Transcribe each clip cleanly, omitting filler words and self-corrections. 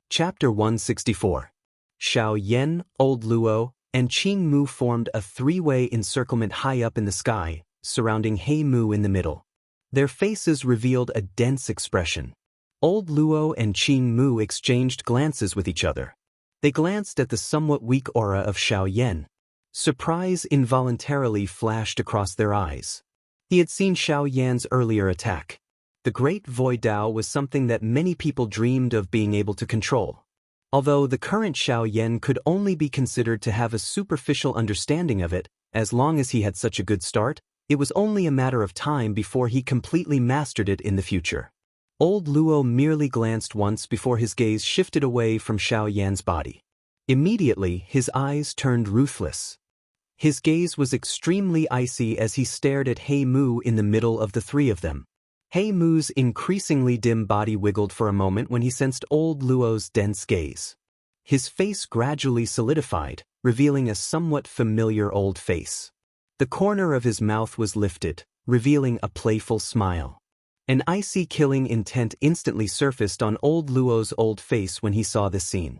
Chapter 164. Xiao Yan, Old Luo, and Qing Mu formed a three-way encirclement high up in the sky, surrounding He Mu in the middle. Their faces revealed a dense expression. Old Luo and Qing Mu exchanged glances with each other. They glanced at the somewhat weak aura of Xiao Yan. Surprise involuntarily flashed across their eyes. He had seen Xiao Yan's earlier attack. The Great Void Dao was something that many people dreamed of being able to control. Although the current Xiao Yan could only be considered to have a superficial understanding of it, as long as he had such a good start, it was only a matter of time before he completely mastered it in the future. Old Luo merely glanced once before his gaze shifted away from Xiao Yan's body. Immediately, his eyes turned ruthless. His gaze was extremely icy as he stared at He Mu in the middle of the three of them. He Mu's increasingly dim body wiggled for a moment when he sensed Old Luo's dense gaze. His face gradually solidified, revealing a somewhat familiar old face. The corner of his mouth was lifted, revealing a playful smile. An icy killing intent instantly surfaced on Old Luo's old face when he saw this scene.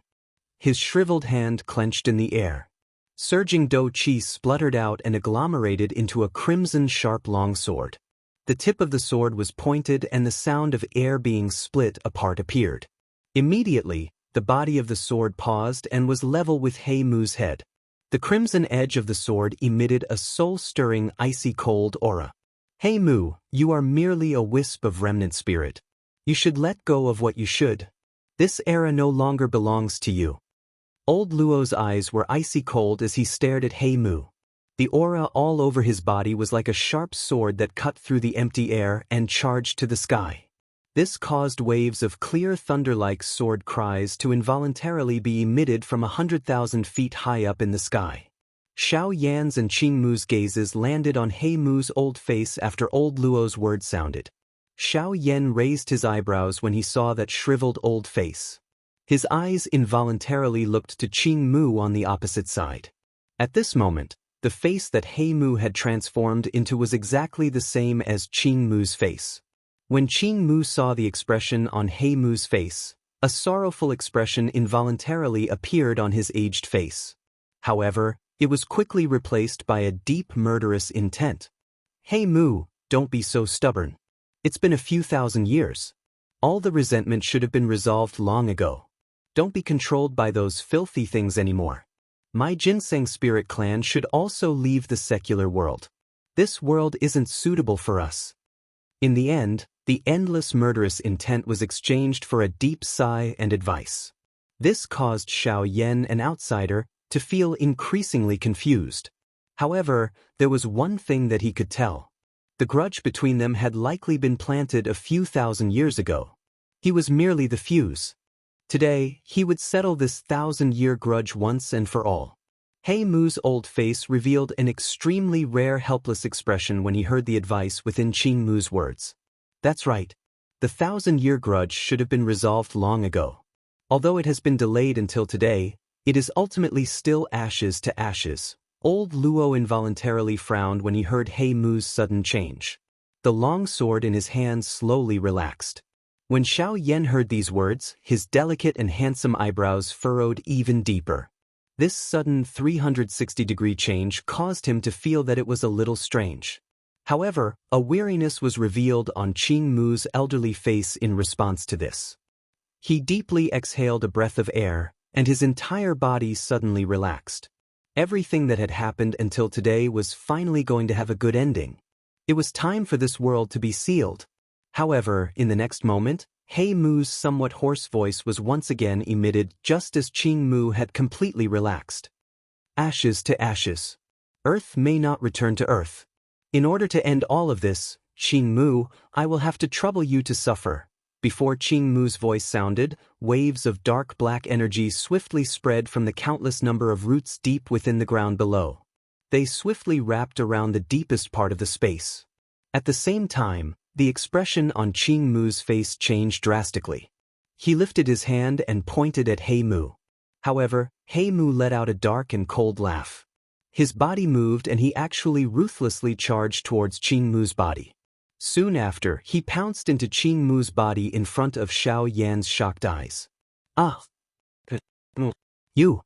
His shriveled hand clenched in the air. Surging dou qi spluttered out and agglomerated into a crimson sharp longsword. The tip of the sword was pointed and the sound of air being split apart appeared. Immediately, the body of the sword paused and was level with He Mu's head. The crimson edge of the sword emitted a soul-stirring icy cold aura. He Mu, you are merely a wisp of remnant spirit. You should let go of what you should. This era no longer belongs to you. Old Luo's eyes were icy cold as he stared at He Mu. The aura all over his body was like a sharp sword that cut through the empty air and charged to the sky. This caused waves of clear thunder-like sword cries to involuntarily be emitted from 100,000 feet high up in the sky. Xiao Yan's and Qing Mu's gazes landed on He Mu's old face after Old Luo's words sounded. Xiao Yan raised his eyebrows when he saw that shriveled old face. His eyes involuntarily looked to Qing Mu on the opposite side. At this moment, the face that He Mu had transformed into was exactly the same as Qing Mu's face. When Qing Mu saw the expression on He Mu's face, a sorrowful expression involuntarily appeared on his aged face. However, it was quickly replaced by a deep murderous intent. He Mu, don't be so stubborn. It's been a few thousand years. All the resentment should have been resolved long ago. Don't be controlled by those filthy things anymore. My ginseng spirit clan should also leave the secular world. This world isn't suitable for us. In the end, the endless murderous intent was exchanged for a deep sigh and advice. This caused Xiao Yan, an outsider, to feel increasingly confused. However, there was one thing that he could tell. The grudge between them had likely been planted a few thousand years ago. He was merely the fuse. Today, he would settle this 1,000-year grudge once and for all. He Mu's old face revealed an extremely rare helpless expression when he heard the advice within Qing Mu's words. That's right. The 1,000-year grudge should have been resolved long ago. Although it has been delayed until today, it is ultimately still ashes to ashes. Old Luo involuntarily frowned when he heard He Mu's sudden change. The long sword in his hand slowly relaxed. When Xiao Yan heard these words, his delicate and handsome eyebrows furrowed even deeper. This sudden 360-degree change caused him to feel that it was a little strange. However, a weariness was revealed on Qing Mu's elderly face in response to this. He deeply exhaled a breath of air, and his entire body suddenly relaxed. Everything that had happened until today was finally going to have a good ending. It was time for this world to be sealed. However, in the next moment, He Mu's somewhat hoarse voice was once again emitted just as Qing Mu had completely relaxed. Ashes to ashes. Earth may not return to earth. In order to end all of this, Qing Mu, I will have to trouble you to suffer. Before Qing Mu's voice sounded, waves of dark black energy swiftly spread from the countless number of roots deep within the ground below. They swiftly wrapped around the deepest part of the space. At the same time, the expression on Qing Mu's face changed drastically. He lifted his hand and pointed at He Mu. However, He Mu let out a dark and cold laugh. His body moved and he actually ruthlessly charged towards Qing Mu's body. Soon after, he pounced into Qing Mu's body in front of Xiao Yan's shocked eyes. Ah, You!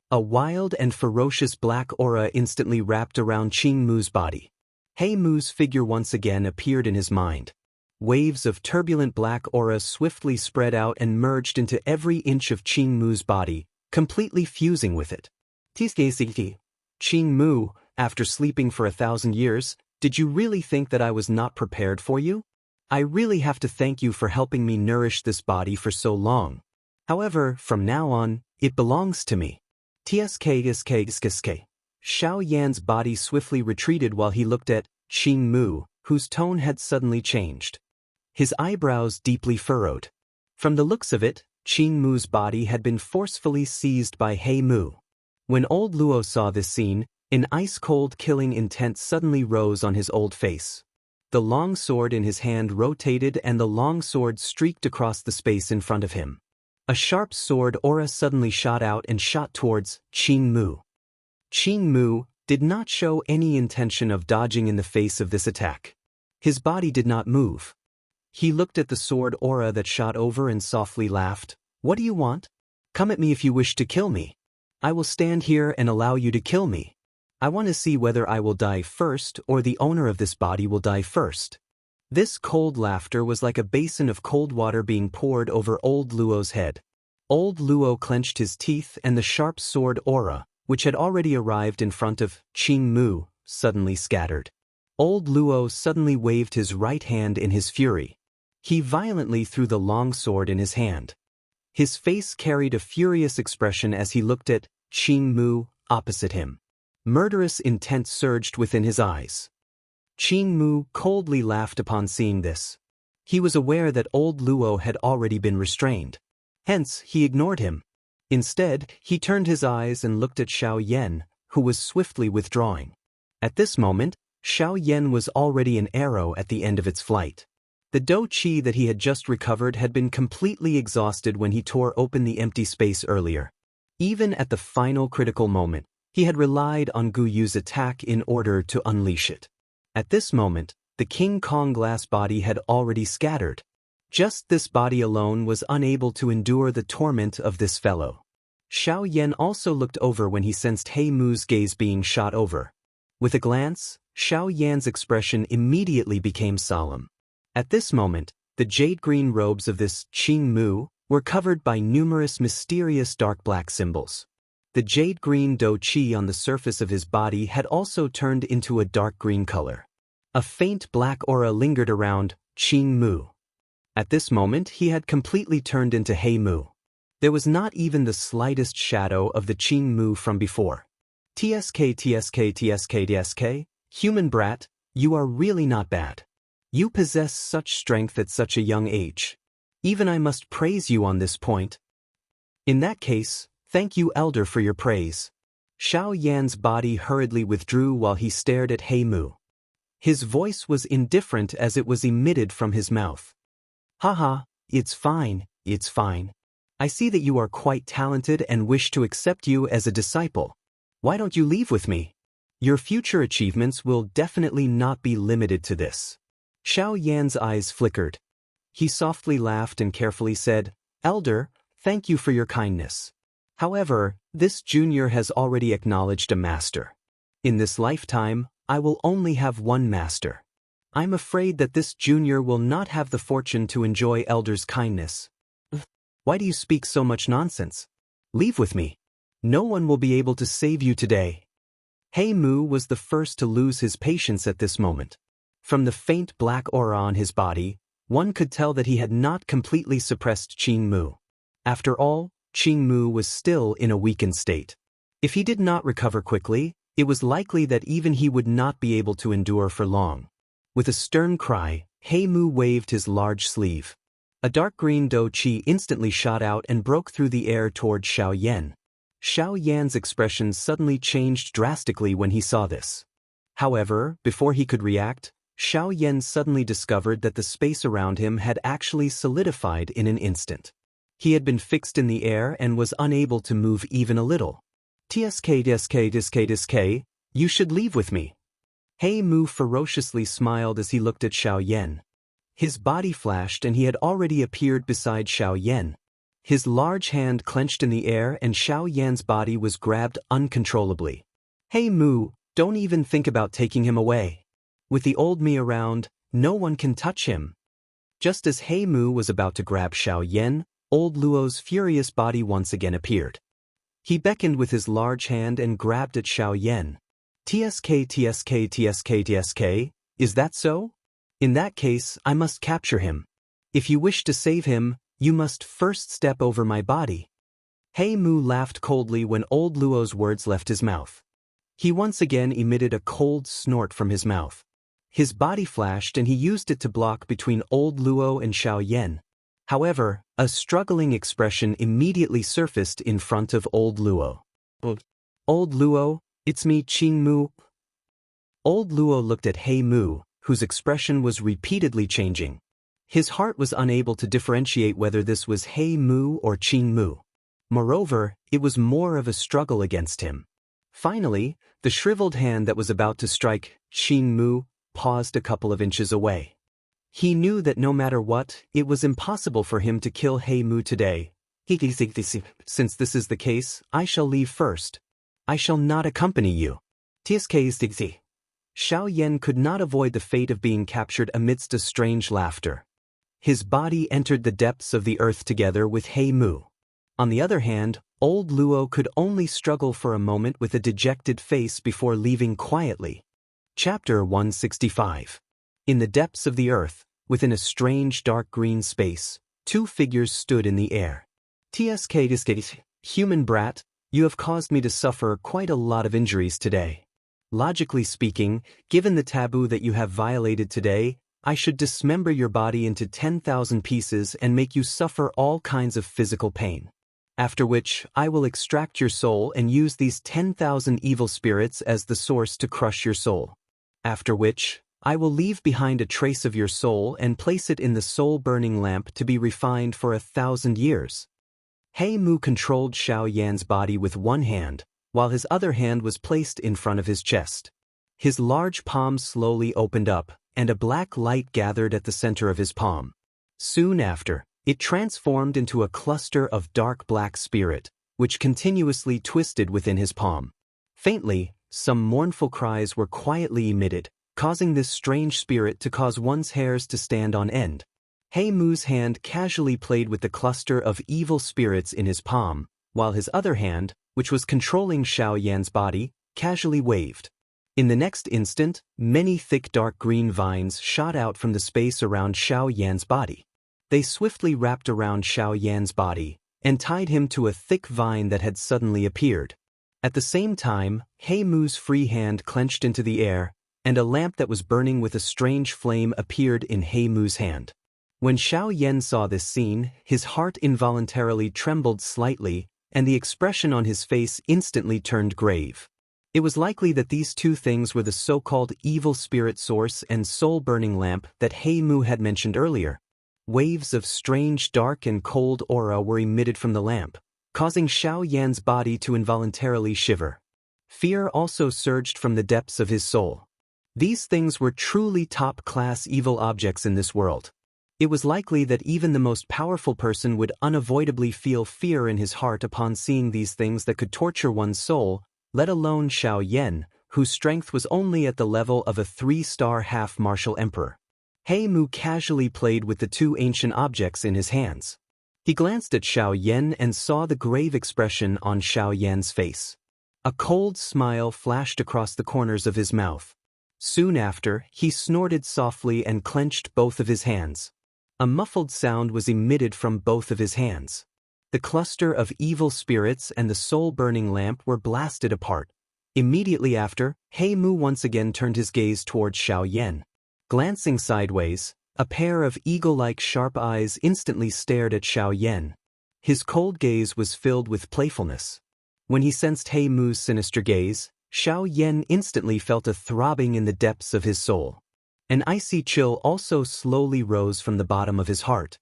A wild and ferocious black aura instantly wrapped around Qing Mu's body. He Mu's figure once again appeared in his mind. Waves of turbulent black aura swiftly spread out and merged into every inch of Qing Mu's body, completely fusing with it. Qing Mu, after sleeping for 1,000 years, did you really think that I was not prepared for you? I really have to thank you for helping me nourish this body for so long. However, from now on, it belongs to me. Xiao Yan's body swiftly retreated while he looked at Qing Mu, whose tone had suddenly changed. His eyebrows deeply furrowed. From the looks of it, Qing Mu's body had been forcefully seized by He Mu. When old Luo saw this scene, an ice-cold killing intent suddenly rose on his old face. The long sword in his hand rotated and the long sword streaked across the space in front of him. A sharp sword aura suddenly shot out and shot towards Qing Mu. Qing Mu did not show any intention of dodging in the face of this attack. His body did not move. He looked at the sword aura that shot over and softly laughed. What do you want? Come at me if you wish to kill me. I will stand here and allow you to kill me. I want to see whether I will die first or the owner of this body will die first. This cold laughter was like a basin of cold water being poured over old Luo's head. Old Luo clenched his teeth and the sharp sword aura, which had already arrived in front of Qing Mu, suddenly scattered. Old Luo suddenly waved his right hand in his fury. He violently threw the long sword in his hand. His face carried a furious expression as he looked at Qing Mu opposite him. Murderous intent surged within his eyes. Qing Mu coldly laughed upon seeing this. He was aware that old Luo had already been restrained. Hence, he ignored him. Instead, he turned his eyes and looked at Xiao Yan, who was swiftly withdrawing. At this moment, Xiao Yan was already an arrow at the end of its flight. The dou qi that he had just recovered had been completely exhausted when he tore open the empty space earlier. Even at the final critical moment, he had relied on Gu Yu's attack in order to unleash it. At this moment, the King Kong glass body had already scattered. Just this body alone was unable to endure the torment of this fellow. Xiao Yan also looked over when he sensed He Mu's gaze being shot over. With a glance, Xiao Yan's expression immediately became solemn. At this moment, the jade-green robes of this Qing Mu were covered by numerous mysterious dark black symbols. The jade-green dou qi on the surface of his body had also turned into a dark green color. A faint black aura lingered around Qing Mu. At this moment he had completely turned into He Mu. There was not even the slightest shadow of the Qing Mu from before. TSK, human brat, you are really not bad. You possess such strength at such a young age. Even I must praise you on this point. In that case, thank you, Elder, for your praise. Xiao Yan's body hurriedly withdrew while he stared at He Mu. His voice was indifferent as it was emitted from his mouth. Haha, it's fine, it's fine. I see that you are quite talented and wish to accept you as a disciple. Why don't you leave with me? Your future achievements will definitely not be limited to this. Xiao Yan's eyes flickered. He softly laughed and carefully said, Elder, thank you for your kindness. However, this junior has already acknowledged a master. In this lifetime, I will only have one master. I'm afraid that this junior will not have the fortune to enjoy Elder's kindness. Why do you speak so much nonsense? Leave with me. No one will be able to save you today. He Mu was the first to lose his patience at this moment. From the faint black aura on his body, one could tell that he had not completely suppressed Qing Mu. After all, Qing Mu was still in a weakened state. If he did not recover quickly, it was likely that even he would not be able to endure for long. With a stern cry, He Mu waved his large sleeve. A dark green dou qi instantly shot out and broke through the air toward Xiao Yan. Xiao Yan's expression suddenly changed drastically when he saw this. However, before he could react, Xiao Yan suddenly discovered that the space around him had actually solidified in an instant. He had been fixed in the air and was unable to move even a little. TSK, you should leave with me. He Mu ferociously smiled as he looked at Xiao Yan. His body flashed and he had already appeared beside Xiao Yan. His large hand clenched in the air and Xiao Yan's body was grabbed uncontrollably. "Hey Mu, don't even think about taking him away. With the old me around, no one can touch him." Just as He Mu was about to grab Xiao Yan, old Luo's furious body once again appeared. He beckoned with his large hand and grabbed at Xiao Yan. "TSK, TSK, TSK, TSK, is that so? In that case, I must capture him. If you wish to save him, you must first step over my body." He Mu laughed coldly when old Luo's words left his mouth. He once again emitted a cold snort from his mouth. His body flashed and he used it to block between old Luo and Xiao Yan. However, a struggling expression immediately surfaced in front of old Luo. "Old Luo, it's me Qing Mu." Old Luo looked at He Mu, whose expression was repeatedly changing. His heart was unable to differentiate whether this was He Mu or Qing Mu. Moreover, it was more of a struggle against him. Finally, the shriveled hand that was about to strike Qing Mu paused a couple of inches away. He knew that no matter what, it was impossible for him to kill He Mu today. "Since this is the case, I shall leave first. I shall not accompany you." Xiao Yan could not avoid the fate of being captured amidst a strange laughter. His body entered the depths of the earth together with He Mu. On the other hand, old Luo could only struggle for a moment with a dejected face before leaving quietly. Chapter 165. In the depths of the earth, within a strange dark green space, two figures stood in the air. "TSK, human brat, you have caused me to suffer quite a lot of injuries today. Logically speaking, given the taboo that you have violated today, I should dismember your body into 10,000 pieces and make you suffer all kinds of physical pain. After which, I will extract your soul and use these 10,000 evil spirits as the source to crush your soul. After which, I will leave behind a trace of your soul and place it in the soul-burning lamp to be refined for 1,000 years." He Mu controlled Xiao Yan's body with one hand, while his other hand was placed in front of his chest. His large palm slowly opened up, and a black light gathered at the center of his palm. Soon after, it transformed into a cluster of dark black spirit, which continuously twisted within his palm. Faintly, some mournful cries were quietly emitted, causing this strange spirit to cause one's hairs to stand on end. He Mu's hand casually played with the cluster of evil spirits in his palm, while his other hand, which was controlling Xiao Yan's body, casually waved. In the next instant, many thick dark green vines shot out from the space around Xiao Yan's body. They swiftly wrapped around Xiao Yan's body, and tied him to a thick vine that had suddenly appeared. At the same time, He Mu's free hand clenched into the air, and a lamp that was burning with a strange flame appeared in He Mu's hand. When Xiao Yan saw this scene, his heart involuntarily trembled slightly, and the expression on his face instantly turned grave. It was likely that these two things were the so-called evil spirit source and soul-burning lamp that He Mu had mentioned earlier. Waves of strange dark and cold aura were emitted from the lamp, causing Xiao Yan's body to involuntarily shiver. Fear also surged from the depths of his soul. These things were truly top-class evil objects in this world. It was likely that even the most powerful person would unavoidably feel fear in his heart upon seeing these things that could torture one's soul, let alone Xiao Yan, whose strength was only at the level of a 3-star half-martial emperor. He Mu casually played with the two ancient objects in his hands. He glanced at Xiao Yan and saw the grave expression on Xiao Yan's face. A cold smile flashed across the corners of his mouth. Soon after, he snorted softly and clenched both of his hands. A muffled sound was emitted from both of his hands. The cluster of evil spirits and the soul-burning lamp were blasted apart. Immediately after, He Mu once again turned his gaze towards Xiao Yan. Glancing sideways, a pair of eagle-like sharp eyes instantly stared at Xiao Yan. His cold gaze was filled with playfulness. When he sensed He Mu's sinister gaze, Xiao Yan instantly felt a throbbing in the depths of his soul. An icy chill also slowly rose from the bottom of his heart.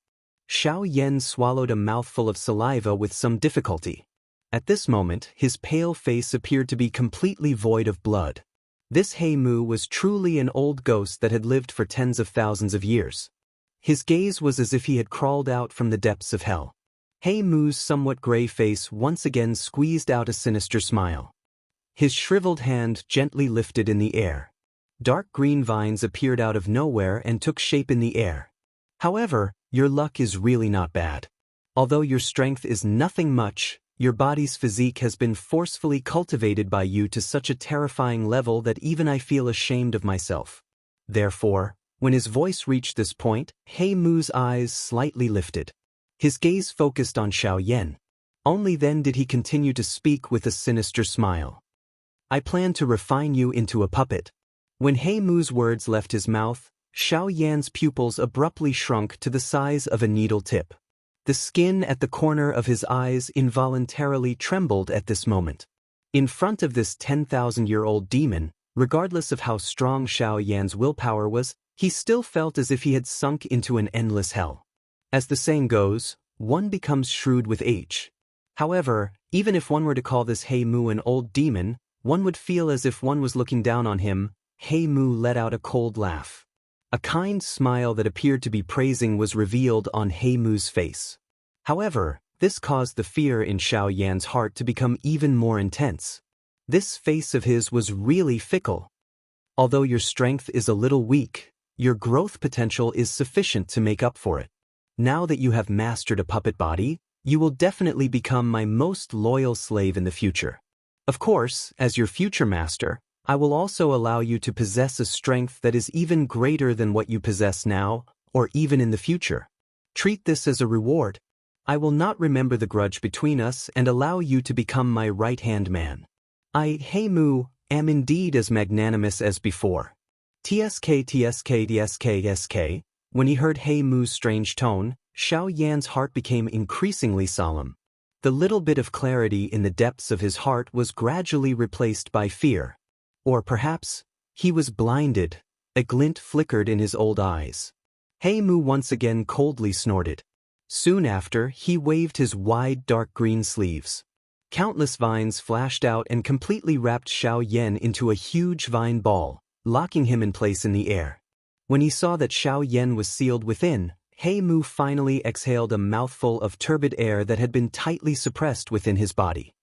Xiao Yan swallowed a mouthful of saliva with some difficulty. At this moment, his pale face appeared to be completely void of blood. This He Mu was truly an old ghost that had lived for tens of thousands of years. His gaze was as if he had crawled out from the depths of hell. He Mu's somewhat gray face once again squeezed out a sinister smile. His shriveled hand gently lifted in the air. Dark green vines appeared out of nowhere and took shape in the air. However, your luck is really not bad. Although your strength is nothing much, your body's physique has been forcefully cultivated by you to such a terrifying level that even I feel ashamed of myself. Therefore, when his voice reached this point, He Mu's eyes slightly lifted. His gaze focused on Xiaoyan. Only then did he continue to speak with a sinister smile. I plan to refine you into a puppet. When He Mu's words left his mouth, Xiaoyan's pupils abruptly shrunk to the size of a needle tip. The skin at the corner of his eyes involuntarily trembled at this moment. In front of this 10,000-year-old demon, regardless of how strong Xiaoyan's willpower was, he still felt as if he had sunk into an endless hell. As the saying goes, one becomes shrewd with age. However, even if one were to call this He Mu an old demon, one would feel as if one was looking down on him. He Mu let out a cold laugh. A kind smile that appeared to be praising was revealed on He Mu's face. However, this caused the fear in Xiaoyan's heart to become even more intense. This face of his was really fickle. Although your strength is a little weak, your growth potential is sufficient to make up for it. Now that you have mastered a puppet body, you will definitely become my most loyal slave in the future. Of course, as your future master, I will also allow you to possess a strength that is even greater than what you possess now, or even in the future. Treat this as a reward. I will not remember the grudge between us and allow you to become my right-hand man. I, He Mu, am indeed as magnanimous as before. TSK. When he heard He Mu's strange tone, Xiaoyan's heart became increasingly solemn. The little bit of clarity in the depths of his heart was gradually replaced by fear. Or perhaps, he was blinded. A glint flickered in his old eyes. He Mu once again coldly snorted. Soon after, he waved his wide dark green sleeves. Countless vines flashed out and completely wrapped Xiaoyan into a huge vine ball, locking him in place in the air. When he saw that Xiaoyan was sealed within, He Mu finally exhaled a mouthful of turbid air that had been tightly suppressed within his body.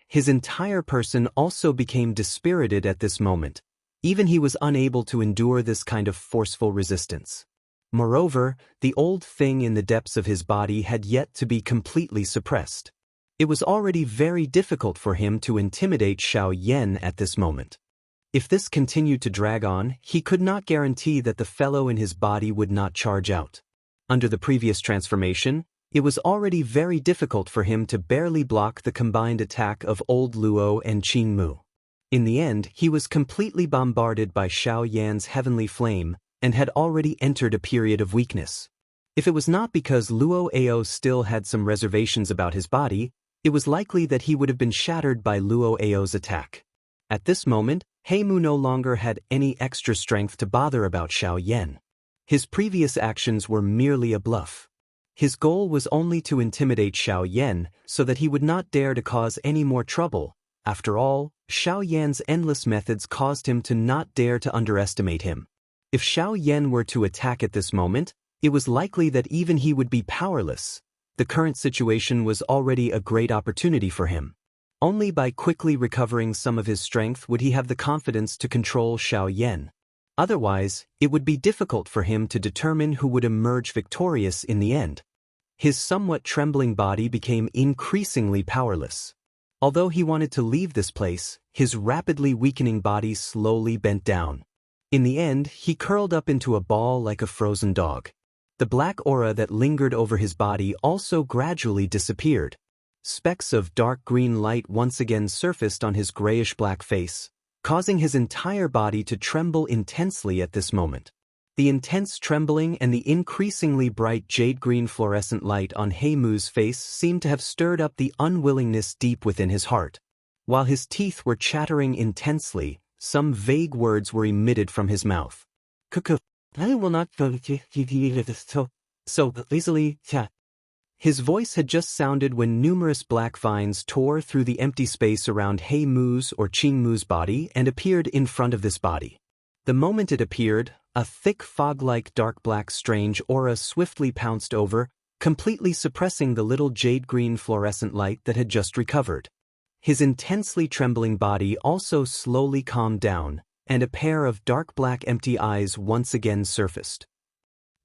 His entire person also became dispirited at this moment. Even he was unable to endure this kind of forceful resistance. Moreover, the old thing in the depths of his body had yet to be completely suppressed. It was already very difficult for him to intimidate Xiaoyan at this moment. If this continued to drag on, he could not guarantee that the fellow in his body would not charge out. Under the previous transformation, it was already very difficult for him to barely block the combined attack of Old Luo and Qing Mu. In the end, he was completely bombarded by Xiaoyan's heavenly flame and had already entered a period of weakness. If it was not because Luo Ao still had some reservations about his body, it was likely that he would have been shattered by Luo Ao's attack. At this moment, He Mu no longer had any extra strength to bother about Xiaoyan. His previous actions were merely a bluff. His goal was only to intimidate Xiaoyan so that he would not dare to cause any more trouble. After all, Xiaoyan's endless methods caused him to not dare to underestimate him. If Xiaoyan were to attack at this moment, it was likely that even he would be powerless. The current situation was already a great opportunity for him. Only by quickly recovering some of his strength would he have the confidence to control Xiaoyan. Otherwise, it would be difficult for him to determine who would emerge victorious in the end. His somewhat trembling body became increasingly powerless. Although he wanted to leave this place, his rapidly weakening body slowly bent down. In the end, he curled up into a ball like a frozen dog. The black aura that lingered over his body also gradually disappeared. Specks of dark green light once again surfaced on his grayish-black face, causing his entire body to tremble intensely at this moment. The intense trembling and the increasingly bright jade-green fluorescent light on He Mu's face seemed to have stirred up the unwillingness deep within his heart. While his teeth were chattering intensely, some vague words were emitted from his mouth. I will not so easily. His voice had just sounded when numerous black vines tore through the empty space around He Mu's or Qing Mu's body and appeared in front of this body. The moment it appeared, a thick fog-like dark black strange aura swiftly pounced over, completely suppressing the little jade-green fluorescent light that had just recovered. His intensely trembling body also slowly calmed down, and a pair of dark black empty eyes once again surfaced.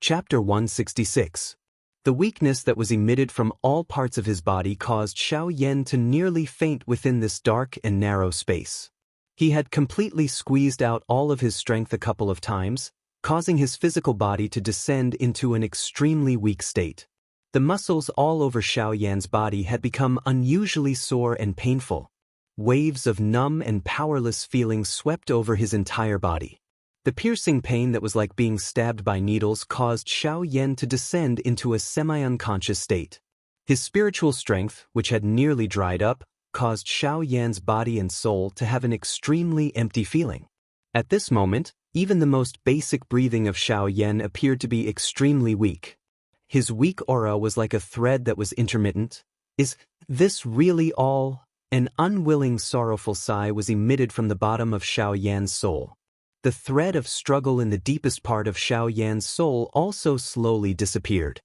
Chapter 166. The weakness that was emitted from all parts of his body caused Xiaoyan to nearly faint within this dark and narrow space. He had completely squeezed out all of his strength a couple of times, causing his physical body to descend into an extremely weak state. The muscles all over Xiaoyan's body had become unusually sore and painful. Waves of numb and powerless feelings swept over his entire body. The piercing pain that was like being stabbed by needles caused Xiaoyan to descend into a semi-unconscious state. His spiritual strength, which had nearly dried up, caused Xiaoyan's body and soul to have an extremely empty feeling. At this moment, even the most basic breathing of Xiaoyan appeared to be extremely weak. His weak aura was like a thread that was intermittent. Is this really all? An unwilling, sorrowful sigh was emitted from the bottom of Xiaoyan's soul. The thread of struggle in the deepest part of Xiaoyan's soul also slowly disappeared.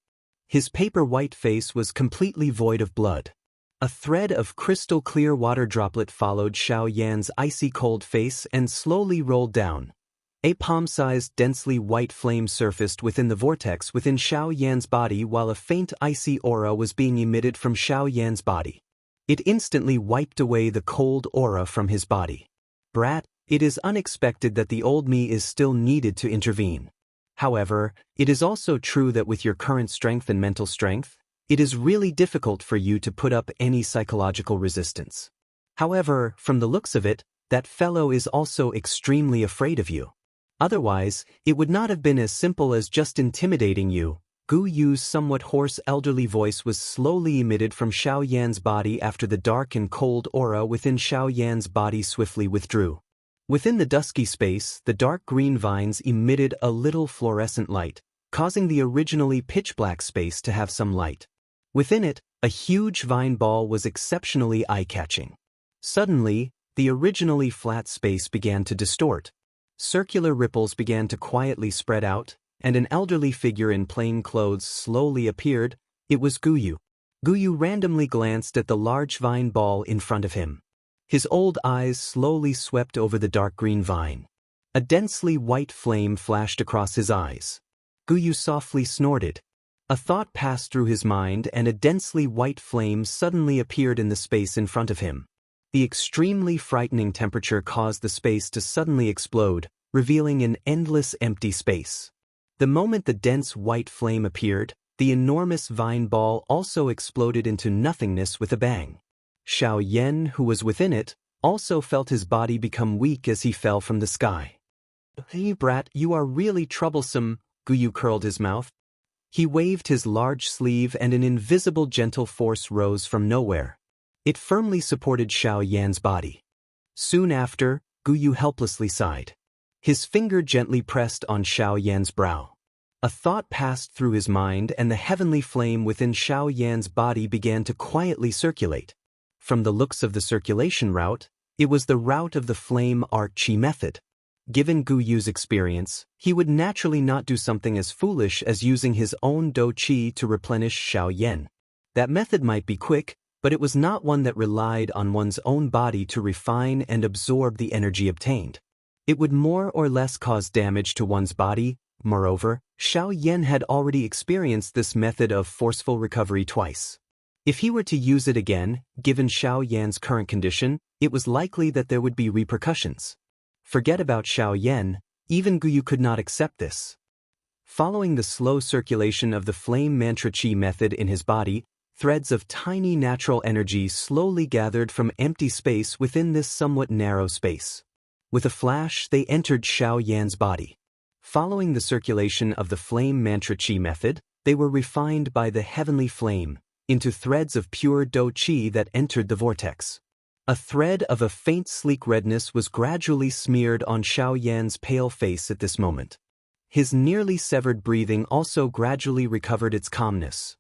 His paper-white face was completely void of blood. A thread of crystal-clear water droplet followed Xiaoyan's icy-cold face and slowly rolled down. A palm-sized, densely white flame surfaced within the vortex within Xiaoyan's body while a faint icy aura was being emitted from Xiaoyan's body. It instantly wiped away the cold aura from his body. Brat, it is unexpected that the old me is still needed to intervene. However, it is also true that with your current strength and mental strength, it is really difficult for you to put up any psychological resistance. However, from the looks of it, that fellow is also extremely afraid of you. Otherwise, it would not have been as simple as just intimidating you. Gu Yu's somewhat hoarse elderly voice was slowly emitted from Xiaoyan's body after the dark and cold aura within Xiaoyan's body swiftly withdrew. Within the dusky space, the dark green vines emitted a little fluorescent light, causing the originally pitch-black space to have some light. Within it, a huge vine ball was exceptionally eye-catching. Suddenly, the originally flat space began to distort. Circular ripples began to quietly spread out, and an elderly figure in plain clothes slowly appeared. It was Gu Yu. Gu Yu randomly glanced at the large vine ball in front of him. His old eyes slowly swept over the dark green vine. A densely white flame flashed across his eyes. Gu Yu softly snorted. A thought passed through his mind and a densely white flame suddenly appeared in the space in front of him. The extremely frightening temperature caused the space to suddenly explode, revealing an endless empty space. The moment the dense white flame appeared, the enormous vine ball also exploded into nothingness with a bang. Xiaoyan, who was within it, also felt his body become weak as he fell from the sky. "Hey brat, you are really troublesome," Gu Yu curled his mouth. He waved his large sleeve and an invisible gentle force rose from nowhere. It firmly supported Xiaoyan's body. Soon after, Gu Yu helplessly sighed. His finger gently pressed on Xiaoyan's brow. A thought passed through his mind and the heavenly flame within Xiaoyan's body began to quietly circulate. From the looks of the circulation route, it was the route of the flame art chi method. Given Gu Yu's experience, he would naturally not do something as foolish as using his own do qi to replenish Xiaoyan. That method might be quick, but it was not one that relied on one's own body to refine and absorb the energy obtained. It would more or less cause damage to one's body. Moreover, Xiaoyan had already experienced this method of forceful recovery twice. If he were to use it again, given Xiaoyan's current condition, it was likely that there would be repercussions. Forget about Xiaoyan, even Gu Yu could not accept this. Following the slow circulation of the flame mantra chi method in his body, threads of tiny natural energy slowly gathered from empty space within this somewhat narrow space. With a flash, they entered Xiaoyan's body. Following the circulation of the flame mantra chi method, they were refined by the heavenly flame into threads of pure do qi that entered the vortex. A thread of a faint sleek redness was gradually smeared on Xiaoyan's pale face at this moment. His nearly severed breathing also gradually recovered its calmness.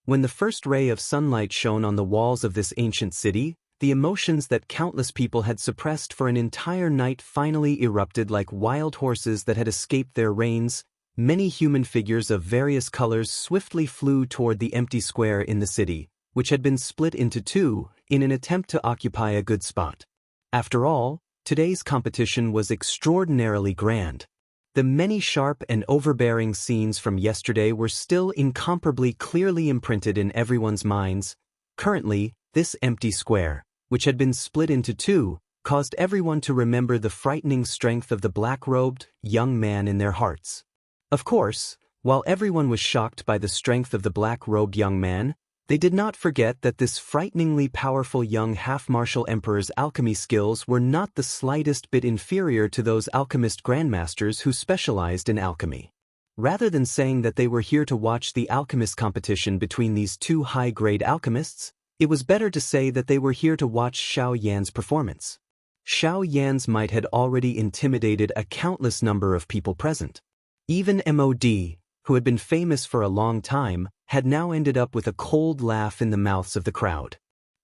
When the first ray of sunlight shone on the walls of this ancient city, the emotions that countless people had suppressed for an entire night finally erupted like wild horses that had escaped their reins. Many human figures of various colors swiftly flew toward the empty square in the city, which had been split into two, in an attempt to occupy a good spot. After all, today's competition was extraordinarily grand. The many sharp and overbearing scenes from yesterday were still incomparably clearly imprinted in everyone's minds. Currently, this empty square, which had been split into two, caused everyone to remember the frightening strength of the black-robed young man in their hearts. Of course, while everyone was shocked by the strength of the black-robed young man, they did not forget that this frighteningly powerful young half-martial emperor's alchemy skills were not the slightest bit inferior to those alchemist grandmasters who specialized in alchemy. Rather than saying that they were here to watch the alchemist competition between these two high-grade alchemists, it was better to say that they were here to watch Xiao Yan's performance. Xiao Yan's might had already intimidated a countless number of people present. Even MOD, who had been famous for a long time, had now ended up with a cold laugh in the mouths of the crowd.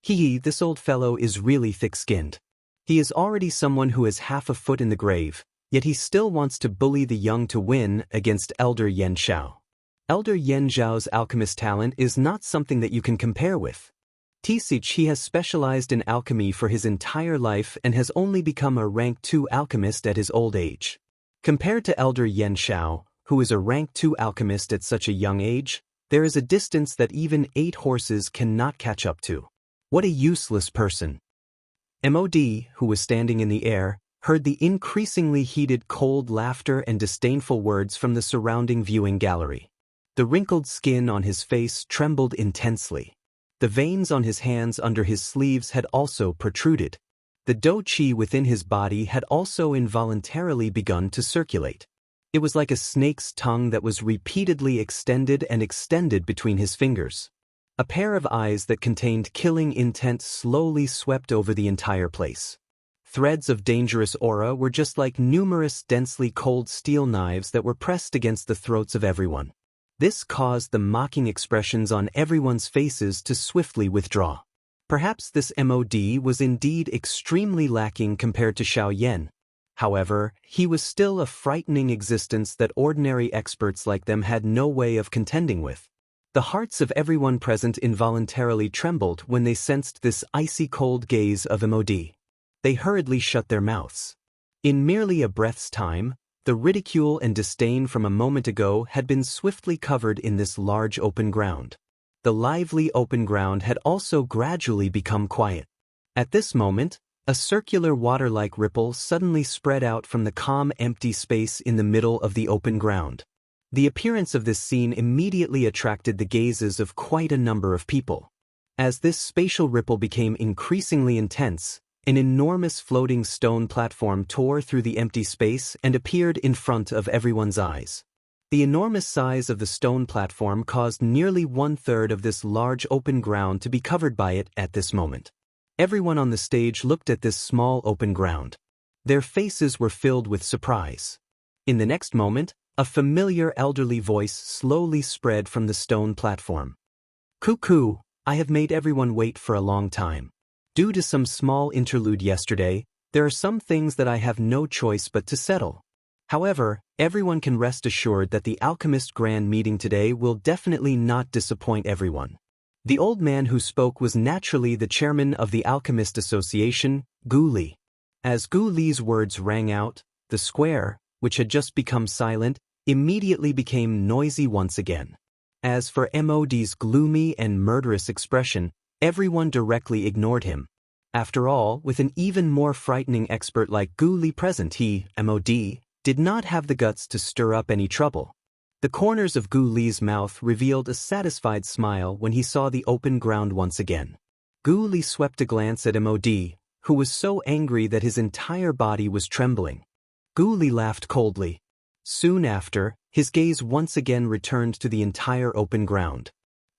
This old fellow is really thick-skinned. He is already someone who has half a foot in the grave, yet he still wants to bully the young to win against Elder Yan Xiao. Elder Yan Xiao's alchemist talent is not something that you can compare with. He has specialized in alchemy for his entire life and has only become a rank 2 alchemist at his old age. Compared to Elder Yan Xiao, who is a rank 2 alchemist at such a young age, there is a distance that even 8 horses cannot catch up to. What a useless person. MOD, who was standing in the air, heard the increasingly heated cold laughter and disdainful words from the surrounding viewing gallery. The wrinkled skin on his face trembled intensely. The veins on his hands under his sleeves had also protruded. The dou qi within his body had also involuntarily begun to circulate. It was like a snake's tongue that was repeatedly extended and extended between his fingers. A pair of eyes that contained killing intent slowly swept over the entire place. Threads of dangerous aura were just like numerous densely cold steel knives that were pressed against the throats of everyone. This caused the mocking expressions on everyone's faces to swiftly withdraw. Perhaps this MOD was indeed extremely lacking compared to Xiao Yan. However, he was still a frightening existence that ordinary experts like them had no way of contending with. The hearts of everyone present involuntarily trembled when they sensed this icy cold gaze of MOD. They hurriedly shut their mouths. In merely a breath's time, the ridicule and disdain from a moment ago had been swiftly covered in this large open ground. The lively open ground had also gradually become quiet. At this moment, a circular water-like ripple suddenly spread out from the calm empty space in the middle of the open ground. The appearance of this scene immediately attracted the gazes of quite a number of people. As this spatial ripple became increasingly intense, an enormous floating stone platform tore through the empty space and appeared in front of everyone's eyes. The enormous size of the stone platform caused nearly 1/3 of this large open ground to be covered by it at this moment. Everyone on the stage looked at this small open ground. Their faces were filled with surprise. In the next moment, a familiar elderly voice slowly spread from the stone platform. "Cuckoo, I have made everyone wait for a long time. Due to some small interlude yesterday, there are some things that I have no choice but to settle. However, everyone can rest assured that the Alchemist Grand Meeting today will definitely not disappoint everyone." The old man who spoke was naturally the chairman of the Alchemist Association, Gu Li. As Gu Li's words rang out, the square, which had just become silent, immediately became noisy once again. As for MOD's gloomy and murderous expression, everyone directly ignored him. After all, with an even more frightening expert like Gu Li present, he, MOD, did not have the guts to stir up any trouble. The corners of Gu Li's mouth revealed a satisfied smile when he saw the open ground once again. Gu Li swept a glance at MOD, who was so angry that his entire body was trembling. Gu Li laughed coldly. Soon after, his gaze once again returned to the entire open ground.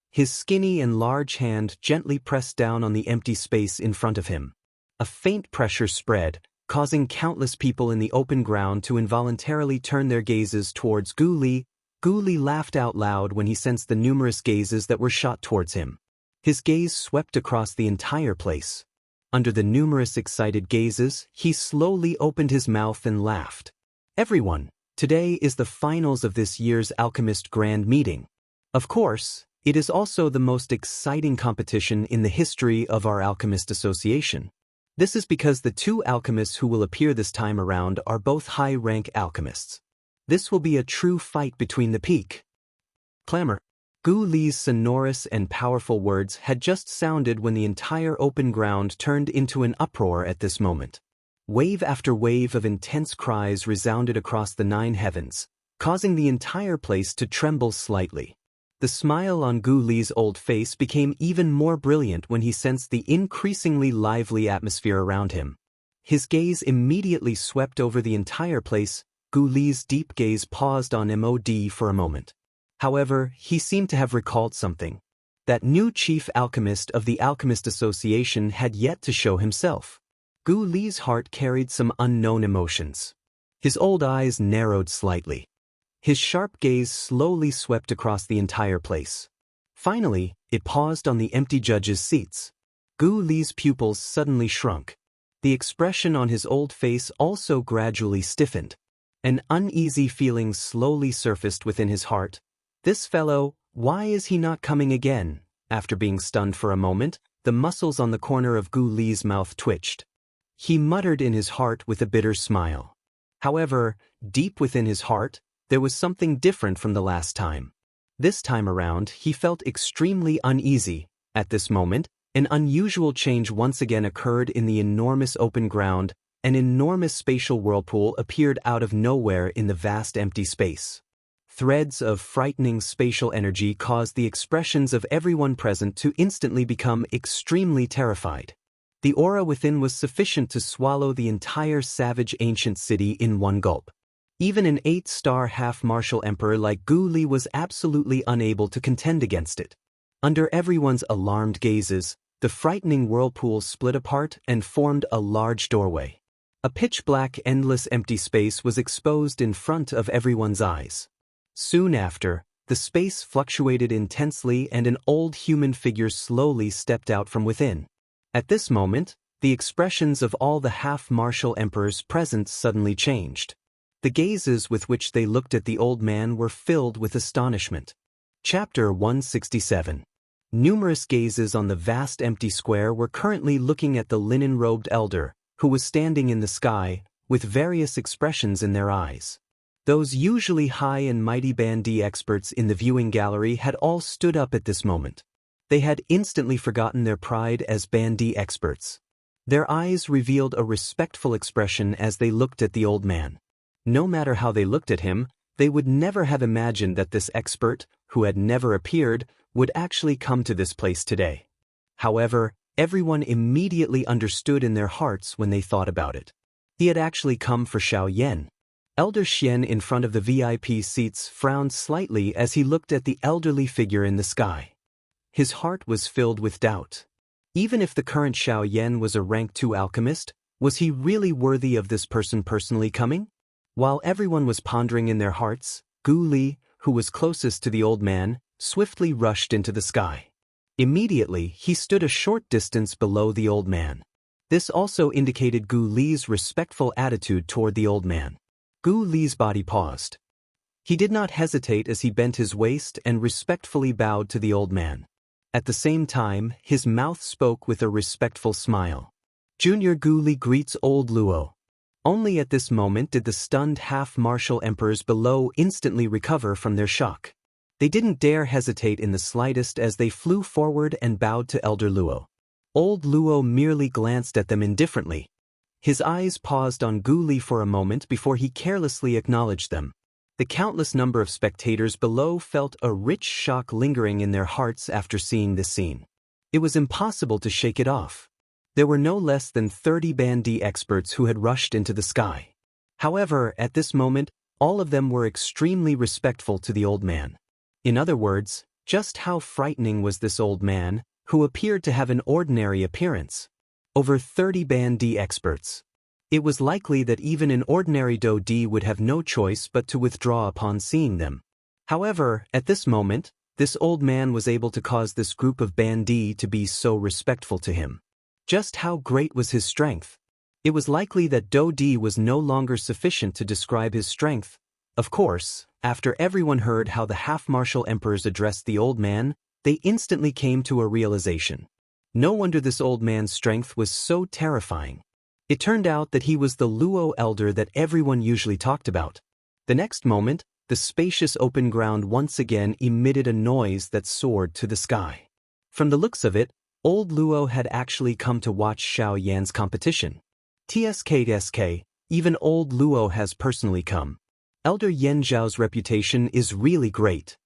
His skinny and large hand gently pressed down on the empty space in front of him. A faint pressure spread, causing countless people in the open ground to involuntarily turn their gazes towards Gu Li. Gu Li laughed out loud when he sensed the numerous gazes that were shot towards him. His gaze swept across the entire place. Under the numerous excited gazes, he slowly opened his mouth and laughed. Everyone, Today is the finals of this year's Alchemist Grand Meeting. Of course, it is also the most exciting competition in the history of our Alchemist Association. This is because the two alchemists who will appear this time around are both high-rank alchemists. This will be a true fight between the peak. Clamor. Gu Li's sonorous and powerful words had just sounded when the entire open ground turned into an uproar at this moment. Wave after wave of intense cries resounded across the 9 heavens, causing the entire place to tremble slightly. The smile on Gu Li's old face became even more brilliant when he sensed the increasingly lively atmosphere around him. His gaze immediately swept over the entire place. Gu Li's deep gaze paused on MOD for a moment. However, he seemed to have recalled something. That new chief alchemist of the Alchemist Association had yet to show himself. Gu Li's heart carried some unknown emotions. His old eyes narrowed slightly. His sharp gaze slowly swept across the entire place. Finally, it paused on the empty judges' seats. Gu Li's pupils suddenly shrunk. The expression on his old face also gradually stiffened. An uneasy feeling slowly surfaced within his heart. This fellow, why is he not coming again? After being stunned for a moment, the muscles on the corner of Gu Li's mouth twitched. He muttered in his heart with a bitter smile. However, deep within his heart, there was something different from the last time. This time around, he felt extremely uneasy. At this moment, an unusual change once again occurred in the enormous open ground. An enormous spatial whirlpool appeared out of nowhere in the vast empty space. Threads of frightening spatial energy caused the expressions of everyone present to instantly become extremely terrified. The aura within was sufficient to swallow the entire savage ancient city in one gulp. Even an 8-star half-martial emperor like Gu Li was absolutely unable to contend against it. Under everyone's alarmed gazes, the frightening whirlpool split apart and formed a large doorway. A pitch-black, endless empty space was exposed in front of everyone's eyes. Soon after, the space fluctuated intensely and an old human figure slowly stepped out from within. At this moment, the expressions of all the half-martial emperors present suddenly changed. The gazes with which they looked at the old man were filled with astonishment. Chapter 167. Numerous gazes on the vast empty square were currently looking at the linen-robed elder, who was standing in the sky, with various expressions in their eyes. Those usually high and mighty Bandi experts in the viewing gallery had all stood up at this moment. They had instantly forgotten their pride as Bandi experts. Their eyes revealed a respectful expression as they looked at the old man. No matter how they looked at him, they would never have imagined that this expert, who had never appeared, would actually come to this place today. However, everyone immediately understood in their hearts when they thought about it. He had actually come for Xiaoyan. Elder Xian in front of the VIP seats frowned slightly as he looked at the elderly figure in the sky. His heart was filled with doubt. Even if the current Xiaoyan was a rank 2 alchemist, was he really worthy of this person personally coming? While everyone was pondering in their hearts, Gu Li, who was closest to the old man, swiftly rushed into the sky. Immediately, he stood a short distance below the old man. This also indicated Gu Li's respectful attitude toward the old man. Gu Li's body paused. He did not hesitate as he bent his waist and respectfully bowed to the old man. At the same time, his mouth spoke with a respectful smile. Junior Gu Li greets old Luo. Only at this moment did the stunned half-martial emperors below instantly recover from their shock. They didn't dare hesitate in the slightest as they flew forward and bowed to Elder Luo. Old Luo merely glanced at them indifferently. His eyes paused on Gu Li for a moment before he carelessly acknowledged them. The countless number of spectators below felt a rich shock lingering in their hearts after seeing this scene. It was impossible to shake it off. There were no less than 30 Bandi experts who had rushed into the sky. However, at this moment, all of them were extremely respectful to the old man. In other words, just how frightening was this old man, who appeared to have an ordinary appearance? Over 30 Bandi experts. It was likely that even an ordinary Do Di would have no choice but to withdraw upon seeing them. However, at this moment, this old man was able to cause this group of Bandi to be so respectful to him. Just how great was his strength? It was likely that Do Di was no longer sufficient to describe his strength. Of course, after everyone heard how the half-martial emperors addressed the old man, they instantly came to a realization. No wonder this old man's strength was so terrifying. It turned out that he was the Luo elder that everyone usually talked about. The next moment, the spacious open ground once again emitted a noise that soared to the sky. From the looks of it, old Luo had actually come to watch Xiao Yan's competition. TSK, even old Luo has personally come. Elder Yan Zhao's reputation is really great.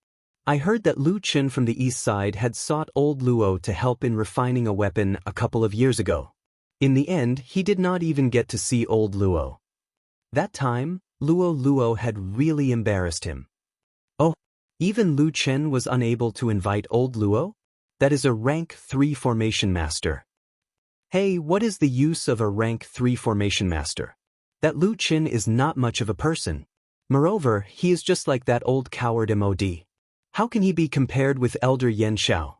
I heard that Lu Qin from the east side had sought old Luo to help in refining a weapon a couple of years ago. In the end, he did not even get to see old Luo. That time, Luo had really embarrassed him. Oh, even Lu Qin was unable to invite old Luo? That is a rank 3 formation master. Hey, what is the use of a rank 3 formation master? That Lu Qin is not much of a person. Moreover, he is just like that old coward MOD. How can he be compared with Elder Yan Xiao?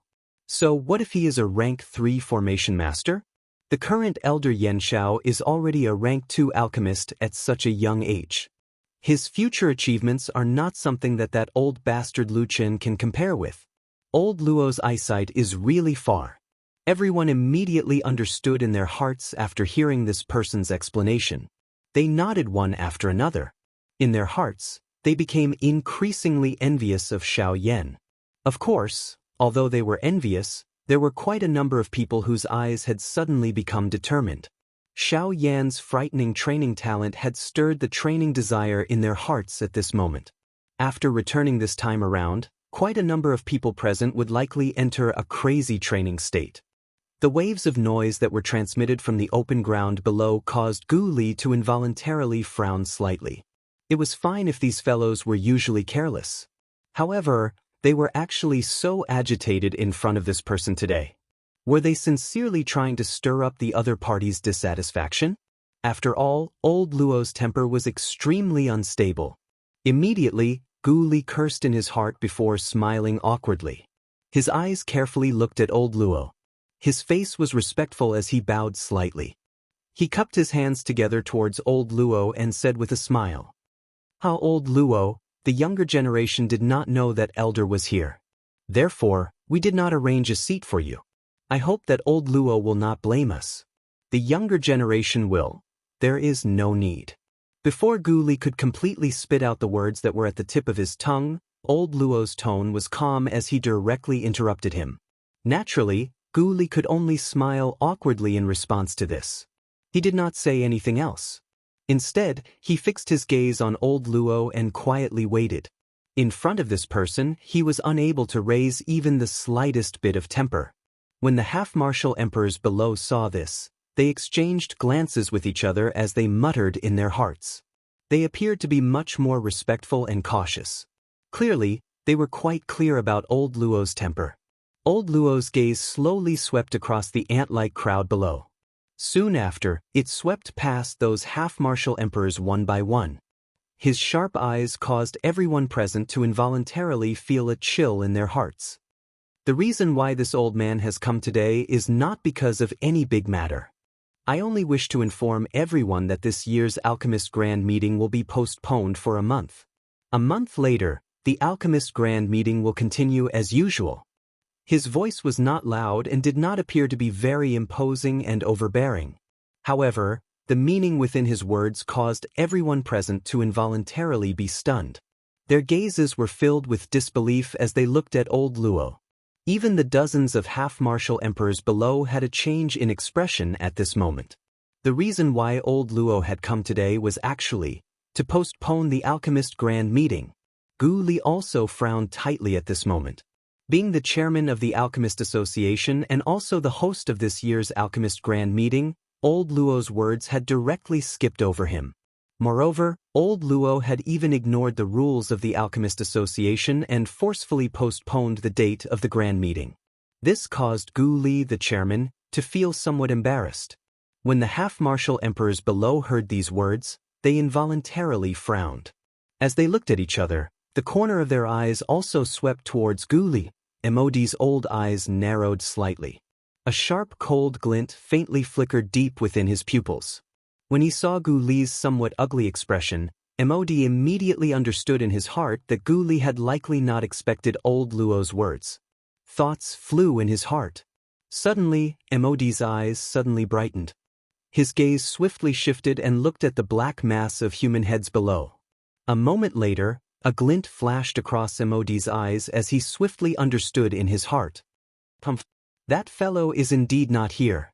So what if he is a rank 3 formation master? The current Elder Yan Xiao is already a rank 2 alchemist at such a young age. His future achievements are not something that old bastard Lu Qin can compare with. Old Luo's eyesight is really far. Everyone immediately understood in their hearts after hearing this person's explanation. They nodded one after another. In their hearts, they became increasingly envious of Xiao Yan. Of course, although they were envious, there were quite a number of people whose eyes had suddenly become determined. Xiao Yan's frightening training talent had stirred the training desire in their hearts at this moment. After returning this time around, quite a number of people present would likely enter a crazy training state. The waves of noise that were transmitted from the open ground below caused Gu Li to involuntarily frown slightly. It was fine if these fellows were usually careless. However, they were actually so agitated in front of this person today. Were they sincerely trying to stir up the other party's dissatisfaction? After all, old Luo's temper was extremely unstable. Immediately, Gu Li cursed in his heart before smiling awkwardly. His eyes carefully looked at old Luo. His face was respectful as he bowed slightly. He cupped his hands together towards old Luo and said with a smile, "How old Luo, the younger generation did not know that elder was here. Therefore, we did not arrange a seat for you. I hope that old Luo will not blame us. The younger generation will. There is no need." Before Gu Li could completely spit out the words that were at the tip of his tongue, old Luo's tone was calm as he directly interrupted him. Naturally, Gu Li could only smile awkwardly in response to this. He did not say anything else. Instead, he fixed his gaze on old Luo and quietly waited. In front of this person, he was unable to raise even the slightest bit of temper. When the half-martial emperors below saw this, they exchanged glances with each other as they muttered in their hearts. They appeared to be much more respectful and cautious. Clearly, they were quite clear about old Luo's temper. Old Luo's gaze slowly swept across the ant-like crowd below. Soon after, it swept past those half-martial emperors one by one. His sharp eyes caused everyone present to involuntarily feel a chill in their hearts. The reason why this old man has come today is not because of any big matter. I only wish to inform everyone that this year's Alchemist Grand Meeting will be postponed for a month. A month later, the Alchemist Grand Meeting will continue as usual. His voice was not loud and did not appear to be very imposing and overbearing. However, the meaning within his words caused everyone present to involuntarily be stunned. Their gazes were filled with disbelief as they looked at old Luo. Even the dozens of half-martial emperors below had a change in expression at this moment. The reason why old Luo had come today was actually to postpone the Alchemist Grand Meeting. Gu Li also frowned tightly at this moment. Being the chairman of the Alchemist Association and also the host of this year's Alchemist Grand Meeting, old Luo's words had directly skipped over him. Moreover, old Luo had even ignored the rules of the Alchemist Association and forcefully postponed the date of the Grand Meeting. This caused Gu Li, the chairman, to feel somewhat embarrassed. When the half-martial emperors below heard these words, they involuntarily frowned. As they looked at each other, the corner of their eyes also swept towards Gu Li. Emodi's old eyes narrowed slightly. A sharp cold glint faintly flickered deep within his pupils. When he saw Gu Li's somewhat ugly expression, Mod immediately understood in his heart that Gu Li had likely not expected old Luo's words. Thoughts flew in his heart. Suddenly, Mod's eyes suddenly brightened. His gaze swiftly shifted and looked at the black mass of human heads below. A moment later, a glint flashed across Mod's eyes as he swiftly understood in his heart. That fellow is indeed not here.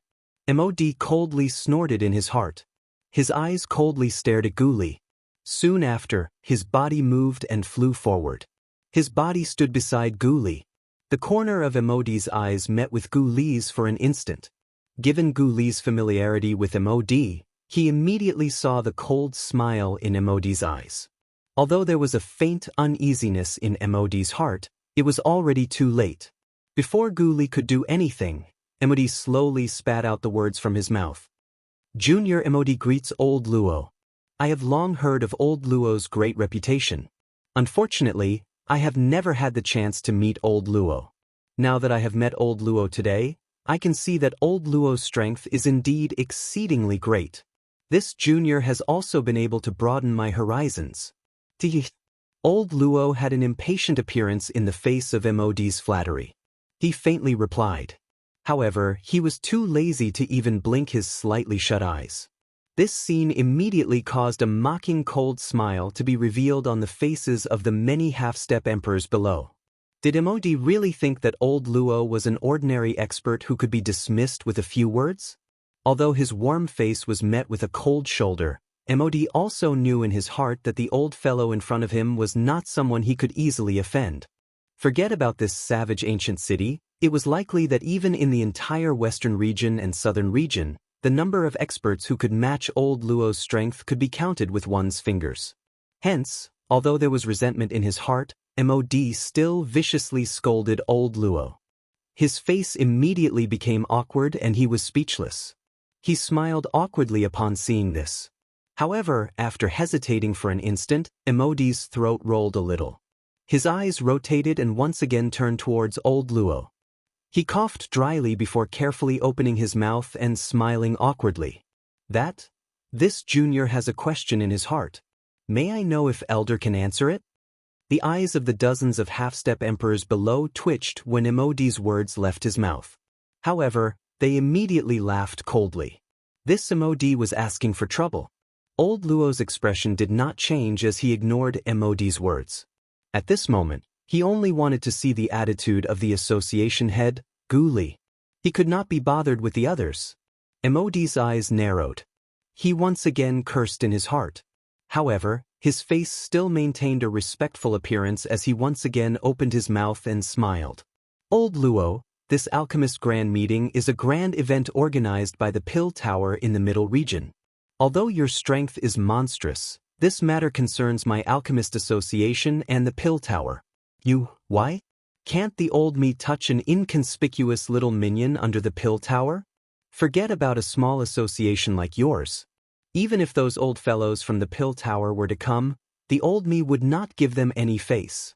Mod coldly snorted in his heart. His eyes coldly stared at Gu Li. Soon after, his body moved and flew forward. His body stood beside Gu Li. The corner of Mod's eyes met with Gu Li's for an instant. Given Gu Li's familiarity with Mod, he immediately saw the cold smile in Mod's eyes. Although there was a faint uneasiness in Mod's heart, it was already too late. Before Gu Li could do anything, Mod slowly spat out the words from his mouth. Junior Mod greets old Luo. I have long heard of old Luo's great reputation. Unfortunately, I have never had the chance to meet old Luo. Now that I have met old Luo today, I can see that old Luo's strength is indeed exceedingly great. This junior has also been able to broaden my horizons. Old Luo had an impatient appearance in the face of Mod's flattery. He faintly replied. However, he was too lazy to even blink his slightly shut eyes. This scene immediately caused a mocking cold smile to be revealed on the faces of the many half-step emperors below. Did Mod really think that old Luo was an ordinary expert who could be dismissed with a few words? Although his warm face was met with a cold shoulder, Mod also knew in his heart that the old fellow in front of him was not someone he could easily offend. Forget about this savage ancient city. It was likely that even in the entire western region and southern region, the number of experts who could match old Luo's strength could be counted with one's fingers. Hence, although there was resentment in his heart, Mod still viciously scolded old Luo. His face immediately became awkward and he was speechless. He smiled awkwardly upon seeing this. However, after hesitating for an instant, Mod's throat rolled a little. His eyes rotated and once again turned towards old Luo. He coughed dryly before carefully opening his mouth and smiling awkwardly. This junior has a question in his heart. May I know if Elder can answer it? The eyes of the dozens of half-step emperors below twitched when Mod's words left his mouth. However, they immediately laughed coldly. This Mod was asking for trouble. Old Luo's expression did not change as he ignored Mod's words. At this moment, he only wanted to see the attitude of the association head, Gu Li. He could not be bothered with the others. Mod's eyes narrowed. He once again cursed in his heart. However, his face still maintained a respectful appearance as he once again opened his mouth and smiled. Old Luo, this alchemist grand meeting is a grand event organized by the Pill Tower in the Middle Region. Although your strength is monstrous, this matter concerns my alchemist association and the Pill Tower. Why? Can't the old me touch an inconspicuous little minion under the Pill Tower? Forget about a small association like yours. Even if those old fellows from the Pill Tower were to come, the old me would not give them any face.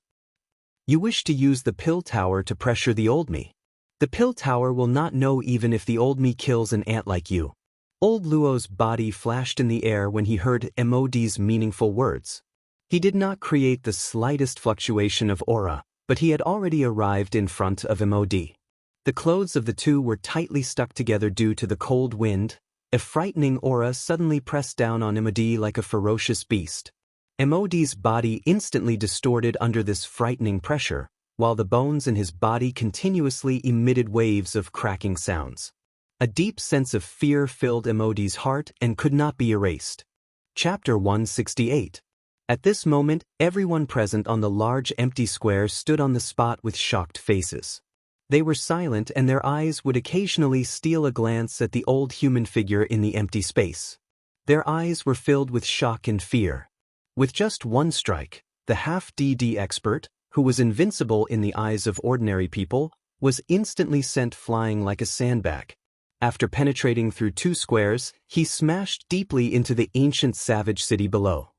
You wish to use the Pill Tower to pressure the old me. The Pill Tower will not know even if the old me kills an ant like you. Old Luo's body flashed in the air when he heard Mod's meaningful words. He did not create the slightest fluctuation of aura, but he had already arrived in front of Mod. The clothes of the two were tightly stuck together due to the cold wind. A frightening aura suddenly pressed down on Mod like a ferocious beast. Mod's body instantly distorted under this frightening pressure, while the bones in his body continuously emitted waves of cracking sounds. A deep sense of fear filled Mod's heart and could not be erased. Chapter 168. At this moment, everyone present on the large empty square stood on the spot with shocked faces. They were silent and their eyes would occasionally steal a glance at the old human figure in the empty space. Their eyes were filled with shock and fear. With just one strike, the half-DD expert, who was invincible in the eyes of ordinary people, was instantly sent flying like a sandbag. After penetrating through 2 squares, he smashed deeply into the ancient savage city below.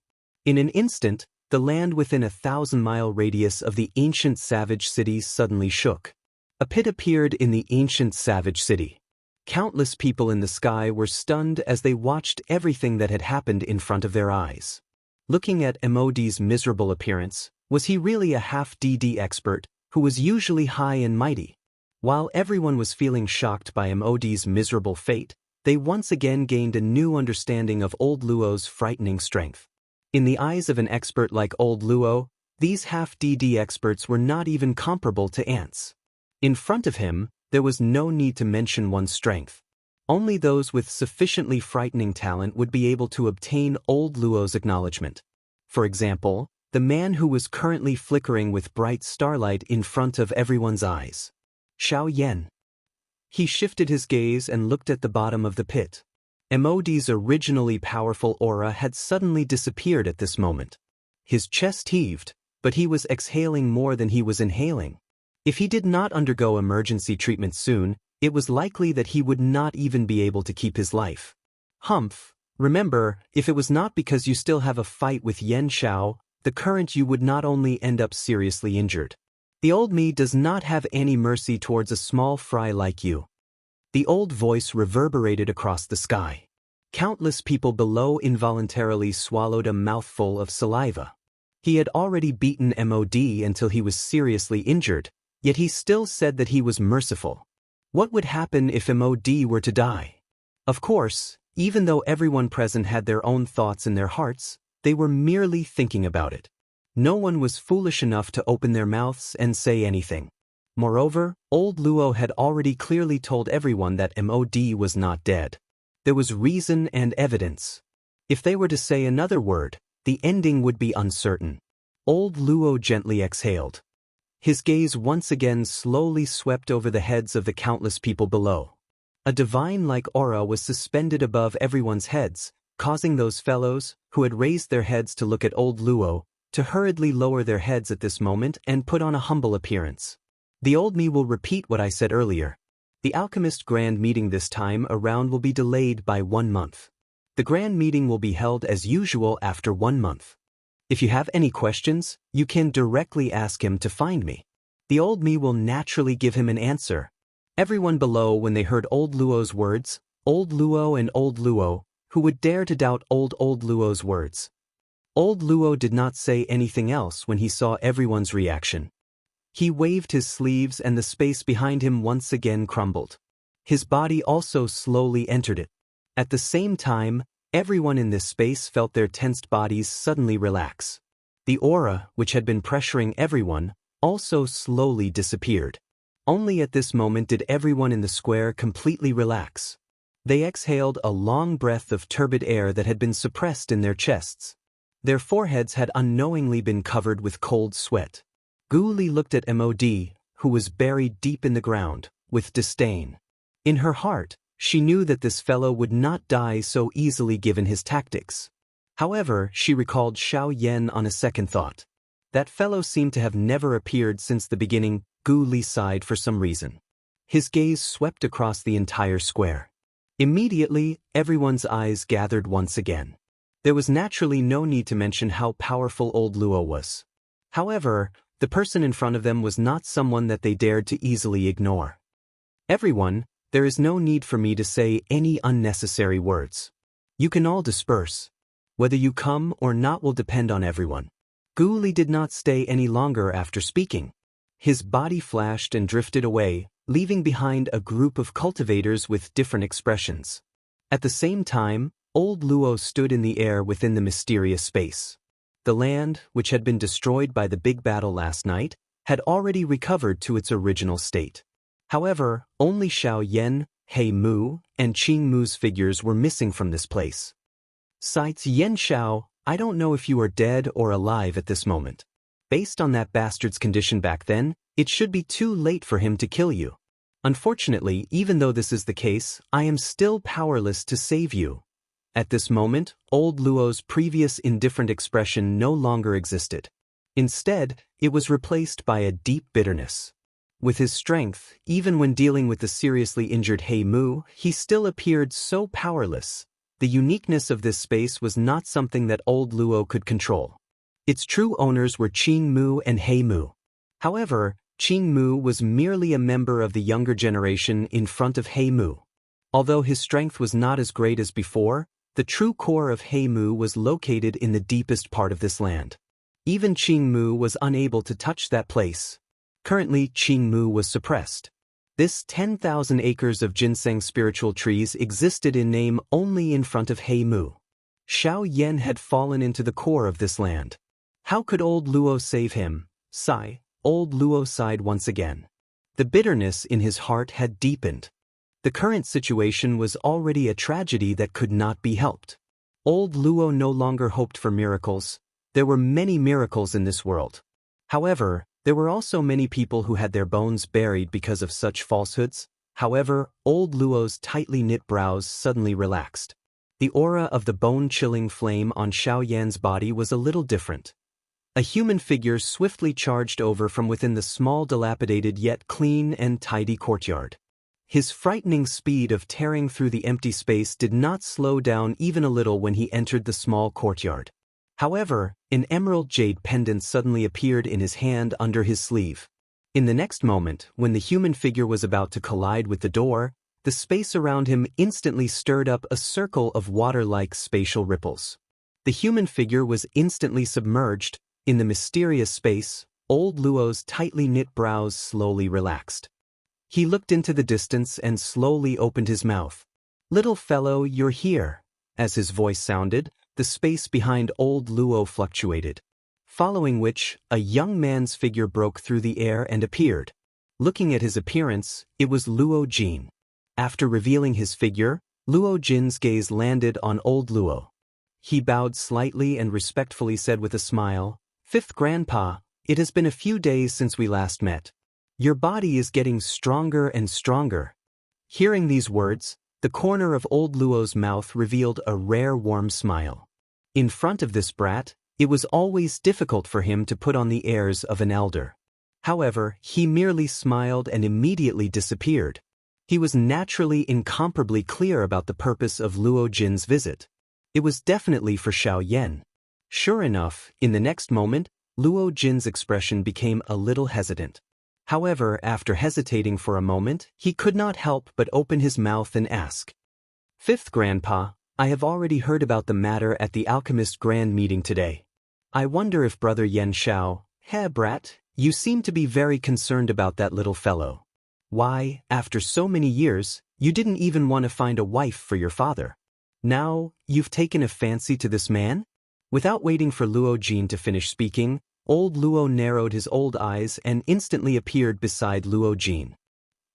In an instant, the land within a 1,000-mile radius of the ancient savage city suddenly shook. A pit appeared in the ancient savage city. Countless people in the sky were stunned as they watched everything that had happened in front of their eyes. Looking at Mod's miserable appearance, was he really a half-DD expert who was usually high and mighty? While everyone was feeling shocked by Mod's miserable fate, they once again gained a new understanding of old Luo's frightening strength. In the eyes of an expert like old Luo, these half-DD experts were not even comparable to ants. In front of him, there was no need to mention one's strength. Only those with sufficiently frightening talent would be able to obtain old Luo's acknowledgement. For example, the man who was currently flickering with bright starlight in front of everyone's eyes. Xiao Yan. He shifted his gaze and looked at the bottom of the pit. Mod's originally powerful aura had suddenly disappeared at this moment. His chest heaved, but he was exhaling more than he was inhaling. If he did not undergo emergency treatment soon, it was likely that he would not even be able to keep his life. Humph, remember, if it was not because you still have a fight with Yen Xiao, the current you would not only end up seriously injured. The old me does not have any mercy towards a small fry like you. The old voice reverberated across the sky. Countless people below involuntarily swallowed a mouthful of saliva. He had already beaten Mod until he was seriously injured, yet he still said that he was merciful. What would happen if Mod were to die? Of course, even though everyone present had their own thoughts in their hearts, they were merely thinking about it. No one was foolish enough to open their mouths and say anything. Moreover, old Luo had already clearly told everyone that Mod was not dead. There was reason and evidence. If they were to say another word, the ending would be uncertain. Old Luo gently exhaled. His gaze once again slowly swept over the heads of the countless people below. A divine-like aura was suspended above everyone's heads, causing those fellows, who had raised their heads to look at old Luo, to hurriedly lower their heads at this moment and put on a humble appearance. The old me will repeat what I said earlier. The alchemist grand meeting this time around will be delayed by 1 month. The grand meeting will be held as usual after 1 month. If you have any questions, you can directly ask him to find me. The old me will naturally give him an answer. Everyone below, when they heard old Luo's words, old Luo and old Luo, who would dare to doubt old Luo's words? Old Luo did not say anything else when he saw everyone's reaction. He waved his sleeves and the space behind him once again crumbled. His body also slowly entered it. At the same time, everyone in this space felt their tensed bodies suddenly relax. The aura, which had been pressuring everyone, also slowly disappeared. Only at this moment did everyone in the square completely relax. They exhaled a long breath of turbid air that had been suppressed in their chests. Their foreheads had unknowingly been covered with cold sweat. Gu Li looked at Mod, who was buried deep in the ground, with disdain. In her heart, she knew that this fellow would not die so easily given his tactics. However, she recalled Xiao Yan on a second thought. That fellow seemed to have never appeared since the beginning. Gu Li sighed for some reason. His gaze swept across the entire square. Immediately, everyone's eyes gathered once again. There was naturally no need to mention how powerful old Luo was. However, the person in front of them was not someone that they dared to easily ignore. Everyone, there is no need for me to say any unnecessary words. You can all disperse. Whether you come or not will depend on everyone. Gu Li did not stay any longer after speaking. His body flashed and drifted away, leaving behind a group of cultivators with different expressions. At the same time, old Luo stood in the air within the mysterious space. The land, which had been destroyed by the big battle last night, had already recovered to its original state. However, only Xiao Yan, He Mu, and Qing Mu's figures were missing from this place. Cites Yen Xiao, I don't know if you are dead or alive at this moment. Based on that bastard's condition back then, it should be too late for him to kill you. Unfortunately, even though this is the case, I am still powerless to save you. At this moment, old Luo's previous indifferent expression no longer existed. Instead, it was replaced by a deep bitterness. With his strength, even when dealing with the seriously injured He Mu, he still appeared so powerless. The uniqueness of this space was not something that old Luo could control. Its true owners were Qing Mu and He Mu. However, Qing Mu was merely a member of the younger generation in front of He Mu. Although his strength was not as great as before, The true core of Heimu was located in the deepest part of this land. Even Qingmu was unable to touch that place. Currently, Qingmu was suppressed. This 10,000 acres of ginseng spiritual trees existed in name only in front of Heimu. Xiao Yan had fallen into the core of this land. How could old Luo save him? Sigh. Old Luo sighed once again. The bitterness in his heart had deepened. The current situation was already a tragedy that could not be helped. Old Luo no longer hoped for miracles. There were many miracles in this world. However, there were also many people who had their bones buried because of such falsehoods. However, old Luo's tightly knit brows suddenly relaxed. The aura of the bone-chilling flame on Xiao Yan's body was a little different. A human figure swiftly charged over from within the small, dilapidated yet clean and tidy courtyard. His frightening speed of tearing through the empty space did not slow down even a little when he entered the small courtyard. However, an emerald jade pendant suddenly appeared in his hand under his sleeve. In the next moment, when the human figure was about to collide with the door, the space around him instantly stirred up a circle of water-like spatial ripples. The human figure was instantly submerged. In the mysterious space, old Luo's tightly knit brows slowly relaxed. He looked into the distance and slowly opened his mouth. "Little fellow, you're here." As his voice sounded, the space behind old Luo fluctuated. Following which, a young man's figure broke through the air and appeared. Looking at his appearance, it was Luo Jin. After revealing his figure, Luo Jin's gaze landed on old Luo. He bowed slightly and respectfully said with a smile, "Fifth Grandpa, it has been a few days since we last met. Your body is getting stronger and stronger." Hearing these words, the corner of old Luo's mouth revealed a rare warm smile. In front of this brat, it was always difficult for him to put on the airs of an elder. However, he merely smiled and immediately disappeared. He was naturally incomparably clear about the purpose of Luo Jin's visit. It was definitely for Xiao Yan. Sure enough, in the next moment, Luo Jin's expression became a little hesitant. However, after hesitating for a moment, he could not help but open his mouth and ask, "Fifth Grandpa, I have already heard about the matter at the Alchemist Grand Meeting today. I wonder if Brother Yen Xiao, brat, you seem to be very concerned about that little fellow. Why, after so many years, you didn't even want to find a wife for your father. Now, you've taken a fancy to this man?" Without waiting for Luo Jin to finish speaking, old Luo narrowed his old eyes and instantly appeared beside Luo Jin.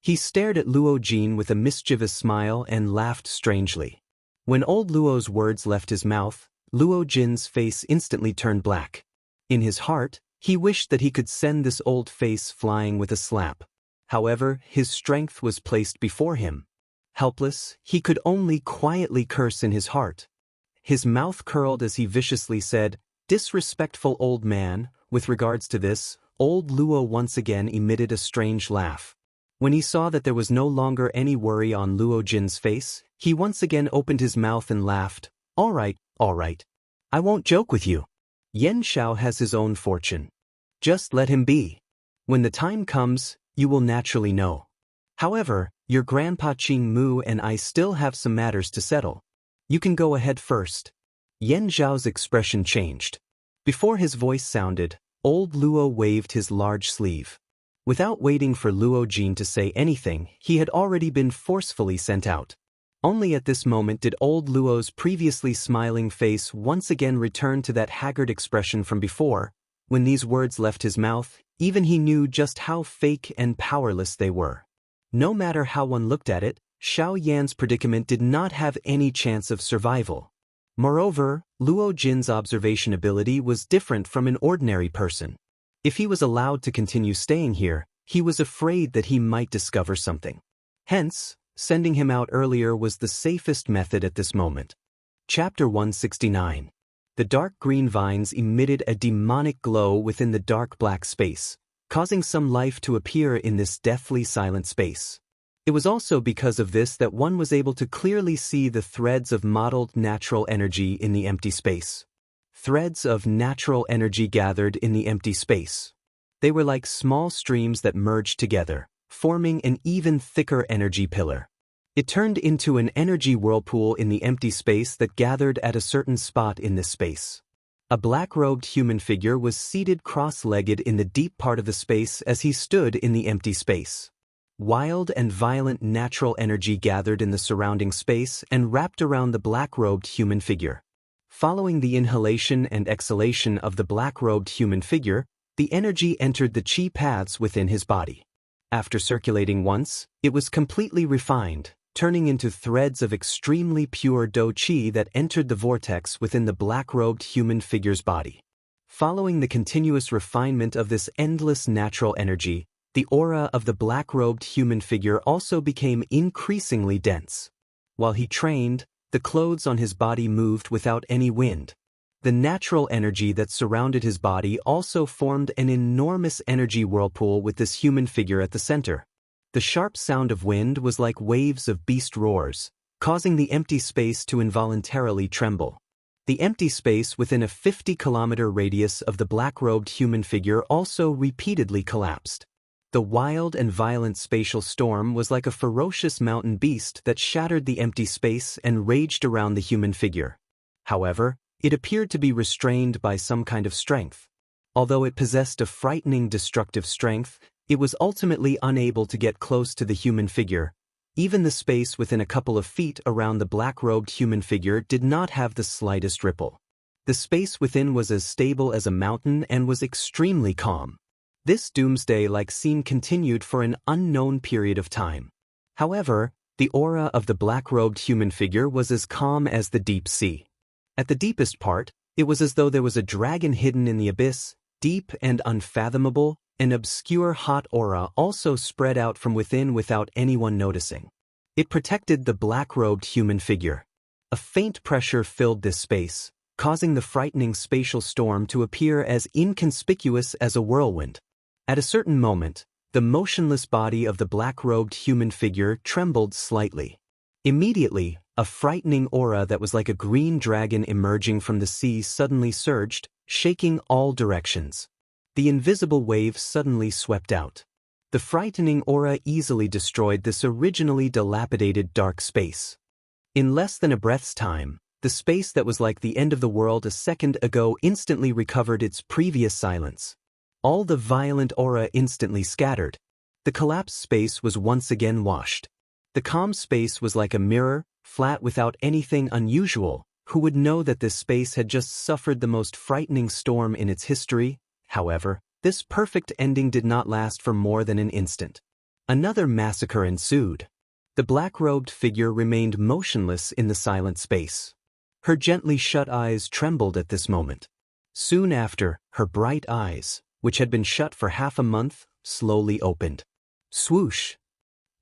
He stared at Luo Jin with a mischievous smile and laughed strangely. When old Luo's words left his mouth, Luo Jin's face instantly turned black. In his heart, he wished that he could send this old face flying with a slap. However, his strength was placed before him. Helpless, he could only quietly curse in his heart. His mouth curled as he viciously said, "Disrespectful old man." With regards to this, old Luo once again emitted a strange laugh. When he saw that there was no longer any worry on Luo Jin's face, he once again opened his mouth and laughed. All right. I won't joke with you. Yen Xiao has his own fortune. Just let him be. When the time comes, you will naturally know. However, your Grandpa Qing Mu and I still have some matters to settle. You can go ahead first." Yen Xiao's expression changed. Before his voice sounded, old Luo waved his large sleeve. Without waiting for Luo Jin to say anything, he had already been forcefully sent out. Only at this moment did old Luo's previously smiling face once again return to that haggard expression from before. When these words left his mouth, even he knew just how fake and powerless they were. No matter how one looked at it, Xiao Yan's predicament did not have any chance of survival. Moreover, Luo Jin's observation ability was different from an ordinary person. If he was allowed to continue staying here, he was afraid that he might discover something. Hence, sending him out earlier was the safest method at this moment. Chapter 169. The dark green vines emitted a demonic glow within the dark black space, causing some life to appear in this deathly silent space. It was also because of this that one was able to clearly see the threads of mottled natural energy in the empty space. Threads of natural energy gathered in the empty space. They were like small streams that merged together, forming an even thicker energy pillar. It turned into an energy whirlpool in the empty space that gathered at a certain spot in this space. A black-robed human figure was seated cross-legged in the deep part of the space as he stood in the empty space. Wild and violent natural energy gathered in the surrounding space and wrapped around the black-robed human figure. Following the inhalation and exhalation of the black-robed human figure, the energy entered the chi paths within his body. After circulating once, it was completely refined, turning into threads of extremely pure do chi that entered the vortex within the black-robed human figure's body. Following the continuous refinement of this endless natural energy, the aura of the black-robed human figure also became increasingly dense. While he trained, the clothes on his body moved without any wind. The natural energy that surrounded his body also formed an enormous energy whirlpool with this human figure at the center. The sharp sound of wind was like waves of beast roars, causing the empty space to involuntarily tremble. The empty space within a 50-kilometer radius of the black-robed human figure also repeatedly collapsed. The wild and violent spatial storm was like a ferocious mountain beast that shattered the empty space and raged around the human figure. However, it appeared to be restrained by some kind of strength. Although it possessed a frightening destructive strength, it was ultimately unable to get close to the human figure. Even the space within a couple of feet around the black-robed human figure did not have the slightest ripple. The space within was as stable as a mountain and was extremely calm. This doomsday-like scene continued for an unknown period of time. However, the aura of the black-robed human figure was as calm as the deep sea. At the deepest part, it was as though there was a dragon hidden in the abyss, deep and unfathomable. An obscure hot aura also spread out from within without anyone noticing. It protected the black-robed human figure. A faint pressure filled this space, causing the frightening spatial storm to appear as inconspicuous as a whirlwind. At a certain moment, the motionless body of the black-robed human figure trembled slightly. Immediately, a frightening aura that was like a green dragon emerging from the sea suddenly surged, shaking all directions. The invisible wave suddenly swept out. The frightening aura easily destroyed this originally dilapidated dark space. In less than a breath's time, the space that was like the end of the world a second ago instantly recovered its previous silence. All the violent aura instantly scattered. The collapsed space was once again washed. The calm space was like a mirror, flat without anything unusual. Who would know that this space had just suffered the most frightening storm in its history? However, this perfect ending did not last for more than an instant. Another massacre ensued. The black-robed figure remained motionless in the silent space. Her gently shut eyes trembled at this moment. Soon after, her bright eyes, which had been shut for half a month, slowly opened. Swoosh!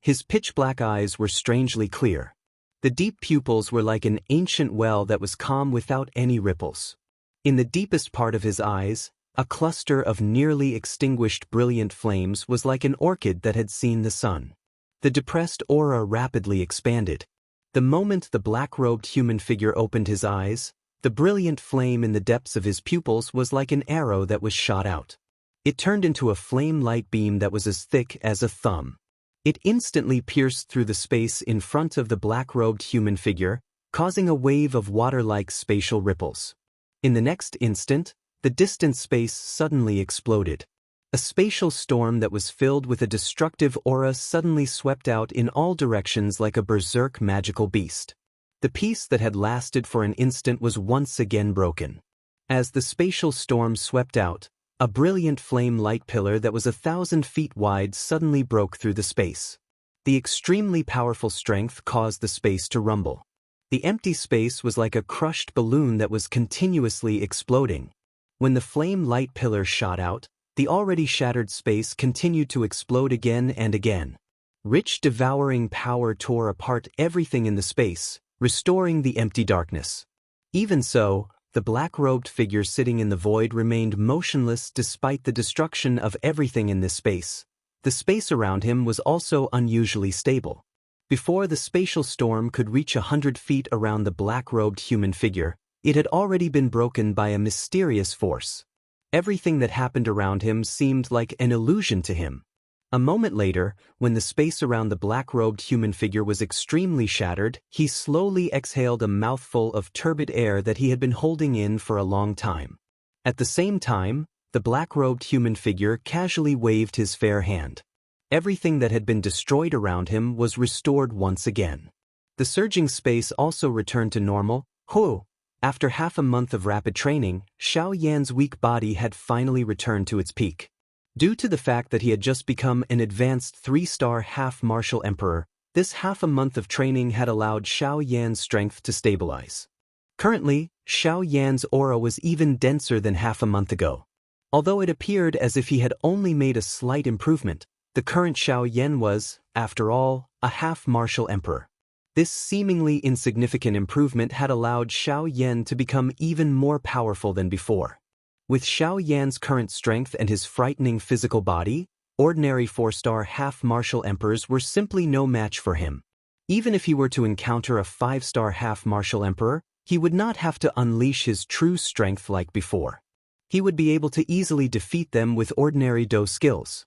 His pitch-black eyes were strangely clear. The deep pupils were like an ancient well that was calm without any ripples. In the deepest part of his eyes, a cluster of nearly extinguished brilliant flames was like an orchid that had seen the sun. The depressed aura rapidly expanded. The moment the black-robed human figure opened his eyes, the brilliant flame in the depths of his pupils was like an arrow that was shot out. It turned into a flame-light beam that was as thick as a thumb. It instantly pierced through the space in front of the black-robed human figure, causing a wave of water-like spatial ripples. In the next instant, the distant space suddenly exploded. A spatial storm that was filled with a destructive aura suddenly swept out in all directions like a berserk magical beast. The peace that had lasted for an instant was once again broken. As the spatial storm swept out, a brilliant flame light pillar that was 1,000 feet wide suddenly broke through the space. The extremely powerful strength caused the space to rumble. The empty space was like a crushed balloon that was continuously exploding. When the flame light pillar shot out, the already shattered space continued to explode again and again. Rich devouring power tore apart everything in the space, restoring the empty darkness. Even so, the black-robed figure sitting in the void remained motionless despite the destruction of everything in this space. The space around him was also unusually stable. Before the spatial storm could reach 100 feet around the black-robed human figure, it had already been broken by a mysterious force. Everything that happened around him seemed like an illusion to him. A moment later, when the space around the black-robed human figure was extremely shattered, he slowly exhaled a mouthful of turbid air that he had been holding in for a long time. At the same time, the black-robed human figure casually waved his fair hand. Everything that had been destroyed around him was restored once again. The surging space also returned to normal. After half a month of rapid training, Xiao Yan's weak body had finally returned to its peak. Due to the fact that he had just become an advanced 3-star half-martial emperor, this half a month of training had allowed Xiao Yan's strength to stabilize. Currently, Xiao Yan's aura was even denser than half a month ago. Although it appeared as if he had only made a slight improvement, the current Xiao Yan was, after all, a half-martial emperor. This seemingly insignificant improvement had allowed Xiao Yan to become even more powerful than before. With Xiao Yan's current strength and his frightening physical body, ordinary 4-star half-martial emperors were simply no match for him. Even if he were to encounter a 5-star half-martial emperor, he would not have to unleash his true strength like before. He would be able to easily defeat them with ordinary Do skills.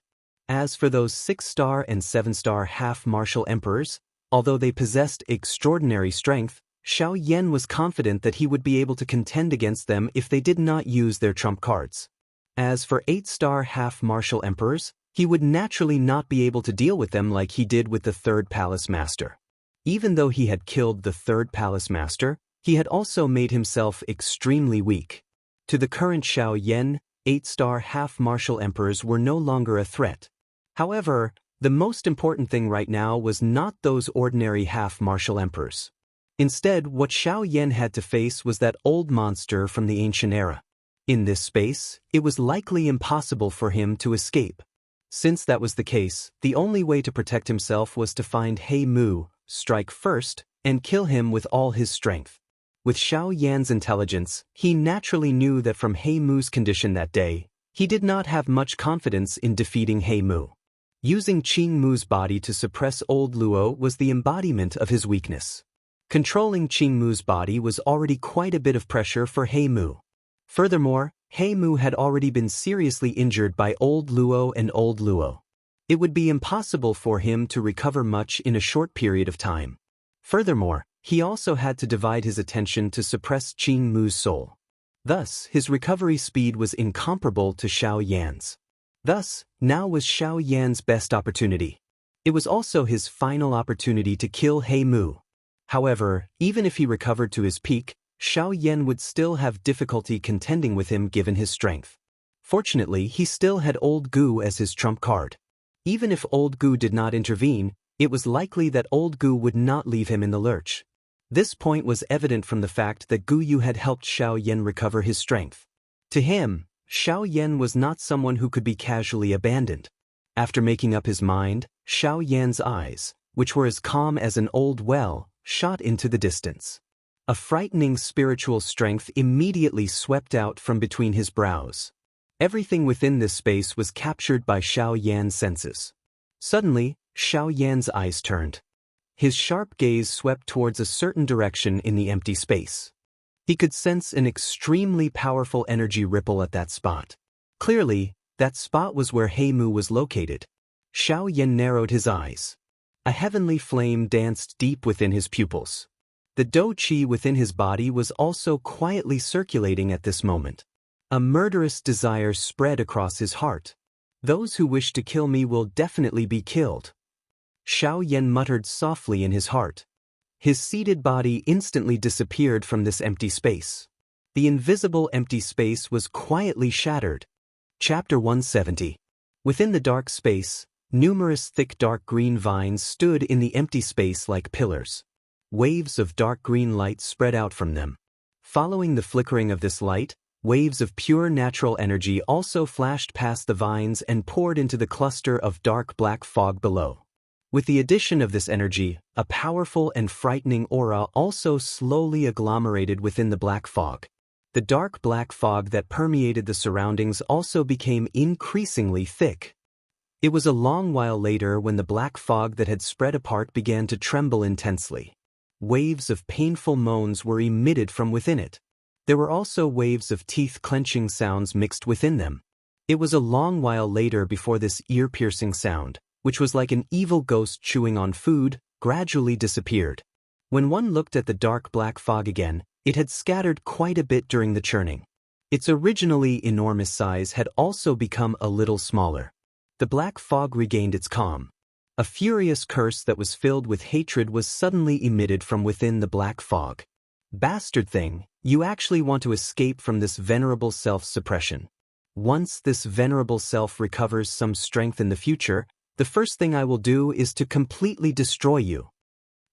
As for those 6-star and 7-star half-martial emperors, although they possessed extraordinary strength, Xiao Yan was confident that he would be able to contend against them if they did not use their trump cards. As for 8-star half-martial emperors, he would naturally not be able to deal with them like he did with the 3rd Palace Master. Even though he had killed the 3rd Palace Master, he had also made himself extremely weak. To the current Xiao Yan, 8-star half-martial emperors were no longer a threat. However, the most important thing right now was not those ordinary half-martial emperors. Instead, what Xiao Yan had to face was that old monster from the ancient era. In this space, it was likely impossible for him to escape. Since that was the case, the only way to protect himself was to find He Mu, strike first, and kill him with all his strength. With Xiao Yan's intelligence, he naturally knew that from He Mu's condition that day, he did not have much confidence in defeating He Mu. Using Qing Mu's body to suppress old Luo was the embodiment of his weakness. Controlling Qing Mu's body was already quite a bit of pressure for He Mu. Furthermore, He Mu had already been seriously injured by old Luo and old Luo. It would be impossible for him to recover much in a short period of time. Furthermore, he also had to divide his attention to suppress Qing Mu's soul. Thus, his recovery speed was incomparable to Xiao Yan's. Thus, now was Xiao Yan's best opportunity. It was also his final opportunity to kill He Mu. However, even if he recovered to his peak, Xiao Yan would still have difficulty contending with him given his strength. Fortunately, he still had Old Gu as his trump card. Even if Old Gu did not intervene, it was likely that Old Gu would not leave him in the lurch. This point was evident from the fact that Gu Yu had helped Xiao Yan recover his strength. To him, Xiao Yan was not someone who could be casually abandoned. After making up his mind, Xiao Yan's eyes, which were as calm as an old well, shot into the distance. A frightening spiritual strength immediately swept out from between his brows. Everything within this space was captured by Xiao Yan's senses. Suddenly, Xiao Yan's eyes turned. His sharp gaze swept towards a certain direction in the empty space. He could sense an extremely powerful energy ripple at that spot. Clearly, that spot was where He Mu was located. Xiao Yan narrowed his eyes. A heavenly flame danced deep within his pupils. The Do Qi within his body was also quietly circulating at this moment. A murderous desire spread across his heart. Those who wish to kill me will definitely be killed. Xiao Yan muttered softly in his heart. His seated body instantly disappeared from this empty space. The invisible empty space was quietly shattered. Chapter 170. Within the dark space, numerous thick dark green vines stood in the empty space like pillars. Waves of dark green light spread out from them. Following the flickering of this light, waves of pure natural energy also flashed past the vines and poured into the cluster of dark black fog below. With the addition of this energy, a powerful and frightening aura also slowly agglomerated within the black fog. The dark black fog that permeated the surroundings also became increasingly thick. It was a long while later when the black fog that had spread apart began to tremble intensely. Waves of painful moans were emitted from within it. There were also waves of teeth-clenching sounds mixed within them. It was a long while later before this ear-piercing sound, which was like an evil ghost chewing on food, gradually disappeared. When one looked at the dark black fog again, it had scattered quite a bit during the churning. Its originally enormous size had also become a little smaller. The black fog regained its calm. A furious curse that was filled with hatred was suddenly emitted from within the black fog. Bastard thing, you actually want to escape from this venerable self-suppression. Once this venerable self recovers some strength in the future, the first thing I will do is to completely destroy you.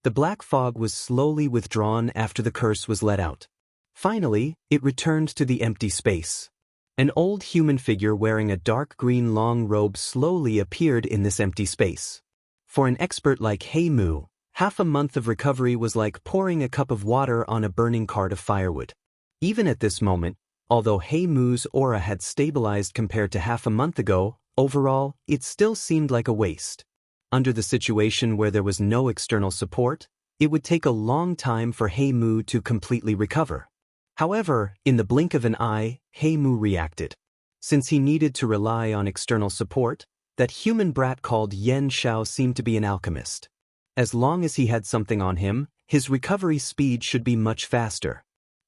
The black fog was slowly withdrawn after the curse was let out. Finally, it returned to the empty space. An old human figure wearing a dark green long robe slowly appeared in this empty space. For an expert like He Mu, half a month of recovery was like pouring a cup of water on a burning cart of firewood. Even at this moment, although He Mu's aura had stabilized compared to half a month ago, overall, it still seemed like a waste. Under the situation where there was no external support, it would take a long time for He Mu to completely recover. However, in the blink of an eye, He Mu reacted. Since he needed to rely on external support, that human brat called Xianxia seemed to be an alchemist. As long as he had something on him, his recovery speed should be much faster.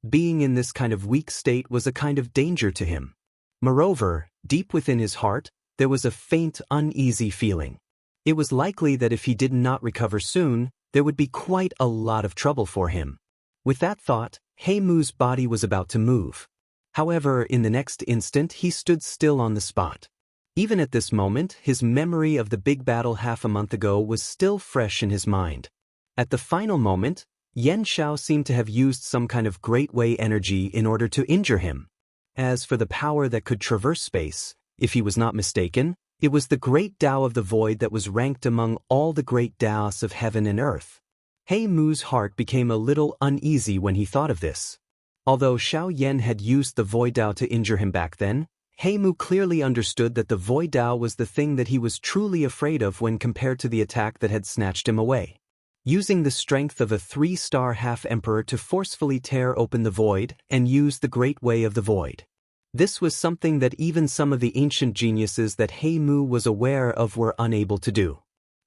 Being in this kind of weak state was a kind of danger to him. Moreover, deep within his heart, there was a faint, uneasy feeling. It was likely that if he did not recover soon, there would be quite a lot of trouble for him. With that thought, He Mu's body was about to move. However, in the next instant he stood still on the spot. Even at this moment, his memory of the big battle half a month ago was still fresh in his mind. At the final moment, Xianxia seemed to have used some kind of great way energy in order to injure him. As for the power that could traverse space, if he was not mistaken, it was the great Tao of the void that was ranked among all the great Taos of heaven and earth. He Mu's heart became a little uneasy when he thought of this. Although Xiao Yan had used the void Tao to injure him back then, He Mu clearly understood that the void Tao was the thing that he was truly afraid of when compared to the attack that had snatched him away. Using the strength of a 3-star half-emperor to forcefully tear open the void and use the great way of the void. This was something that even some of the ancient geniuses that He Mu was aware of were unable to do.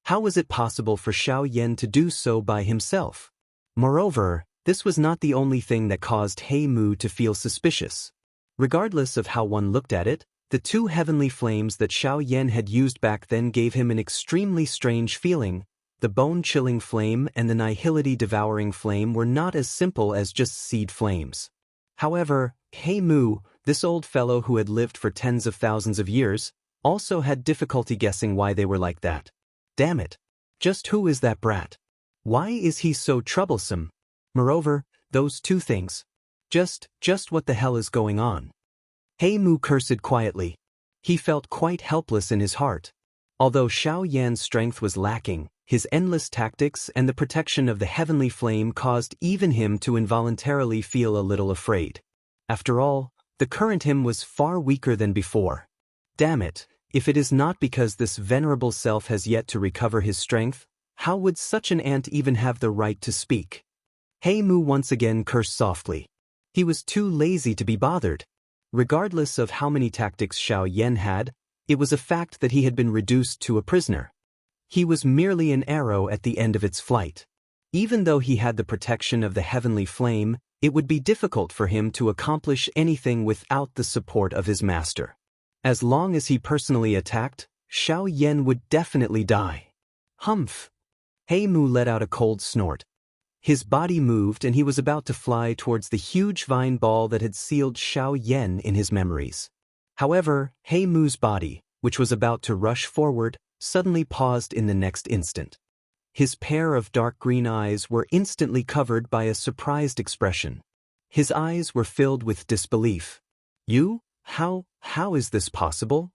How was it possible for Xiao Yan to do so by himself? Moreover, this was not the only thing that caused He Mu to feel suspicious. Regardless of how one looked at it, the two heavenly flames that Xiao Yan had used back then gave him an extremely strange feeling. The bone-chilling flame and the nihility-devouring flame were not as simple as just seed flames. However, He Mu, this old fellow who had lived for tens of thousands of years, also had difficulty guessing why they were like that. Damn it. Just who is that brat? Why is he so troublesome? Moreover, those two things. Just what the hell is going on? He Mu cursed quietly. He felt quite helpless in his heart. Although Xiao Yan's strength was lacking, his endless tactics and the protection of the heavenly flame caused even him to involuntarily feel a little afraid. After all, the current him was far weaker than before. Damn it, if it is not because this venerable self has yet to recover his strength, how would such an ant even have the right to speak? He Mu once again cursed softly. He was too lazy to be bothered. Regardless of how many tactics Xiao Yan had, it was a fact that he had been reduced to a prisoner. He was merely an arrow at the end of its flight. Even though he had the protection of the heavenly flame, it would be difficult for him to accomplish anything without the support of his master. As long as he personally attacked, Xiao Yan would definitely die. Humph! He Mu let out a cold snort. His body moved and he was about to fly towards the huge vine ball that had sealed Xiao Yan in his memories. However, He Mu's body, which was about to rush forward, suddenly paused in the next instant. His pair of dark green eyes were instantly covered by a surprised expression. His eyes were filled with disbelief. You? How is this possible?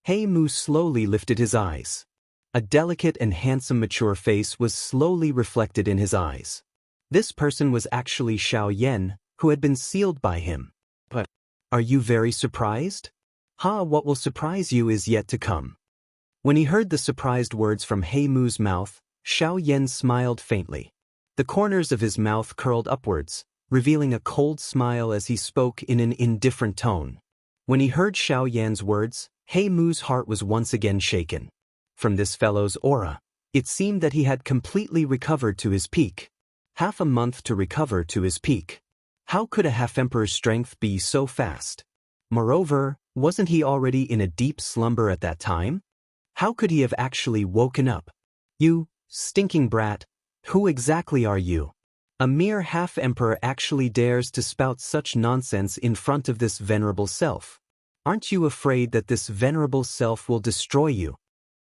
He Mu slowly lifted his eyes. A delicate and handsome mature face was slowly reflected in his eyes. This person was actually Xiao Yan, who had been sealed by him. But, are you very surprised? What will surprise you is yet to come. When he heard the surprised words from He Mu's mouth, Xiao Yan smiled faintly. The corners of his mouth curled upwards, revealing a cold smile as he spoke in an indifferent tone. When he heard Xiao Yan's words, He Mu's heart was once again shaken. From this fellow's aura, it seemed that he had completely recovered to his peak. Half a month to recover to his peak. How could a half-emperor's strength be so fast? Moreover, wasn't he already in a deep slumber at that time? How could he have actually woken up? You, stinking brat, who exactly are you? A mere half-emperor actually dares to spout such nonsense in front of this venerable self. Aren't you afraid that this venerable self will destroy you?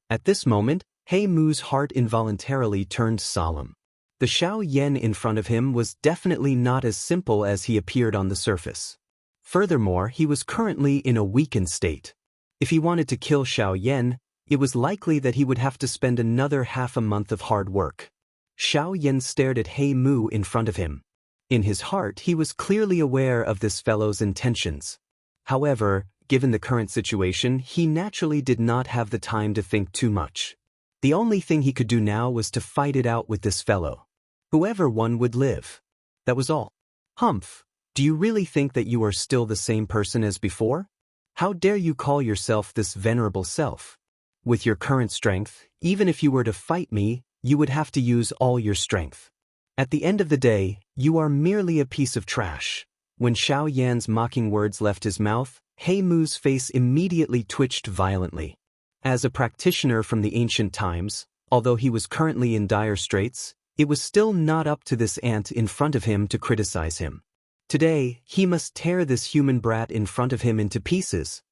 At this moment, He Mu's heart involuntarily turned solemn. The Xiao Yan in front of him was definitely not as simple as he appeared on the surface. Furthermore, he was currently in a weakened state. If he wanted to kill Xiao Yan, it was likely that he would have to spend another half a month of hard work. Xiao Yan stared at He Mu in front of him. In his heart, he was clearly aware of this fellow's intentions. However, given the current situation, he naturally did not have the time to think too much. The only thing he could do now was to fight it out with this fellow. Whoever won would live. That was all. Humph, do you really think that you are still the same person as before? How dare you call yourself this venerable self? With your current strength, even if you were to fight me, you would have to use all your strength. At the end of the day, you are merely a piece of trash. When Xiao Yan's mocking words left his mouth, He Mu's face immediately twitched violently. As a practitioner from the ancient times, although he was currently in dire straits, it was still not up to this ant in front of him to criticize him. Today, he must tear this human brat in front of him into pieces.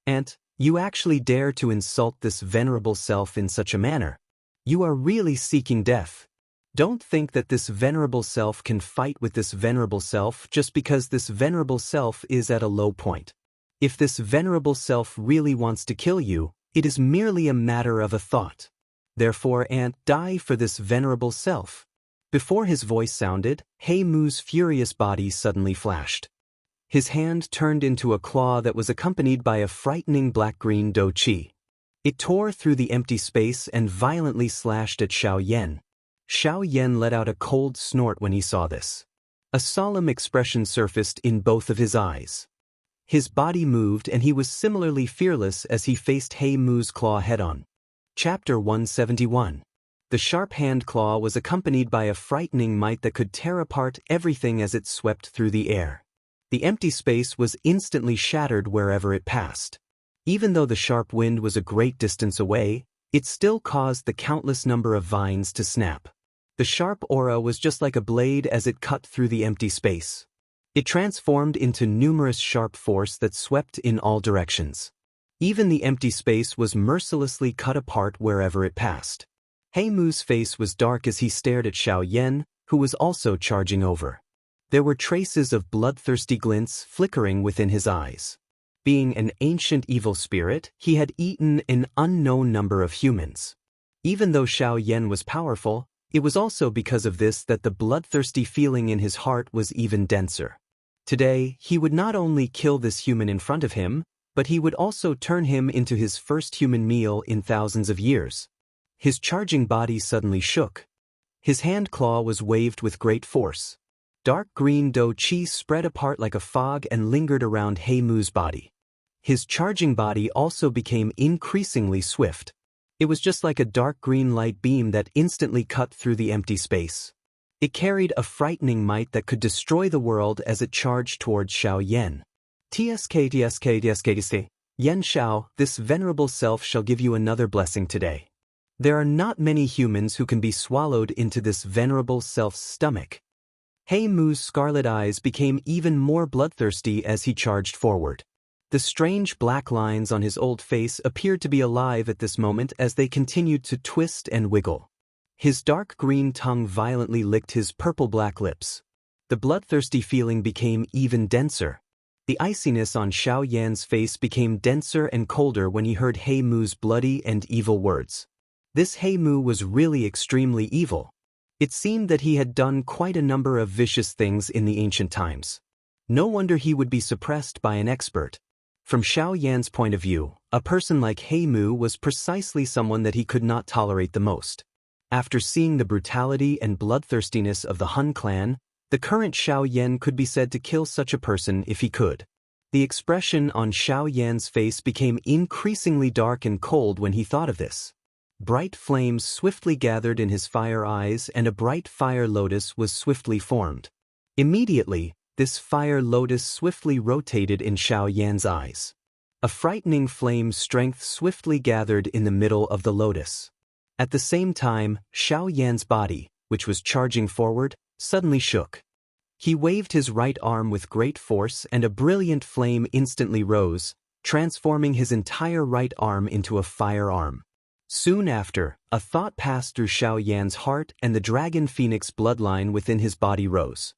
Ant, you actually dare to insult this venerable self in such a manner? You are really seeking death. Don't think that this venerable self can fight with this venerable self just because this venerable self is at a low point. If this venerable self really wants to kill you, it is merely a matter of a thought. Therefore, Ant, die for this venerable self. Before his voice sounded, He Mu's furious body suddenly flashed. His hand turned into a claw that was accompanied by a frightening black-green do qi. It tore through the empty space and violently slashed at Xiao Yan. Xiao Yan let out a cold snort when he saw this. A solemn expression surfaced in both of his eyes. His body moved and he was similarly fearless as he faced He Mu's claw head-on. Chapter 171. The sharp hand claw was accompanied by a frightening might that could tear apart everything as it swept through the air. The empty space was instantly shattered wherever it passed. Even though the sharp wind was a great distance away, it still caused the countless number of vines to snap. The sharp aura was just like a blade as it cut through the empty space. It transformed into numerous sharp force that swept in all directions. Even the empty space was mercilessly cut apart wherever it passed. He Mu's face was dark as he stared at Xiao Yan, who was also charging over. There were traces of bloodthirsty glints flickering within his eyes. Being an ancient evil spirit, he had eaten an unknown number of humans. Even though Xiao Yan was powerful, it was also because of this that the bloodthirsty feeling in his heart was even denser. Today, he would not only kill this human in front of him, but he would also turn him into his first human meal in thousands of years. His charging body suddenly shook. His hand claw was waved with great force. Dark green do qi spread apart like a fog and lingered around He Mu's body. His charging body also became increasingly swift. It was just like a dark green light beam that instantly cut through the empty space. It carried a frightening might that could destroy the world as it charged towards Xiao Yan. Tsk, Yan Xiao, this venerable self shall give you another blessing today. There are not many humans who can be swallowed into this venerable self's stomach. He Mu's scarlet eyes became even more bloodthirsty as he charged forward. The strange black lines on his old face appeared to be alive at this moment as they continued to twist and wiggle. His dark green tongue violently licked his purple-black lips. The bloodthirsty feeling became even denser. The iciness on Xiao Yan's face became denser and colder when he heard He Mu's bloody and evil words. This He Mu was really extremely evil. It seemed that he had done quite a number of vicious things in the ancient times. No wonder he would be suppressed by an expert. From Xiao Yan's point of view, a person like He Mu was precisely someone that he could not tolerate the most. After seeing the brutality and bloodthirstiness of the Han clan, the current Xiao Yan could be said to kill such a person if he could. The expression on Xiao Yan's face became increasingly dark and cold when he thought of this. Bright flames swiftly gathered in his fire eyes and a bright fire lotus was swiftly formed. Immediately, this fire lotus swiftly rotated in Xiao Yan's eyes. A frightening flame strength swiftly gathered in the middle of the lotus. At the same time, Xiao Yan's body, which was charging forward, suddenly shook. He waved his right arm with great force and a brilliant flame instantly rose, transforming his entire right arm into a fire arm. Soon after, a thought passed through Xiao Yan's heart and the dragon phoenix bloodline within his body rose.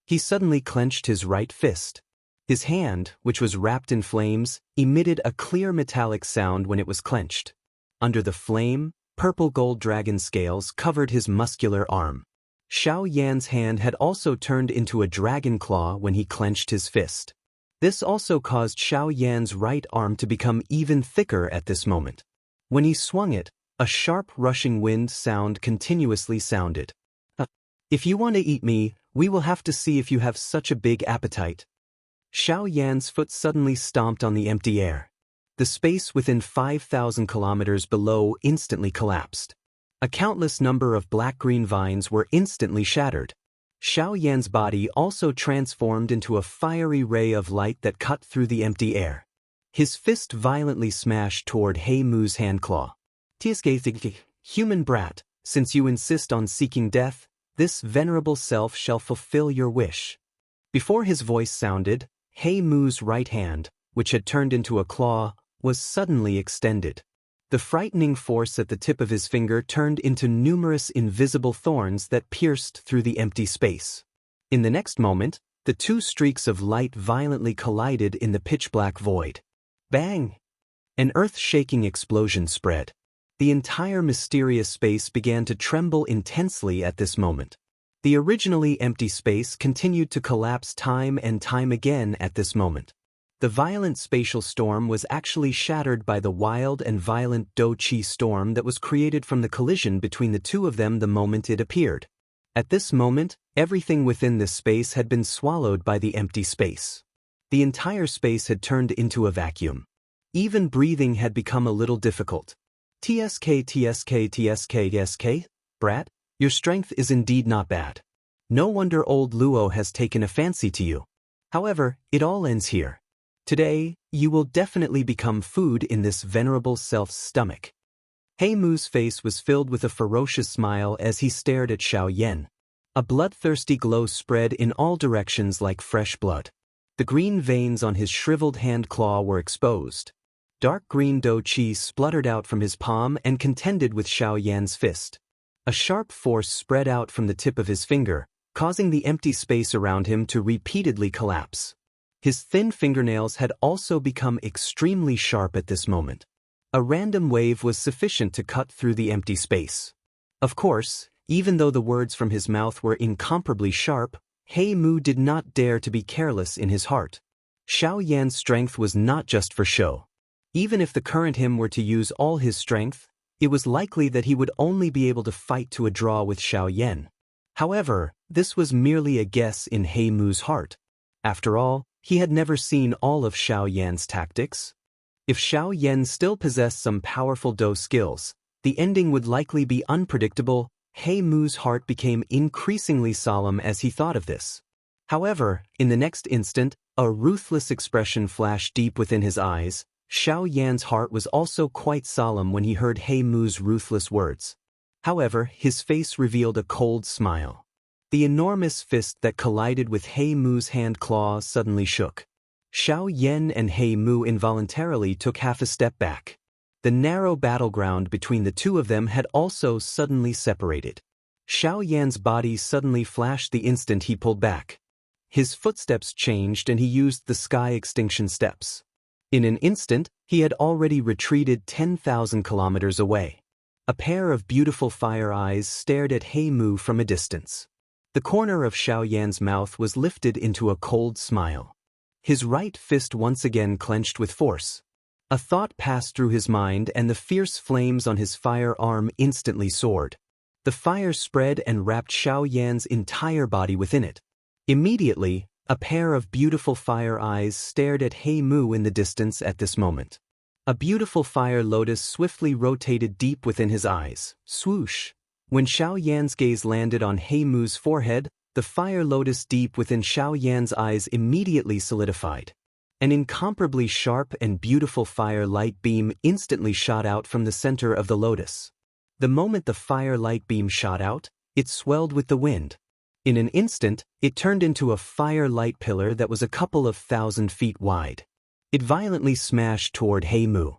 He suddenly clenched his right fist. His hand, which was wrapped in flames, emitted a clear metallic sound when it was clenched. Under the flame, purple gold dragon scales covered his muscular arm. Xiao Yan's hand had also turned into a dragon claw when he clenched his fist. This also caused Xiao Yan's right arm to become even thicker at this moment. When he swung it, a sharp rushing wind sound continuously sounded. If you want to eat me, we will have to see if you have such a big appetite. Xiao Yan's foot suddenly stomped on the empty air. The space within 5,000 kilometers below instantly collapsed. A countless number of black-green vines were instantly shattered. Xiao Yan's body also transformed into a fiery ray of light that cut through the empty air. His fist violently smashed toward He Mu's handclaw. Human brat, since you insist on seeking death, this venerable self shall fulfill your wish. Before his voice sounded, He Mu's right hand, which had turned into a claw, was suddenly extended. The frightening force at the tip of his finger turned into numerous invisible thorns that pierced through the empty space. In the next moment, the two streaks of light violently collided in the pitch-black void. Bang! An earth-shaking explosion spread. The entire mysterious space began to tremble intensely at this moment. The originally empty space continued to collapse time and time again at this moment. The violent spatial storm was actually shattered by the wild and violent Do-Chi storm that was created from the collision between the two of them the moment it appeared. At this moment, everything within this space had been swallowed by the empty space. The entire space had turned into a vacuum. Even breathing had become a little difficult. TSK, brat, your strength is indeed not bad. No wonder old Luo has taken a fancy to you. However, it all ends here. Today, you will definitely become food in this venerable self's stomach. He Mu's face was filled with a ferocious smile as he stared at Xiao Yan. A bloodthirsty glow spread in all directions like fresh blood. The green veins on his shriveled hand claw were exposed. Dark green Do-Chi spluttered out from his palm and contended with Xiao Yan's fist. A sharp force spread out from the tip of his finger, causing the empty space around him to repeatedly collapse. His thin fingernails had also become extremely sharp at this moment. A random wave was sufficient to cut through the empty space. Of course, even though the words from his mouth were incomparably sharp, He Mu did not dare to be careless in his heart. Xiao Yan's strength was not just for show. Even if the current him were to use all his strength, it was likely that he would only be able to fight to a draw with Xiao Yan. However, this was merely a guess in He Mu's heart. After all, he had never seen all of Xiao Yan's tactics. If Xiao Yan still possessed some powerful Do skills, the ending would likely be unpredictable. He Mu's heart became increasingly solemn as he thought of this. However, in the next instant, a ruthless expression flashed deep within his eyes. Xiao Yan's heart was also quite solemn when he heard He Mu's ruthless words. However, his face revealed a cold smile. The enormous fist that collided with He Mu's hand claw suddenly shook. Xiao Yan and He Mu involuntarily took half a step back. The narrow battleground between the two of them had also suddenly separated. Xiao Yan's body suddenly flashed the instant he pulled back. His footsteps changed and he used the sky extinction steps. In an instant, he had already retreated 10,000 kilometers away. A pair of beautiful fire eyes stared at He Mu from a distance. The corner of Xiao Yan's mouth was lifted into a cold smile. His right fist once again clenched with force. A thought passed through his mind and the fierce flames on his fire arm instantly soared. The fire spread and wrapped Xiao Yan's entire body within it. Immediately, A pair of beautiful fire eyes stared at He Mu in the distance at this moment. A beautiful fire lotus swiftly rotated deep within his eyes. Swoosh! When Xiao Yan's gaze landed on He Mu's forehead, the fire lotus deep within Xiao Yan's eyes immediately solidified. An incomparably sharp and beautiful fire light beam instantly shot out from the center of the lotus. The moment the fire light beam shot out, it swelled with the wind. In an instant, it turned into a fire light pillar that was a couple of 1,000 feet wide. It violently smashed toward He Mu.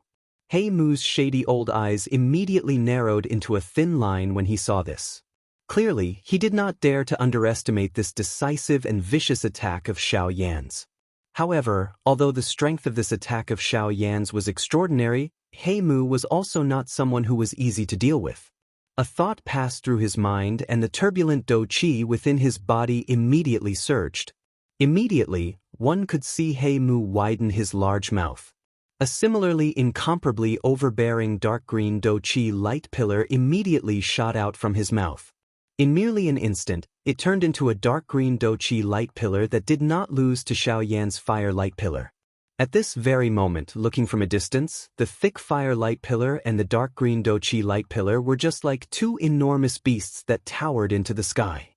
He Mu's shady old eyes immediately narrowed into a thin line when he saw this. Clearly, he did not dare to underestimate this decisive and vicious attack of Xiao Yan's. However, although the strength of this attack of Xiao Yan's was extraordinary, He Mu was also not someone who was easy to deal with. A thought passed through his mind and the turbulent do qi within his body immediately surged. Immediately, one could see He Mu widen his large mouth. A similarly incomparably overbearing dark green do qi light pillar immediately shot out from his mouth. In merely an instant, it turned into a dark green do qi light pillar that did not lose to Xiao Yan's fire light pillar. At this very moment, looking from a distance, the thick fire light pillar and the dark green do qi light pillar were just like two enormous beasts that towered into the sky.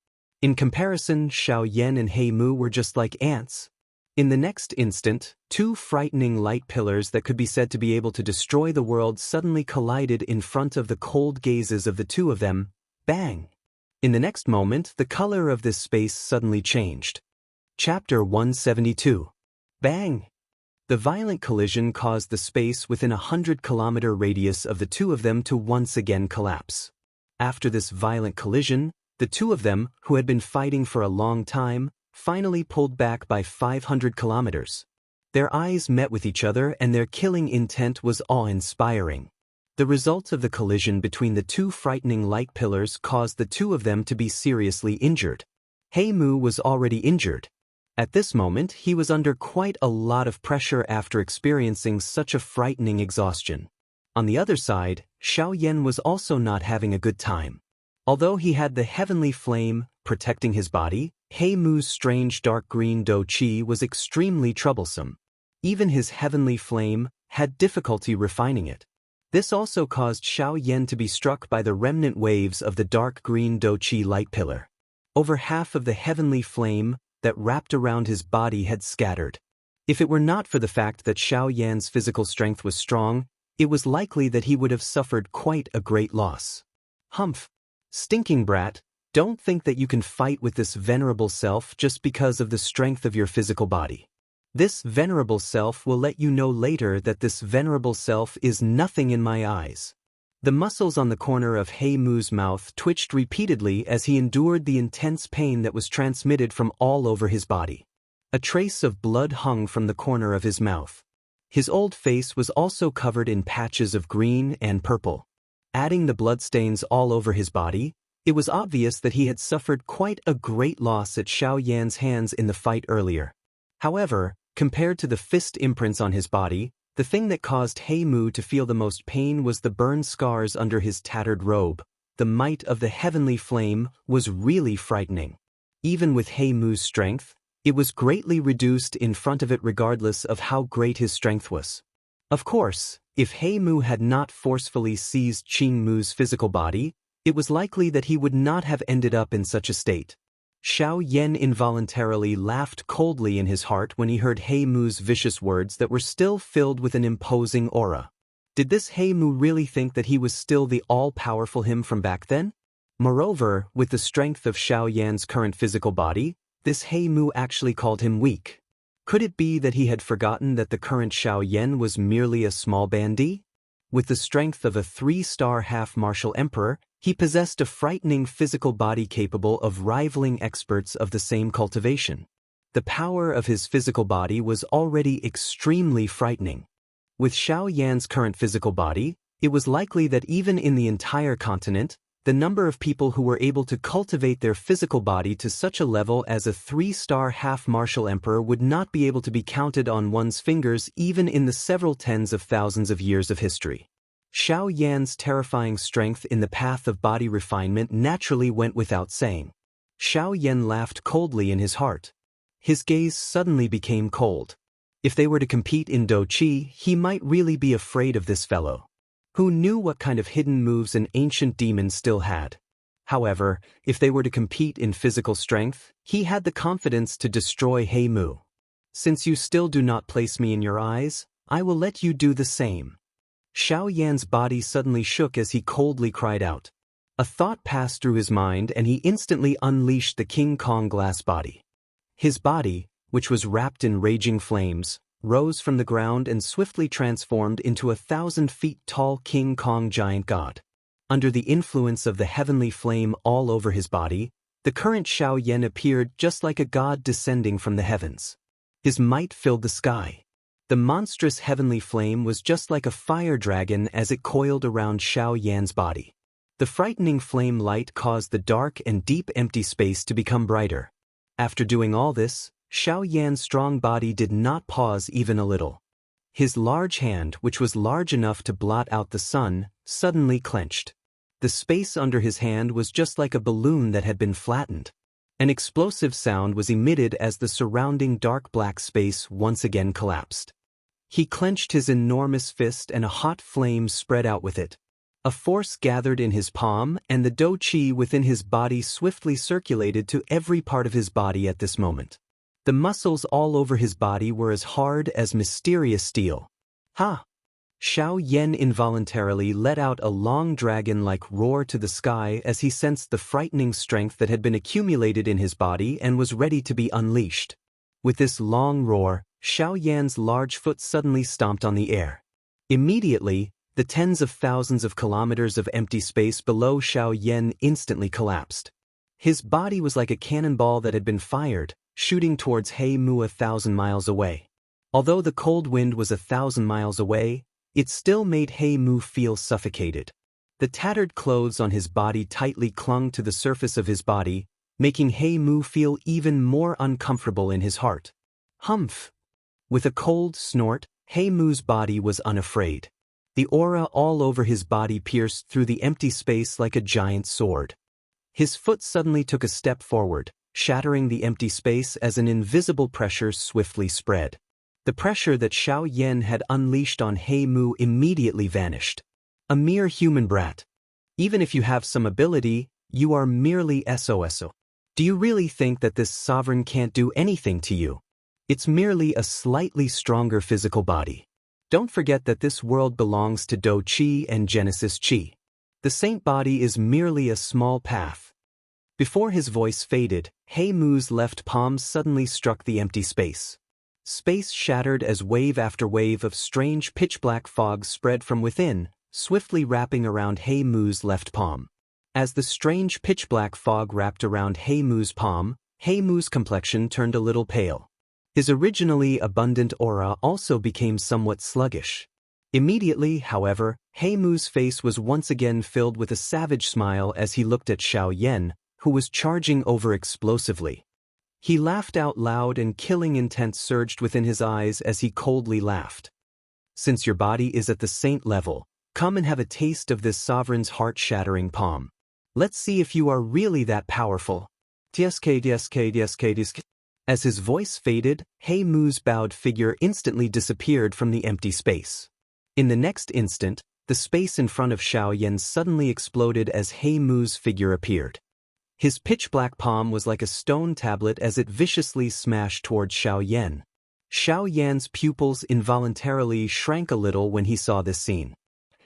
In comparison, Xiao Yan and He Mu were just like ants. In the next instant, two frightening light pillars that could be said to be able to destroy the world suddenly collided in front of the cold gazes of the two of them. Bang! In the next moment, the color of this space suddenly changed. Chapter 172. Bang! The violent collision caused the space within a 100-kilometer radius of the two of them to once again collapse. After this violent collision, the two of them, who had been fighting for a long time, finally pulled back by 500 kilometers. Their eyes met with each other and their killing intent was awe-inspiring. The result of the collision between the two frightening light pillars caused the two of them to be seriously injured. He Mu was already injured. At this moment, he was under quite a lot of pressure after experiencing such a frightening exhaustion. On the other side, Xiao Yan was also not having a good time. Although he had the heavenly flame protecting his body, He Mu's strange dark green do qi was extremely troublesome. Even his heavenly flame had difficulty refining it. This also caused Xiao Yan to be struck by the remnant waves of the dark green do qi light pillar. Over half of the heavenly flame that wrapped around his body had scattered. If it were not for the fact that Xiao Yan's physical strength was strong, it was likely that he would have suffered quite a great loss. Humph! Stinking brat, don't think that you can fight with this venerable self just because of the strength of your physical body. This venerable self will let you know later that this venerable self is nothing in my eyes. The muscles on the corner of He Mu's mouth twitched repeatedly as he endured the intense pain that was transmitted from all over his body. A trace of blood hung from the corner of his mouth. His old face was also covered in patches of green and purple. Adding the bloodstains all over his body, it was obvious that he had suffered quite a great loss at Xiao Yan's hands in the fight earlier. However, compared to the fist imprints on his body, the thing that caused He Mu to feel the most pain was the burn scars under his tattered robe. The might of the heavenly flame was really frightening. Even with He Mu's strength, it was greatly reduced in front of it regardless of how great his strength was. Of course, if He Mu had not forcefully seized Qing Mu's physical body, it was likely that he would not have ended up in such a state. Xiao Yan involuntarily laughed coldly in his heart when he heard He Mu's vicious words that were still filled with an imposing aura. Did this He Mu really think that he was still the all-powerful him from back then? Moreover, with the strength of Xiao Yan's current physical body, this He Mu actually called him weak. Could it be that he had forgotten that the current Xiao Yan was merely a small bandit? With the strength of a 3-star half-martial emperor, he possessed a frightening physical body capable of rivaling experts of the same cultivation. The power of his physical body was already extremely frightening. With Xiao Yan's current physical body, it was likely that even in the entire continent, the number of people who were able to cultivate their physical body to such a level as a 3-star half-martial emperor would not be able to be counted on one's fingers even in the several tens of thousands of years of history. Xiao Yan's terrifying strength in the path of body refinement naturally went without saying. Xiao Yan laughed coldly in his heart. His gaze suddenly became cold. If they were to compete in Do Chi, he might really be afraid of this fellow. Who knew what kind of hidden moves an ancient demon still had? However, if they were to compete in physical strength, he had the confidence to destroy He Mu. Since you still do not place me in your eyes, I will let you do the same. Xiao Yan's body suddenly shook as he coldly cried out. A thought passed through his mind and he instantly unleashed the King Kong glass body. His body, which was wrapped in raging flames, rose from the ground and swiftly transformed into 1,000 feet tall King Kong giant god. Under the influence of the heavenly flame all over his body, the current Xiao Yan appeared just like a god descending from the heavens. His might filled the sky. The monstrous heavenly flame was just like a fire dragon as it coiled around Xiao Yan's body. The frightening flame light caused the dark and deep empty space to become brighter. After doing all this, Xiao Yan's strong body did not pause even a little. His large hand, which was large enough to blot out the sun, suddenly clenched. The space under his hand was just like a balloon that had been flattened. An explosive sound was emitted as the surrounding dark black space once again collapsed. He clenched his enormous fist and a hot flame spread out with it. A force gathered in his palm and the Do Chi within his body swiftly circulated to every part of his body at this moment. The muscles all over his body were as hard as mysterious steel. Ha! Xiao Yan involuntarily let out a long dragon-like roar to the sky as he sensed the frightening strength that had been accumulated in his body and was ready to be unleashed. With this long roar, Xiao Yan's large foot suddenly stomped on the air. Immediately, the tens of thousands of kilometers of empty space below Xiao Yan instantly collapsed. His body was like a cannonball that had been fired, shooting towards He Mu 1,000 miles away. Although the cold wind was 1,000 miles away, it still made He Mu feel suffocated. The tattered clothes on his body tightly clung to the surface of his body, making He Mu feel even more uncomfortable in his heart. Humph! With a cold snort, He Mu's body was unafraid. The aura all over his body pierced through the empty space like a giant sword. His foot suddenly took a step forward, shattering the empty space as an invisible pressure swiftly spread. The pressure that Xiao Yan had unleashed on He Mu immediately vanished. A mere human brat. Even if you have some ability, you are merely SOSO. Do you really think that this sovereign can't do anything to you? It's merely a slightly stronger physical body. Don't forget that this world belongs to Do Chi and Genesis Chi. The saint body is merely a small path. Before his voice faded, He Mu's left palm suddenly struck the empty space. Space shattered as wave after wave of strange pitch-black fog spread from within, swiftly wrapping around He Mu's left palm. As the strange pitch-black fog wrapped around He Mu's palm, He Mu's complexion turned a little pale. His originally abundant aura also became somewhat sluggish. Immediately, however, He Mu's face was once again filled with a savage smile as he looked at Xiao Yan, who was charging over explosively. He laughed out loud and killing intent surged within his eyes as he coldly laughed. Since your body is at the saint level, come and have a taste of this sovereign's heart-shattering palm. Let's see if you are really that powerful. As his voice faded, He Mu's bowed figure instantly disappeared from the empty space. In the next instant, the space in front of Xiao Yan suddenly exploded as He Mu's figure appeared. His pitch-black palm was like a stone tablet as it viciously smashed towards Xiao Yan. Xiao Yan's pupils involuntarily shrank a little when he saw this scene.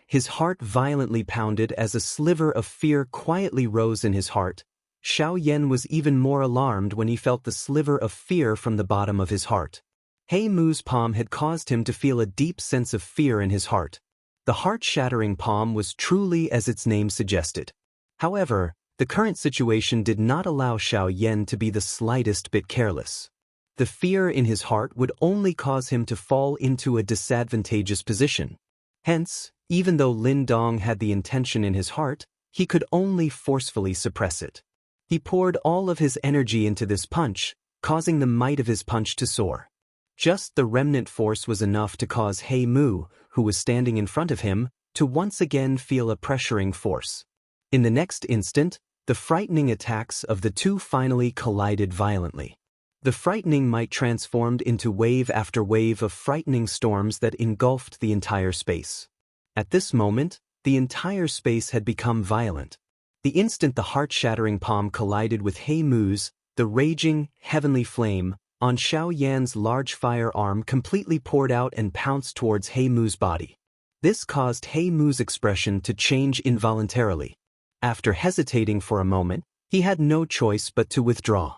His heart violently pounded as a sliver of fear quietly rose in his heart. Xiao Yan was even more alarmed when he felt the sliver of fear from the bottom of his heart. He Mu's palm had caused him to feel a deep sense of fear in his heart. The heart-shattering palm was truly as its name suggested. However, the current situation did not allow Xiao Yan to be the slightest bit careless. The fear in his heart would only cause him to fall into a disadvantageous position. Hence, even though Lin Dong had the intention in his heart, he could only forcefully suppress it. He poured all of his energy into this punch, causing the might of his punch to soar. Just the remnant force was enough to cause He Mu, who was standing in front of him, to once again feel a pressuring force. In the next instant, the frightening attacks of the two finally collided violently. The frightening might transformed into wave after wave of frightening storms that engulfed the entire space. At this moment, the entire space had become violent. The instant the heart-shattering palm collided with He Mu's, the raging, heavenly flame on Xiao Yan's large firearm completely poured out and pounced towards He Mu's body. This caused He Mu's expression to change involuntarily. After hesitating for a moment, he had no choice but to withdraw.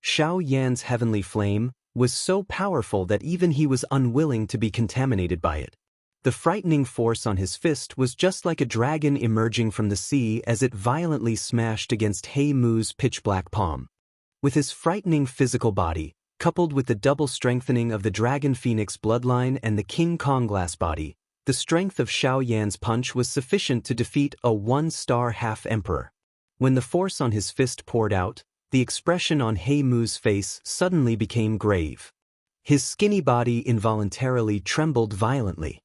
Xiao Yan's heavenly flame was so powerful that even he was unwilling to be contaminated by it. The frightening force on his fist was just like a dragon emerging from the sea as it violently smashed against He Mu's pitch-black palm. With his frightening physical body, coupled with the double strengthening of the Dragon Phoenix bloodline and the King Kong glass body, the strength of Xiao Yan's punch was sufficient to defeat a one-star half-emperor. When the force on his fist poured out, the expression on He Mu's face suddenly became grave. His skinny body involuntarily trembled violently.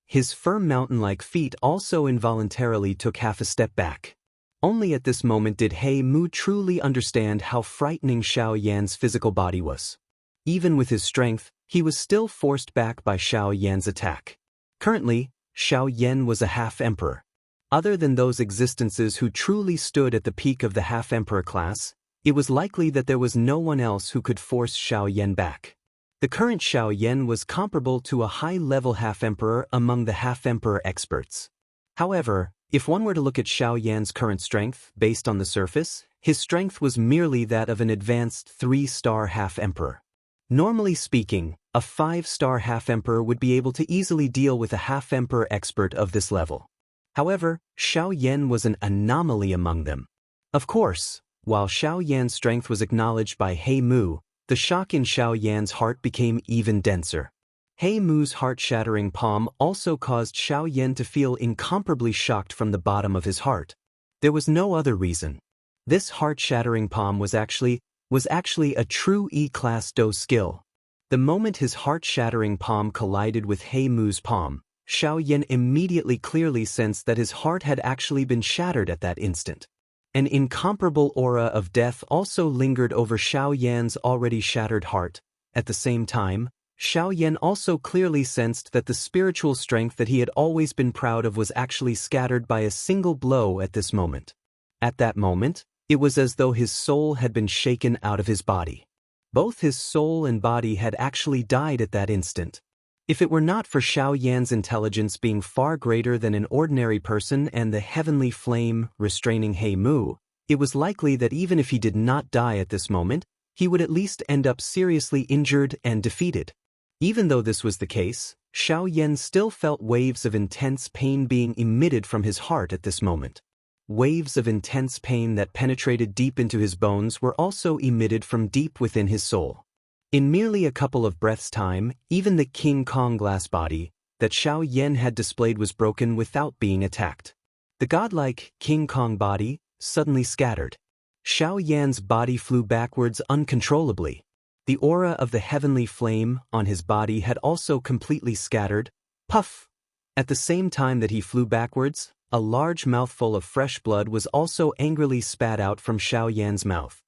His firm mountain-like feet also involuntarily took half a step back. Only at this moment did He Mu truly understand how frightening Xiao Yan's physical body was. Even with his strength, he was still forced back by Xiao Yan's attack. Currently, Xiao Yan was a half-emperor. Other than those existences who truly stood at the peak of the half-emperor class, it was likely that there was no one else who could force Xiao Yan back. The current Xiao Yan was comparable to a high-level half-emperor among the half-emperor experts. However, if one were to look at Xiao Yan's current strength based on the surface, his strength was merely that of an advanced 3-star half-emperor. Normally speaking, a 5-star half-emperor would be able to easily deal with a half-emperor expert of this level. However, Xiao Yan was an anomaly among them. Of course, while Xiao Yan's strength was acknowledged by He Mu, the shock in Xiao Yan's heart became even denser. He Mu's heart-shattering palm also caused Xiao Yan to feel incomparably shocked from the bottom of his heart. There was no other reason. This heart-shattering palm was actually a true E-class dose skill. The moment his heart-shattering palm collided with He Mu's palm, Xiao Yan immediately clearly sensed that his heart had actually been shattered at that instant. An incomparable aura of death also lingered over Xiao Yan's already shattered heart. At the same time, Xiao Yan also clearly sensed that the spiritual strength that he had always been proud of was actually scattered by a single blow at this moment. At that moment, it was as though his soul had been shaken out of his body. Both his soul and body had actually died at that instant. If it were not for Xiao Yan's intelligence being far greater than an ordinary person and the heavenly flame restraining He Mu, it was likely that even if he did not die at this moment, he would at least end up seriously injured and defeated. Even though this was the case, Xiao Yan still felt waves of intense pain being emitted from his heart at this moment. Waves of intense pain that penetrated deep into his bones were also emitted from deep within his soul. In merely a couple of breaths' time, even the King Kong glass body that Xiao Yan had displayed was broken without being attacked. The godlike King Kong body suddenly scattered. Xiao Yan's body flew backwards uncontrollably. The aura of the heavenly flame on his body had also completely scattered. Puff! At the same time that he flew backwards, a large mouthful of fresh blood was also angrily spat out from Xiao Yan's mouth.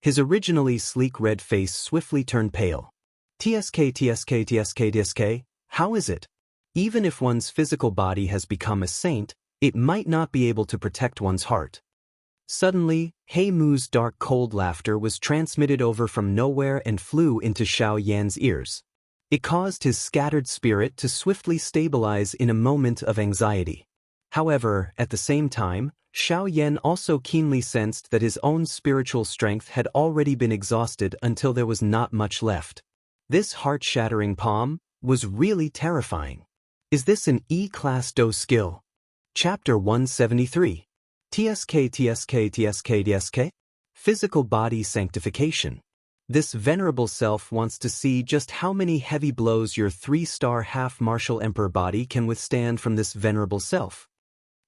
His originally sleek red face swiftly turned pale. TSK, how is it? Even if one's physical body has become a saint, it might not be able to protect one's heart. Suddenly, He Mu's dark cold laughter was transmitted over from nowhere and flew into Xiao Yan's ears. It caused his scattered spirit to swiftly stabilize in a moment of anxiety. However, at the same time, Xiao Yan also keenly sensed that his own spiritual strength had already been exhausted until there was not much left. This heart-shattering palm was really terrifying. Is this an E-class dose skill? Chapter 173. TSK. Physical body sanctification. This venerable self wants to see just how many heavy blows your 3-star half-martial emperor body can withstand from this venerable self.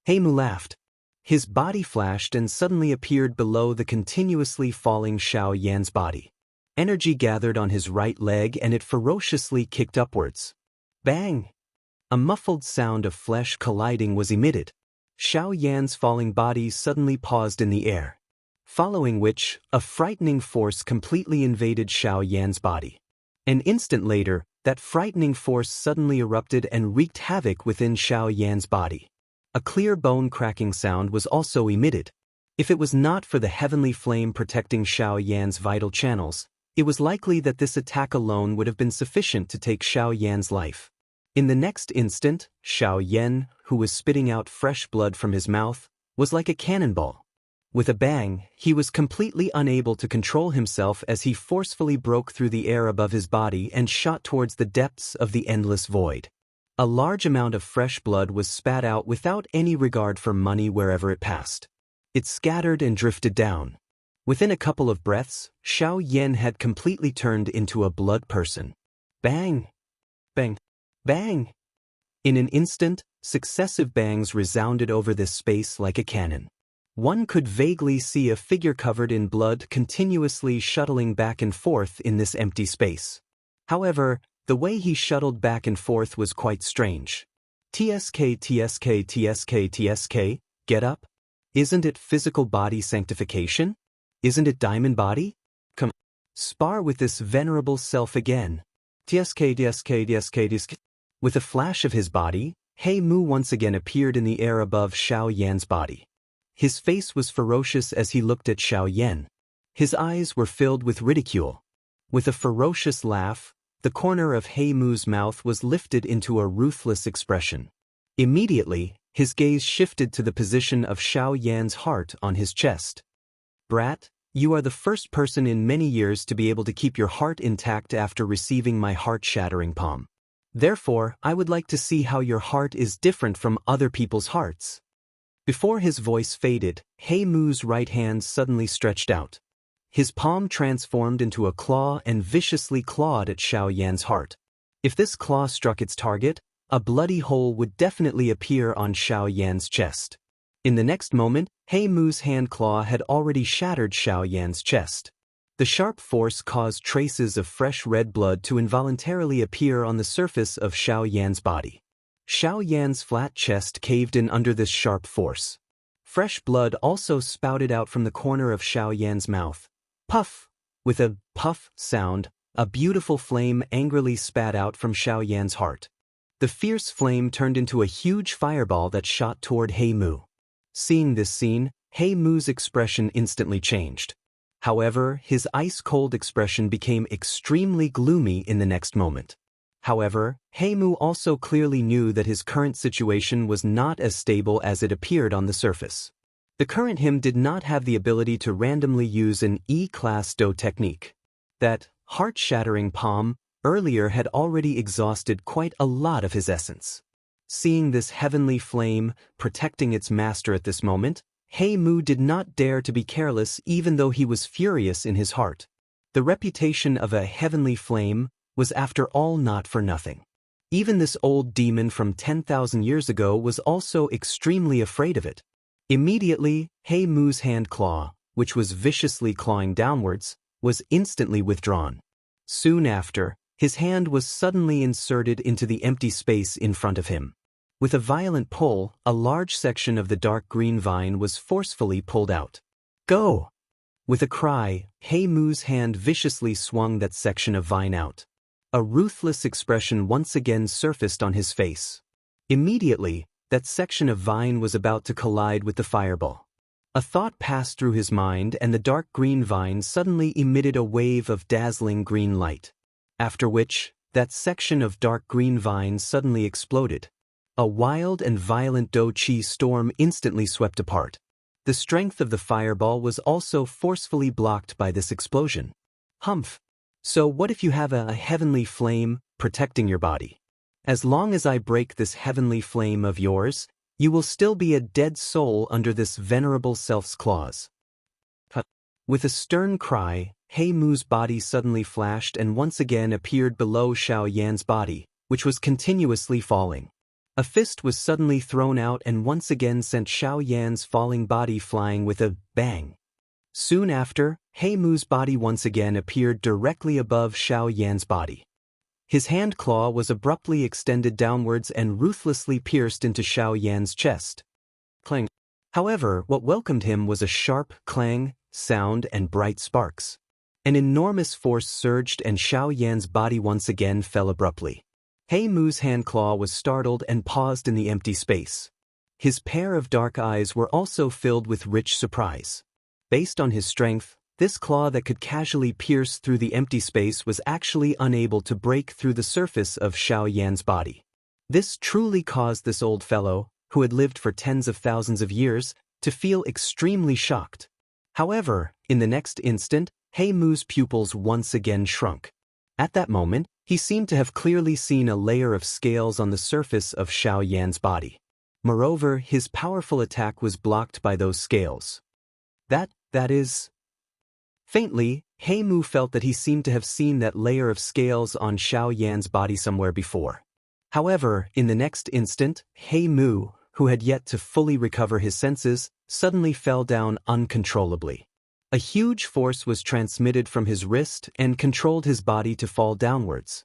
He Mu laughed. His body flashed and suddenly appeared below the continuously falling Xiao Yan's body. Energy gathered on his right leg and it ferociously kicked upwards. Bang! A muffled sound of flesh colliding was emitted. Xiao Yan's falling body suddenly paused in the air. following which, a frightening force completely invaded Xiao Yan's body. An instant later, that frightening force suddenly erupted and wreaked havoc within Xiao Yan's body. A clear bone-cracking sound was also emitted. If it was not for the heavenly flame protecting Xiao Yan's vital channels, it was likely that this attack alone would have been sufficient to take Xiao Yan's life. In the next instant, Xiao Yan, who was spitting out fresh blood from his mouth, was like a cannonball. With a bang, he was completely unable to control himself as he forcefully broke through the air above his body and shot towards the depths of the endless void. A large amount of fresh blood was spat out without any regard for money wherever it passed. It scattered and drifted down. Within a couple of breaths, Xiao Yan had completely turned into a blood person. Bang! Bang! Bang! In an instant, successive bangs resounded over this space like a cannon. One could vaguely see a figure covered in blood continuously shuttling back and forth in this empty space. However, the way he shuttled back and forth was quite strange. TSK, TSK, TSK, TSK, get up? Isn't it physical body sanctification? Isn't it diamond body? Come, spar with this venerable self again. TSK, TSK, TSK, TSK. With a flash of his body, He Mu once again appeared in the air above Xiao Yan's body. His face was ferocious as he looked at Xiao Yan. His eyes were filled with ridicule. With a ferocious laugh, the corner of He Mu's mouth was lifted into a ruthless expression. Immediately, his gaze shifted to the position of Xiao Yan's heart on his chest. Brat, you are the first person in many years to be able to keep your heart intact after receiving my heart-shattering palm. Therefore, I would like to see how your heart is different from other people's hearts. Before his voice faded, He Mu's right hand suddenly stretched out. His palm transformed into a claw and viciously clawed at Xiao Yan's heart. If this claw struck its target, a bloody hole would definitely appear on Xiao Yan's chest. In the next moment, He Mu's hand claw had already shattered Xiao Yan's chest. The sharp force caused traces of fresh red blood to involuntarily appear on the surface of Xiao Yan's body. Xiao Yan's flat chest caved in under this sharp force. Fresh blood also spouted out from the corner of Xiao Yan's mouth. Puff! With a puff sound, a beautiful flame angrily spat out from Xiao Yan's heart. The fierce flame turned into a huge fireball that shot toward He Mu. Seeing this scene, He Mu's expression instantly changed. However, his ice-cold expression became extremely gloomy in the next moment. However, He Mu also clearly knew that his current situation was not as stable as it appeared on the surface. The current him did not have the ability to randomly use an E-class Do technique. That heart-shattering palm earlier had already exhausted quite a lot of his essence. Seeing this heavenly flame protecting its master at this moment, He Mu did not dare to be careless even though he was furious in his heart. The reputation of a heavenly flame was after all not for nothing. Even this old demon from 10,000 years ago was also extremely afraid of it. Immediately, He Mu's hand claw, which was viciously clawing downwards, was instantly withdrawn. Soon after, his hand was suddenly inserted into the empty space in front of him. With a violent pull, a large section of the dark green vine was forcefully pulled out. Go! With a cry, He Mu's hand viciously swung that section of vine out. A ruthless expression once again surfaced on his face. Immediately, that section of vine was about to collide with the fireball. A thought passed through his mind and the dark green vine suddenly emitted a wave of dazzling green light. After which, that section of dark green vine suddenly exploded. A wild and violent Do-Chi storm instantly swept apart. The strength of the fireball was also forcefully blocked by this explosion. Humph! So what if you have a heavenly flame protecting your body? As long as I break this heavenly flame of yours, you will still be a dead soul under this venerable self's claws. With a stern cry, He Mu's body suddenly flashed and once again appeared below Xiao Yan's body, which was continuously falling. A fist was suddenly thrown out and once again sent Xiao Yan's falling body flying with a bang. Soon after, He Mu's body once again appeared directly above Xiao Yan's body. His hand claw was abruptly extended downwards and ruthlessly pierced into Xiao Yan's chest. Clang. However, what welcomed him was a sharp clang sound, and bright sparks. An enormous force surged and Xiao Yan's body once again fell abruptly. He Mu's hand claw was startled and paused in the empty space. His pair of dark eyes were also filled with rich surprise. Based on his strength, this claw that could casually pierce through the empty space was actually unable to break through the surface of Xiao Yan's body. This truly caused this old fellow, who had lived for tens of thousands of years, to feel extremely shocked. However, in the next instant, He Mu's pupils once again shrunk. At that moment, he seemed to have clearly seen a layer of scales on the surface of Xiao Yan's body. Moreover, his powerful attack was blocked by those scales. That is... Faintly, He Mu felt that he seemed to have seen that layer of scales on Xiao Yan's body somewhere before. However, in the next instant, He Mu, who had yet to fully recover his senses, suddenly fell down uncontrollably. A huge force was transmitted from his wrist and controlled his body to fall downwards.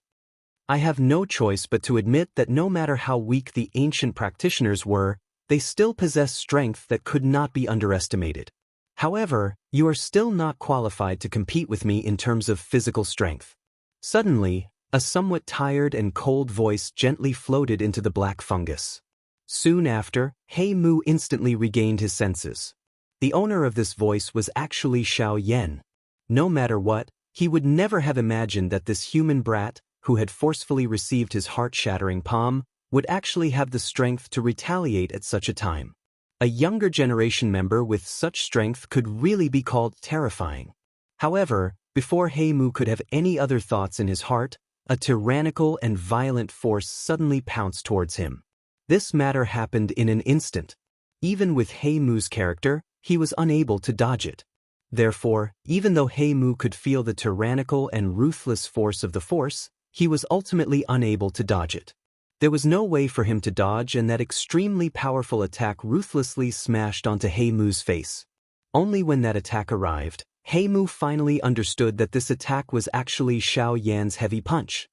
I have no choice but to admit that no matter how weak the ancient practitioners were, they still possessed strength that could not be underestimated. However, you are still not qualified to compete with me in terms of physical strength. Suddenly, a somewhat tired and cold voice gently floated into the black fungus. Soon after, He Mu instantly regained his senses. The owner of this voice was actually Xiao Yan. No matter what, he would never have imagined that this human brat, who had forcefully received his heart-shattering palm, would actually have the strength to retaliate at such a time. A younger generation member with such strength could really be called terrifying. However, before He Mu could have any other thoughts in his heart, a tyrannical and violent force suddenly pounced towards him. This matter happened in an instant. Even with He Mu's character, he was unable to dodge it. Therefore, even though He Mu could feel the tyrannical and ruthless force of the force, he was ultimately unable to dodge it. There was no way for him to dodge, and that extremely powerful attack ruthlessly smashed onto He Mu's face. Only when that attack arrived, He Mu finally understood that this attack was actually Xiao Yan's heavy punch.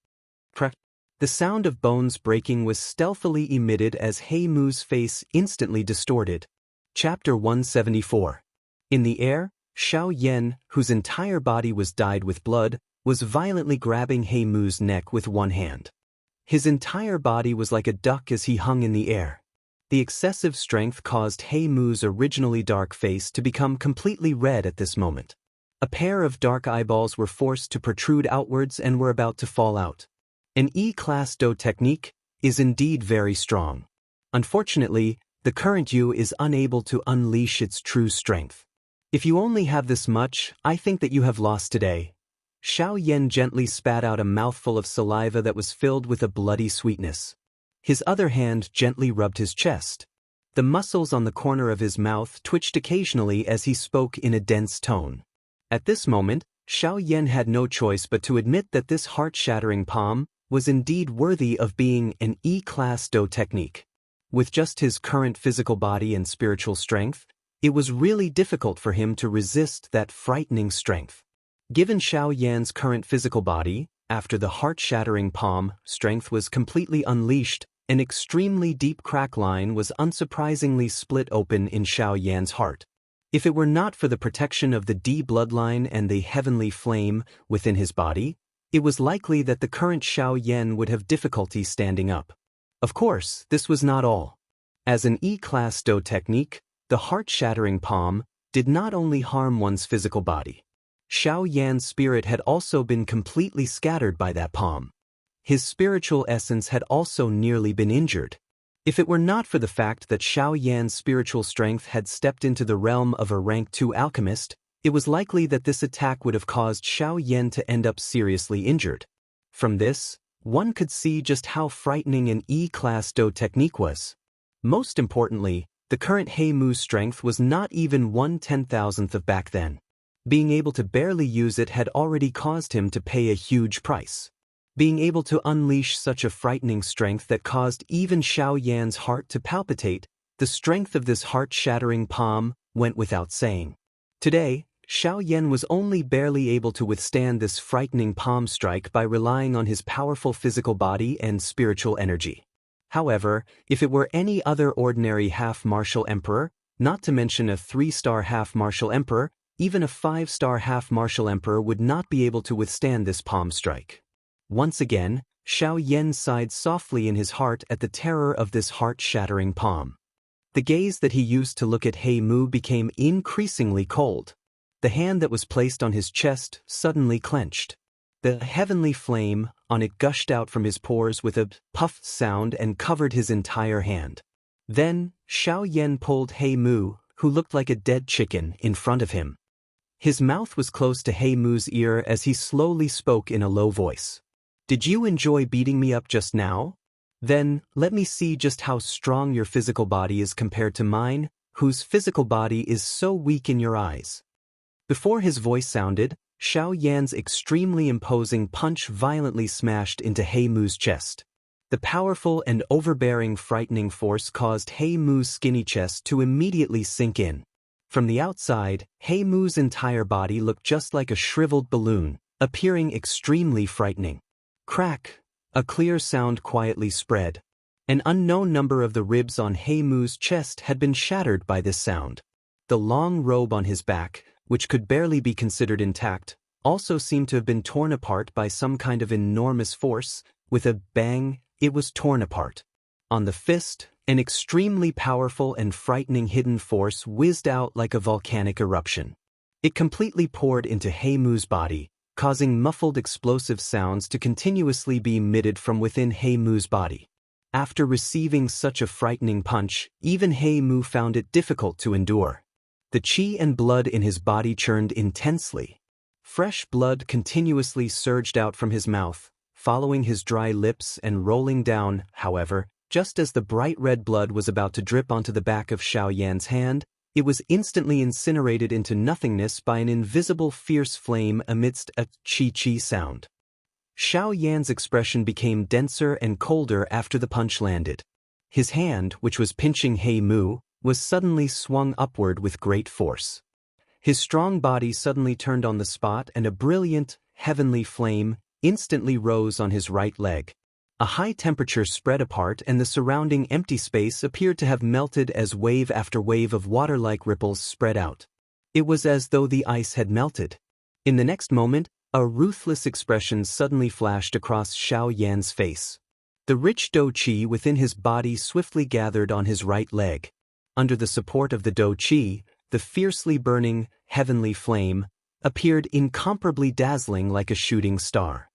The sound of bones breaking was stealthily emitted as He Mu's face instantly distorted. Chapter 174. In the air, Xiao Yan, whose entire body was dyed with blood, was violently grabbing He Mu's neck with one hand. His entire body was like a duck as he hung in the air. The excessive strength caused He Mu's originally dark face to become completely red at this moment. A pair of dark eyeballs were forced to protrude outwards and were about to fall out. An E-class Do technique is indeed very strong. Unfortunately, the current you is unable to unleash its true strength. If you only have this much, I think that you have lost today. Xiao Yan gently spat out a mouthful of saliva that was filled with a bloody sweetness. His other hand gently rubbed his chest. The muscles on the corner of his mouth twitched occasionally as he spoke in a dense tone. At this moment, Xiao Yan had no choice but to admit that this heart-shattering palm was indeed worthy of being an E-class Do technique. With just his current physical body and spiritual strength, it was really difficult for him to resist that frightening strength. Given Xiao Yan's current physical body, after the heart-shattering palm, strength was completely unleashed, an extremely deep crack line was unsurprisingly split open in Xiao Yan's heart. If it were not for the protection of the D bloodline and the heavenly flame within his body, it was likely that the current Xiao Yan would have difficulty standing up. Of course, this was not all. As an E-class Do technique, the heart-shattering palm did not only harm one's physical body. Xiao Yan's spirit had also been completely scattered by that palm. His spiritual essence had also nearly been injured. If it were not for the fact that Xiao Yan's spiritual strength had stepped into the realm of a rank 2 alchemist, it was likely that this attack would have caused Xiao Yan to end up seriously injured. From this, one could see just how frightening an E-class Do technique was. Most importantly, the current He Mu's strength was not even 1/10,000th of back then. Being able to barely use it had already caused him to pay a huge price. Being able to unleash such a frightening strength that caused even Xiao Yan's heart to palpitate, the strength of this heart-shattering palm went without saying. Today, Xiao Yan was only barely able to withstand this frightening palm strike by relying on his powerful physical body and spiritual energy. However, if it were any other ordinary half-martial emperor, not to mention a 3-star half-martial emperor, Even a 5-star half-martial emperor would not be able to withstand this palm strike. Once again, Xiao Yan sighed softly in his heart at the terror of this heart-shattering palm. The gaze that he used to look at He Mu became increasingly cold. The hand that was placed on his chest suddenly clenched. The heavenly flame on it gushed out from his pores with a puff sound and covered his entire hand. Then, Xiao Yan pulled He Mu, who looked like a dead chicken, in front of him. His mouth was close to He Mu's ear as he slowly spoke in a low voice. "Did you enjoy beating me up just now? Then, let me see just how strong your physical body is compared to mine, whose physical body is so weak in your eyes." Before his voice sounded, Xiao Yan's extremely imposing punch violently smashed into He Mu's chest. The powerful and overbearing frightening force caused He Mu's skinny chest to immediately sink in. From the outside, He Mu's entire body looked just like a shriveled balloon, appearing extremely frightening. Crack! A clear sound quietly spread. An unknown number of the ribs on He Mu's chest had been shattered by this sound. The long robe on his back, which could barely be considered intact, also seemed to have been torn apart by some kind of enormous force. With a bang, it was torn apart. On the fist, an extremely powerful and frightening hidden force whizzed out like a volcanic eruption. It completely poured into He Mu's body, causing muffled explosive sounds to continuously be emitted from within He Mu's body. After receiving such a frightening punch, even He Mu found it difficult to endure. The qi and blood in his body churned intensely. Fresh blood continuously surged out from his mouth, following his dry lips and rolling down. However, just as the bright red blood was about to drip onto the back of Xiao Yan's hand, it was instantly incinerated into nothingness by an invisible fierce flame amidst a chi-chi sound. Xiao Yan's expression became denser and colder after the punch landed. His hand, which was pinching He Mu, was suddenly swung upward with great force. His strong body suddenly turned on the spot and a brilliant, heavenly flame instantly rose on his right leg. A high temperature spread apart and the surrounding empty space appeared to have melted as wave after wave of water-like ripples spread out. It was as though the ice had melted. In the next moment, a ruthless expression suddenly flashed across Xiao Yan's face. The rich dou qi within his body swiftly gathered on his right leg. Under the support of the dou qi, the fiercely burning, heavenly flame appeared incomparably dazzling like a shooting star.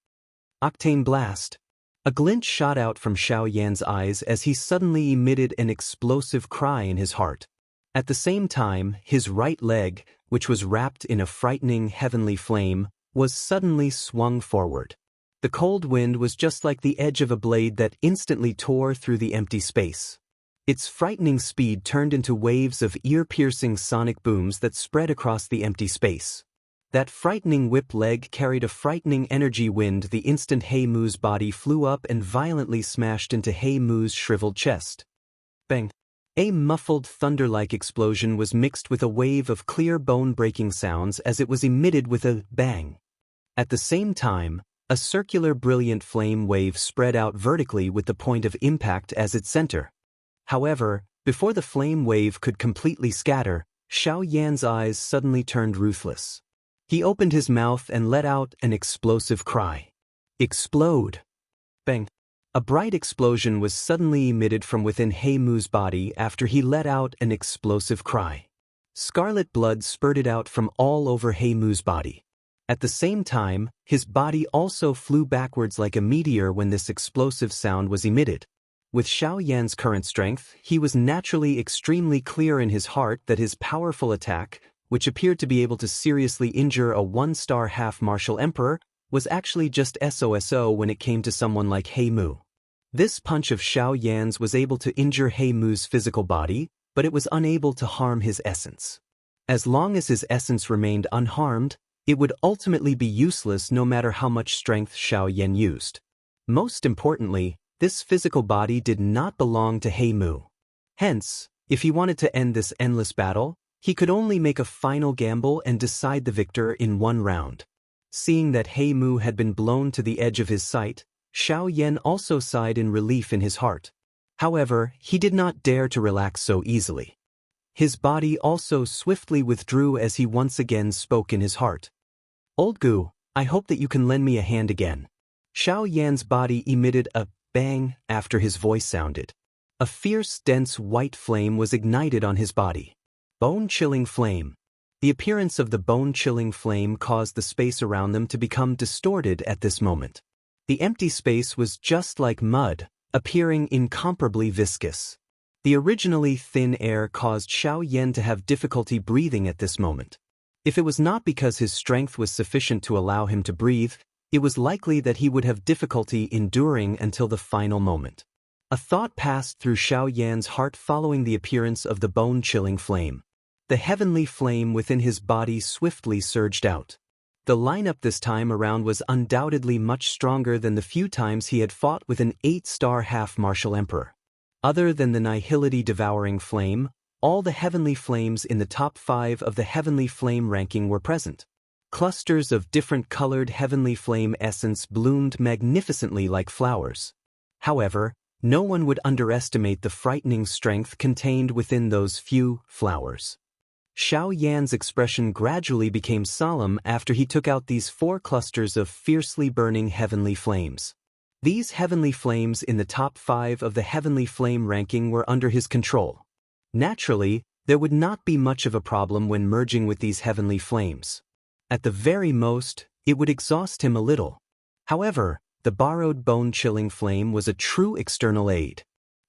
Octane blast! A glint shot out from Xiao Yan's eyes as he suddenly emitted an explosive cry in his heart. At the same time, his right leg, which was wrapped in a frightening heavenly flame, was suddenly swung forward. The cold wind was just like the edge of a blade that instantly tore through the empty space. Its frightening speed turned into waves of ear-piercing sonic booms that spread across the empty space. That frightening whip leg carried a frightening energy wind the instant He Mu's body flew up and violently smashed into He Mu's shriveled chest. Bang! A muffled thunder-like explosion was mixed with a wave of clear bone-breaking sounds as it was emitted with a bang. At the same time, a circular brilliant flame wave spread out vertically with the point of impact as its center. However, before the flame wave could completely scatter, Xiao Yan's eyes suddenly turned ruthless. He opened his mouth and let out an explosive cry. Explode! Bang! A bright explosion was suddenly emitted from within He Mu's body after he let out an explosive cry. Scarlet blood spurted out from all over He Mu's body. At the same time, his body also flew backwards like a meteor when this explosive sound was emitted. With Xiao Yan's current strength, he was naturally extremely clear in his heart that his powerful attack, which appeared to be able to seriously injure a 1-star half-martial emperor, was actually just SOSO when it came to someone like He Mu. This punch of Xiao Yan's was able to injure He Mu's physical body, but it was unable to harm his essence. As long as his essence remained unharmed, it would ultimately be useless no matter how much strength Xiao Yan used. Most importantly, this physical body did not belong to He Mu. Hence, if he wanted to end this endless battle, he could only make a final gamble and decide the victor in one round. Seeing that He Mu had been blown to the edge of his sight, Xiao Yan also sighed in relief in his heart. However, he did not dare to relax so easily. His body also swiftly withdrew as he once again spoke in his heart. "Old Gu, I hope that you can lend me a hand again." Xiao Yan's body emitted a bang after his voice sounded. A fierce, dense white flame was ignited on his body. Bone-chilling flame. The appearance of the bone-chilling flame caused the space around them to become distorted at this moment. The empty space was just like mud, appearing incomparably viscous. The originally thin air caused Xiao Yan to have difficulty breathing at this moment. If it was not because his strength was sufficient to allow him to breathe, it was likely that he would have difficulty enduring until the final moment. A thought passed through Xiao Yan's heart following the appearance of the bone-chilling flame. The heavenly flame within his body swiftly surged out. The lineup this time around was undoubtedly much stronger than the few times he had fought with an 8-star half-martial emperor. Other than the Nihility-devouring flame, all the heavenly flames in the top 5 of the heavenly flame ranking were present. Clusters of different colored heavenly flame essence bloomed magnificently like flowers. However, no one would underestimate the frightening strength contained within those few flowers. Xiao Yan's expression gradually became solemn after he took out these 4 clusters of fiercely burning heavenly flames. These heavenly flames in the top 5 of the heavenly flame ranking were under his control. Naturally, there would not be much of a problem when merging with these heavenly flames. At the very most, it would exhaust him a little. However, the borrowed bone-chilling flame was a true external aid.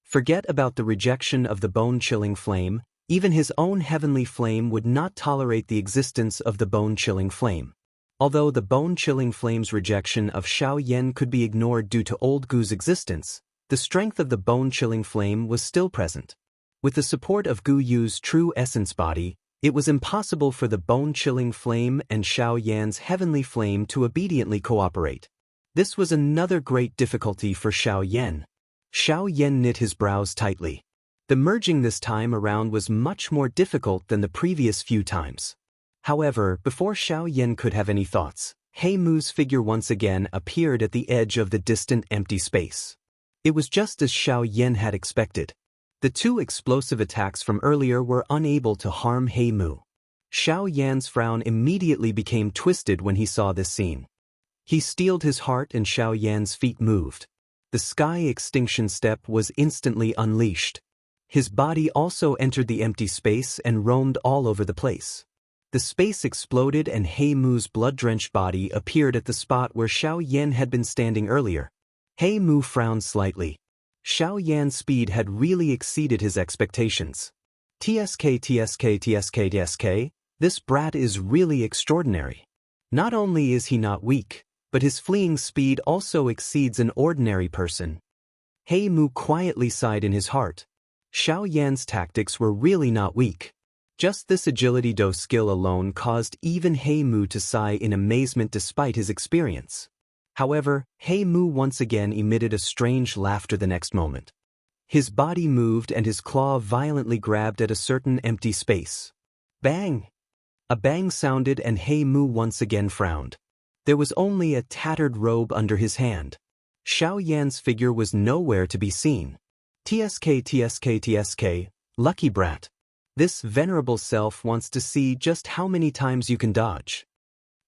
Forget about the rejection of the bone-chilling flame, even his own heavenly flame would not tolerate the existence of the bone-chilling flame. Although the bone-chilling flame's rejection of Xiao Yan could be ignored due to Old Gu's existence, the strength of the bone-chilling flame was still present. With the support of Gu Yu's true essence body, it was impossible for the bone-chilling flame and Xiao Yan's heavenly flame to obediently cooperate. This was another great difficulty for Xiao Yan. Xiao Yan knit his brows tightly. The merging this time around was much more difficult than the previous few times. However, before Xiao Yan could have any thoughts, He Mu's figure once again appeared at the edge of the distant empty space. It was just as Xiao Yan had expected. The 2 explosive attacks from earlier were unable to harm He Mu. Xiao Yan's frown immediately became twisted when he saw this scene. He steeled his heart and Xiao Yan's feet moved. The sky extinction step was instantly unleashed. His body also entered the empty space and roamed all over the place. The space exploded and He Mu's blood-drenched body appeared at the spot where Xiao Yan had been standing earlier. He Mu frowned slightly. Xiao Yan's speed had really exceeded his expectations. TSK, this brat is really extraordinary. Not only is he not weak, but his fleeing speed also exceeds an ordinary person. He Mu quietly sighed in his heart. Xiao Yan's tactics were really not weak. Just this agility do skill alone caused even He Mu to sigh in amazement despite his experience. However, He Mu once again emitted a strange laughter the next moment. His body moved and his claw violently grabbed at a certain empty space. Bang! A bang sounded and He Mu once again frowned. There was only a tattered robe under his hand. Xiao Yan's figure was nowhere to be seen. TSK, lucky brat. This venerable self wants to see just how many times you can dodge.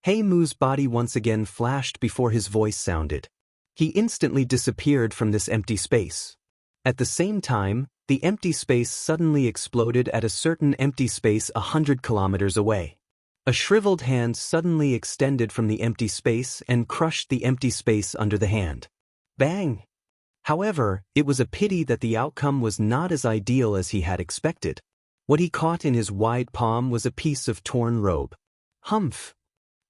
He Mu's body once again flashed before his voice sounded. He instantly disappeared from this empty space. At the same time, the empty space suddenly exploded at a certain empty space 100 kilometers away. A shriveled hand suddenly extended from the empty space and crushed the empty space under the hand. Bang! However, it was a pity that the outcome was not as ideal as he had expected. What he caught in his wide palm was a piece of torn robe. Humph!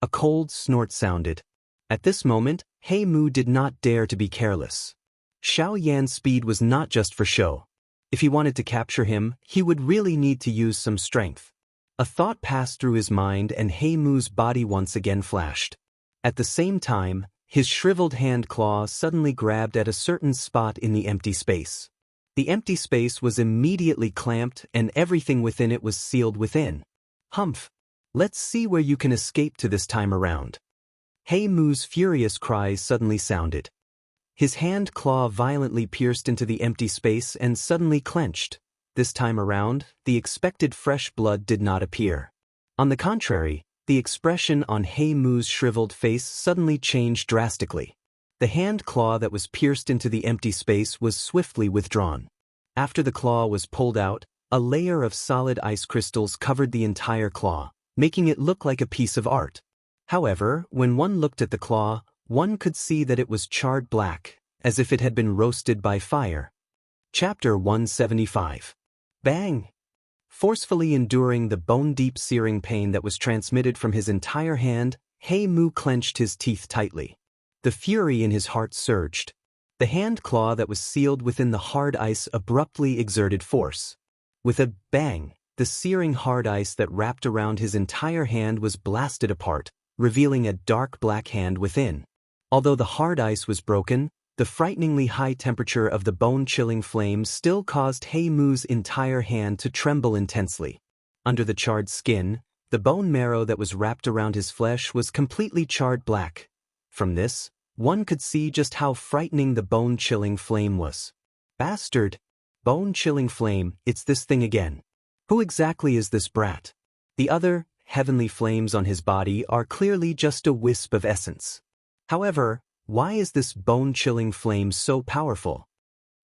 A cold snort sounded. At this moment, He Mu did not dare to be careless. Xiao Yan's speed was not just for show. If he wanted to capture him, he would really need to use some strength. A thought passed through his mind and He Mu's body once again flashed. At the same time, his shriveled hand claw suddenly grabbed at a certain spot in the empty space. The empty space was immediately clamped and everything within it was sealed within. Humph! Let's see where you can escape to this time around. He Mu's furious cries suddenly sounded. His hand claw violently pierced into the empty space and suddenly clenched. this time around, the expected fresh blood did not appear. On the contrary, the expression on He Mu's shriveled face suddenly changed drastically. The hand claw that was pierced into the empty space was swiftly withdrawn. After the claw was pulled out, a layer of solid ice crystals covered the entire claw, making it look like a piece of art. However, when one looked at the claw, one could see that it was charred black, as if it had been roasted by fire. Chapter 175. Bang! Forcefully enduring the bone-deep searing pain that was transmitted from his entire hand, He Mu clenched his teeth tightly. The fury in his heart surged. The hand claw that was sealed within the hard ice abruptly exerted force. With a bang, the searing hard ice that wrapped around his entire hand was blasted apart, revealing a dark black hand within. Although the hard ice was broken, the frighteningly high temperature of the bone-chilling flames still caused He Mu's entire hand to tremble intensely. Under the charred skin, the bone marrow that was wrapped around his flesh was completely charred black. From this, one could see just how frightening the bone-chilling flame was. Bastard! Bone-chilling flame, it's this thing again. Who exactly is this brat? The other, heavenly flames on his body are clearly just a wisp of essence. However, why is this bone-chilling flame so powerful?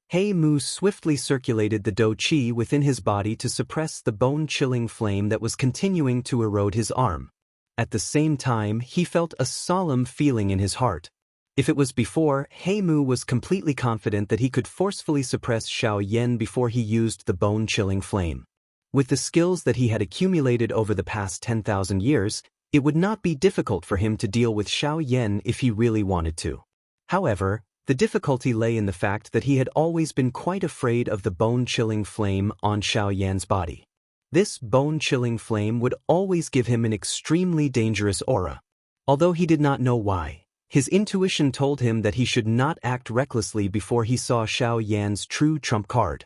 He Mu swiftly circulated the do qi within his body to suppress the bone-chilling flame that was continuing to erode his arm. At the same time, he felt a solemn feeling in his heart. If it was before, He Mu was completely confident that he could forcefully suppress Xianxia before he used the bone-chilling flame. With the skills that he had accumulated over the past 10,000 years, it would not be difficult for him to deal with Xianxia if he really wanted to. However, the difficulty lay in the fact that he had always been quite afraid of the bone-chilling flame on Xianxia's body. This bone-chilling flame would always give him an extremely dangerous aura. Although he did not know why, his intuition told him that he should not act recklessly before he saw Xianxia's true trump card.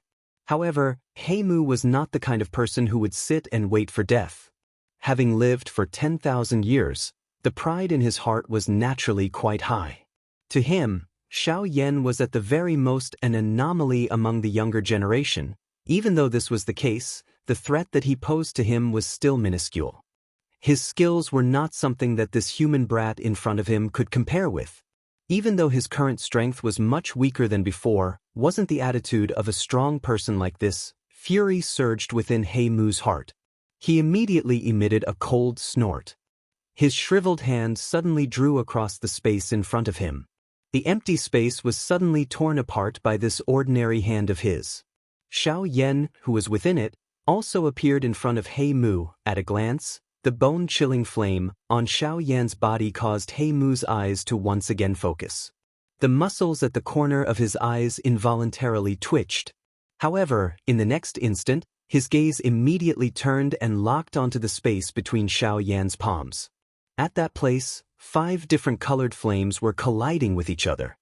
However, He Mu was not the kind of person who would sit and wait for death. Having lived for 10,000 years, the pride in his heart was naturally quite high. To him, Xianxia was at the very most an anomaly among the younger generation. Even though this was the case, the threat that he posed to him was still minuscule. His skills were not something that this human brat in front of him could compare with. Even though his current strength was much weaker than before, wasn't the attitude of a strong person like this. Fury surged within He Mu's heart. He immediately emitted a cold snort. His shriveled hand suddenly drew across the space in front of him. The empty space was suddenly torn apart by this ordinary hand of his. Xianxia, who was within it, also appeared in front of He Mu. At a glance, the bone-chilling flame on Xianxia's body caused He Mu's eyes to once again focus. The muscles at the corner of his eyes involuntarily twitched. However, in the next instant, his gaze immediately turned and locked onto the space between Xianxia's palms. At that place, 5 different colored flames were colliding with each other.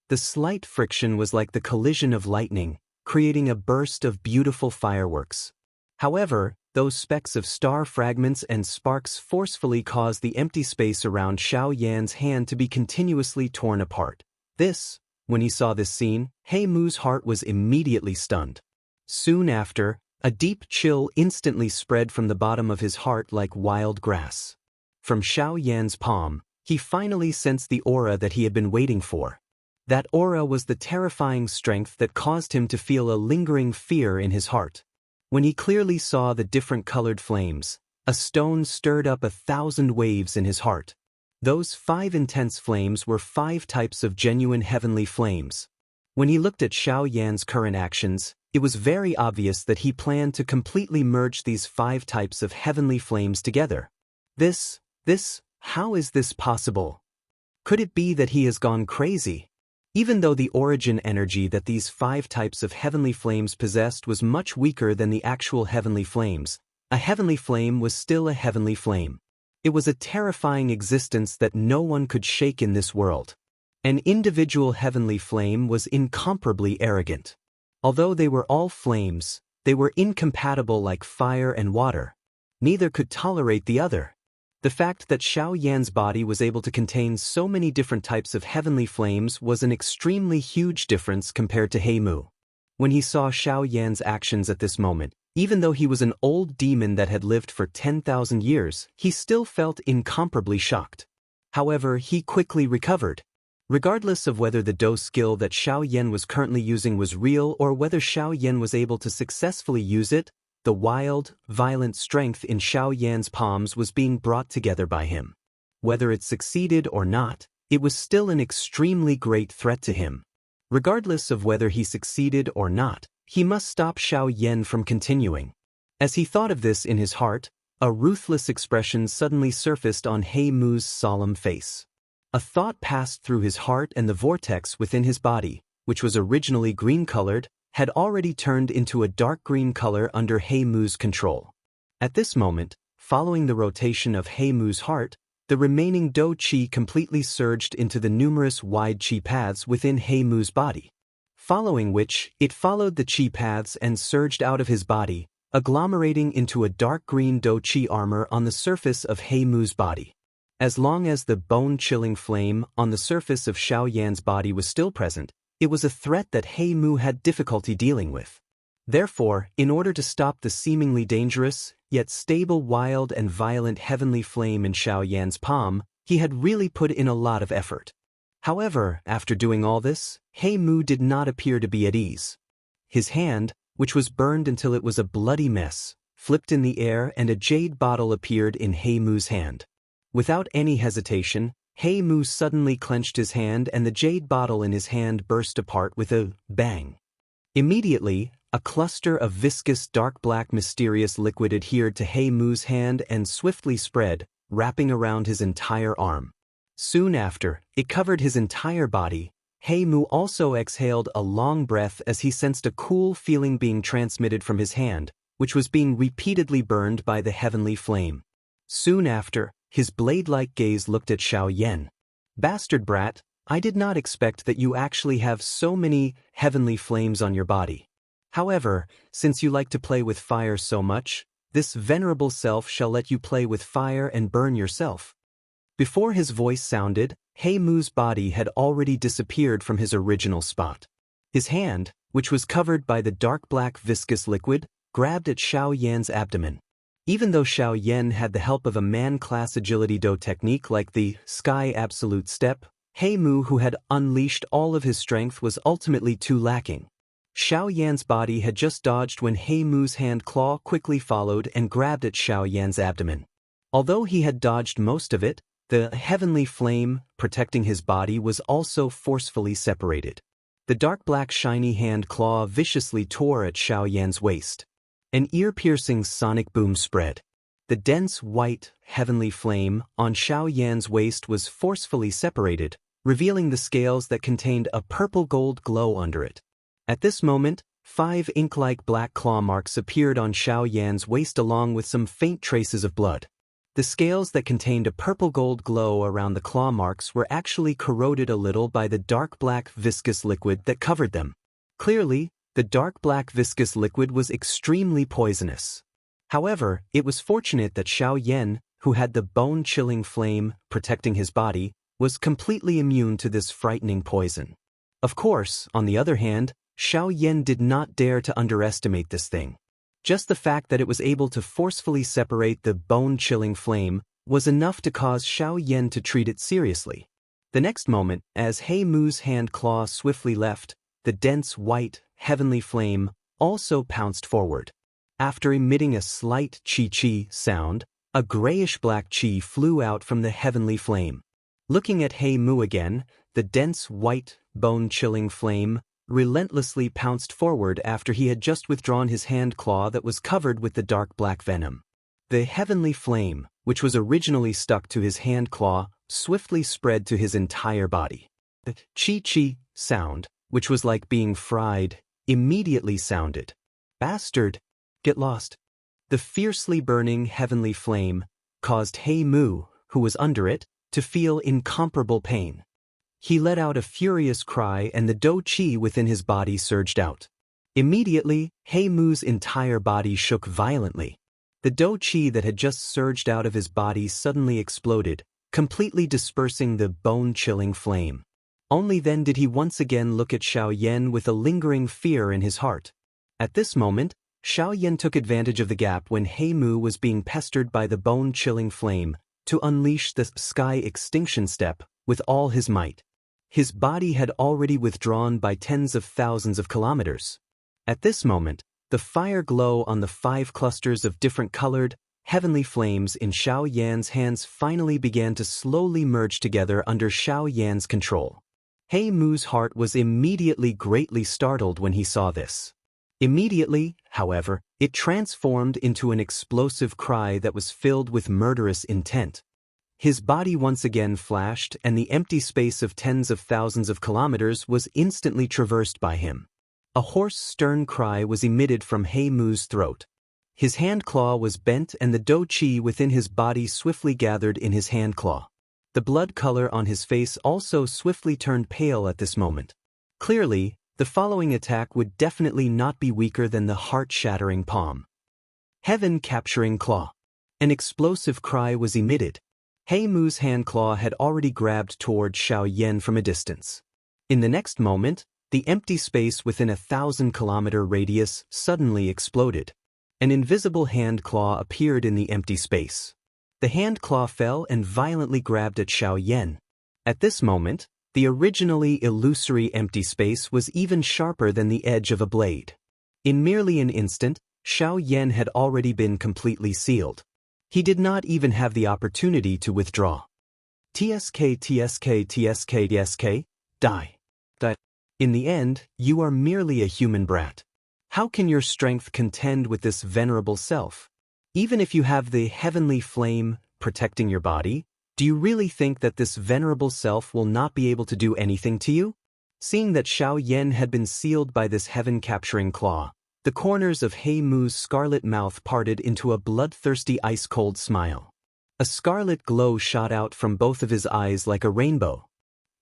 The slight friction was like the collision of lightning, creating a burst of beautiful fireworks. However, those specks of star fragments and sparks forcefully caused the empty space around Xianxia's hand to be continuously torn apart. When he saw this scene, He Mu's heart was immediately stunned. Soon after, a deep chill instantly spread from the bottom of his heart like wild grass. From Xianxia's palm, he finally sensed the aura that he had been waiting for. That aura was the terrifying strength that caused him to feel a lingering fear in his heart. When he clearly saw the different colored flames, a stone stirred up 1,000 waves in his heart. Those 5 intense flames were 5 types of genuine heavenly flames. When he looked at Xianxia's current actions, it was very obvious that he planned to completely merge these 5 types of heavenly flames together. How is this possible? Could it be that he has gone crazy? Even though the origin energy that these 5 types of heavenly flames possessed was much weaker than the actual heavenly flames, a heavenly flame was still a heavenly flame. It was a terrifying existence that no one could shake in this world. An individual heavenly flame was incomparably arrogant. Although they were all flames, they were incompatible like fire and water. Neither could tolerate the other. The fact that Xianxia's body was able to contain so many different types of heavenly flames was an extremely huge difference compared to He Mu. When he saw Xiao Yan's actions at this moment, even though he was an old demon that had lived for 10,000 years, he still felt incomparably shocked. However, he quickly recovered. Regardless of whether the Do skill that Xiao Yan was currently using was real or whether Xiao Yan was able to successfully use it, the wild, violent strength in Xiao Yan's palms was being brought together by him. Whether it succeeded or not, it was still an extremely great threat to him. Regardless of whether he succeeded or not, he must stop Xiao Yan from continuing. As he thought of this in his heart, a ruthless expression suddenly surfaced on He Mu's solemn face. A thought passed through his heart, and the vortex within his body, which was originally green-colored, had already turned into a dark green color under He Mu's control. At this moment, following the rotation of He Mu's heart, the remaining Do Qi completely surged into the numerous wide Qi paths within He Mu's body. Following which, it followed the Qi paths and surged out of his body, agglomerating into a dark green Do Qi armor on the surface of He Mu's body. As long as the bone-chilling flame on the surface of Xiao Yan's body was still present, it was a threat that He Mu had difficulty dealing with. Therefore, in order to stop the seemingly dangerous, yet stable, wild and violent heavenly flame in Xiao Yan's palm, he had really put in a lot of effort. However, after doing all this, He Mu did not appear to be at ease. His hand, which was burned until it was a bloody mess, flipped in the air and a jade bottle appeared in He Mu's hand. Without any hesitation, He Mu suddenly clenched his hand and the jade bottle in his hand burst apart with a bang. Immediately, a cluster of viscous dark black mysterious liquid adhered to He Mu's hand and swiftly spread, wrapping around his entire arm. Soon after, it covered his entire body. He Mu also exhaled a long breath as he sensed a cool feeling being transmitted from his hand, which was being repeatedly burned by the heavenly flame. Soon after, his blade-like gaze looked at Xiao Yan. "Bastard brat, I did not expect that you actually have so many heavenly flames on your body. However, since you like to play with fire so much, this venerable self shall let you play with fire and burn yourself." Before his voice sounded, He Mu's body had already disappeared from his original spot. His hand, which was covered by the dark black viscous liquid, grabbed at Xiao Yan's abdomen. Even though Xiao Yan had the help of a man-class agility do technique like the Sky Absolute Step, He Mu, who had unleashed all of his strength, was ultimately too lacking. Xiao Yan's body had just dodged when He Mu's hand claw quickly followed and grabbed at Xiao Yan's abdomen. Although he had dodged most of it, the heavenly flame protecting his body was also forcefully separated. The dark black shiny hand claw viciously tore at Xiao Yan's waist. An ear-piercing sonic boom spread. The dense white, heavenly flame on Xiao Yan's waist was forcefully separated, revealing the scales that contained a purple-gold glow under it. At this moment, 5 ink-like black claw marks appeared on Xiao Yan's waist along with some faint traces of blood. The scales that contained a purple-gold glow around the claw marks were actually corroded a little by the dark black viscous liquid that covered them. Clearly, the dark black viscous liquid was extremely poisonous. However, it was fortunate that Xiao Yan, who had the bone-chilling flame protecting his body, was completely immune to this frightening poison. Of course, on the other hand, Xiao Yan did not dare to underestimate this thing. Just the fact that it was able to forcefully separate the bone-chilling flame was enough to cause Xiao Yan to treat it seriously. The next moment, as He Mu's hand claw swiftly left, the dense white, heavenly flame also pounced forward. After emitting a slight chi-chi sound, a grayish-black chi flew out from the heavenly flame. Looking at He Mu again, the dense white, bone-chilling flame relentlessly pounced forward after he had just withdrawn his hand claw that was covered with the dark black venom. The heavenly flame, which was originally stuck to his hand claw, swiftly spread to his entire body. The chi-chi sound, which was like being fried, immediately sounded. "Bastard! Get lost." The fiercely burning heavenly flame caused He Mu, who was under it, to feel incomparable pain. He let out a furious cry and the Do Qi within his body surged out. Immediately, He Mu's entire body shook violently. The Do Qi that had just surged out of his body suddenly exploded, completely dispersing the bone-chilling flame. Only then did he once again look at Xiao Yan with a lingering fear in his heart. At this moment, Xiao Yan took advantage of the gap when He Mu was being pestered by the bone-chilling flame to unleash the sky extinction step with all his might. His body had already withdrawn by tens of thousands of kilometers. At this moment, the fire glow on the 5 clusters of different colored, heavenly flames in Xiao Yan's hands finally began to slowly merge together under Xiao Yan's control. He Mu's heart was immediately greatly startled when he saw this. Immediately, however, it transformed into an explosive cry that was filled with murderous intent. His body once again flashed, and the empty space of tens of thousands of kilometers was instantly traversed by him. A hoarse, stern cry was emitted from He Mu's throat. His hand claw was bent, and the do qi within his body swiftly gathered in his hand claw. The blood color on his face also swiftly turned pale at this moment. Clearly, the following attack would definitely not be weaker than the heart-shattering palm. Heaven-capturing claw. An explosive cry was emitted. He Mu's hand claw had already grabbed toward Xiao Yan from a distance. In the next moment, the empty space within a 1,000-kilometer radius suddenly exploded. An invisible hand claw appeared in the empty space. The hand claw fell and violently grabbed at Xiao Yan. At this moment, the originally illusory empty space was even sharper than the edge of a blade. In merely an instant, Xiao Yan had already been completely sealed. He did not even have the opportunity to withdraw. TSK, die. In the end, you are merely a human brat. How can your strength contend with this venerable self? Even if you have the heavenly flame protecting your body, do you really think that this venerable self will not be able to do anything to you? Seeing that Xiao Yan had been sealed by this heaven-capturing claw, the corners of He Mu's scarlet mouth parted into a bloodthirsty ice-cold smile. A scarlet glow shot out from both of his eyes like a rainbow.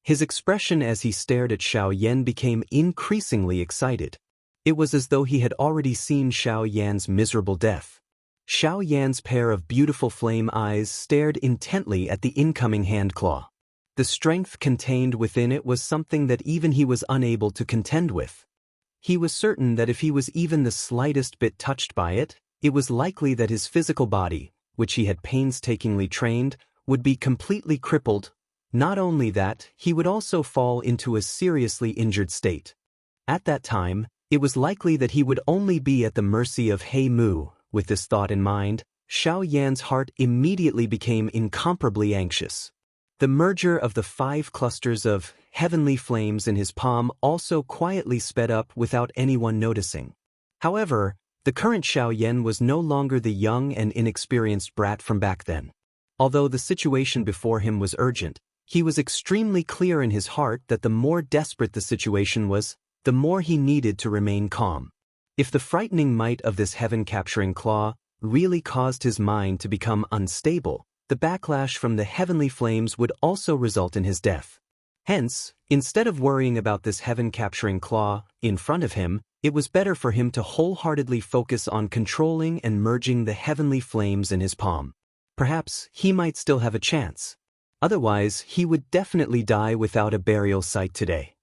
His expression as he stared at Xiao Yan became increasingly excited. It was as though he had already seen Xiao Yan's miserable death. Xiao Yan's pair of beautiful flame eyes stared intently at the incoming hand claw. The strength contained within it was something that even he was unable to contend with. He was certain that if he was even the slightest bit touched by it, it was likely that his physical body, which he had painstakingly trained, would be completely crippled. Not only that, he would also fall into a seriously injured state. At that time, it was likely that he would only be at the mercy of He Mu. With this thought in mind, Xiao Yan's heart immediately became incomparably anxious. The merger of the 5 clusters of heavenly flames in his palm also quietly sped up without anyone noticing. However, the current Xiao Yan was no longer the young and inexperienced brat from back then. Although the situation before him was urgent, he was extremely clear in his heart that the more desperate the situation was, the more he needed to remain calm. If the frightening might of this heaven-capturing claw really caused his mind to become unstable, the backlash from the heavenly flames would also result in his death. Hence, instead of worrying about this heaven-capturing claw in front of him, it was better for him to wholeheartedly focus on controlling and merging the heavenly flames in his palm. Perhaps he might still have a chance. Otherwise, he would definitely die without a burial site today.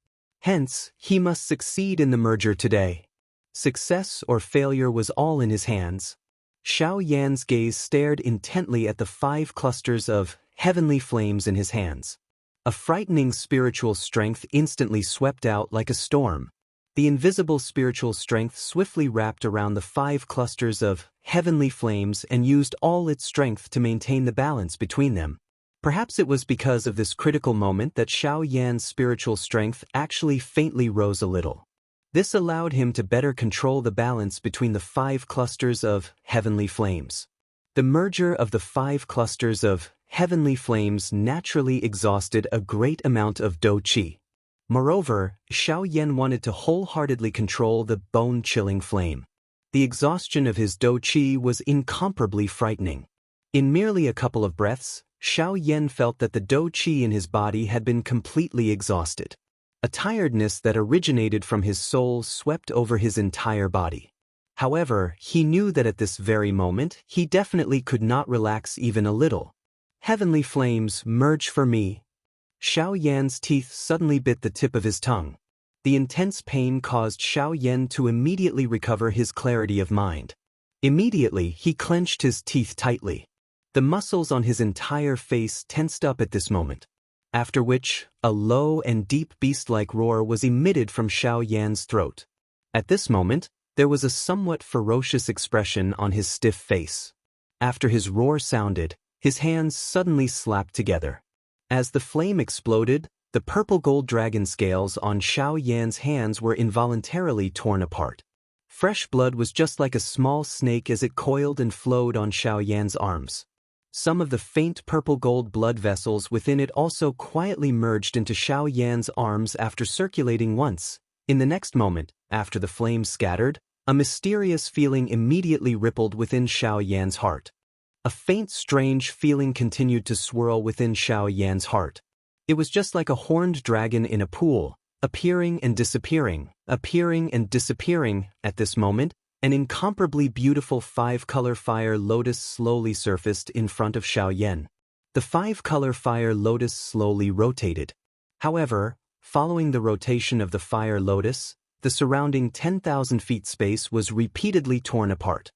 Hence, he must succeed in the merger today. Success or failure was all in his hands. Xiao Yan's gaze stared intently at the 5 clusters of heavenly flames in his hands. A frightening spiritual strength instantly swept out like a storm. The invisible spiritual strength swiftly wrapped around the 5 clusters of heavenly flames and used all its strength to maintain the balance between them. Perhaps it was because of this critical moment that Xiao Yan's spiritual strength actually faintly rose a little. This allowed him to better control the balance between the 5 clusters of heavenly flames. The merger of the 5 clusters of heavenly flames naturally exhausted a great amount of do qi. Moreover, Xiao Yan wanted to wholeheartedly control the bone-chilling flame. The exhaustion of his do qi was incomparably frightening. In merely a couple of breaths, Xiao Yan felt that the do qi in his body had been completely exhausted. A tiredness that originated from his soul swept over his entire body. However, he knew that at this very moment, he definitely could not relax even a little. Heavenly flames, merge for me. Xiao Yan's teeth suddenly bit the tip of his tongue. The intense pain caused Xiao Yan to immediately recover his clarity of mind. Immediately, he clenched his teeth tightly. The muscles on his entire face tensed up at this moment. After which, a low and deep beast-like roar was emitted from Xiao Yan's throat. At this moment, there was a somewhat ferocious expression on his stiff face. After his roar sounded, his hands suddenly slapped together. As the flame exploded, the purple gold dragon scales on Xiao Yan's hands were involuntarily torn apart. Fresh blood was just like a small snake as it coiled and flowed on Xiao Yan's arms. Some of the faint purple gold blood vessels within it also quietly merged into Xiao Yan's arms after circulating once. In the next moment, after the flames scattered, a mysterious feeling immediately rippled within Xiao Yan's heart. A faint strange feeling continued to swirl within Xiao Yan's heart. It was just like a horned dragon in a pool, appearing and disappearing. At this moment, an incomparably beautiful five-color fire lotus slowly surfaced in front of Xiao Yan. The five-color fire lotus slowly rotated. However, following the rotation of the fire lotus, the surrounding 10,000 feet space was repeatedly torn apart.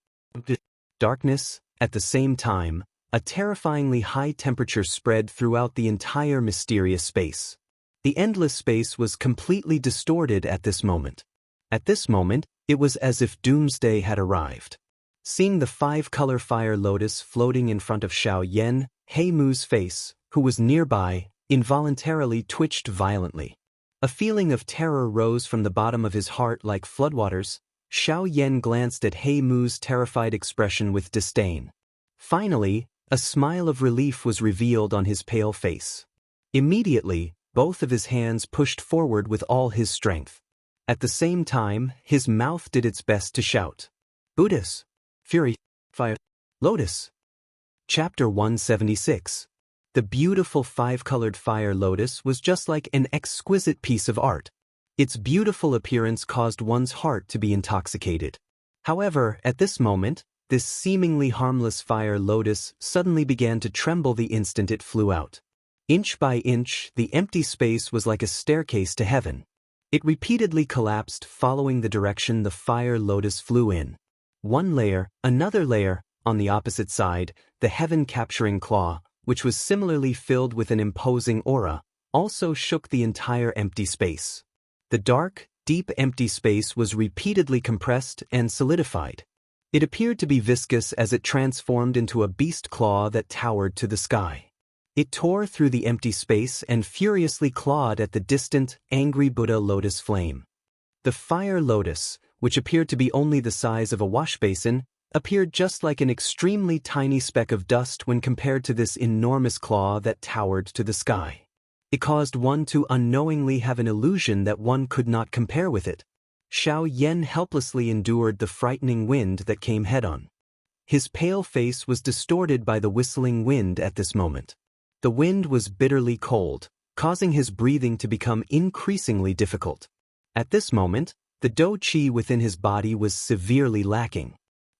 Darkness, at the same time, a terrifyingly high temperature spread throughout the entire mysterious space. The endless space was completely distorted at this moment. At this moment, it was as if doomsday had arrived. Seeing the five-color fire lotus floating in front of Xiao Yan, He Mu's face, who was nearby, involuntarily twitched violently. A feeling of terror rose from the bottom of his heart like floodwaters. Xiao Yan glanced at He Mu's terrified expression with disdain. Finally, a smile of relief was revealed on his pale face. Immediately, both of his hands pushed forward with all his strength. At the same time, his mouth did its best to shout, "Buddhas! Fury! Fire! Lotus!" Chapter 176. The beautiful five-colored fire lotus was just like an exquisite piece of art. Its beautiful appearance caused one's heart to be intoxicated. However, at this moment, this seemingly harmless fire lotus suddenly began to tremble the instant it flew out. Inch by inch, the empty space was like a staircase to heaven. It repeatedly collapsed following the direction the fire lotus flew in. One layer, another layer, on the opposite side, the heaven-capturing claw, which was similarly filled with an imposing aura, also shook the entire empty space. The dark, deep empty space was repeatedly compressed and solidified. It appeared to be viscous as it transformed into a beast claw that towered to the sky. It tore through the empty space and furiously clawed at the distant, angry Buddha lotus flame. The fire lotus, which appeared to be only the size of a wash basin, appeared just like an extremely tiny speck of dust when compared to this enormous claw that towered to the sky. It caused one to unknowingly have an illusion that one could not compare with it. Xiao Yan helplessly endured the frightening wind that came head-on. His pale face was distorted by the whistling wind at this moment. The wind was bitterly cold, causing his breathing to become increasingly difficult. At this moment, the Do Qi within his body was severely lacking.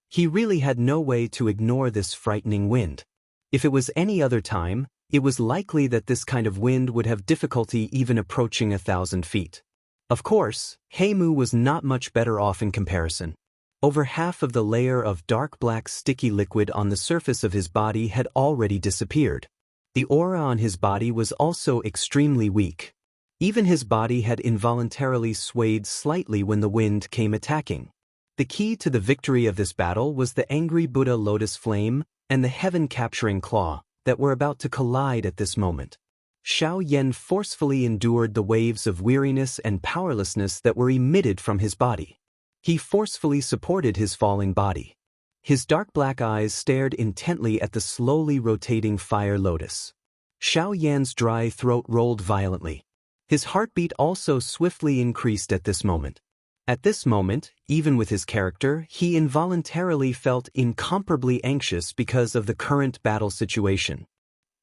He really had no way to ignore this frightening wind. If it was any other time, it was likely that this kind of wind would have difficulty even approaching 1,000 feet. Of course, He Mu was not much better off in comparison. Over half of the layer of dark black sticky liquid on the surface of his body had already disappeared. The aura on his body was also extremely weak. Even his body had involuntarily swayed slightly when the wind came attacking. The key to the victory of this battle was the angry Buddha lotus flame and the heaven-capturing claw that were about to collide at this moment. Xiao Yan forcefully endured the waves of weariness and powerlessness that were emitted from his body. He forcefully supported his falling body. His dark black eyes stared intently at the slowly rotating fire lotus. Xiao Yan's dry throat rolled violently. His heartbeat also swiftly increased at this moment. At this moment, even with his character, he involuntarily felt incomparably anxious because of the current battle situation.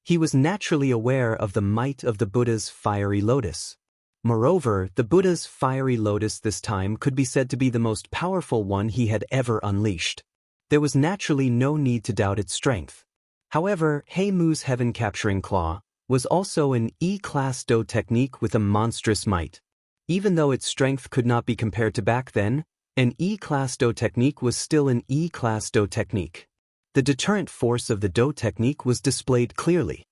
He was naturally aware of the might of the Buddha's fiery lotus. Moreover, the Buddha's fiery lotus this time could be said to be the most powerful one he had ever unleashed. There was naturally no need to doubt its strength. However, He Mu's heaven-capturing claw, was also an E-class Do technique with a monstrous might. Even though its strength could not be compared to back then, an E-class Do technique was still an E-class Do technique. The deterrent force of the Do technique was displayed clearly.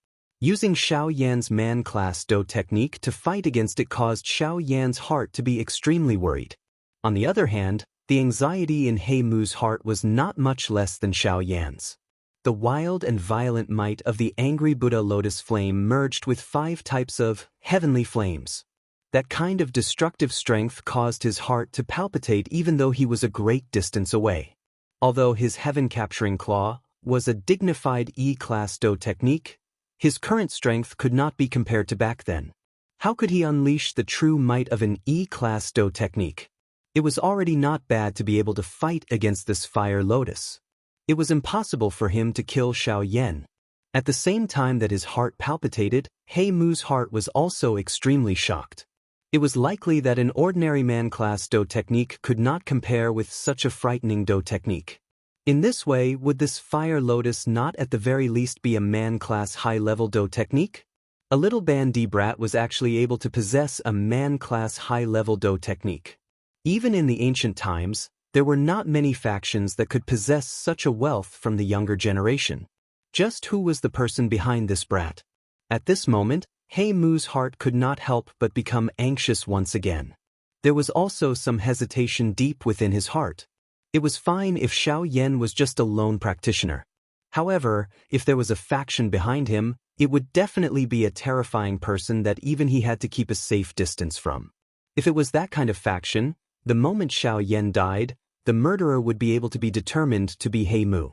Using Xiao Yan's man-class Do technique to fight against it caused Xiao Yan's heart to be extremely worried. On the other hand, the anxiety in He Mu's heart was not much less than Xiao Yan's. The wild and violent might of the angry Buddha lotus flame merged with 5 types of heavenly flames. That kind of destructive strength caused his heart to palpitate even though he was a great distance away. Although his heaven-capturing claw was a dignified E-class Do technique, his current strength could not be compared to back then. How could he unleash the true might of an E-class Do technique? It was already not bad to be able to fight against this fire lotus. It was impossible for him to kill Xiao Yan. At the same time that his heart palpitated, He Mu's heart was also extremely shocked. It was likely that an ordinary man-class Do technique could not compare with such a frightening Do technique. In this way, would this fire lotus not at the very least be a man-class high-level Do technique? A little bandy brat was actually able to possess a man-class high-level Do technique. Even in the ancient times, there were not many factions that could possess such a wealth from the younger generation. Just who was the person behind this brat? At this moment, He Mu's heart could not help but become anxious once again. There was also some hesitation deep within his heart. It was fine if Xiao Yan was just a lone practitioner. However, if there was a faction behind him, it would definitely be a terrifying person that even he had to keep a safe distance from. If it was that kind of faction, the moment Xiao Yan died, the murderer would be able to be determined to be He Mu.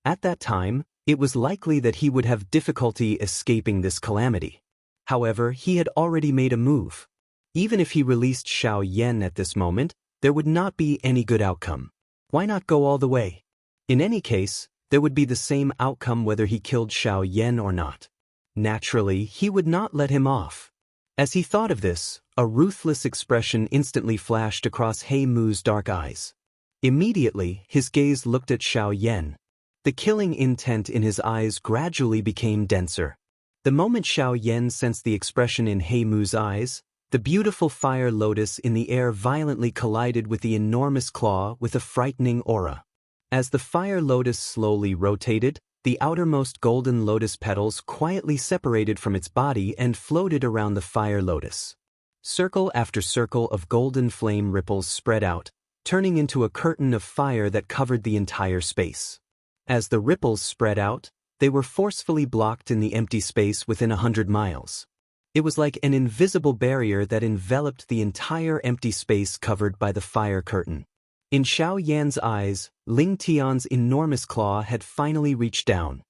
At that time, it was likely that he would have difficulty escaping this calamity. However, he had already made a move. Even if he released Xiao Yan at this moment, there would not be any good outcome. Why not go all the way? In any case, there would be the same outcome whether he killed Xiao Yan or not. Naturally, he would not let him off. As he thought of this, a ruthless expression instantly flashed across He Mu's dark eyes. Immediately, his gaze looked at Xiao Yan. The killing intent in his eyes gradually became denser. The moment Xiao Yan sensed the expression in He Mu's eyes, the beautiful fire lotus in the air violently collided with the enormous claw with a frightening aura. As the fire lotus slowly rotated, the outermost golden lotus petals quietly separated from its body and floated around the fire lotus. Circle after circle of golden flame ripples spread out, turning into a curtain of fire that covered the entire space. As the ripples spread out, they were forcefully blocked in the empty space within 100 miles. It was like an invisible barrier that enveloped the entire empty space covered by the fire curtain. In Xiao Yan's eyes, Ling Tian's enormous claw had finally reached down.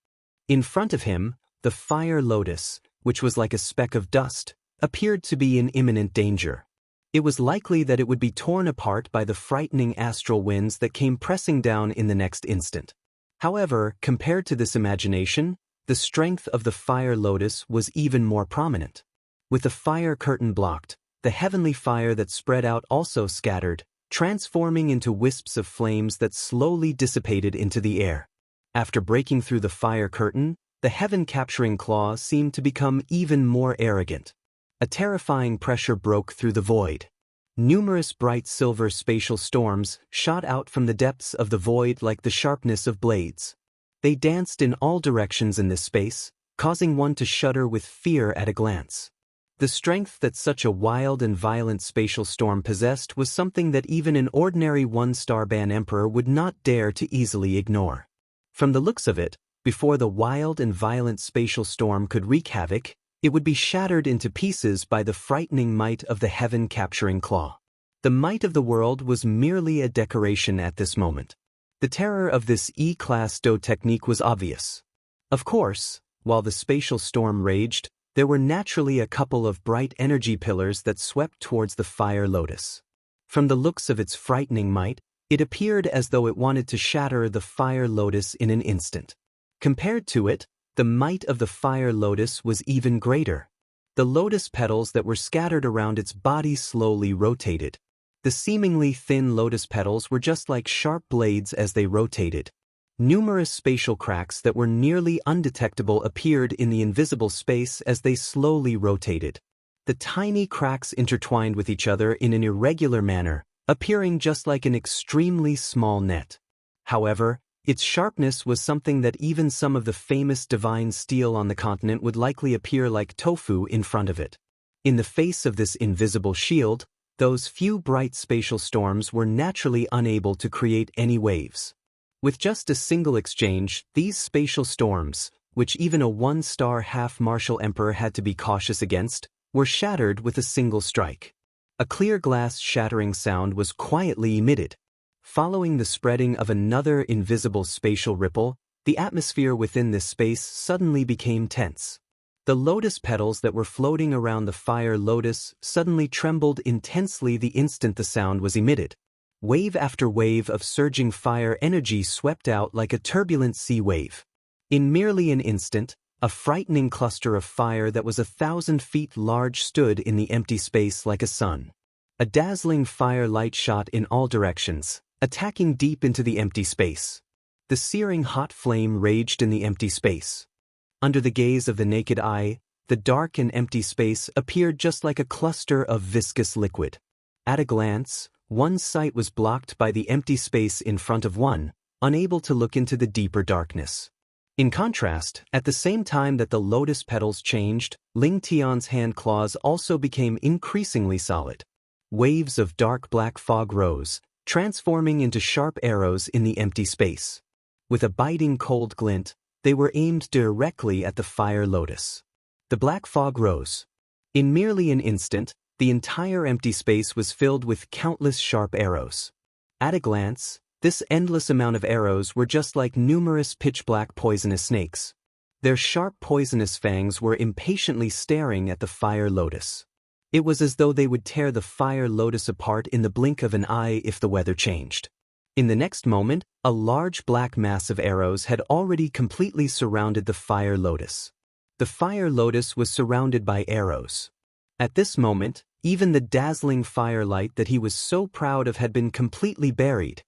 In front of him, the fire lotus, which was like a speck of dust, appeared to be in imminent danger. It was likely that it would be torn apart by the frightening astral winds that came pressing down in the next instant. However, compared to this imagination, the strength of the fire lotus was even more prominent. With the fire curtain blocked, the heavenly fire that spread out also scattered, transforming into wisps of flames that slowly dissipated into the air. After breaking through the fire curtain, the heaven-capturing claw seemed to become even more arrogant. A terrifying pressure broke through the void. Numerous bright silver spatial storms shot out from the depths of the void like the sharpness of blades. They danced in all directions in this space, causing one to shudder with fear at a glance. The strength that such a wild and violent spatial storm possessed was something that even an ordinary one-star ban emperor would not dare to easily ignore. From the looks of it, before the wild and violent spatial storm could wreak havoc, it would be shattered into pieces by the frightening might of the heaven-capturing claw. The might of the world was merely a decoration at this moment. The terror of this E-class Do technique was obvious. Of course, while the spatial storm raged, there were naturally a couple of bright energy pillars that swept towards the fire lotus. From the looks of its frightening might, it appeared as though it wanted to shatter the fire lotus in an instant. Compared to it, the might of the fire lotus was even greater. The lotus petals that were scattered around its body slowly rotated. The seemingly thin lotus petals were just like sharp blades as they rotated. Numerous spatial cracks that were nearly undetectable appeared in the invisible space as they slowly rotated. The tiny cracks intertwined with each other in an irregular manner, appearing just like an extremely small net. However, its sharpness was something that even some of the famous divine steel on the continent would likely appear like tofu in front of it. In the face of this invisible shield, those few bright spatial storms were naturally unable to create any waves. With just a single exchange, these spatial storms, which even a one-star half-martial emperor had to be cautious against, were shattered with a single strike. A clear glass shattering sound was quietly emitted. Following the spreading of another invisible spatial ripple, the atmosphere within this space suddenly became tense. The lotus petals that were floating around the fire lotus suddenly trembled intensely the instant the sound was emitted. Wave after wave of surging fire energy swept out like a turbulent sea wave. In merely an instant, a frightening cluster of fire that was 1,000 feet large stood in the empty space like a sun. A dazzling fire light shot in all directions, attacking deep into the empty space. The searing hot flame raged in the empty space. Under the gaze of the naked eye, the dark and empty space appeared just like a cluster of viscous liquid. At a glance, one's sight was blocked by the empty space in front of one, unable to look into the deeper darkness. In contrast, at the same time that the lotus petals changed, Ling Tian's hand claws also became increasingly solid. Waves of dark black fog rose, transforming into sharp arrows in the empty space. With a biting cold glint, they were aimed directly at the fire lotus. The black fog rose. In merely an instant, the entire empty space was filled with countless sharp arrows. At a glance, this endless amount of arrows were just like numerous pitch-black poisonous snakes. Their sharp poisonous fangs were impatiently staring at the fire lotus. It was as though they would tear the fire lotus apart in the blink of an eye if the weather changed. In the next moment, a large black mass of arrows had already completely surrounded the fire lotus. The fire lotus was surrounded by arrows. At this moment, even the dazzling firelight that he was so proud of had been completely buried.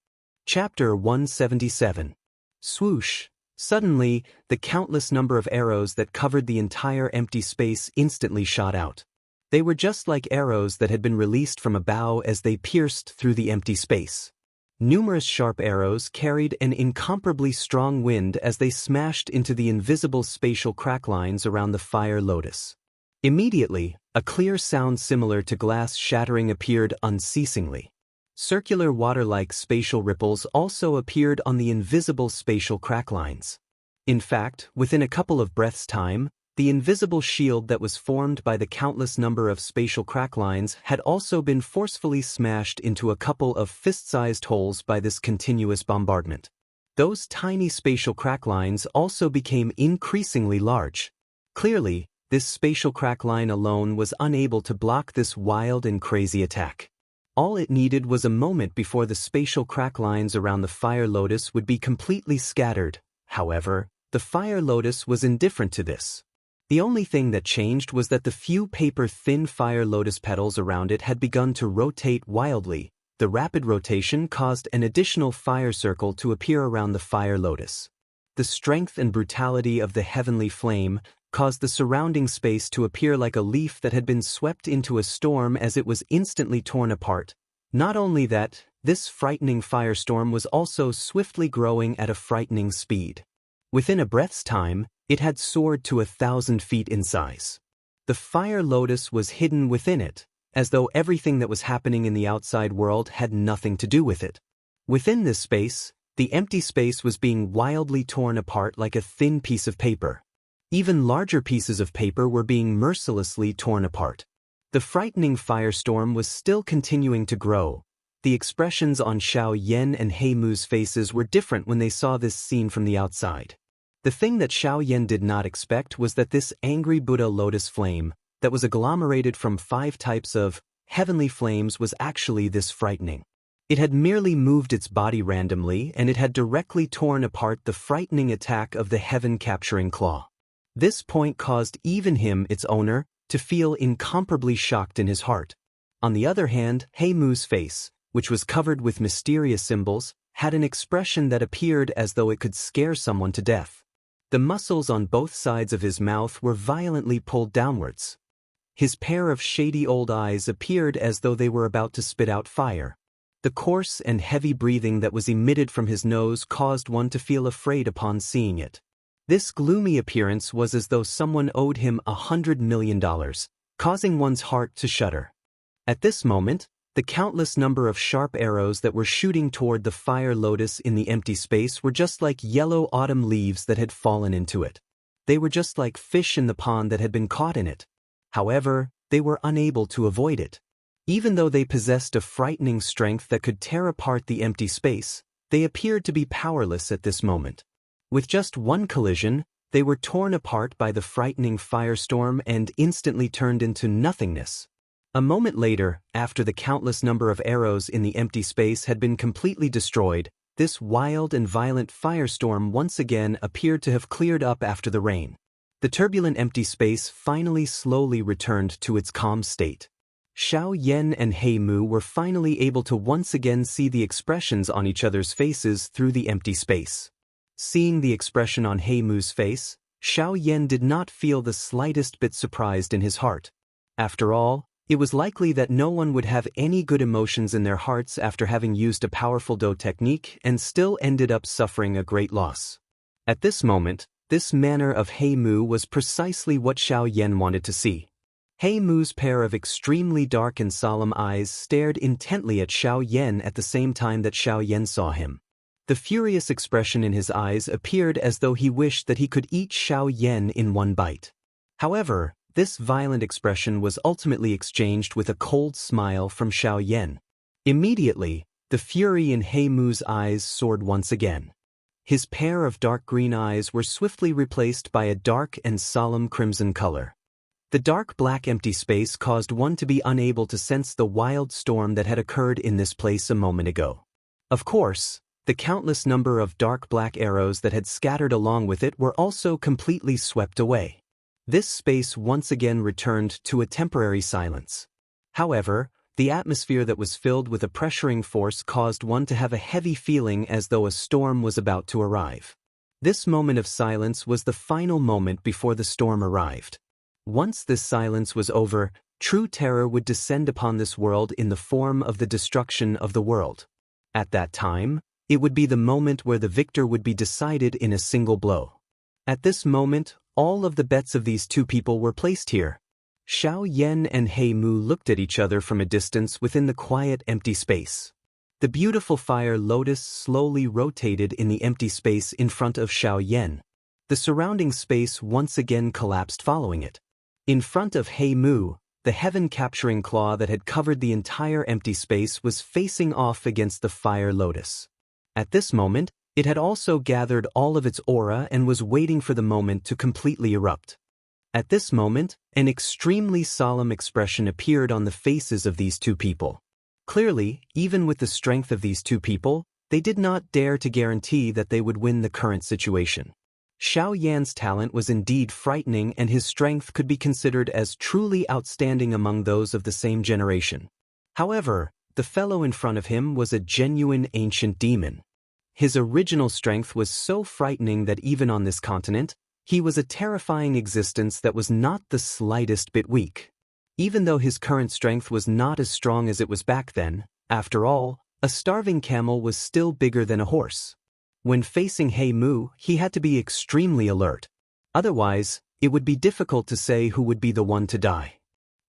Chapter 177. Swoosh! Suddenly, the countless number of arrows that covered the entire empty space instantly shot out. They were just like arrows that had been released from a bow as they pierced through the empty space. Numerous sharp arrows carried an incomparably strong wind as they smashed into the invisible spatial crack lines around the fire lotus. Immediately, a clear sound similar to glass shattering appeared unceasingly. Circular water-like spatial ripples also appeared on the invisible spatial crack lines. In fact, within a couple of breaths' time, the invisible shield that was formed by the countless number of spatial crack lines had also been forcefully smashed into a couple of fist-sized holes by this continuous bombardment. Those tiny spatial crack lines also became increasingly large. Clearly, this spatial crack line alone was unable to block this wild and crazy attack. All it needed was a moment before the spatial crack lines around the fire lotus would be completely scattered. However, the fire lotus was indifferent to this. The only thing that changed was that the few paper-thin fire lotus petals around it had begun to rotate wildly. The rapid rotation caused an additional fire circle to appear around the fire lotus. The strength and brutality of the heavenly flame caused the surrounding space to appear like a leaf that had been swept into a storm as it was instantly torn apart. Not only that, this frightening firestorm was also swiftly growing at a frightening speed. Within a breath's time, it had soared to 1,000 feet in size. The fire lotus was hidden within it, as though everything that was happening in the outside world had nothing to do with it. Within this space, the empty space was being wildly torn apart like a thin piece of paper. Even larger pieces of paper were being mercilessly torn apart. The frightening firestorm was still continuing to grow. The expressions on Xiao Yan and He Mu's faces were different when they saw this scene from the outside. The thing that Xiao Yan did not expect was that this angry Buddha lotus flame, that was agglomerated from 5 types of heavenly flames, was actually this frightening. It had merely moved its body randomly, and it had directly torn apart the frightening attack of the heaven-capturing claw. This point caused even him, its owner, to feel incomparably shocked in his heart. On the other hand, He Mu's face, which was covered with mysterious symbols, had an expression that appeared as though it could scare someone to death. The muscles on both sides of his mouth were violently pulled downwards. His pair of shady old eyes appeared as though they were about to spit out fire. The coarse and heavy breathing that was emitted from his nose caused one to feel afraid upon seeing it. This gloomy appearance was as though someone owed him $100 million, causing one's heart to shudder. At this moment, the countless number of sharp arrows that were shooting toward the fire lotus in the empty space were just like yellow autumn leaves that had fallen into it. They were just like fish in the pond that had been caught in it. However, they were unable to avoid it. Even though they possessed a frightening strength that could tear apart the empty space, they appeared to be powerless at this moment. With just one collision, they were torn apart by the frightening firestorm and instantly turned into nothingness. A moment later, after the countless number of arrows in the empty space had been completely destroyed, this wild and violent firestorm once again appeared to have cleared up after the rain. The turbulent empty space finally slowly returned to its calm state. Xianxia and He Mu were finally able to once again see the expressions on each other's faces through the empty space. Seeing the expression on He Mu's face, Xianxia did not feel the slightest bit surprised in his heart. After all, it was likely that no one would have any good emotions in their hearts after having used a powerful Do technique and still ended up suffering a great loss. At this moment, this manner of He Mu was precisely what Xianxia wanted to see. He Mu's pair of extremely dark and solemn eyes stared intently at Xianxia at the same time that Xianxia saw him. The furious expression in his eyes appeared as though he wished that he could eat Xianxia in one bite. However, this violent expression was ultimately exchanged with a cold smile from Xianxia. Immediately, the fury in He Mu's eyes soared once again. His pair of dark green eyes were swiftly replaced by a dark and solemn crimson color. The dark black empty space caused one to be unable to sense the wild storm that had occurred in this place a moment ago. Of course, the countless number of dark black arrows that had scattered along with it were also completely swept away. This space once again returned to a temporary silence. However, the atmosphere that was filled with a pressuring force caused one to have a heavy feeling as though a storm was about to arrive. This moment of silence was the final moment before the storm arrived. Once this silence was over, true terror would descend upon this world in the form of the destruction of the world. At that time, it would be the moment where the victor would be decided in a single blow. At this moment, all of the bets of these two people were placed here. Xianxia and He Mu looked at each other from a distance within the quiet empty space. The beautiful fire lotus slowly rotated in the empty space in front of Xianxia. The surrounding space once again collapsed following it. In front of He Mu, the heaven-capturing claw that had covered the entire empty space was facing off against the fire lotus. At this moment, it had also gathered all of its aura and was waiting for the moment to completely erupt. At this moment, an extremely solemn expression appeared on the faces of these two people. Clearly, even with the strength of these two people, they did not dare to guarantee that they would win the current situation. Xiaoyan's talent was indeed frightening, and his strength could be considered as truly outstanding among those of the same generation. However, the fellow in front of him was a genuine ancient demon. His original strength was so frightening that even on this continent, he was a terrifying existence that was not the slightest bit weak. Even though his current strength was not as strong as it was back then, after all, a starving camel was still bigger than a horse. When facing He Mu, he had to be extremely alert. Otherwise, it would be difficult to say who would be the one to die.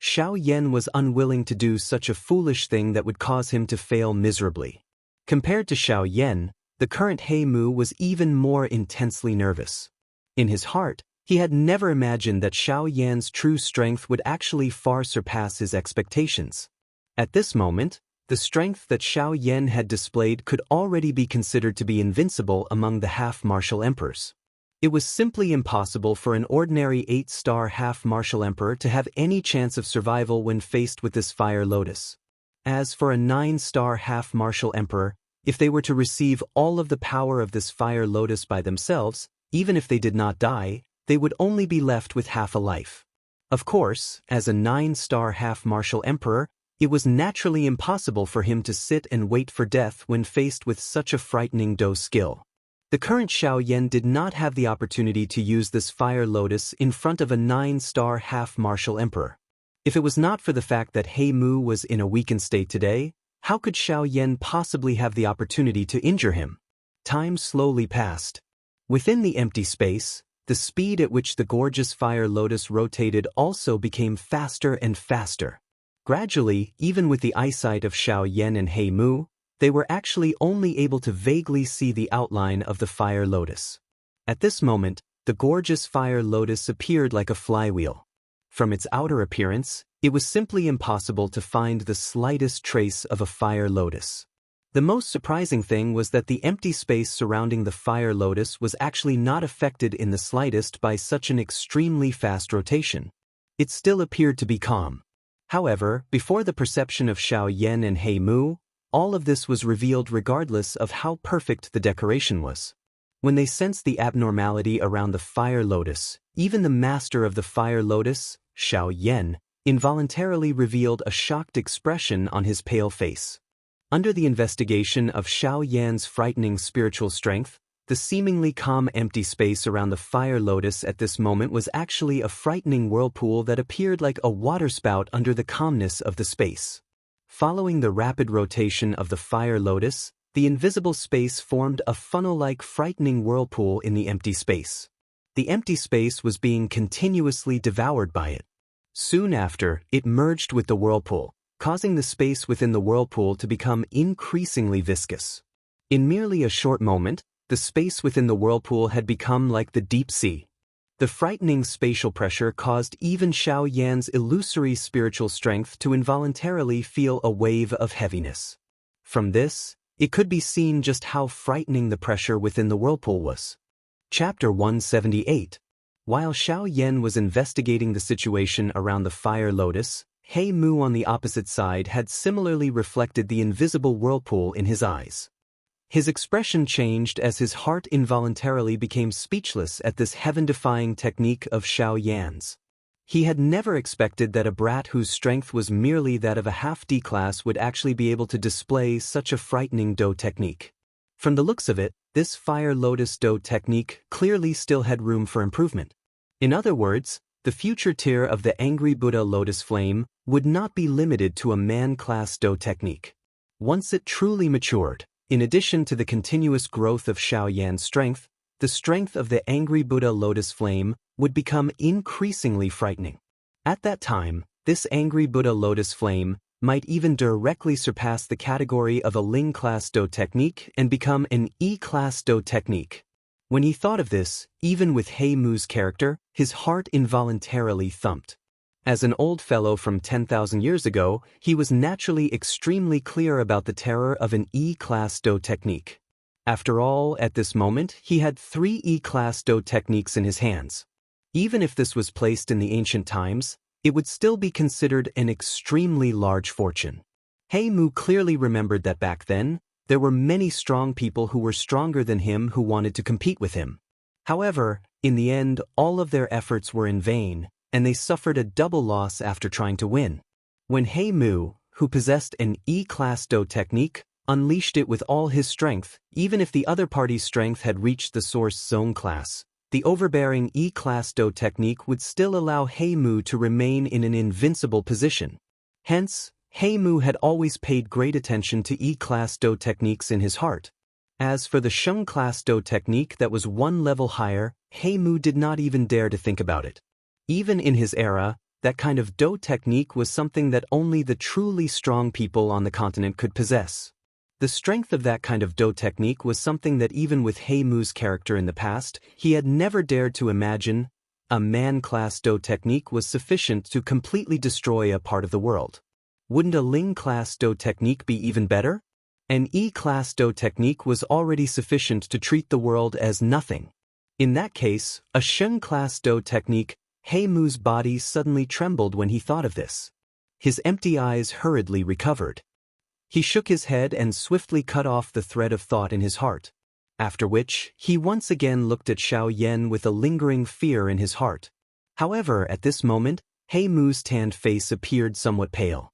Xiaoyan was unwilling to do such a foolish thing that would cause him to fail miserably. Compared to Xiaoyan, the current He Mu was even more intensely nervous. In his heart, he had never imagined that Xiaoyan's true strength would actually far surpass his expectations. At this moment, the strength that Xiaoyan had displayed could already be considered to be invincible among the half-martial emperors. It was simply impossible for an ordinary 8-star half-martial emperor to have any chance of survival when faced with this fire lotus. As for a 9-star half-martial emperor, if they were to receive all of the power of this fire lotus by themselves, even if they did not die, they would only be left with half a life. Of course, as a 9-star half-martial emperor, It was naturally impossible for him to sit and wait for death when faced with such a frightening Do skill. The current Xiao Yan did not have the opportunity to use this fire lotus in front of a 9-star half-martial emperor. If it was not for the fact that He Mu was in a weakened state today, how could Xiao Yan possibly have the opportunity to injure him? Time slowly passed. Within the empty space, the speed at which the gorgeous fire lotus rotated also became faster and faster. Gradually, even with the eyesight of Xiao Yan and He Mu, they were actually only able to vaguely see the outline of the fire lotus. At this moment, the gorgeous fire lotus appeared like a flywheel. From its outer appearance, it was simply impossible to find the slightest trace of a fire lotus. The most surprising thing was that the empty space surrounding the fire lotus was actually not affected in the slightest by such an extremely fast rotation. It still appeared to be calm. However, before the perception of Xiao Yan and He Mu, all of this was revealed regardless of how perfect the decoration was. When they sensed the abnormality around the fire lotus, even the master of the fire lotus, Xiao Yan, involuntarily revealed a shocked expression on his pale face. Under the investigation of Xiao Yan's frightening spiritual strength, the seemingly calm empty space around the fire lotus at this moment was actually a frightening whirlpool that appeared like a waterspout under the calmness of the space. Following the rapid rotation of the fire lotus, the invisible space formed a funnel-like frightening whirlpool in the empty space. The empty space was being continuously devoured by it. Soon after, it merged with the whirlpool, causing the space within the whirlpool to become increasingly viscous. In merely a short moment, the space within the whirlpool had become like the deep sea. The frightening spatial pressure caused even Xiao Yan's illusory spiritual strength to involuntarily feel a wave of heaviness. From this, it could be seen just how frightening the pressure within the whirlpool was. Chapter 178. While Xiao Yan was investigating the situation around the fire lotus, He Mu on the opposite side had similarly reflected the invisible whirlpool in his eyes. His expression changed as his heart involuntarily became speechless at this heaven-defying technique of Xiao Yan's. He had never expected that a brat whose strength was merely that of a half D-class would actually be able to display such a frightening Do technique. From the looks of it, this Fire Lotus Do technique clearly still had room for improvement. In other words, the future tier of the Angry Buddha Lotus Flame would not be limited to a man-class Do technique. Once it truly matured, in addition to the continuous growth of Xiao Yan's strength, the strength of the Angry Buddha Lotus Flame would become increasingly frightening. At that time, this Angry Buddha Lotus Flame might even directly surpass the category of a Ling-class Do technique and become an E-class Do technique. When he thought of this, even with He Mu's character, his heart involuntarily thumped. As an old fellow from 10,000 years ago, he was naturally extremely clear about the terror of an E-class Do technique. After all, at this moment, he had 3 E-class Do techniques in his hands. Even if this was placed in the ancient times, it would still be considered an extremely large fortune. He Mu clearly remembered that back then, there were many strong people who were stronger than him who wanted to compete with him. However, in the end, all of their efforts were in vain, and they suffered a double loss after trying to win. When He Mu, who possessed an E-class Do technique, unleashed it with all his strength, even if the other party's strength had reached the Source Zone class, the overbearing E-class Do technique would still allow He Mu to remain in an invincible position. Hence, He Mu had always paid great attention to E-class Do techniques in his heart. As for the Sheng-class Do technique that was 1 level higher, He Mu did not even dare to think about it. Even in his era, that kind of Do technique was something that only the truly strong people on the continent could possess. The strength of that kind of Do technique was something that even with He Mu's character in the past, he had never dared to imagine. A man-class Do technique was sufficient to completely destroy a part of the world. Wouldn't a Ling-class Do technique be even better? An E-class Do technique was already sufficient to treat the world as nothing. In that case, a Sheng-class Do technique. He Mu's body suddenly trembled when he thought of this. His empty eyes hurriedly recovered. He shook his head and swiftly cut off the thread of thought in his heart. After which, he once again looked at Xiao Yan with a lingering fear in his heart. However, at this moment, He Mu's tanned face appeared somewhat pale.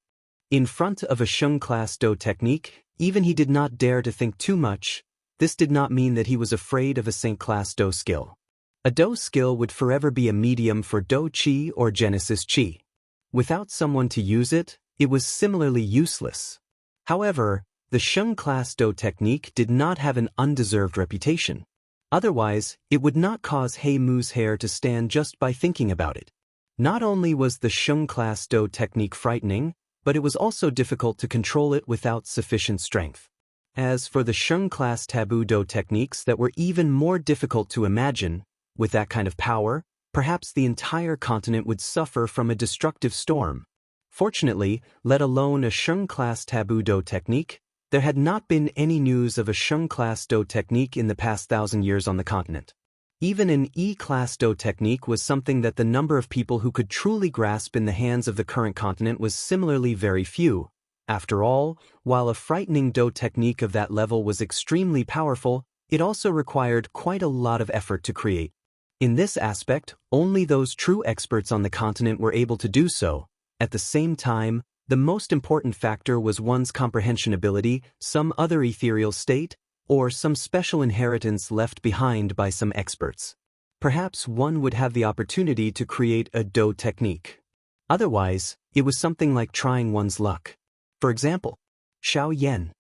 In front of a Xianxia Do technique, even he did not dare to think too much. This did not mean that he was afraid of a Saint class Do skill. A Do skill would forever be a medium for Do Qi or Genesis Qi. Without someone to use it, it was similarly useless. However, the Sheng class Do technique did not have an undeserved reputation. Otherwise, it would not cause He Mu's hair to stand just by thinking about it. Not only was the Sheng class Do technique frightening, but it was also difficult to control it without sufficient strength. As for the Sheng class taboo Do techniques that were even more difficult to imagine, with that kind of power, perhaps the entire continent would suffer from a destructive storm. Fortunately, let alone a Sheng class taboo Do technique, there had not been any news of a Sheng class Do technique in the past 1,000 years on the continent. Even an E-class Do technique was something that the number of people who could truly grasp in the hands of the current continent was similarly very few. After all, while a frightening Do technique of that level was extremely powerful, it also required quite a lot of effort to create. In this aspect, only those true experts on the continent were able to do so. At the same time, the most important factor was one's comprehension ability, some other ethereal state, or some special inheritance left behind by some experts. Perhaps one would have the opportunity to create a Do technique. Otherwise, it was something like trying one's luck. For example, Xiaoyan.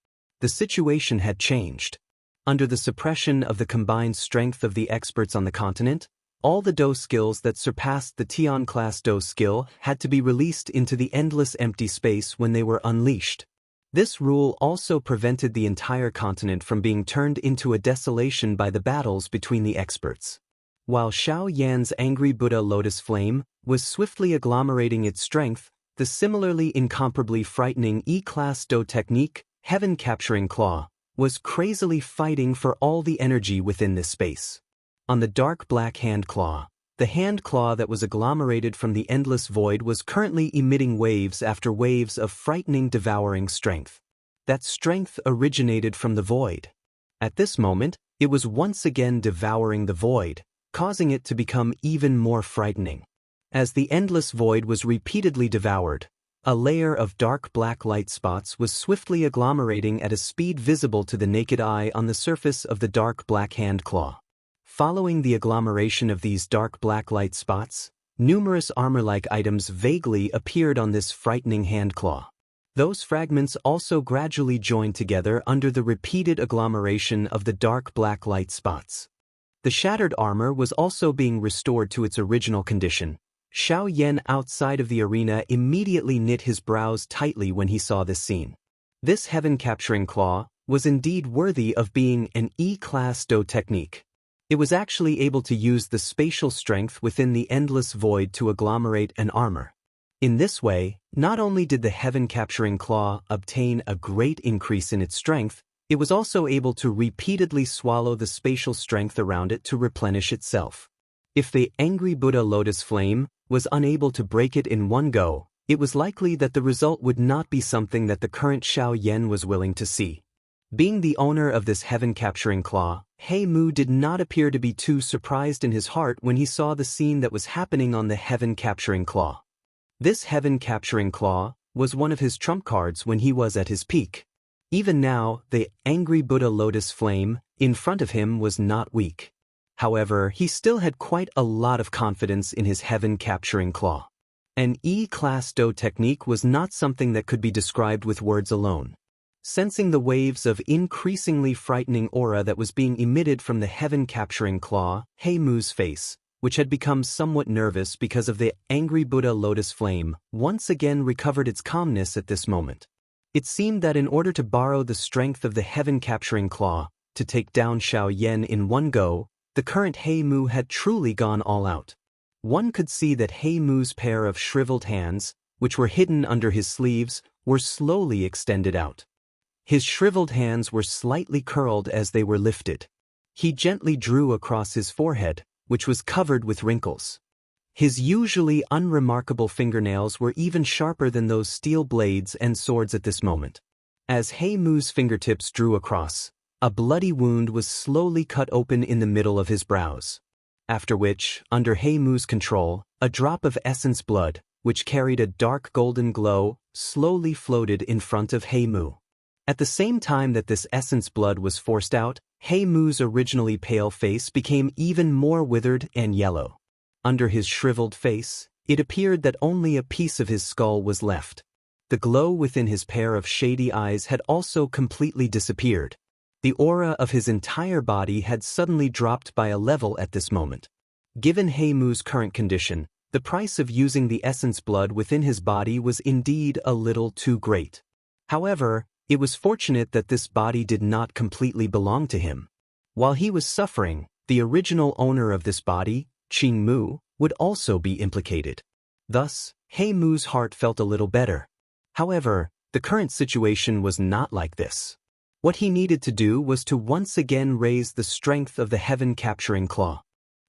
The situation had changed. Under the suppression of the combined strength of the experts on the continent, all the Do skills that surpassed the Tian class Do skill had to be released into the endless empty space when they were unleashed. This rule also prevented the entire continent from being turned into a desolation by the battles between the experts. While Xiao Yan's angry Buddha lotus flame was swiftly agglomerating its strength, the similarly incomparably frightening E-class Do technique, Heaven Capturing Claw, was crazily fighting for all the energy within this space. On the dark black hand claw, the hand claw that was agglomerated from the endless void was currently emitting waves after waves of frightening devouring strength. That strength originated from the void. At this moment, it was once again devouring the void, causing it to become even more frightening. As the endless void was repeatedly devoured, a layer of dark black light spots was swiftly agglomerating at a speed visible to the naked eye on the surface of the dark black hand claw. Following the agglomeration of these dark black light spots, numerous armor-like items vaguely appeared on this frightening hand claw. Those fragments also gradually joined together under the repeated agglomeration of the dark black light spots. The shattered armor was also being restored to its original condition. Xiao Yan outside of the arena immediately knit his brows tightly when he saw this scene. This heaven-capturing claw was indeed worthy of being an E-class Do technique. It was actually able to use the spatial strength within the endless void to agglomerate an armor. In this way, not only did the heaven-capturing claw obtain a great increase in its strength, it was also able to repeatedly swallow the spatial strength around it to replenish itself. If the angry Buddha lotus flame was unable to break it in one go, it was likely that the result would not be something that the current Xiao Yan was willing to see. Being the owner of this heaven-capturing claw, He Mu did not appear to be too surprised in his heart when he saw the scene that was happening on the heaven-capturing claw. This heaven-capturing claw was one of his trump cards when he was at his peak. Even now, the angry Buddha lotus flame in front of him was not weak. However, he still had quite a lot of confidence in his heaven-capturing claw. An E-class Do technique was not something that could be described with words alone. Sensing the waves of increasingly frightening aura that was being emitted from the heaven-capturing claw, He Mu's face, which had become somewhat nervous because of the angry Buddha lotus flame, once again recovered its calmness at this moment. It seemed that in order to borrow the strength of the heaven-capturing claw, to take down Xiao Yan in one go, the current He Mu had truly gone all out. One could see that He Mu's pair of shriveled hands, which were hidden under his sleeves, were slowly extended out. His shriveled hands were slightly curled as they were lifted. He gently drew across his forehead, which was covered with wrinkles. His usually unremarkable fingernails were even sharper than those steel blades and swords at this moment. As He Mu's fingertips drew across, a bloody wound was slowly cut open in the middle of his brows. After which, under He Mu's control, a drop of essence blood, which carried a dark golden glow, slowly floated in front of He Mu. At the same time that this essence blood was forced out, He Mu's originally pale face became even more withered and yellow. Under his shriveled face, it appeared that only a piece of his skull was left. The glow within his pair of shady eyes had also completely disappeared. The aura of his entire body had suddenly dropped by a level at this moment. Given He Mu's current condition, the price of using the essence blood within his body was indeed a little too great. However, it was fortunate that this body did not completely belong to him. While he was suffering, the original owner of this body, Qing Mu, would also be implicated. Thus, He Mu's heart felt a little better. However, the current situation was not like this. What he needed to do was to once again raise the strength of the Heaven Capturing Claw.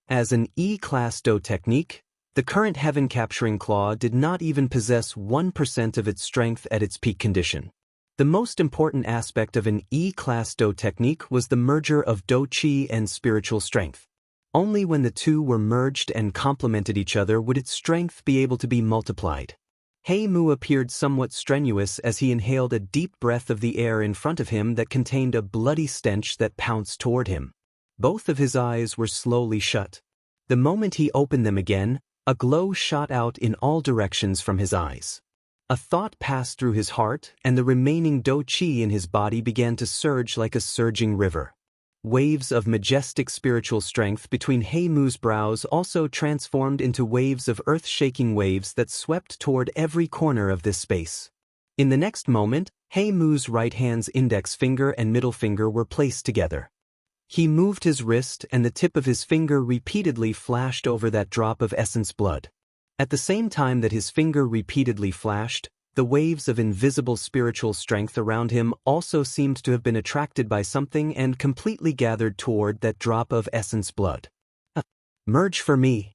As an E-class Do technique, the current Heaven Capturing Claw did not even possess 1% of its strength at its peak condition. The most important aspect of an E-class Do technique was the merger of Do Qi and spiritual strength. Only when the two were merged and complemented each other would its strength be able to be multiplied. He Mu appeared somewhat strenuous as he inhaled a deep breath of the air in front of him that contained a bloody stench that pounced toward him. Both of his eyes were slowly shut. The moment he opened them again, a glow shot out in all directions from his eyes. A thought passed through his heart, and the remaining Do Qi in his body began to surge like a surging river. Waves of majestic spiritual strength between He Mu's brows also transformed into waves of earth-shaking waves that swept toward every corner of this space. In the next moment, He Mu's right hand's index finger and middle finger were placed together. He moved his wrist and the tip of his finger repeatedly flashed over that drop of essence blood. At the same time that his finger repeatedly flashed, the waves of invisible spiritual strength around him also seemed to have been attracted by something and completely gathered toward that drop of essence blood. Merge for me.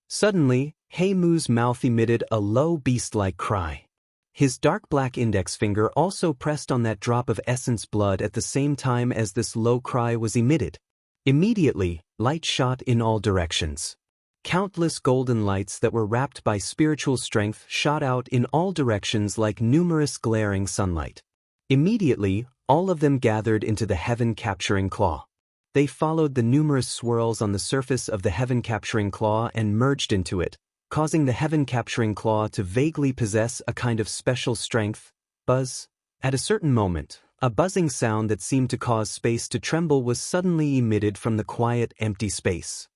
Suddenly, He Mu's mouth emitted a low beast-like cry. His dark black index finger also pressed on that drop of essence blood at the same time as this low cry was emitted. Immediately, light shot in all directions. Countless golden lights that were wrapped by spiritual strength shot out in all directions like numerous glaring sunlight. Immediately, all of them gathered into the Heaven Capturing Claw. They followed the numerous swirls on the surface of the Heaven Capturing Claw and merged into it, causing the Heaven Capturing Claw to vaguely possess a kind of special strength, buzz. At a certain moment, a buzzing sound that seemed to cause space to tremble was suddenly emitted from the quiet, empty space.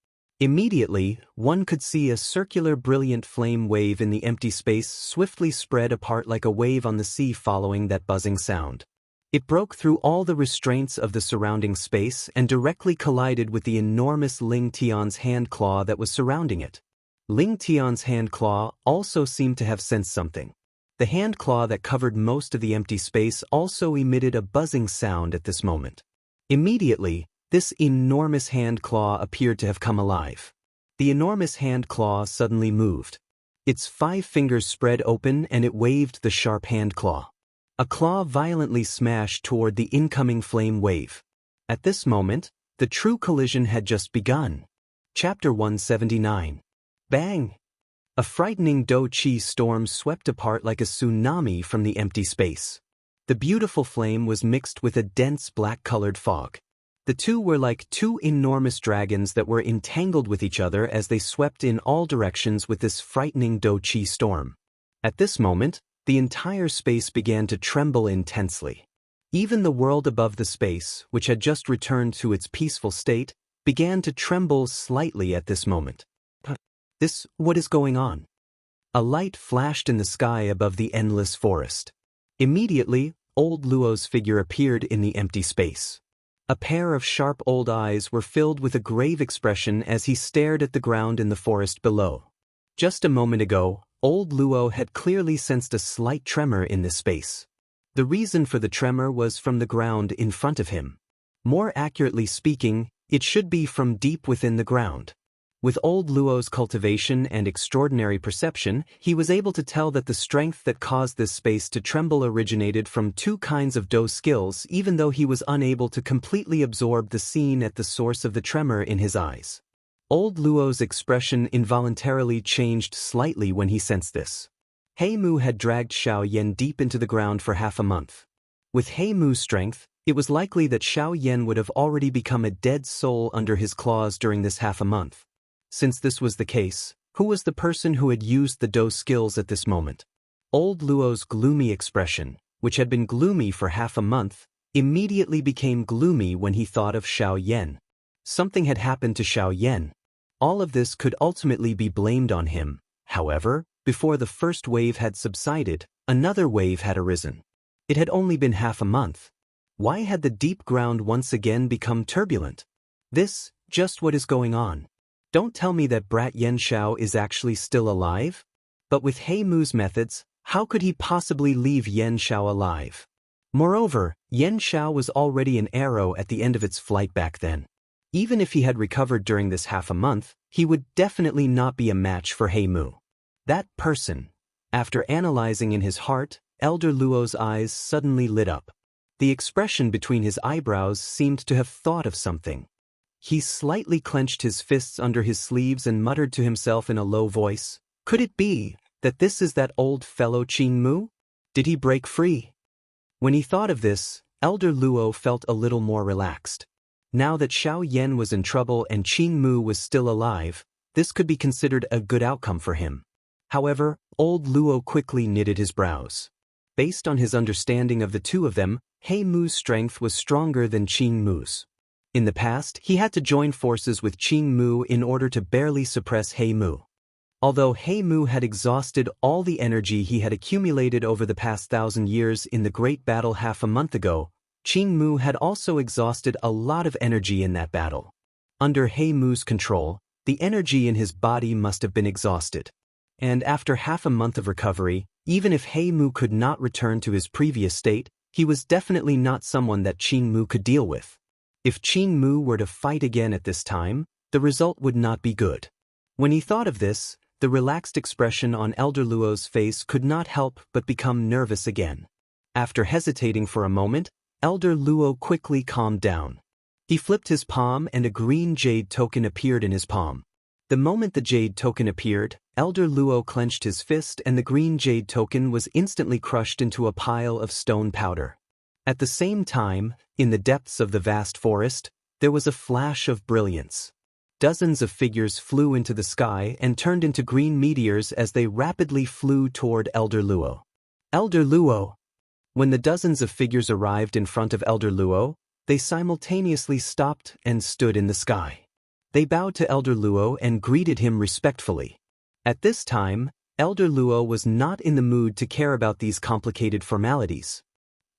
Immediately, one could see a circular brilliant flame wave in the empty space swiftly spread apart like a wave on the sea following that buzzing sound. It broke through all the restraints of the surrounding space and directly collided with the enormous Ling Tian's hand claw that was surrounding it. Ling Tian's hand claw also seemed to have sensed something. The hand claw that covered most of the empty space also emitted a buzzing sound at this moment. Immediately, this enormous hand claw appeared to have come alive. The enormous hand claw suddenly moved. Its 5 fingers spread open and it waved the sharp hand claw. A claw violently smashed toward the incoming flame wave. At this moment, the true collision had just begun. Chapter 179. Bang! A frightening Do Qi storm swept apart like a tsunami from the empty space. The beautiful flame was mixed with a dense black-colored fog. The two were like two enormous dragons that were entangled with each other as they swept in all directions with this frightening Do Qi storm. At this moment, the entire space began to tremble intensely. Even the world above the space, which had just returned to its peaceful state, began to tremble slightly at this moment. What is going on? A light flashed in the sky above the endless forest. Immediately, old Luo's figure appeared in the empty space. A pair of sharp old eyes were filled with a grave expression as he stared at the ground in the forest below. Just a moment ago, old Luo had clearly sensed a slight tremor in this space. The reason for the tremor was from the ground in front of him. More accurately speaking, it should be from deep within the ground. With old Luo's cultivation and extraordinary perception, he was able to tell that the strength that caused this space to tremble originated from 2 kinds of Do skills, even though he was unable to completely absorb the scene at the source of the tremor in his eyes. Old Luo's expression involuntarily changed slightly when he sensed this. He Mu had dragged Xiao Yan deep into the ground for half a month. With He Mu's strength, it was likely that Xiao Yan would have already become a dead soul under his claws during this half a month. Since this was the case, who was the person who had used the Do skills at this moment? Old Luo's gloomy expression, which had been gloomy for half a month, immediately became gloomy when he thought of Xiao Yan. Something had happened to Xiao Yan. All of this could ultimately be blamed on him. However, before the first wave had subsided, another wave had arisen. It had only been half a month. Why had the deep ground once again become turbulent? This, just what is going on. Don't tell me that brat Yan Xiao is actually still alive? But with He Mu's methods, how could he possibly leave Yan Xiao alive? Moreover, Yan Xiao was already an arrow at the end of its flight back then. Even if he had recovered during this half a month, he would definitely not be a match for He Mu. That person. After analyzing in his heart, Elder Luo's eyes suddenly lit up. The expression between his eyebrows seemed to have thought of something. He slightly clenched his fists under his sleeves and muttered to himself in a low voice, "Could it be that this is that old fellow Qing Mu? Did he break free?" When he thought of this, Elder Luo felt a little more relaxed. Now that Xiao Yan was in trouble and Qing Mu was still alive, this could be considered a good outcome for him. However, Old Luo quickly knitted his brows. Based on his understanding of the two of them, He Mu's strength was stronger than Qing Mu's. In the past, he had to join forces with Qing Mu in order to barely suppress He Mu. Although He Mu had exhausted all the energy he had accumulated over the past 1,000 years in the great battle half a month ago, Qing Mu had also exhausted a lot of energy in that battle. Under He Mu's control, the energy in his body must have been exhausted. And after half a month of recovery, even if He Mu could not return to his previous state, he was definitely not someone that Qing Mu could deal with. If Qing Mu were to fight again at this time, the result would not be good. When he thought of this, the relaxed expression on Elder Luo's face could not help but become nervous again. After hesitating for a moment, Elder Luo quickly calmed down. He flipped his palm and a green jade token appeared in his palm. The moment the jade token appeared, Elder Luo clenched his fist and the green jade token was instantly crushed into a pile of stone powder. At the same time, in the depths of the vast forest, there was a flash of brilliance. Dozens of figures flew into the sky and turned into green meteors as they rapidly flew toward Elder Luo. Elder Luo! When the dozens of figures arrived in front of Elder Luo, they simultaneously stopped and stood in the sky. They bowed to Elder Luo and greeted him respectfully. At this time, Elder Luo was not in the mood to care about these complicated formalities.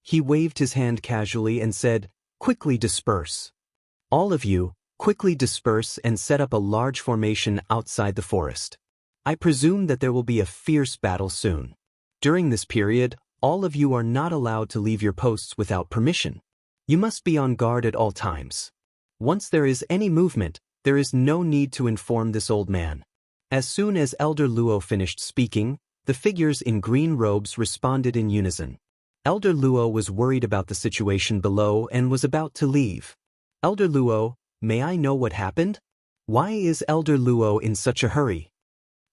He waved his hand casually and said, "Quickly disperse. All of you, quickly disperse and set up a large formation outside the forest. I presume that there will be a fierce battle soon. During this period, all of you are not allowed to leave your posts without permission. You must be on guard at all times. Once there is any movement, there is no need to inform this old man." As soon as Elder Luo finished speaking, the figures in green robes responded in unison. Elder Luo was worried about the situation below and was about to leave. "Elder Luo, may I know what happened? Why is Elder Luo in such a hurry?"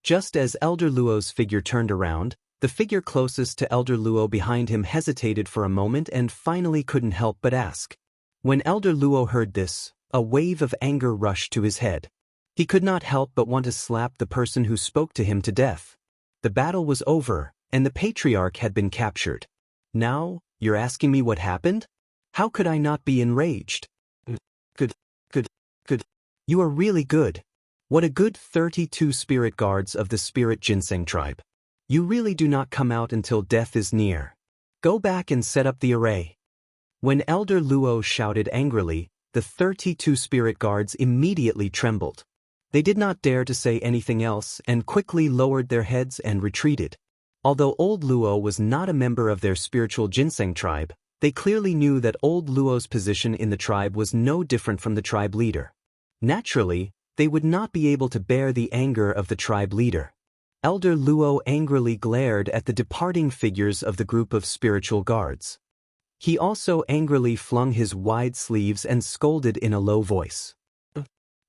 Just as Elder Luo's figure turned around, the figure closest to Elder Luo behind him hesitated for a moment and finally couldn't help but ask. When Elder Luo heard this, a wave of anger rushed to his head. He could not help but want to slap the person who spoke to him to death. The battle was over, and the patriarch had been captured. Now, you're asking me what happened? How could I not be enraged? Good. You are really good. What a good 32 spirit guards of the spirit ginseng tribe. You really do not come out until death is near. Go back and set up the array." When Elder Luo shouted angrily, the 32 spirit guards immediately trembled. They did not dare to say anything else and quickly lowered their heads and retreated. Although Old Luo was not a member of their spiritual ginseng tribe, they clearly knew that Old Luo's position in the tribe was no different from the tribe leader. Naturally, they would not be able to bear the anger of the tribe leader. Elder Luo angrily glared at the departing figures of the group of spiritual guards. He also angrily flung his wide sleeves and scolded in a low voice.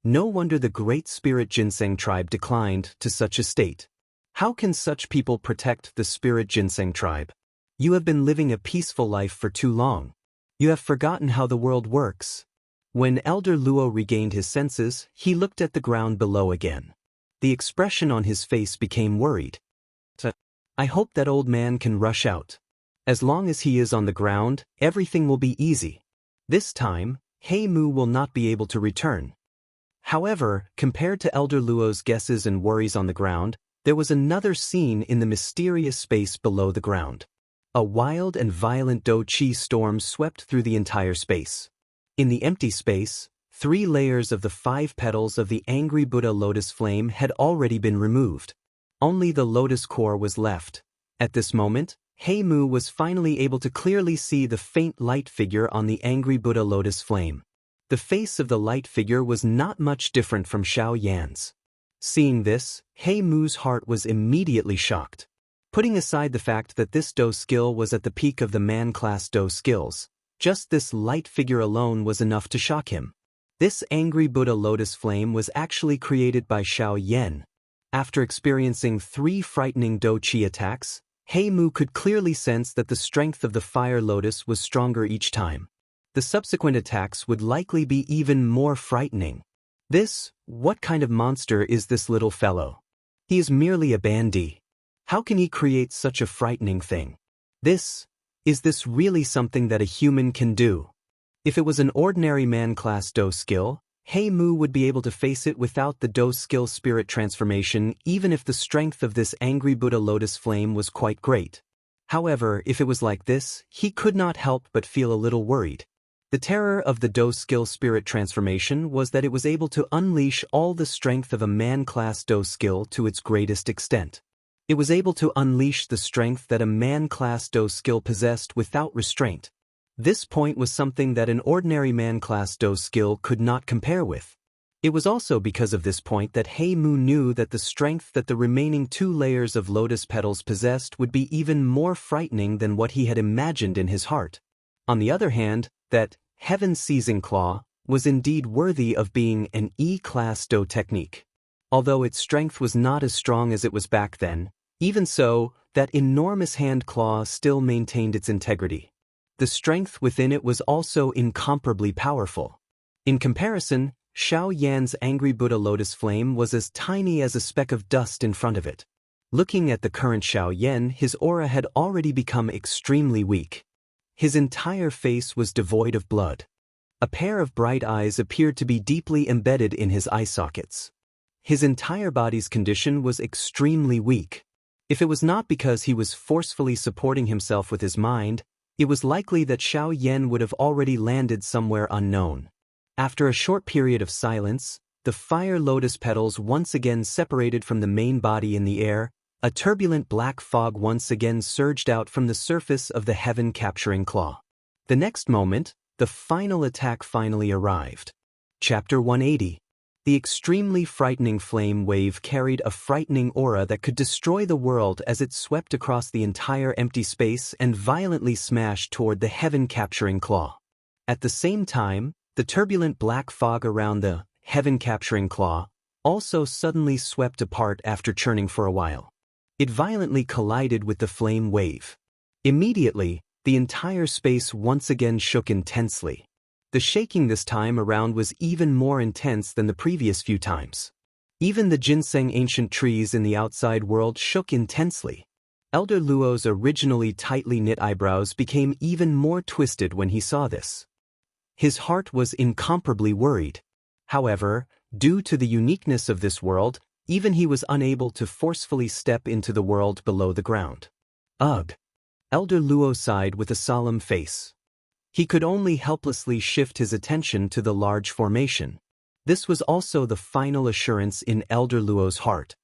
No wonder the great spirit ginseng tribe declined to such a state. How can such people protect the spirit ginseng tribe? You have been living a peaceful life for too long. You have forgotten how the world works. When Elder Luo regained his senses, he looked at the ground below again. The expression on his face became worried. I hope that old man can rush out. As long as he is on the ground, everything will be easy. This time, Hei Mu will not be able to return. However, compared to Elder Luo's guesses and worries on the ground, there was another scene in the mysterious space below the ground. A wild and violent Do Chi storm swept through the entire space. In the empty space, 3 layers of the 5 petals of the angry Buddha lotus flame had already been removed. Only the lotus core was left. At this moment, Hei Mu was finally able to clearly see the faint light figure on the angry Buddha lotus flame. The face of the light figure was not much different from Xianxia's. Seeing this, Hei Mu's heart was immediately shocked. Putting aside the fact that this Do skill was at the peak of the man-class Do skills, just this light figure alone was enough to shock him. This angry Buddha lotus flame was actually created by Xiaoyan. After experiencing 3 frightening Do Chi attacks, Hei Mu could clearly sense that the strength of the fire lotus was stronger each time. The subsequent attacks would likely be even more frightening. What kind of monster is this little fellow? He is merely a bandit. How can he create such a frightening thing? Is this really something that a human can do? If it was an ordinary man-class Do skill, Hei Mu would be able to face it without the Do skill spirit transformation even if the strength of this angry Buddha lotus flame was quite great. However, if it was like this, he could not help but feel a little worried. The terror of the Do skill spirit transformation was that it was able to unleash all the strength of a man-class Do skill to its greatest extent. It was able to unleash the strength that a man-class Do skill possessed without restraint. This point was something that an ordinary man-class Do skill could not compare with. It was also because of this point that Hei Mu knew that the strength that the remaining 2 layers of lotus petals possessed would be even more frightening than what he had imagined in his heart. On the other hand, that Heaven's Seizing Claw was indeed worthy of being an E-class Do technique. Although its strength was not as strong as it was back then, even so, that enormous hand claw still maintained its integrity. The strength within it was also incomparably powerful. In comparison, Xiao Yan's angry Buddha lotus flame was as tiny as a speck of dust in front of it. Looking at the current Xiao Yan, his aura had already become extremely weak. His entire face was devoid of blood. A pair of bright eyes appeared to be deeply embedded in his eye sockets. His entire body's condition was extremely weak. If it was not because he was forcefully supporting himself with his mind, it was likely that Xiao Yan would have already landed somewhere unknown. After a short period of silence, the fire lotus petals once again separated from the main body in the air. A turbulent black fog once again surged out from the surface of the heaven-capturing claw. The next moment, the final attack finally arrived. Chapter 180. The extremely frightening flame wave carried a frightening aura that could destroy the world as it swept across the entire empty space and violently smashed toward the heaven-capturing claw. At the same time, the turbulent black fog around the heaven-capturing claw also suddenly swept apart after churning for a while. It violently collided with the flame wave. Immediately, the entire space once again shook intensely. The shaking this time around was even more intense than the previous few times. Even the ginseng ancient trees in the outside world shook intensely. Elder Luo's originally tightly knit eyebrows became even more twisted when he saw this. His heart was incomparably worried. However, due to the uniqueness of this world, even he was unable to forcefully step into the world below the ground. Ugh! Elder Luo sighed with a solemn face. He could only helplessly shift his attention to the large formation. This was also the final assurance in Elder Luo's heart.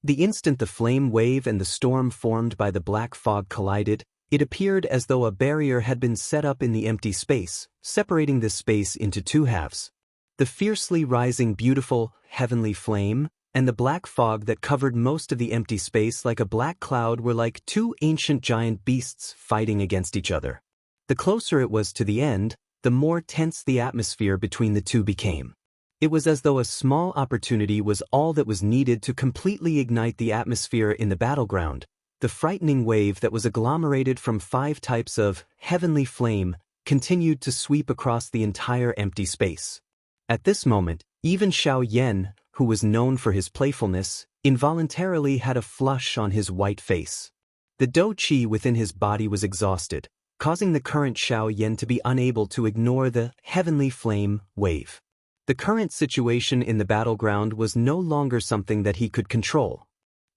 The instant the flame wave and the storm formed by the black fog collided, it appeared as though a barrier had been set up in the empty space, separating this space into 2 halves. The fiercely rising beautiful, heavenly flame, and the black fog that covered most of the empty space like a black cloud were like 2 ancient giant beasts fighting against each other. The closer it was to the end, the more tense the atmosphere between the 2 became. It was as though a small opportunity was all that was needed to completely ignite the atmosphere in the battleground. The frightening wave that was agglomerated from 5 types of heavenly flame continued to sweep across the entire empty space. At this moment, even Xianxia, who was known for his playfulness, involuntarily had a flush on his white face. The dou qi within his body was exhausted, causing the current Xianxia to be unable to ignore the heavenly flame wave. The current situation in the battleground was no longer something that he could control.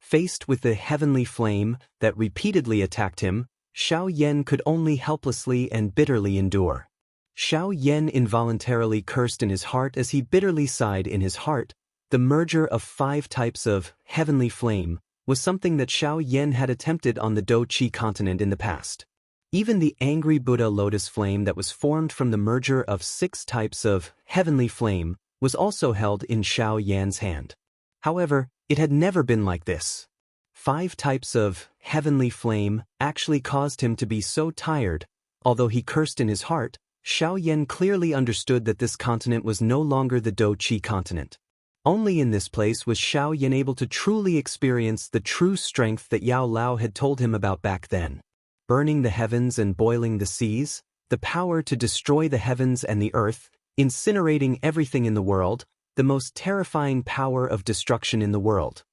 Faced with the heavenly flame that repeatedly attacked him, Xianxia could only helplessly and bitterly endure. Xianxia involuntarily cursed in his heart as he bitterly sighed in his heart. The merger of 5 types of heavenly flame was something that Xianxia had attempted on the dou qi continent in the past. Even the angry Buddha lotus flame that was formed from the merger of 6 types of heavenly flame was also held in Xianxia's hand. However, it had never been like this. 5 types of heavenly flame actually caused him to be so tired. Although he cursed in his heart, Xianxia clearly understood that this continent was no longer the dou qi continent. Only in this place was Xianxia able to truly experience the true strength that Yao Lao had told him about back then. Burning the heavens and boiling the seas, the power to destroy the heavens and the earth, incinerating everything in the world, the most terrifying power of destruction in the world.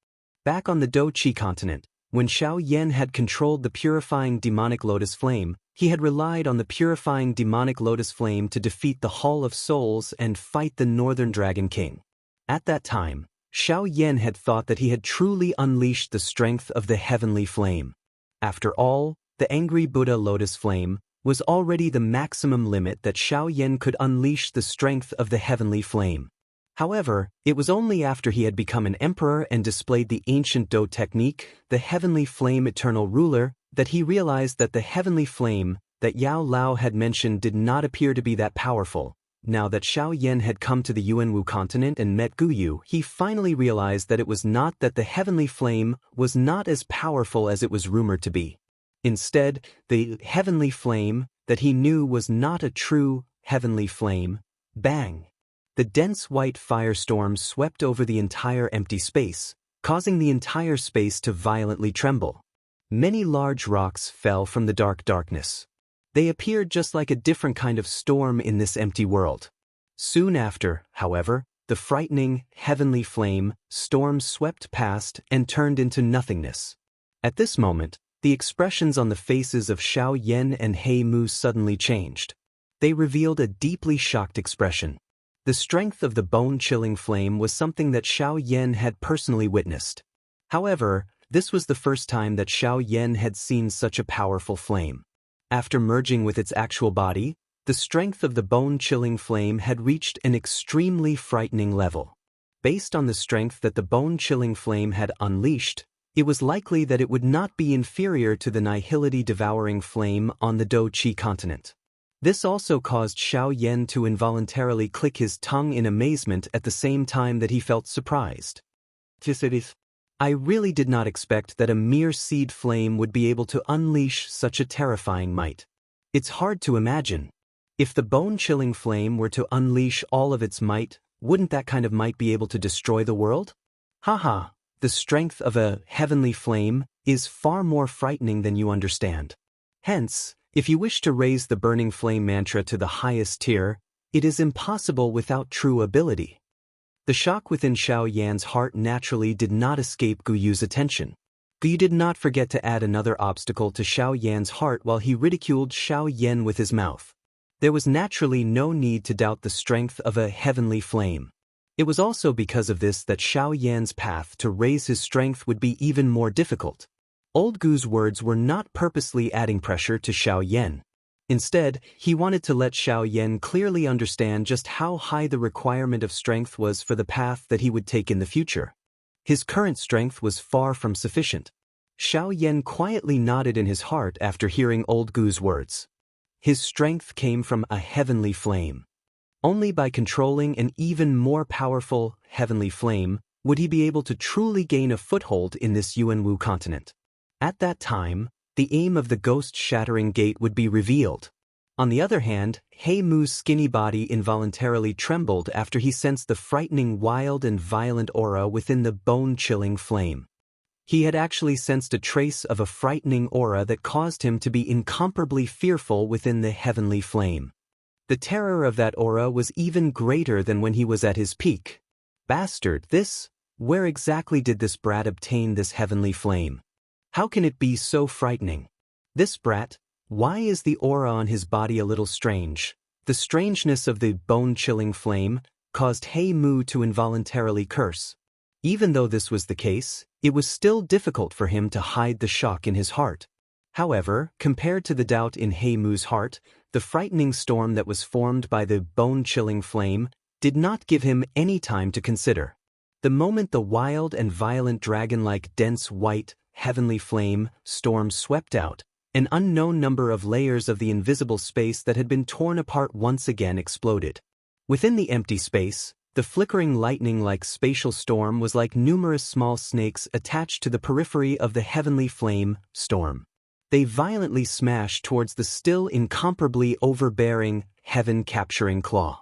Back on the dou qi continent, when Xianxia had controlled the purifying demonic lotus flame, he had relied on the purifying demonic lotus flame to defeat the Hall of Souls and fight the Northern Dragon King. At that time, Xianxia had thought that he had truly unleashed the strength of the heavenly flame. After all, the angry Buddha lotus flame was already the maximum limit that Xianxia could unleash the strength of the heavenly flame. However, it was only after he had become an emperor and displayed the ancient Dou technique, the heavenly flame eternal ruler, that he realized that the heavenly flame that Yao Lao had mentioned did not appear to be that powerful. Now that Xianxia had come to the Yuanwu continent and met Guyu, he finally realized that it was not that the heavenly flame was not as powerful as it was rumored to be. Instead, the heavenly flame that he knew was not a true heavenly flame. Bang! The dense white firestorm swept over the entire empty space, causing the entire space to violently tremble. Many large rocks fell from the darkness. They appeared just like a different kind of storm in this empty world. Soon after, however, the frightening, heavenly flame storm swept past and turned into nothingness. At this moment, the expressions on the faces of Xianxia and He Mu suddenly changed. They revealed a deeply shocked expression. The strength of the bone-chilling flame was something that Xianxia had personally witnessed. However, this was the first time that Xianxia had seen such a powerful flame. After merging with its actual body, the strength of the bone-chilling flame had reached an extremely frightening level. Based on the strength that the bone-chilling flame had unleashed, it was likely that it would not be inferior to the nihility-devouring flame on the dou qi continent. This also caused Xianxia to involuntarily click his tongue in amazement at the same time that he felt surprised. I really did not expect that a mere seed flame would be able to unleash such a terrifying might. It's hard to imagine. If the bone-chilling flame were to unleash all of its might, wouldn't that kind of might be able to destroy the world? Haha, the strength of a heavenly flame is far more frightening than you understand. Hence, if you wish to raise the burning flame mantra to the highest tier, it is impossible without true ability. The shock within Xianxia's heart naturally did not escape Guyu's attention. Guyu did not forget to add another obstacle to Xianxia's heart while he ridiculed Xianxia with his mouth. There was naturally no need to doubt the strength of a heavenly flame. It was also because of this that Xianxia's path to raise his strength would be even more difficult. Old Gu's words were not purposely adding pressure to Xianxia. Instead, he wanted to let Xianxia clearly understand just how high the requirement of strength was for the path that he would take in the future. His current strength was far from sufficient. Xianxia quietly nodded in his heart after hearing Old Gu's words. His strength came from a heavenly flame. Only by controlling an even more powerful heavenly flame would he be able to truly gain a foothold in this Yuanwu continent. At that time, the aim of the ghost-shattering gate would be revealed. On the other hand, He Mu's skinny body involuntarily trembled after he sensed the frightening wild and violent aura within the bone-chilling flame. He had actually sensed a trace of a frightening aura that caused him to be incomparably fearful within the heavenly flame. The terror of that aura was even greater than when he was at his peak. Bastard, this? Where exactly did this brat obtain this heavenly flame? How can it be so frightening? This brat? Why is the aura on his body a little strange? The strangeness of the bone-chilling flame caused He Mu to involuntarily curse. Even though this was the case, it was still difficult for him to hide the shock in his heart. However, compared to the doubt in He Mu's heart, the frightening storm that was formed by the bone-chilling flame did not give him any time to consider. The moment the wild and violent dragon-like dense white, heavenly flame storm swept out, an unknown number of layers of the invisible space that had been torn apart once again exploded. Within the empty space, the flickering lightning-like spatial storm was like numerous small snakes attached to the periphery of the heavenly flame storm. They violently smashed towards the still incomparably overbearing, heaven-capturing claw.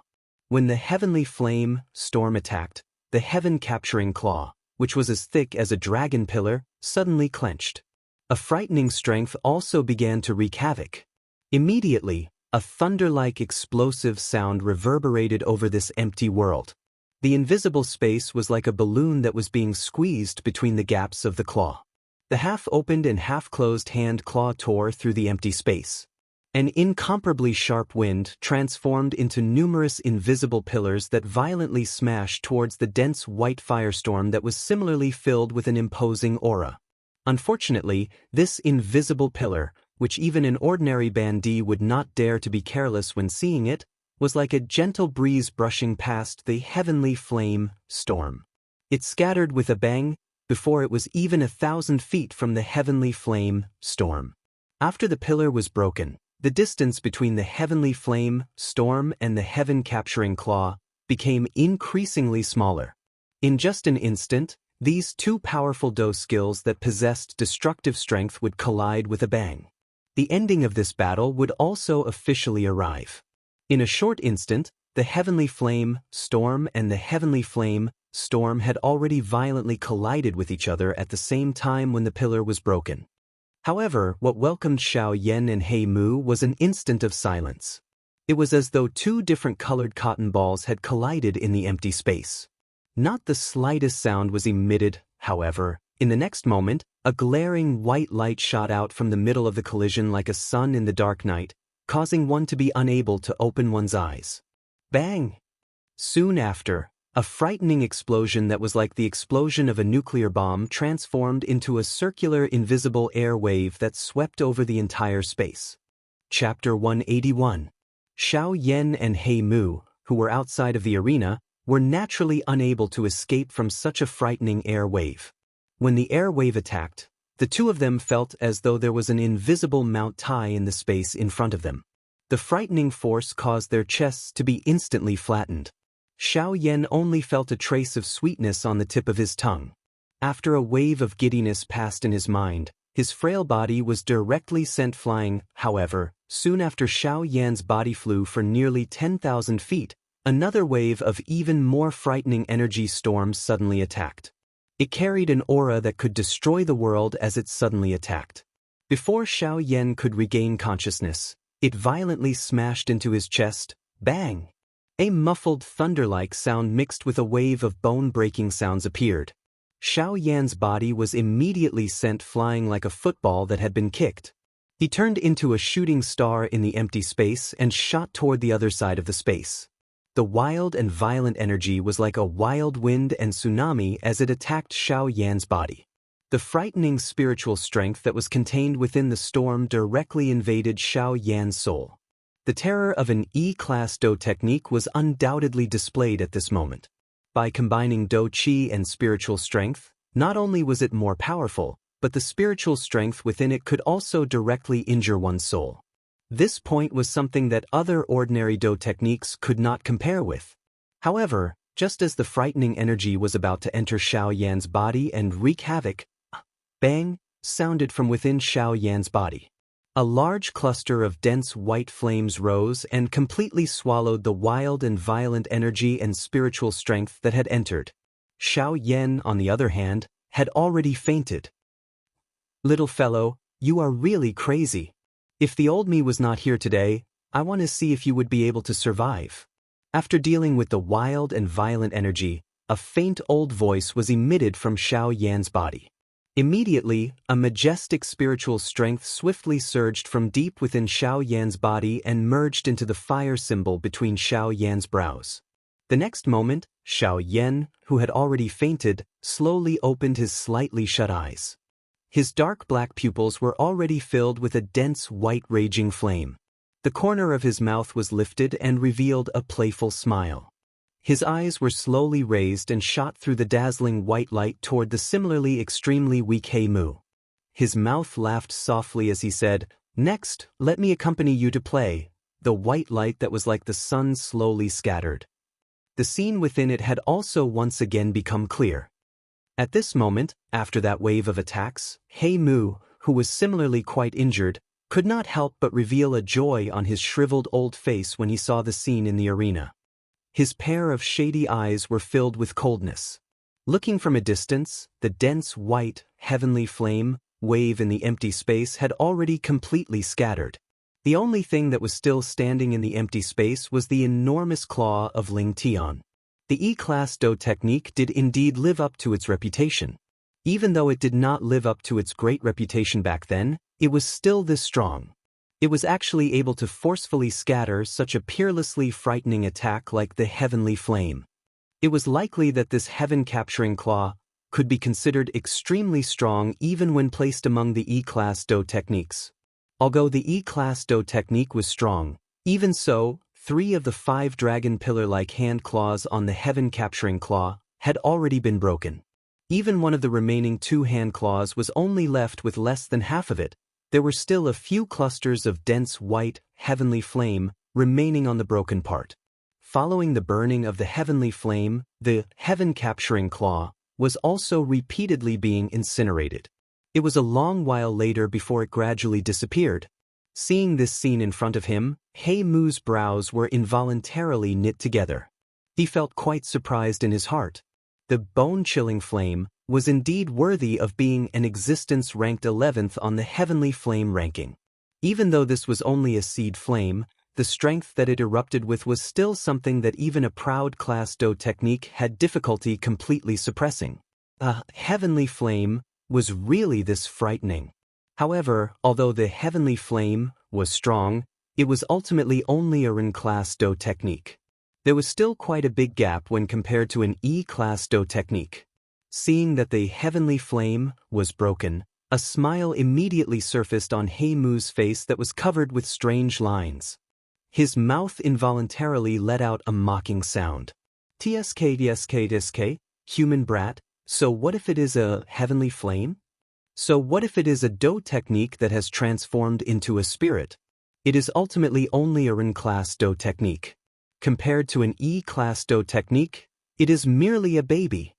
When the heavenly flame storm attacked, the heaven-capturing claw, which was as thick as a dragon pillar, suddenly clenched. A frightening strength also began to wreak havoc. Immediately, a thunder-like explosive sound reverberated over this empty world. The invisible space was like a balloon that was being squeezed between the gaps of the claw. The half-opened and half-closed hand claw tore through the empty space. An incomparably sharp wind transformed into numerous invisible pillars that violently smashed towards the dense white firestorm that was similarly filled with an imposing aura. Unfortunately, this invisible pillar, which even an ordinary bandit would not dare to be careless when seeing it, was like a gentle breeze brushing past the heavenly flame storm. It scattered with a bang before it was even 1,000 feet from the heavenly flame storm. After the pillar was broken, the distance between the heavenly flame storm and the heaven-capturing claw became increasingly smaller. In just an instant, these two powerful Do skills that possessed destructive strength would collide with a bang. The ending of this battle would also officially arrive. In a short instant, the heavenly flame storm and the heavenly flame storm had already violently collided with each other at the same time when the pillar was broken. However, what welcomed Xianxia and He Mu was an instant of silence. It was as though two different colored cotton balls had collided in the empty space. Not the slightest sound was emitted, however. In the next moment, a glaring white light shot out from the middle of the collision like a sun in the dark night, causing one to be unable to open one's eyes. Bang! Soon after, a frightening explosion that was like the explosion of a nuclear bomb transformed into a circular invisible air wave that swept over the entire space. Chapter 181. Xianxia and He Mu, who were outside of the arena, were naturally unable to escape from such a frightening air wave. When the air wave attacked, the two of them felt as though there was an invisible Mount Tai in the space in front of them. The frightening force caused their chests to be instantly flattened. Xianxia only felt a trace of sweetness on the tip of his tongue. After a wave of giddiness passed in his mind, his frail body was directly sent flying. However, soon after Xianxia's body flew for nearly 10,000 feet, another wave of even more frightening energy storm suddenly attacked. It carried an aura that could destroy the world as it suddenly attacked. Before Xianxia could regain consciousness, it violently smashed into his chest. Bang! A muffled thunder-like sound mixed with a wave of bone-breaking sounds appeared. Xianxia's body was immediately sent flying like a football that had been kicked. He turned into a shooting star in the empty space and shot toward the other side of the space. The wild and violent energy was like a wild wind and tsunami as it attacked Xianxia's body. The frightening spiritual strength that was contained within the storm directly invaded Xianxia's soul. The terror of an E-class Do technique was undoubtedly displayed at this moment. By combining Do Qi and spiritual strength, not only was it more powerful, but the spiritual strength within it could also directly injure one's soul. This point was something that other ordinary Do techniques could not compare with. However, just as the frightening energy was about to enter Xianxia's body and wreak havoc, bang sounded from within Xianxia's body. A large cluster of dense white flames rose and completely swallowed the wild and violent energy and spiritual strength that had entered. Xiao Yan, on the other hand, had already fainted. "Little fellow, you are really crazy. If the old me was not here today, I want to see if you would be able to survive." After dealing with the wild and violent energy, a faint old voice was emitted from Xiao Yan's body. Immediately, a majestic spiritual strength swiftly surged from deep within Xiao Yan's body and merged into the fire symbol between Xiao Yan's brows. The next moment, Xiao Yan, who had already fainted, slowly opened his slightly shut eyes. His dark black pupils were already filled with a dense white raging flame. The corner of his mouth was lifted and revealed a playful smile. His eyes were slowly raised and shot through the dazzling white light toward the similarly extremely weak He Mu. His mouth laughed softly as he said, "Next, let me accompany you to play." The white light that was like the sun slowly scattered. The scene within it had also once again become clear. At this moment, after that wave of attacks, He Mu, who was similarly quite injured, could not help but reveal a joy on his shriveled old face when he saw the scene in the arena. His pair of shady eyes were filled with coldness. Looking from a distance, the dense white, heavenly flame wave in the empty space had already completely scattered. The only thing that was still standing in the empty space was the enormous claw of Ling Tian. The E-class Do technique did indeed live up to its reputation. Even though it did not live up to its great reputation back then, it was still this strong. It was actually able to forcefully scatter such a peerlessly frightening attack like the heavenly flame. It was likely that this heaven-capturing claw could be considered extremely strong even when placed among the E-class Do techniques. Although the E-class Do technique was strong, even so, 3 of the 5 dragon pillar-like hand claws on the heaven-capturing claw had already been broken. Even one of the remaining 2 hand claws was only left with less than half of it. There were still a few clusters of dense white, heavenly flame remaining on the broken part. Following the burning of the heavenly flame, the heaven-capturing claw was also repeatedly being incinerated. It was a long while later before it gradually disappeared. Seeing this scene in front of him, He Mu's brows were involuntarily knit together. He felt quite surprised in his heart. The bone-chilling flame was indeed worthy of being an existence ranked 11th on the heavenly flame ranking. Even though this was only a seed flame, the strength that it erupted with was still something that even a proud class Do technique had difficulty completely suppressing. A heavenly flame was really this frightening. However, although the heavenly flame was strong, it was ultimately only a Ren class Do technique. There was still quite a big gap when compared to an E-class Do technique. Seeing that the heavenly flame was broken, a smile immediately surfaced on He Mu's face that was covered with strange lines. His mouth involuntarily let out a mocking sound. "Tsk, human brat, so what if it is a heavenly flame? So what if it is a Do technique that has transformed into a spirit? It is ultimately only a Ren class Do technique. Compared to an E-class Do technique, it is merely a baby."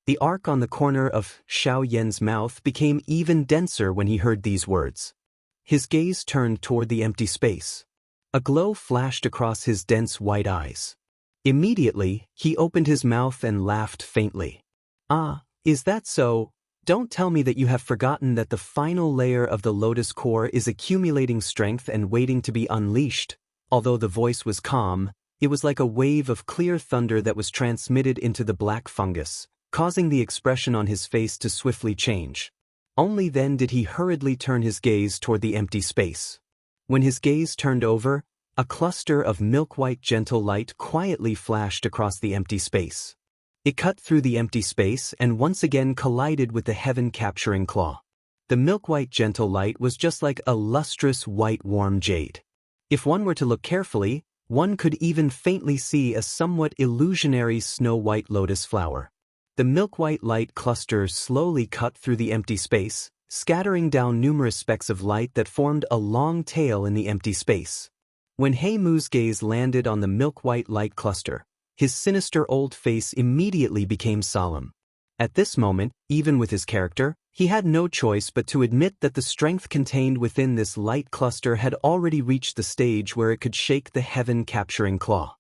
The arc on the corner of Xiao Yan's mouth became even denser when he heard these words. His gaze turned toward the empty space. A glow flashed across his dense white eyes. Immediately, he opened his mouth and laughed faintly. "Ah, is that so? Don't tell me that you have forgotten that the final layer of the lotus core is accumulating strength and waiting to be unleashed." Although the voice was calm, it was like a wave of clear thunder that was transmitted into the black fungus, causing the expression on his face to swiftly change. Only then did he hurriedly turn his gaze toward the empty space. When his gaze turned over, a cluster of milk-white gentle light quietly flashed across the empty space. It cut through the empty space and once again collided with the heaven-capturing claw. The milk-white gentle light was just like a lustrous white warm jade. If one were to look carefully, one could even faintly see a somewhat illusionary snow-white lotus flower. The milk-white light cluster slowly cut through the empty space, scattering down numerous specks of light that formed a long tail in the empty space. When He Mu's gaze landed on the milk-white light cluster, his sinister old face immediately became solemn. At this moment, even with his character, He had no choice but to admit that the strength contained within this light cluster had already reached the stage where it could shake the heaven-capturing claw.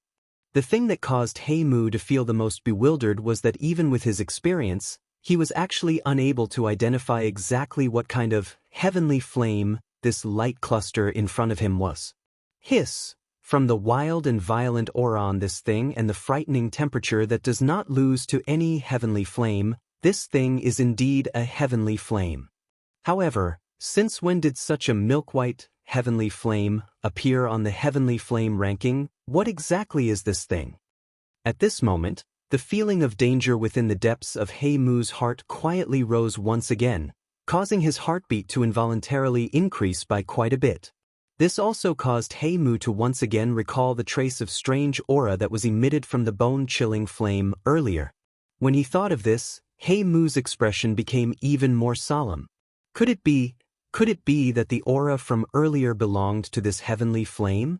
The thing that caused Mu to feel the most bewildered was that even with his experience, he was actually unable to identify exactly what kind of heavenly flame this light cluster in front of him was. Hiss! From the wild and violent aura on this thing and the frightening temperature that does not lose to any heavenly flame, this thing is indeed a heavenly flame. However, since when did such a milk-white, heavenly flame appear on the heavenly flame ranking? What exactly is this thing? At this moment, the feeling of danger within the depths of Mu's heart quietly rose once again, causing his heartbeat to involuntarily increase by quite a bit. This also caused Mu to once again recall the trace of strange aura that was emitted from the bone-chilling flame earlier. When he thought of this, Mu's expression became even more solemn. Could it be that the aura from earlier belonged to this heavenly flame?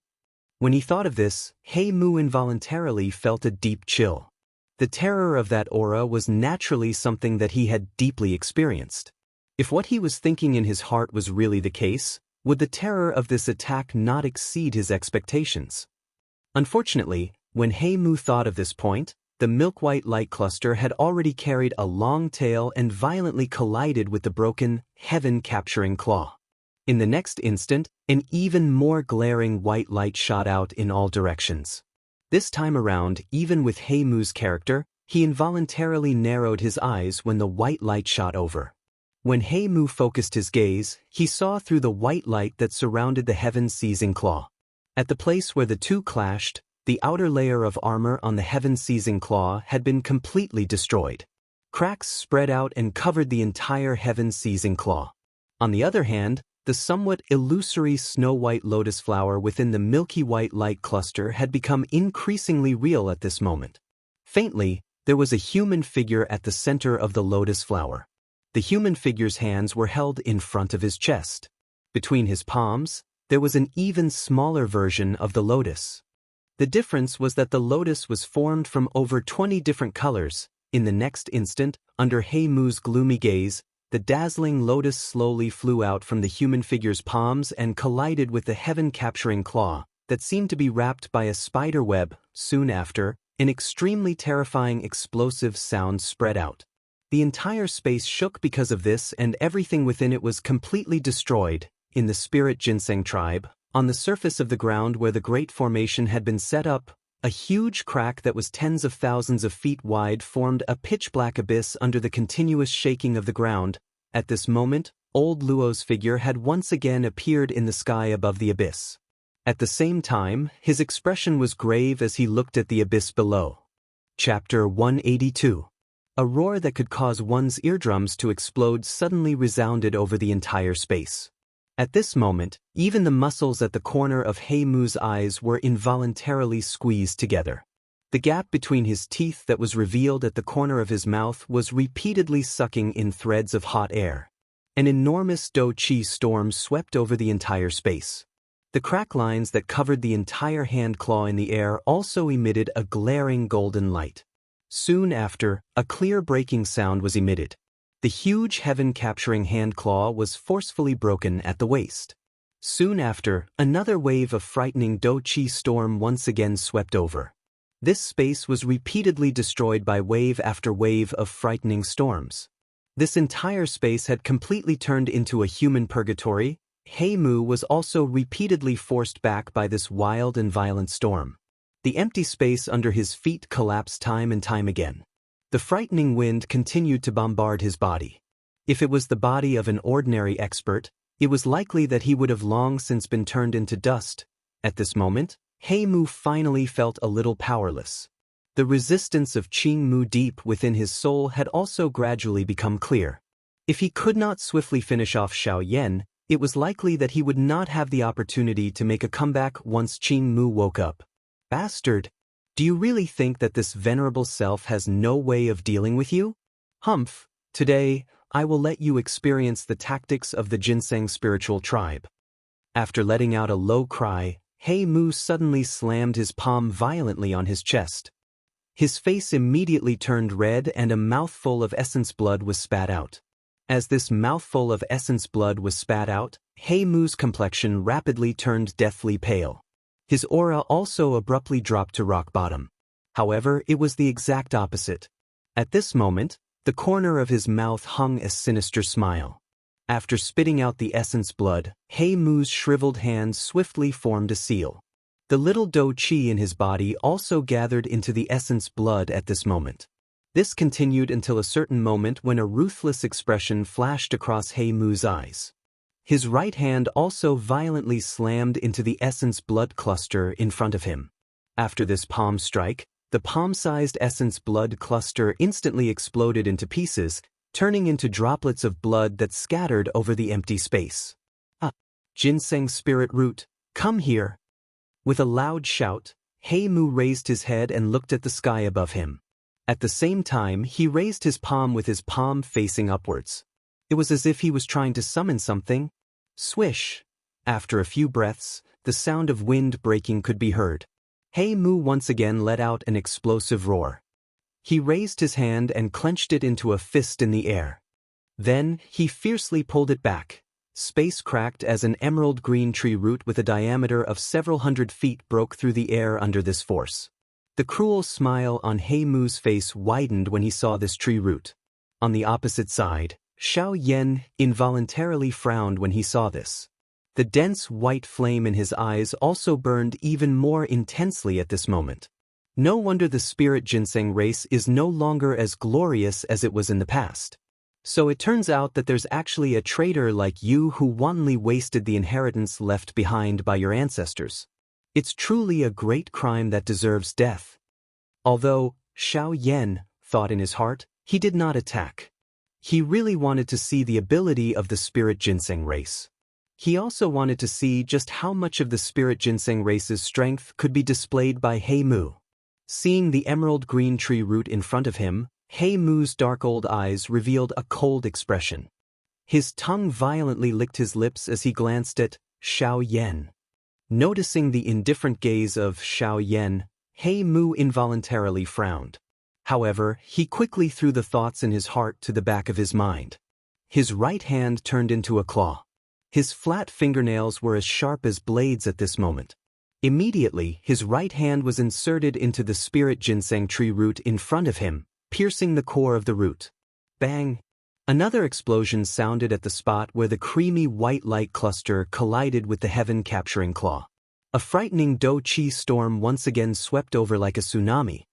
When he thought of this, Mu involuntarily felt a deep chill. The terror of that aura was naturally something that he had deeply experienced. If what he was thinking in his heart was really the case, would the terror of this attack not exceed his expectations? Unfortunately, when Mu thought of this point, the milk-white light cluster had already carried a long tail and violently collided with the broken, heaven-capturing claw. In the next instant, an even more glaring white light shot out in all directions. This time around, even with Mu's character, he involuntarily narrowed his eyes when the white light shot over. When Mu focused his gaze, he saw through the white light that surrounded the heaven-seizing claw. At the place where the two clashed, the outer layer of armor on the heaven-seizing claw had been completely destroyed. Cracks spread out and covered the entire heaven-seizing claw. On the other hand, the somewhat illusory snow-white lotus flower within the milky white light cluster had become increasingly real at this moment. Faintly, there was a human figure at the center of the lotus flower. The human figure's hands were held in front of his chest. Between his palms, there was an even smaller version of the lotus. The difference was that the lotus was formed from over 20 different colors. In the next instant, under Mu's gloomy gaze, the dazzling lotus slowly flew out from the human figure's palms and collided with the heaven-capturing claw that seemed to be wrapped by a spider web. Soon after, an extremely terrifying explosive sound spread out. The entire space shook because of this, and everything within it was completely destroyed. In the spirit ginseng tribe, on the surface of the ground where the great formation had been set up, a huge crack that was tens of thousands of feet wide formed a pitch-black abyss under the continuous shaking of the ground. At this moment, old Luo's figure had once again appeared in the sky above the abyss. At the same time, his expression was grave as he looked at the abyss below. Chapter 182. A roar that could cause one's eardrums to explode suddenly resounded over the entire space. At this moment, even the muscles at the corner of Mu's eyes were involuntarily squeezed together. The gap between his teeth that was revealed at the corner of his mouth was repeatedly sucking in threads of hot air. An enormous do-chi storm swept over the entire space. The crack lines that covered the entire hand claw in the air also emitted a glaring golden light. Soon after, a clear breaking sound was emitted. The huge heaven-capturing hand claw was forcefully broken at the waist. Soon after, another wave of frightening do-chi storm once again swept over. This space was repeatedly destroyed by wave after wave of frightening storms. This entire space had completely turned into a human purgatory. Mu was also repeatedly forced back by this wild and violent storm. The empty space under his feet collapsed time and time again. The frightening wind continued to bombard his body. If it was the body of an ordinary expert, it was likely that he would have long since been turned into dust. At this moment, Mu finally felt a little powerless. The resistance of Qing Mu deep within his soul had also gradually become clear. If he could not swiftly finish off Xiao Yan, it was likely that he would not have the opportunity to make a comeback once Qing Mu woke up. Bastard! Do you really think that this venerable self has no way of dealing with you? Humph! Today, I will let you experience the tactics of the Ginseng spiritual tribe. After letting out a low cry, Mu suddenly slammed his palm violently on his chest. His face immediately turned red and a mouthful of essence blood was spat out. As this mouthful of essence blood was spat out, He Mu's complexion rapidly turned deathly pale. His aura also abruptly dropped to rock bottom. However, it was the exact opposite. At this moment, the corner of his mouth hung a sinister smile. After spitting out the essence blood, He Mu's shriveled hand swiftly formed a seal. The little do qi in his body also gathered into the essence blood at this moment. This continued until a certain moment when a ruthless expression flashed across He Mu's eyes. His right hand also violently slammed into the essence blood cluster in front of him. After this palm strike, the palm-sized essence blood cluster instantly exploded into pieces, turning into droplets of blood that scattered over the empty space. Ginseng spirit root, come here. With a loud shout, He Mu raised his head and looked at the sky above him. At the same time, he raised his palm with his palm facing upwards. It was as if he was trying to summon something. Swish! After a few breaths, the sound of wind breaking could be heard. He Mu once again let out an explosive roar. He raised his hand and clenched it into a fist in the air. Then, he fiercely pulled it back. Space cracked as an emerald green tree root with a diameter of several hundred feet broke through the air under this force. The cruel smile on He Mu's face widened when he saw this tree root. On the opposite side, Xiao Yan involuntarily frowned when he saw this. The dense white flame in his eyes also burned even more intensely at this moment. No wonder the spirit ginseng race is no longer as glorious as it was in the past. So it turns out that there's actually a traitor like you who wantonly wasted the inheritance left behind by your ancestors. It's truly a great crime that deserves death. Although, Xiao Yan thought in his heart, he did not attack. He really wanted to see the ability of the spirit ginseng race. He also wanted to see just how much of the spirit ginseng race's strength could be displayed by He Mu. Seeing the emerald green tree root in front of him, He Mu's dark old eyes revealed a cold expression. His tongue violently licked his lips as he glanced at Xiao Yan. Noticing the indifferent gaze of Xiao Yan, He Mu involuntarily frowned. However, he quickly threw the thoughts in his heart to the back of his mind. His right hand turned into a claw. His flat fingernails were as sharp as blades at this moment. Immediately, his right hand was inserted into the spirit ginseng tree root in front of him, piercing the core of the root. Bang! Another explosion sounded at the spot where the creamy white light cluster collided with the heaven-capturing claw. A frightening do qi storm once again swept over like a tsunami.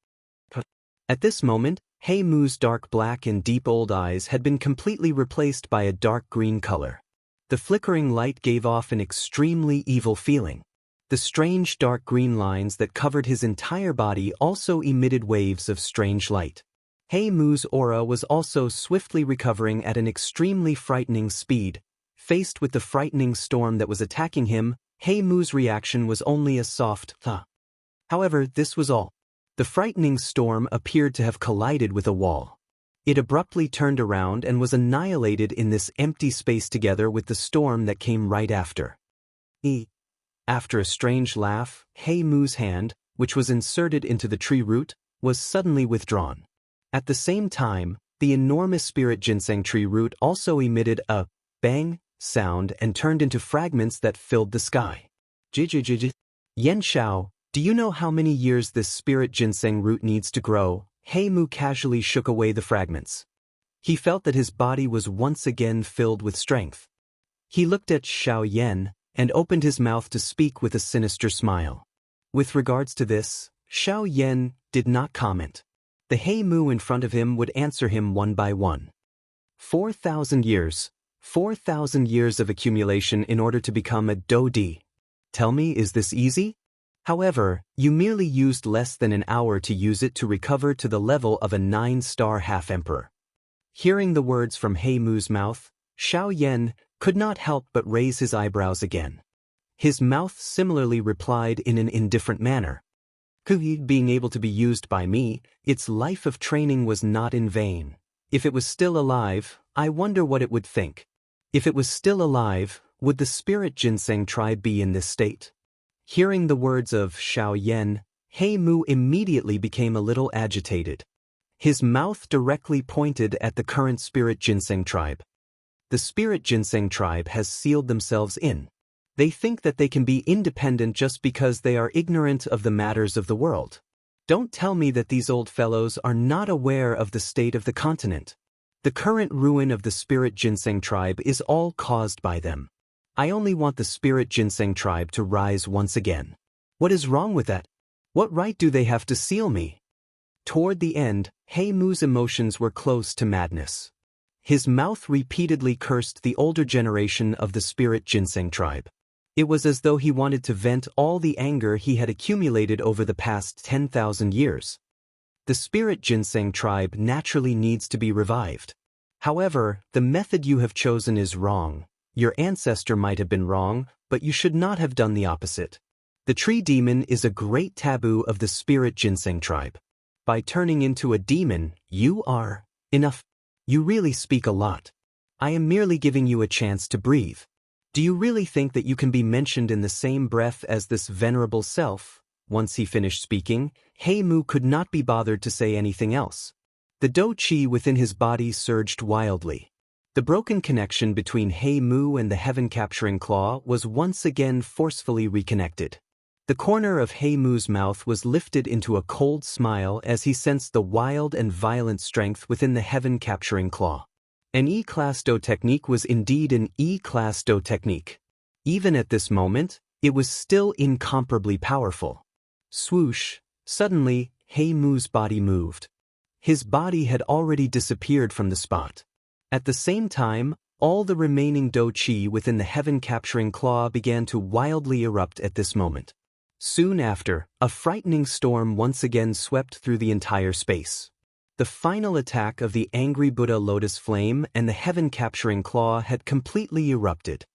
At this moment, He Mu's dark black and deep old eyes had been completely replaced by a dark green color. The flickering light gave off an extremely evil feeling. The strange dark green lines that covered his entire body also emitted waves of strange light. He Mu's aura was also swiftly recovering at an extremely frightening speed. Faced with the frightening storm that was attacking him, He Mu's reaction was only a soft "huh." However, this was all. The frightening storm appeared to have collided with a wall. It abruptly turned around and was annihilated in this empty space together with the storm that came right after. After a strange laugh, He Mu's hand, which was inserted into the tree root, was suddenly withdrawn. At the same time, the enormous spirit ginseng tree root also emitted a bang sound and turned into fragments that filled the sky. Yan Xiao, do you know how many years this spirit ginseng root needs to grow? He Mu casually shook away the fragments. He felt that his body was once again filled with strength. He looked at Xiao Yan and opened his mouth to speak with a sinister smile. With regards to this, Xiao Yan did not comment. The He Mu in front of him would answer him one by one. 4,000 years. 4,000 years of accumulation in order to become a Do-di. Tell me, is this easy? However, you merely used less than an hour to use it to recover to the level of a 9-star half-emperor. Hearing the words from He Mu's mouth, Xiao Yan could not help but raise his eyebrows again. His mouth similarly replied in an indifferent manner. Being able to be used by me, its life of training was not in vain. If it was still alive, I wonder what it would think. If it was still alive, would the spirit ginseng tribe be in this state? Hearing the words of Xiao Yan, He Mu immediately became a little agitated. His mouth directly pointed at the current spirit ginseng tribe. the spirit ginseng tribe has sealed themselves in. They think that they can be independent just because they are ignorant of the matters of the world. Don't tell me that these old fellows are not aware of the state of the continent. The current ruin of the spirit ginseng tribe is all caused by them. I only want the spirit ginseng tribe to rise once again. What is wrong with that? What right do they have to seal me? Toward the end, He Mu's emotions were close to madness. His mouth repeatedly cursed the older generation of the spirit ginseng tribe. It was as though he wanted to vent all the anger he had accumulated over the past 10,000 years. The spirit ginseng tribe naturally needs to be revived. However, the method you have chosen is wrong. Your ancestor might have been wrong, but you should not have done the opposite. The tree demon is a great taboo of the spirit ginseng tribe. By turning into a demon, you are enough. You really speak a lot. I am merely giving you a chance to breathe. Do you really think that you can be mentioned in the same breath as this venerable self? Once he finished speaking, He Mu could not be bothered to say anything else. The Do Chi within his body surged wildly. The broken connection between He Mu and the heaven-capturing claw was once again forcefully reconnected. The corner of He Mu's mouth was lifted into a cold smile as he sensed the wild and violent strength within the heaven-capturing claw. An E-class Do technique was indeed an E-class Do technique. Even at this moment, it was still incomparably powerful. Swoosh! Suddenly, He Mu's body moved. His body had already disappeared from the spot. At the same time, all the remaining Do Chi within the heaven-capturing claw began to wildly erupt at this moment. Soon after, a frightening storm once again swept through the entire space. The final attack of the angry Buddha lotus flame and the heaven-capturing claw had completely erupted.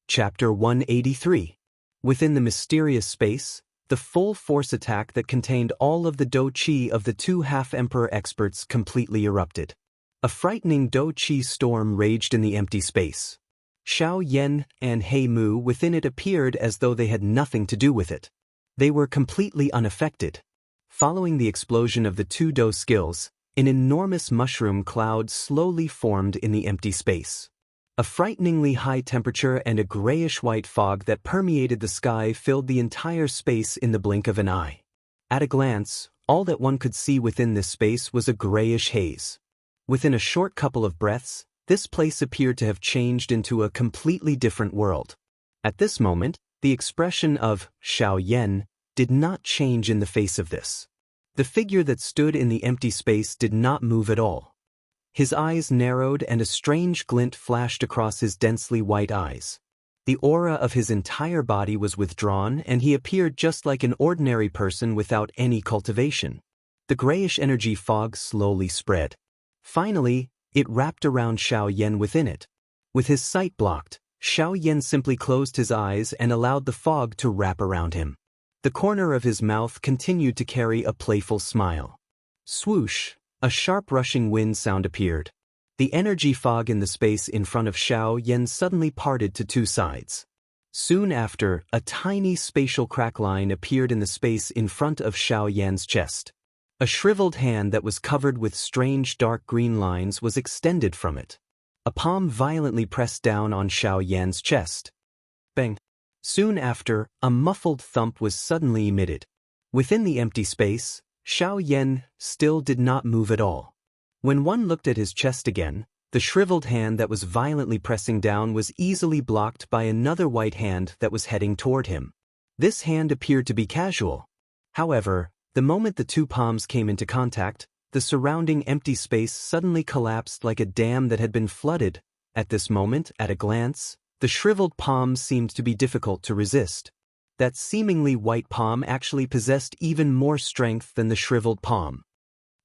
Chapter 183. Within the mysterious space, the full force attack that contained all of the Do Chi of the two half-emperor experts completely erupted. A frightening Do Chi storm raged in the empty space. Xiao Yan and He Mu within it appeared as though they had nothing to do with it. They were completely unaffected. Following the explosion of the two Do skills, an enormous mushroom cloud slowly formed in the empty space. A frighteningly high temperature and a grayish-white fog that permeated the sky filled the entire space in the blink of an eye. At a glance, all that one could see within this space was a grayish haze. Within a short couple of breaths, this place appeared to have changed into a completely different world. At this moment, the expression of Xiao Yan did not change in the face of this. The figure that stood in the empty space did not move at all. His eyes narrowed and a strange glint flashed across his densely white eyes. The aura of his entire body was withdrawn and he appeared just like an ordinary person without any cultivation. The grayish energy fog slowly spread. Finally, it wrapped around Xiao Yan within it. With his sight blocked, Xiao Yan simply closed his eyes and allowed the fog to wrap around him. The corner of his mouth continued to carry a playful smile. Swoosh! A sharp rushing wind sound appeared. The energy fog in the space in front of Xiao Yan suddenly parted to two sides. Soon after, a tiny spatial crack line appeared in the space in front of Xiao Yan's chest. A shriveled hand that was covered with strange dark green lines was extended from it. A palm violently pressed down on Xiao Yan's chest. Bang! Soon after, a muffled thump was suddenly emitted. Within the empty space, Xiao Yan still did not move at all. When one looked at his chest again, the shriveled hand that was violently pressing down was easily blocked by another white hand that was heading toward him. This hand appeared to be casual. However, the moment the two palms came into contact, the surrounding empty space suddenly collapsed like a dam that had been flooded. At this moment, at a glance, the shriveled palm seemed to be difficult to resist. That seemingly white palm actually possessed even more strength than the shriveled palm.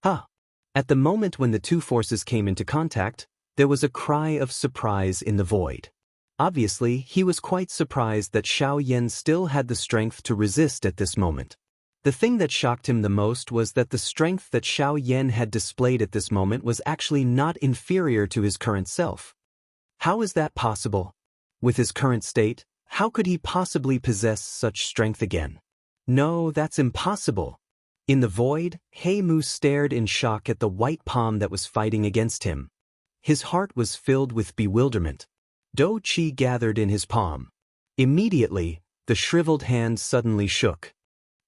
Ha! At the moment when the two forces came into contact, there was a cry of surprise in the void. Obviously, he was quite surprised that Xiao Yan still had the strength to resist at this moment. The thing that shocked him the most was that the strength that Xiao Yan had displayed at this moment was actually not inferior to his current self. How is that possible? With his current state, how could he possibly possess such strength again? No, that's impossible. In the void, He Mu stared in shock at the white palm that was fighting against him. His heart was filled with bewilderment. Dou Qi gathered in his palm. Immediately, the shriveled hand suddenly shook.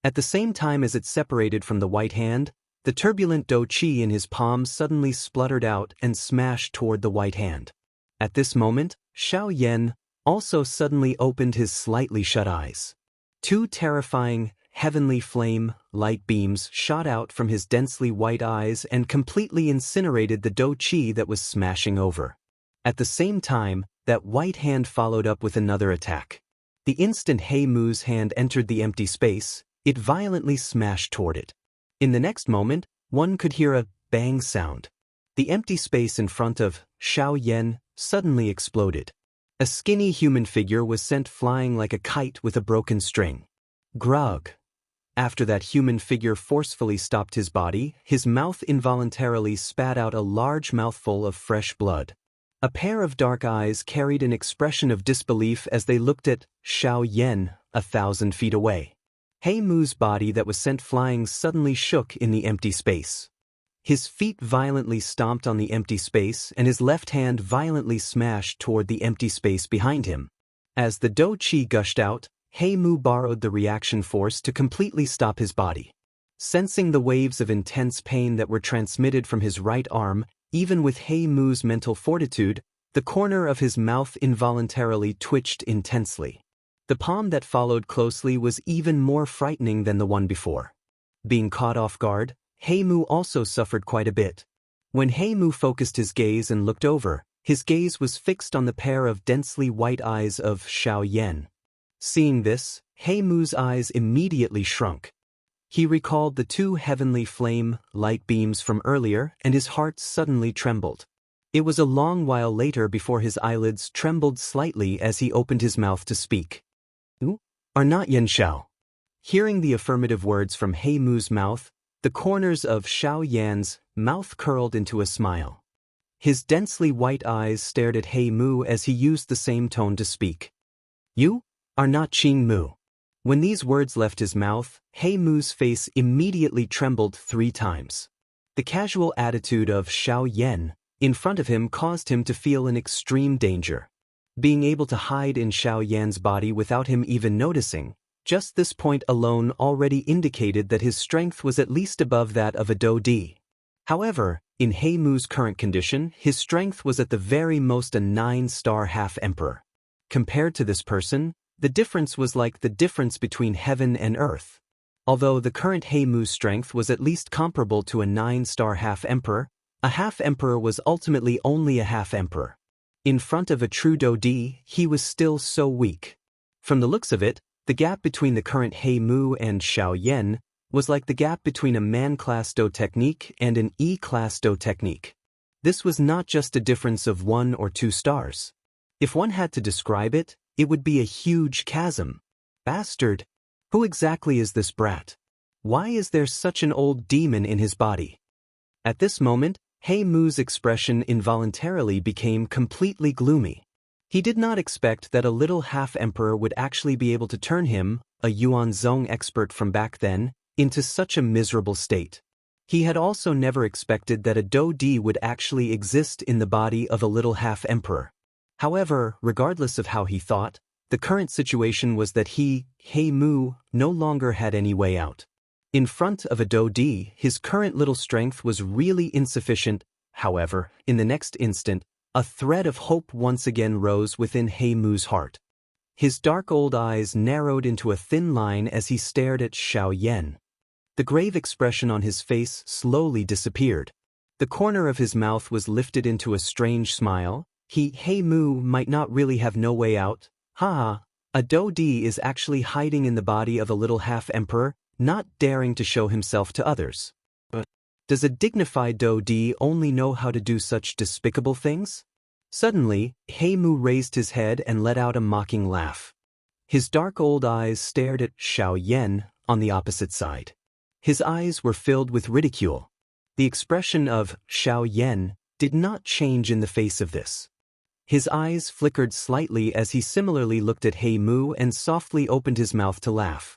At the same time as it separated from the white hand, the turbulent Dou Qi in his palm suddenly spluttered out and smashed toward the white hand. At this moment, Xiao Yan also suddenly opened his slightly shut eyes. Two terrifying, heavenly flame, light beams shot out from his densely white eyes and completely incinerated the Dou Qi that was smashing over. At the same time, that white hand followed up with another attack. The instant He Mu's hand entered the empty space, it violently smashed toward it. In the next moment, one could hear a bang sound. The empty space in front of Xiao Yan suddenly exploded. A skinny human figure was sent flying like a kite with a broken string. Grug. After that human figure forcefully stopped his body, his mouth involuntarily spat out a large mouthful of fresh blood. A pair of dark eyes carried an expression of disbelief as they looked at Xiao Yan 1,000 feet away. He Mu's body that was sent flying suddenly shook in the empty space. His feet violently stomped on the empty space and his left hand violently smashed toward the empty space behind him. As the Dou Qi gushed out, He Mu borrowed the reaction force to completely stop his body. Sensing the waves of intense pain that were transmitted from his right arm, even with He Mu's mental fortitude, the corner of his mouth involuntarily twitched intensely. The palm that followed closely was even more frightening than the one before. Being caught off guard, He Mu also suffered quite a bit. When He Mu focused his gaze and looked over, his gaze was fixed on the pair of densely white eyes of Xiao Yan. Seeing this, He Mu's eyes immediately shrunk. He recalled the two heavenly flame, light beams from earlier, and his heart suddenly trembled. It was a long while later before his eyelids trembled slightly as he opened his mouth to speak. "You are not Yan Xiao." Hearing the affirmative words from He Mu's mouth, the corners of Xiao Yan's mouth curled into a smile. His densely white eyes stared at He Mu as he used the same tone to speak. "You are not Qing Mu." When these words left his mouth, He Mu's face immediately trembled 3 times. The casual attitude of Xiao Yan in front of him caused him to feel an extreme danger. Being able to hide in Xiao Yan's body without him even noticing, just this point alone already indicated that his strength was at least above that of a Dou Di. However, in He Mu's current condition, his strength was at the very most a 9-star half-emperor. Compared to this person, the difference was like the difference between heaven and earth. Although the current He Mu's strength was at least comparable to a 9-star half-emperor, a half-emperor was ultimately only a half-emperor. In front of a true Dou Di, he was still so weak. From the looks of it, the gap between the current He Mu and Xiao Yan was like the gap between a man-class Dou technique and an E-class Dou technique. This was not just a difference of 1 or 2 stars. If one had to describe it, it would be a huge chasm. Bastard! Who exactly is this brat? Why is there such an old demon in his body? At this moment, He Mu's expression involuntarily became completely gloomy. He did not expect that a little half-emperor would actually be able to turn him, a Yuanzong expert from back then, into such a miserable state. He had also never expected that a Dou Di would actually exist in the body of a little half-emperor. However, regardless of how he thought, the current situation was that He Mu, no longer had any way out. In front of a Dou Di, his current little strength was really insufficient. However, in the next instant, a thread of hope once again rose within He Mu's heart. His dark old eyes narrowed into a thin line as he stared at Xiao Yan. The grave expression on his face slowly disappeared. The corner of his mouth was lifted into a strange smile. He Mu might not really have no way out. Ha! A Dou Di is actually hiding in the body of a little half-emperor, not daring to show himself to others. But does a dignified Dou Di only know how to do such despicable things? Suddenly, He Mu raised his head and let out a mocking laugh. His dark old eyes stared at Xiao Yan on the opposite side. His eyes were filled with ridicule. The expression of Xiao Yan did not change in the face of this. His eyes flickered slightly as he similarly looked at He Mu and softly opened his mouth to laugh.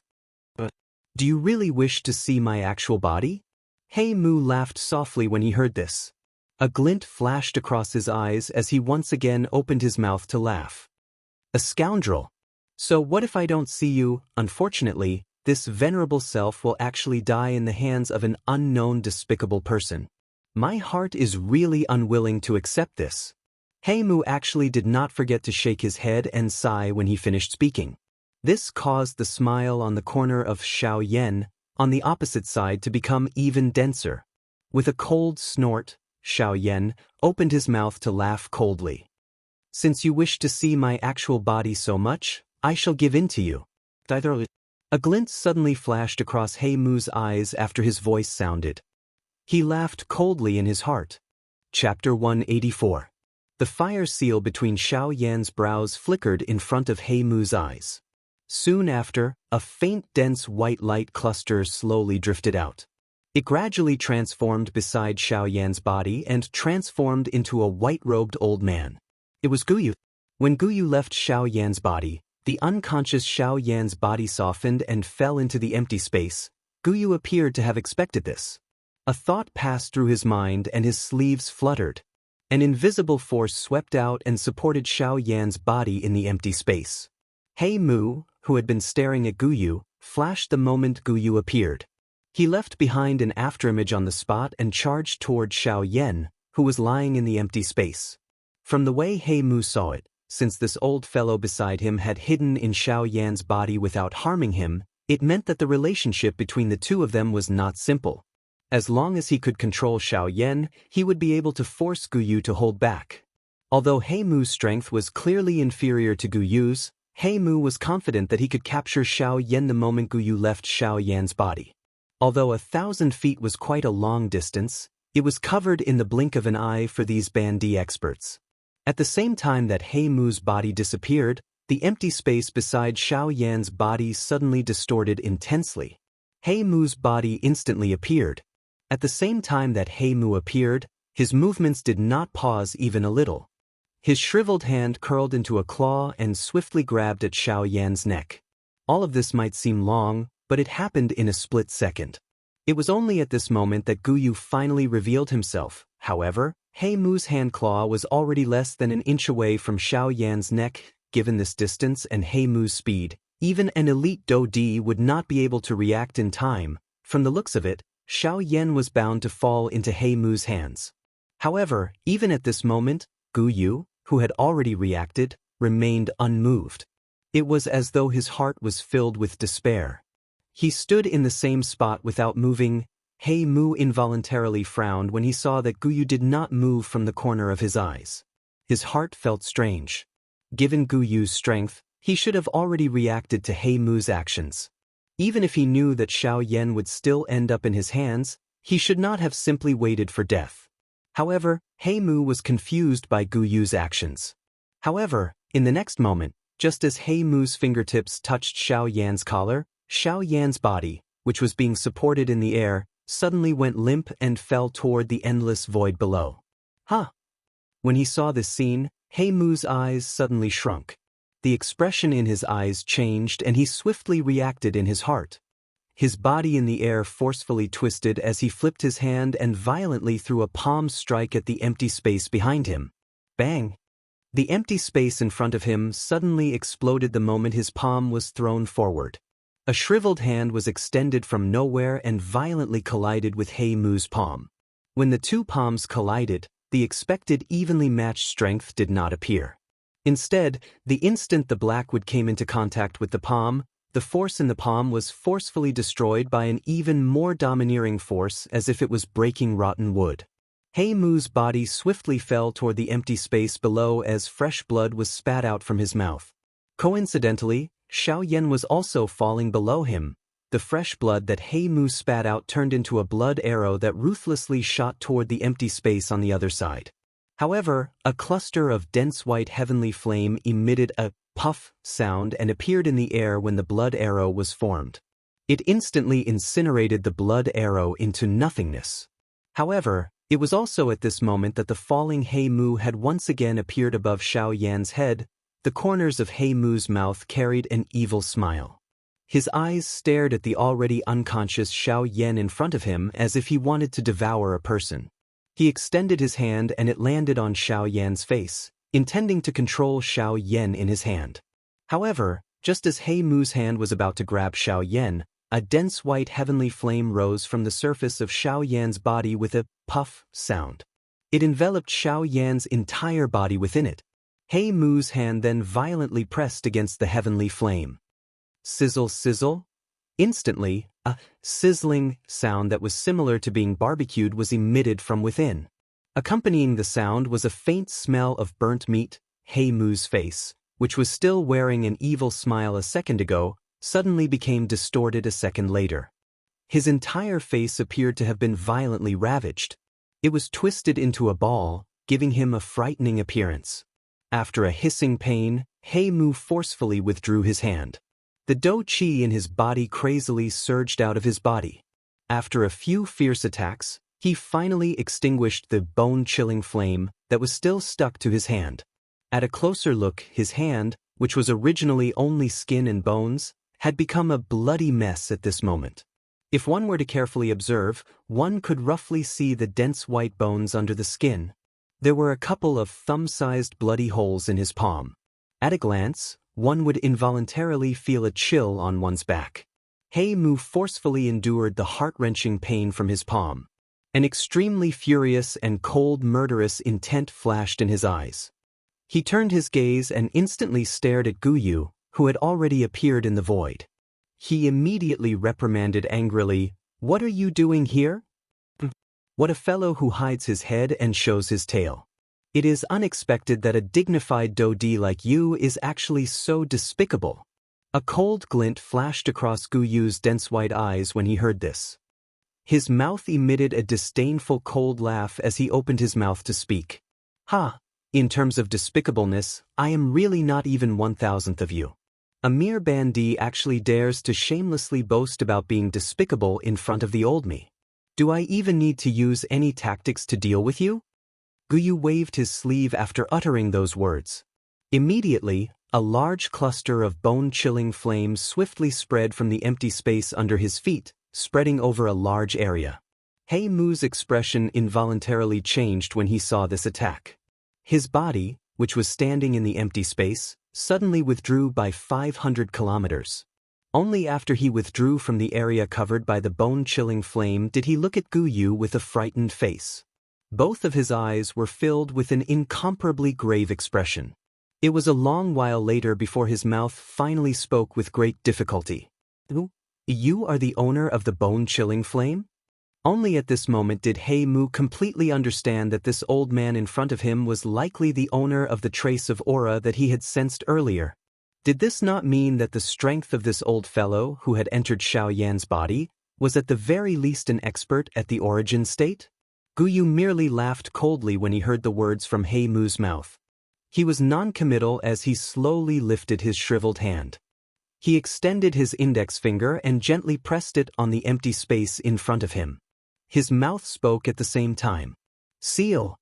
But do you really wish to see my actual body? He Mu laughed softly when he heard this. A glint flashed across his eyes as he once again opened his mouth to laugh. A scoundrel! So what if I don't see you? Unfortunately, this venerable self will actually die in the hands of an unknown despicable person. My heart is really unwilling to accept this. Mu actually did not forget to shake his head and sigh when he finished speaking. This caused the smile on the corner of Xiaoyan, on the opposite side, to become even denser. With a cold snort, Xiaoyan opened his mouth to laugh coldly. Since you wish to see my actual body so much, I shall give in to you. A glint suddenly flashed across Mu's eyes after his voice sounded. He laughed coldly in his heart. Chapter 184. The fire seal between Xiaoyan's brows flickered in front of Mu's eyes. Soon after, a faint dense white light cluster slowly drifted out. It gradually transformed beside Xiaoyan's body and transformed into a white-robed old man. It was Guyu. When Guyu left Xiaoyan's body, the unconscious Xiaoyan's body softened and fell into the empty space. Guyu appeared to have expected this. A thought passed through his mind and his sleeves fluttered. An invisible force swept out and supported Xiaoyan's body in the empty space. Mu, who had been staring at Guyu, flashed the moment Guyu appeared. He left behind an afterimage on the spot and charged toward Xiaoyan, who was lying in the empty space. From the way Mu saw it, since this old fellow beside him had hidden in Xiaoyan's body without harming him, it meant that the relationship between the two of them was not simple. As long as he could control Xiaoyan, he would be able to force Guyu to hold back. Although Mu's strength was clearly inferior to Guyu's, Mu was confident that he could capture Xiaoyan the moment Guyu left Xiaoyan's body. Although 1,000 feet was quite a long distance, it was covered in the blink of an eye for these bandy experts. At the same time that Mu's body disappeared, the empty space beside Xiaoyan's body suddenly distorted intensely. Mu's body instantly appeared. At the same time that Mu appeared, his movements did not pause even a little. His shriveled hand curled into a claw and swiftly grabbed at Xiaoyan's neck. All of this might seem long, but it happened in a split second. It was only at this moment that Guyu finally revealed himself. However, Mu's hand claw was already less than an inch away from Xiaoyan's neck. Given this distance and Mu's speed, even an elite Dodi would not be able to react in time. From the looks of it, Xiaoyan was bound to fall into Mu's hands. However, even at this moment, Guyu, who had already reacted, remained unmoved. It was as though his heart was filled with despair. He stood in the same spot without moving. Mu involuntarily frowned when he saw that Guyu did not move from the corner of his eyes. His heart felt strange. Given Guyu's strength, he should have already reacted to Mu's actions. Even if he knew that Xiaoyan would still end up in his hands, he should not have simply waited for death. However, Mu was confused by Guyu's actions. However, in the next moment, just as Mu's fingertips touched Xiaoyan's collar, Xiaoyan's body, which was being supported in the air, suddenly went limp and fell toward the endless void below. Huh! When he saw this scene, Mu's eyes suddenly shrunk. The expression in his eyes changed and he swiftly reacted in his heart. His body in the air forcefully twisted as he flipped his hand and violently threw a palm strike at the empty space behind him. Bang! The empty space in front of him suddenly exploded the moment his palm was thrown forward. A shriveled hand was extended from nowhere and violently collided with Mu's palm. When the two palms collided, the expected evenly matched strength did not appear. Instead, the instant the black wood came into contact with the palm, the force in the palm was forcefully destroyed by an even more domineering force as if it was breaking rotten wood. Mu's body swiftly fell toward the empty space below as fresh blood was spat out from his mouth. Coincidentally, Xiaoyan was also falling below him. The fresh blood that Mu spat out turned into a blood arrow that ruthlessly shot toward the empty space on the other side. However, a cluster of dense white heavenly flame emitted a puff sound and appeared in the air when the blood arrow was formed. It instantly incinerated the blood arrow into nothingness. However, it was also at this moment that the falling Mu had once again appeared above Xiaoyan's head. The corners of Mu's mouth carried an evil smile. His eyes stared at the already unconscious Xiaoyan in front of him as if he wanted to devour a person. He extended his hand and it landed on Xiao Yan's face, intending to control Xiao Yan in his hand. However, just as He Mu's hand was about to grab Xiao Yan, a dense white heavenly flame rose from the surface of Xiao Yan's body with a puff sound. It enveloped Xiao Yan's entire body within it. He Mu's hand then violently pressed against the heavenly flame. Sizzle, sizzle. Instantly, a sizzling sound that was similar to being barbecued was emitted from within. Accompanying the sound was a faint smell of burnt meat. He Mu's face, which was still wearing an evil smile a second ago, suddenly became distorted a second later. His entire face appeared to have been violently ravaged. It was twisted into a ball, giving him a frightening appearance. After a hissing pain, He Mu forcefully withdrew his hand. The dou qi in his body crazily surged out of his body. After a few fierce attacks, he finally extinguished the bone-chilling flame that was still stuck to his hand. At a closer look, his hand, which was originally only skin and bones, had become a bloody mess at this moment. If one were to carefully observe, one could roughly see the dense white bones under the skin. There were a couple of thumb-sized bloody holes in his palm. At a glance, one would involuntarily feel a chill on one's back. He Mu forcefully endured the heart-wrenching pain from his palm. An extremely furious and cold murderous intent flashed in his eyes. He turned his gaze and instantly stared at Guyu, who had already appeared in the void. He immediately reprimanded angrily, "What are you doing here? What a fellow who hides his head and shows his tail. It is unexpected that a dignified Dodi like you is actually so despicable." A cold glint flashed across Guyu's dense white eyes when he heard this. His mouth emitted a disdainful cold laugh as he opened his mouth to speak. "Ha! In terms of despicableness, I am really not even 1,000th of you. A mere bandit actually dares to shamelessly boast about being despicable in front of the old me. Do I even need to use any tactics to deal with you?" Guyu waved his sleeve after uttering those words. Immediately, a large cluster of bone-chilling flames swiftly spread from the empty space under his feet, spreading over a large area. He Mu's expression involuntarily changed when he saw this attack. His body, which was standing in the empty space, suddenly withdrew by 500 kilometers. Only after he withdrew from the area covered by the bone-chilling flame did he look at Guyu with a frightened face. Both of his eyes were filled with an incomparably grave expression. It was a long while later before his mouth finally spoke with great difficulty. "You are the owner of the bone-chilling flame?" Only at this moment did He Mu completely understand that this old man in front of him was likely the owner of the trace of aura that he had sensed earlier. Did this not mean that the strength of this old fellow who had entered Xiao Yan's body was at the very least an expert at the origin state? Guyu merely laughed coldly when he heard the words from He Mu's mouth. He was non-committal as he slowly lifted his shriveled hand. He extended his index finger and gently pressed it on the empty space in front of him. His mouth spoke at the same time. "Seal!"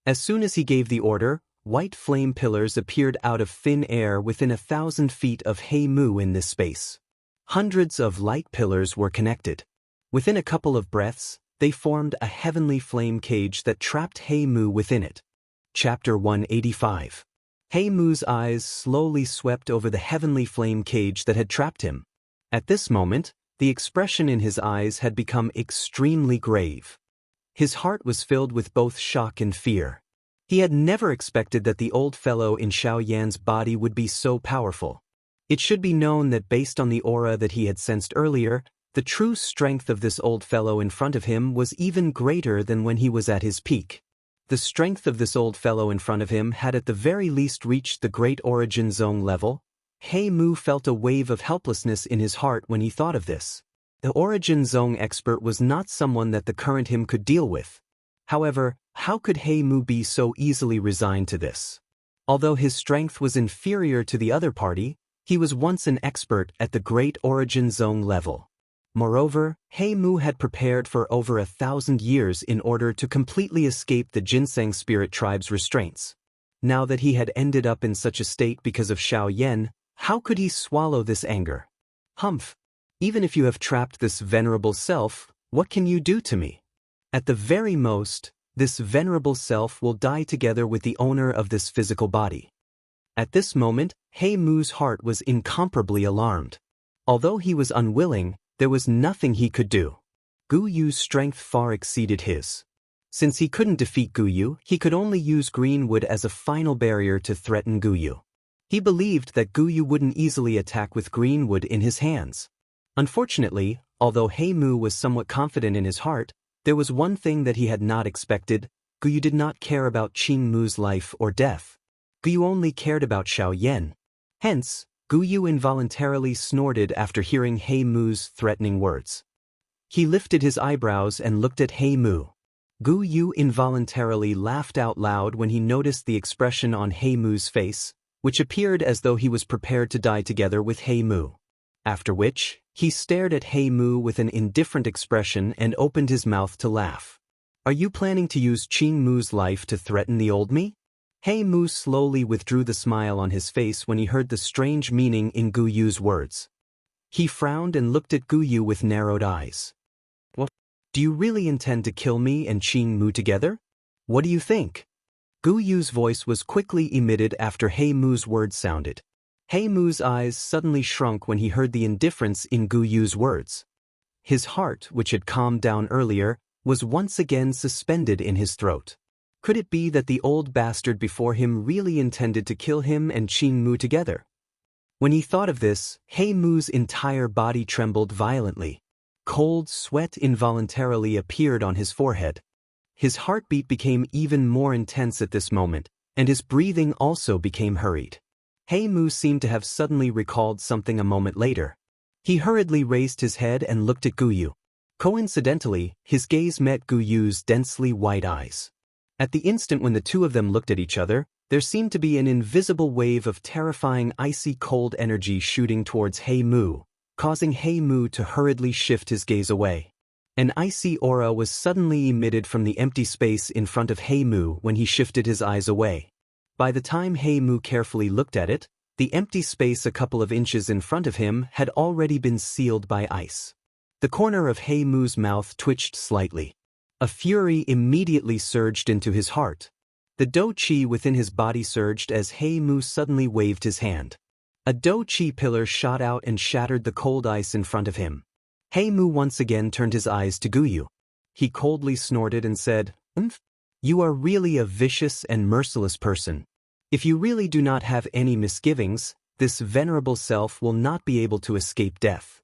As soon as he gave the order, white flame pillars appeared out of thin air within 1,000 feet of He Mu in this space. Hundreds of light pillars were connected. Within a couple of breaths, they formed a heavenly flame cage that trapped He Mu within it. Chapter 185. He Mu's eyes slowly swept over the heavenly flame cage that had trapped him. At this moment, the expression in his eyes had become extremely grave. His heart was filled with both shock and fear. He had never expected that the old fellow in Xiao Yan's body would be so powerful. It should be known that based on the aura that he had sensed earlier, the true strength of this old fellow in front of him was even greater than when he was at his peak. The strength of this old fellow in front of him had at the very least reached the Great Origin Zone level. He Mu felt a wave of helplessness in his heart when he thought of this. The Origin Zone expert was not someone that the current him could deal with. However, how could He Mu be so easily resigned to this? Although his strength was inferior to the other party, he was once an expert at the Great Origin Zone level. Moreover, He Mu had prepared for over 1,000 years in order to completely escape the Ginseng spirit tribe's restraints. Now that he had ended up in such a state because of Xiao Yan, how could he swallow this anger? "Humph! Even if you have trapped this venerable self, what can you do to me?" At the very most, This venerable self will die together with the owner of this physical body. At this moment, He Mu's heart was incomparably alarmed. Although he was unwilling, there was nothing he could do. Gu Yu's strength far exceeded his. Since he couldn't defeat Gu Yu, he could only use green wood as a final barrier to threaten Gu Yu. He believed that Gu Yu wouldn't easily attack with green wood in his hands. Unfortunately, although He Mu was somewhat confident in his heart, there was one thing that he had not expected. Gu Yu did not care about Qing Mu's life or death. Gu Yu only cared about Xiao Yan. Hence, Gu Yu involuntarily snorted after hearing He Mu's threatening words. He lifted his eyebrows and looked at He Mu. Gu Yu involuntarily laughed out loud when he noticed the expression on He Mu's face, which appeared as though he was prepared to die together with He Mu. After which, he stared at He Mu with an indifferent expression and opened his mouth to laugh. Are you planning to use Qing Mu's life to threaten the old me? He Mu slowly withdrew the smile on his face when he heard the strange meaning in Gu Yu's words. He frowned and looked at Gu Yu with narrowed eyes. What? Do you really intend to kill me and Qing Mu together? What do you think? Gu Yu's voice was quickly emitted after He Mu's words sounded. He Mu's eyes suddenly shrunk when he heard the indifference in Gu Yu's words. His heart, which had calmed down earlier, was once again suspended in his throat. Could it be that the old bastard before him really intended to kill him and Qing Mu together? When he thought of this, He Mu's entire body trembled violently. Cold sweat involuntarily appeared on his forehead. His heartbeat became even more intense at this moment, and his breathing also became hurried. He Mu seemed to have suddenly recalled something a moment later. He hurriedly raised his head and looked at Gu Yu. Coincidentally, his gaze met Gu Yu's densely white eyes. At the instant when the two of them looked at each other, there seemed to be an invisible wave of terrifying icy cold energy shooting towards He Mu, causing He Mu to hurriedly shift his gaze away. An icy aura was suddenly emitted from the empty space in front of He Mu when he shifted his eyes away. By the time He Mu carefully looked at it, the empty space a couple of inches in front of him had already been sealed by ice. The corner of He Mu's mouth twitched slightly. A fury immediately surged into his heart. The Do Chi within his body surged as He Mu suddenly waved his hand. A Do Chi pillar shot out and shattered the cold ice in front of him. He Mu once again turned his eyes to Gu Yu. He coldly snorted and said, You are really a vicious and merciless person. If you really do not have any misgivings, this venerable self will not be able to escape death.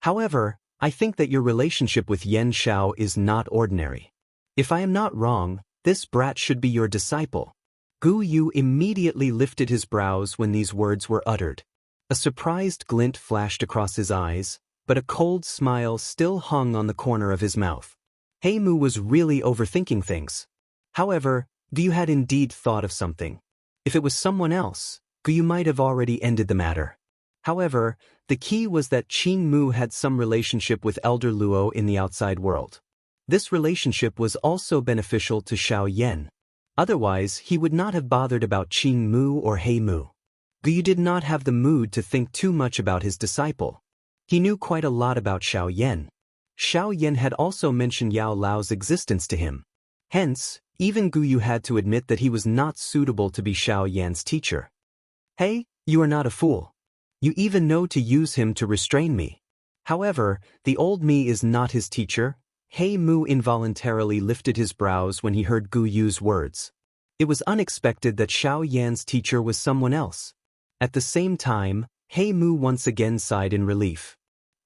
However, I think that your relationship with Yan Xiao is not ordinary. If I am not wrong, this brat should be your disciple. Gu Yu immediately lifted his brows when these words were uttered. A surprised glint flashed across his eyes, but a cold smile still hung on the corner of his mouth. He Mu was really overthinking things. However, Gu Yu had indeed thought of something. If it was someone else, Gu Yu might have already ended the matter. However, the key was that Qing Mu had some relationship with Elder Luo in the outside world. This relationship was also beneficial to Xiao Yan. Otherwise, he would not have bothered about Qing Mu or He Mu. Gu Yu did not have the mood to think too much about his disciple. He knew quite a lot about Xiao Yan. Xiao Yan had also mentioned Yao Lao's existence to him. Hence, even Gu Yu had to admit that he was not suitable to be Xiao Yan's teacher. Hey, you are not a fool. You even know to use him to restrain me. However, the old me is not his teacher. He Mu involuntarily lifted his brows when he heard Gu Yu's words. It was unexpected that Xiao Yan's teacher was someone else. At the same time, He Mu once again sighed in relief.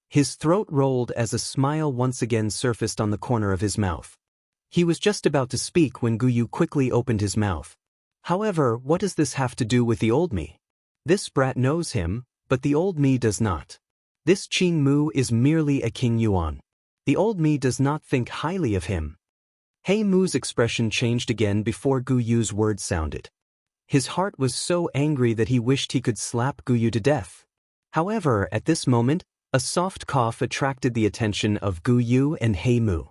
His throat rolled as a smile once again surfaced on the corner of his mouth. He was just about to speak when Gu Yu quickly opened his mouth. However, what does this have to do with the old me? This brat knows him, but the old me does not. This Qing Mu is merely a King Yuan. The old me does not think highly of him. He Mu's expression changed again before Gu Yu's words sounded. His heart was so angry that he wished he could slap Gu Yu to death. However, at this moment, a soft cough attracted the attention of Gu Yu and He Mu.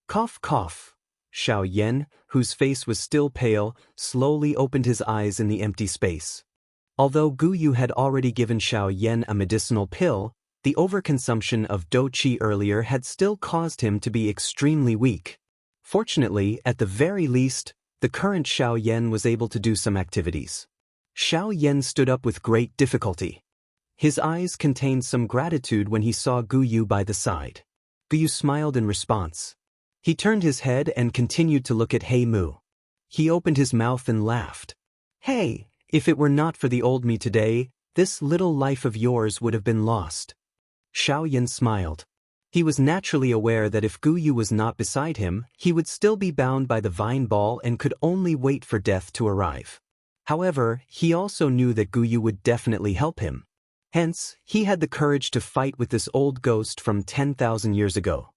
Cough, cough. Xiao Yan, whose face was still pale, slowly opened his eyes in the empty space. Although Gu Yu had already given Xiao Yan a medicinal pill, the overconsumption of Do Chi earlier had still caused him to be extremely weak. Fortunately, at the very least, the current Xiao Yan was able to do some activities. Xiao Yan stood up with great difficulty. His eyes contained some gratitude when he saw Gu Yu by the side. Gu Yu smiled in response. He turned his head and continued to look at He Mu. He opened his mouth and laughed. Hey, if it were not for the old me today, this little life of yours would have been lost. Xiao Yan smiled. He was naturally aware that if Gu Yu was not beside him, he would still be bound by the vine ball and could only wait for death to arrive. However, he also knew that Gu Yu would definitely help him. Hence, he had the courage to fight with this old ghost from 10,000 years ago.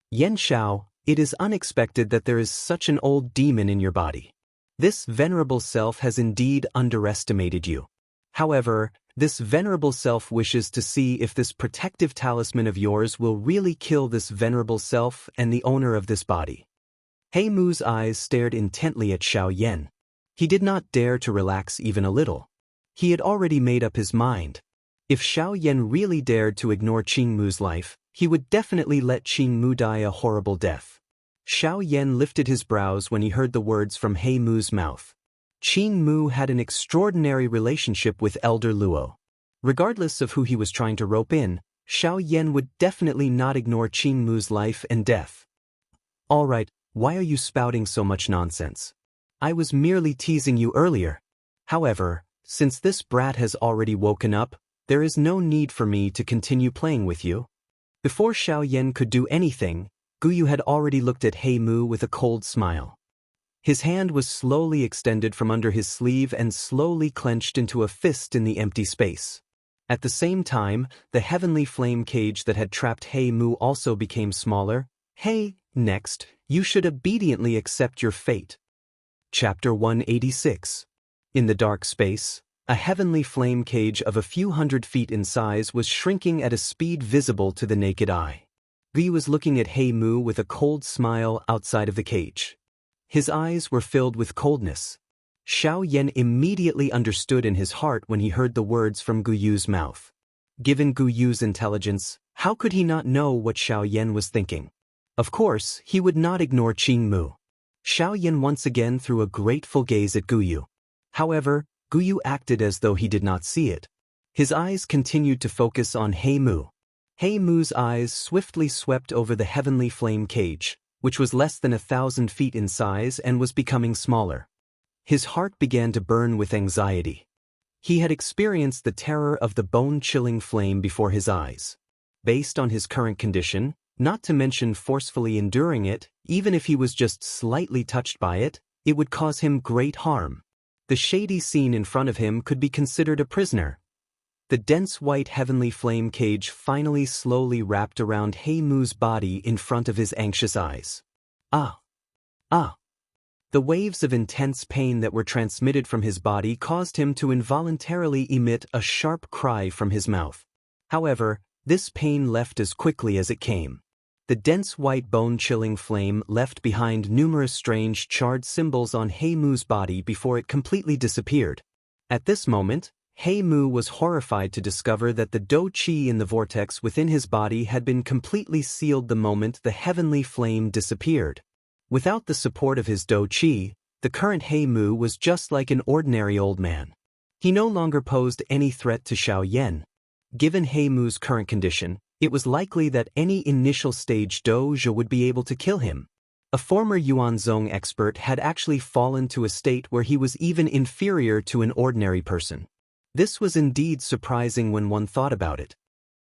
Yan Xiao, it is unexpected that there is such an old demon in your body. This venerable self has indeed underestimated you. However, this venerable self wishes to see if this protective talisman of yours will really kill this venerable self and the owner of this body. He Mu's eyes stared intently at Xiao Yan. He did not dare to relax even a little. He had already made up his mind. If Xiao Yan really dared to ignore Qing Mu's life, he would definitely let Qing Mu die a horrible death. Xiao Yan lifted his brows when he heard the words from He Mu's mouth. Qing Mu had an extraordinary relationship with Elder Luo. Regardless of who he was trying to rope in, Xiao Yan would definitely not ignore Qing Mu's life and death. Alright, why are you spouting so much nonsense? I was merely teasing you earlier. However, since this brat has already woken up, there is no need for me to continue playing with you. Before Xiao Yan could do anything, Gu Yu had already looked at He Mu with a cold smile. His hand was slowly extended from under his sleeve and slowly clenched into a fist in the empty space. At the same time, the heavenly flame cage that had trapped He Mu also became smaller. Hey, next, you should obediently accept your fate. Chapter 186. In the dark space, a heavenly flame cage of a few hundred feet in size was shrinking at a speed visible to the naked eye. Gu was looking at He Mu with a cold smile outside of the cage. His eyes were filled with coldness. Xiao Yan immediately understood in his heart when he heard the words from Gu Yu's mouth. Given Gu Yu's intelligence, how could he not know what Xiao Yan was thinking? Of course, he would not ignore Qing Mu. Xiao Yan once again threw a grateful gaze at Gu Yu. However, Gu Yu acted as though he did not see it. His eyes continued to focus on He Mu. He Mu's eyes swiftly swept over the heavenly flame cage, which was less than 1,000 feet in size and was becoming smaller. His heart began to burn with anxiety. He had experienced the terror of the bone-chilling flame before his eyes. Based on his current condition, not to mention forcefully enduring it, even if he was just slightly touched by it, it would cause him great harm. The shady scene in front of him could be considered a prisoner. The dense white heavenly flame cage finally slowly wrapped around He Mu's body in front of his anxious eyes. Ah! Ah! The waves of intense pain that were transmitted from his body caused him to involuntarily emit a sharp cry from his mouth. However, this pain left as quickly as it came. The dense white bone-chilling flame left behind numerous strange charred symbols on He Mu's body before it completely disappeared. At this moment, He Mu was horrified to discover that the Do Qi in the vortex within his body had been completely sealed the moment the heavenly flame disappeared. Without the support of his Do Qi, the current He Mu was just like an ordinary old man. He no longer posed any threat to Xiao Yan. Given He Mu's current condition, it was likely that any initial stage dojo would be able to kill him. A former Yuanzong expert had actually fallen to a state where he was even inferior to an ordinary person. This was indeed surprising when one thought about it.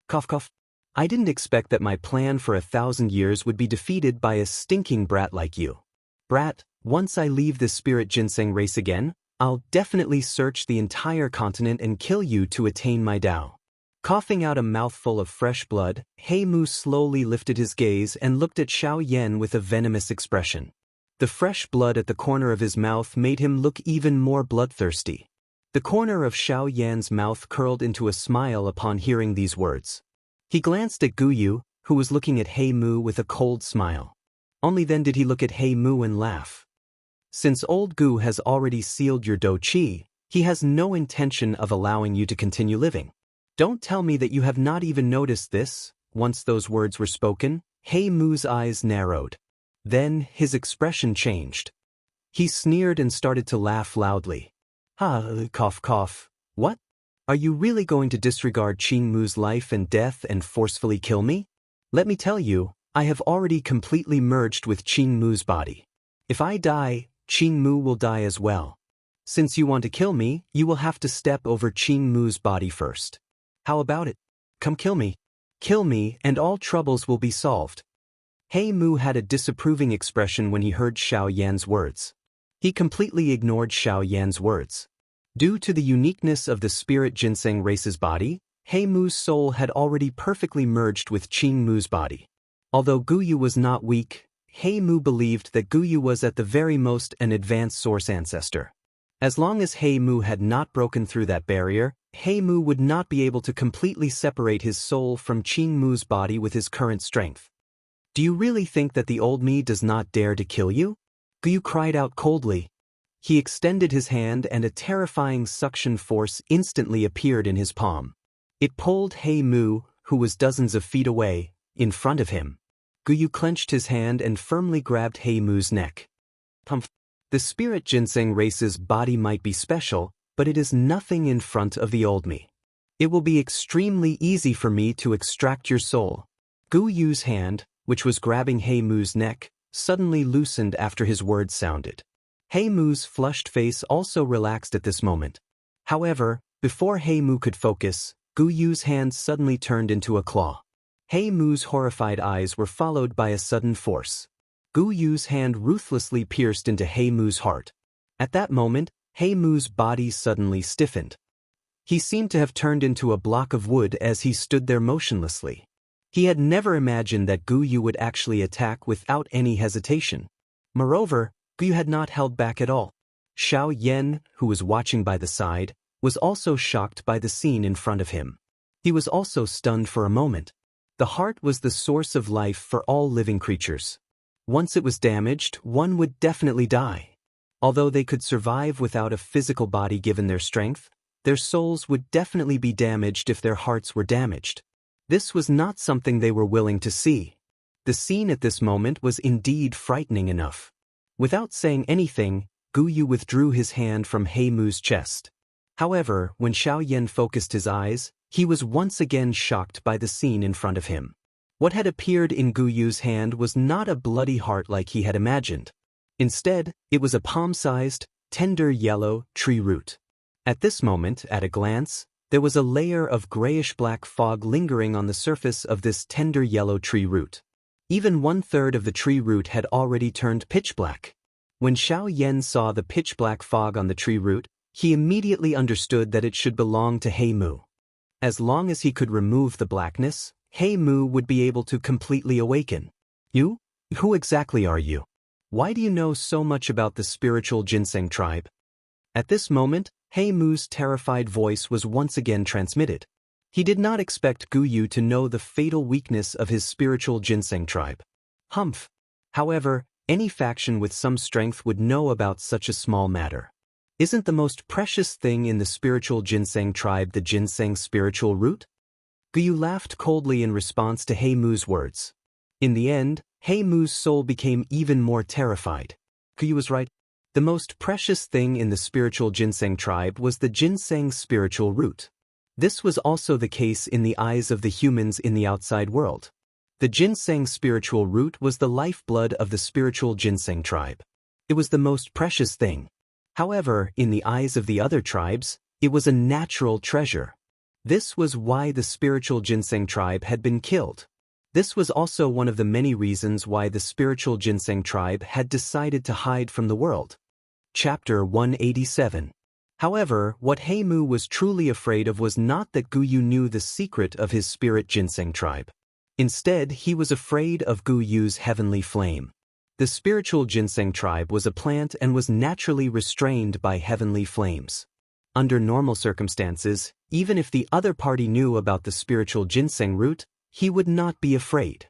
Cough cough. I didn't expect that my plan for 1,000 years would be defeated by a stinking brat like you. Brat, once I leave this spirit ginseng race again, I'll definitely search the entire continent and kill you to attain my Tao. Coughing out a mouthful of fresh blood, He Mu slowly lifted his gaze and looked at Xiao Yan with a venomous expression. The fresh blood at the corner of his mouth made him look even more bloodthirsty. The corner of Xiao Yan's mouth curled into a smile upon hearing these words. He glanced at Gu Yu, who was looking at He Mu with a cold smile. Only then did he look at He Mu and laugh. Since old Gu has already sealed your Do Qi, he has no intention of allowing you to continue living. Don't tell me that you have not even noticed this. Once those words were spoken, He Mu's eyes narrowed. Then his expression changed. He sneered and started to laugh loudly. Cough cough. What? Are you really going to disregard Qing Mu's life and death and forcefully kill me? Let me tell you, I have already completely merged with Qing Mu's body. If I die, Qing Mu will die as well. Since you want to kill me, you will have to step over Qing Mu's body first. How about it? Come kill me. Kill me and all troubles will be solved. He Mu had a disapproving expression when he heard Xiao Yan's words. He completely ignored Xiao Yan's words. Due to the uniqueness of the spirit ginseng race's body, He Mu's soul had already perfectly merged with Qing Mu's body. Although Guyu was not weak, He Mu believed that Guyu was at the very most an advanced source ancestor. As long as He Mu had not broken through that barrier, He Mu would not be able to completely separate his soul from Qing Mu's body with his current strength. Do you really think that the old me does not dare to kill you? Guyu cried out coldly. He extended his hand and a terrifying suction force instantly appeared in his palm. It pulled He Mu, who was dozens of feet away, in front of him. Guyu clenched his hand and firmly grabbed He Mu's neck. Humph. The spirit ginseng race's body might be special, but it is nothing in front of the old me. It will be extremely easy for me to extract your soul. Guyu's hand, which was grabbing He Mu's neck, suddenly loosened after his words sounded. He Mu's flushed face also relaxed at this moment. However, before He Mu could focus, Guyu's hand suddenly turned into a claw. He Mu's horrified eyes were followed by a sudden force. Guyu's hand ruthlessly pierced into He Mu's heart. At that moment, He Mu's body suddenly stiffened. He seemed to have turned into a block of wood as he stood there motionlessly. He had never imagined that Guyu would actually attack without any hesitation. Moreover, Guyu had not held back at all. Xiao Yan, who was watching by the side, was also shocked by the scene in front of him. He was also stunned for a moment. The heart was the source of life for all living creatures. Once it was damaged, one would definitely die. Although they could survive without a physical body given their strength, their souls would definitely be damaged if their hearts were damaged. This was not something they were willing to see. The scene at this moment was indeed frightening enough. Without saying anything, Guyu withdrew his hand from He Mu's chest. However, when Xiao Yan focused his eyes, he was once again shocked by the scene in front of him. What had appeared in Guyu's hand was not a bloody heart like he had imagined. Instead, it was a palm-sized, tender yellow tree root. At this moment, at a glance, there was a layer of grayish-black fog lingering on the surface of this tender yellow tree root. Even 1/3 of the tree root had already turned pitch black. When Xiao Yan saw the pitch-black fog on the tree root, he immediately understood that it should belong to He Mu. As long as he could remove the blackness, He Mu would be able to completely awaken. You? Who exactly are you? Why do you know so much about the spiritual ginseng tribe? At this moment, He Mu's terrified voice was once again transmitted. He did not expect Guyu to know the fatal weakness of his spiritual ginseng tribe. Humph. However, any faction with some strength would know about such a small matter. Isn't the most precious thing in the spiritual ginseng tribe the ginseng spiritual root? Guyu laughed coldly in response to He Mu's words. In the end, He Mu's soul became even more terrified. Guyu was right. The most precious thing in the spiritual ginseng tribe was the ginseng spiritual root. This was also the case in the eyes of the humans in the outside world. The ginseng spiritual root was the lifeblood of the spiritual ginseng tribe. It was the most precious thing. However, in the eyes of the other tribes, it was a natural treasure. This was why the spiritual ginseng tribe had been killed. This was also one of the many reasons why the spiritual ginseng tribe had decided to hide from the world. Chapter 187. However, what He Mu was truly afraid of was not that Guyu knew the secret of his spirit ginseng tribe. Instead, he was afraid of Guyu's heavenly flame. The spiritual ginseng tribe was a plant and was naturally restrained by heavenly flames. Under normal circumstances, even if the other party knew about the spiritual ginseng root, he would not be afraid.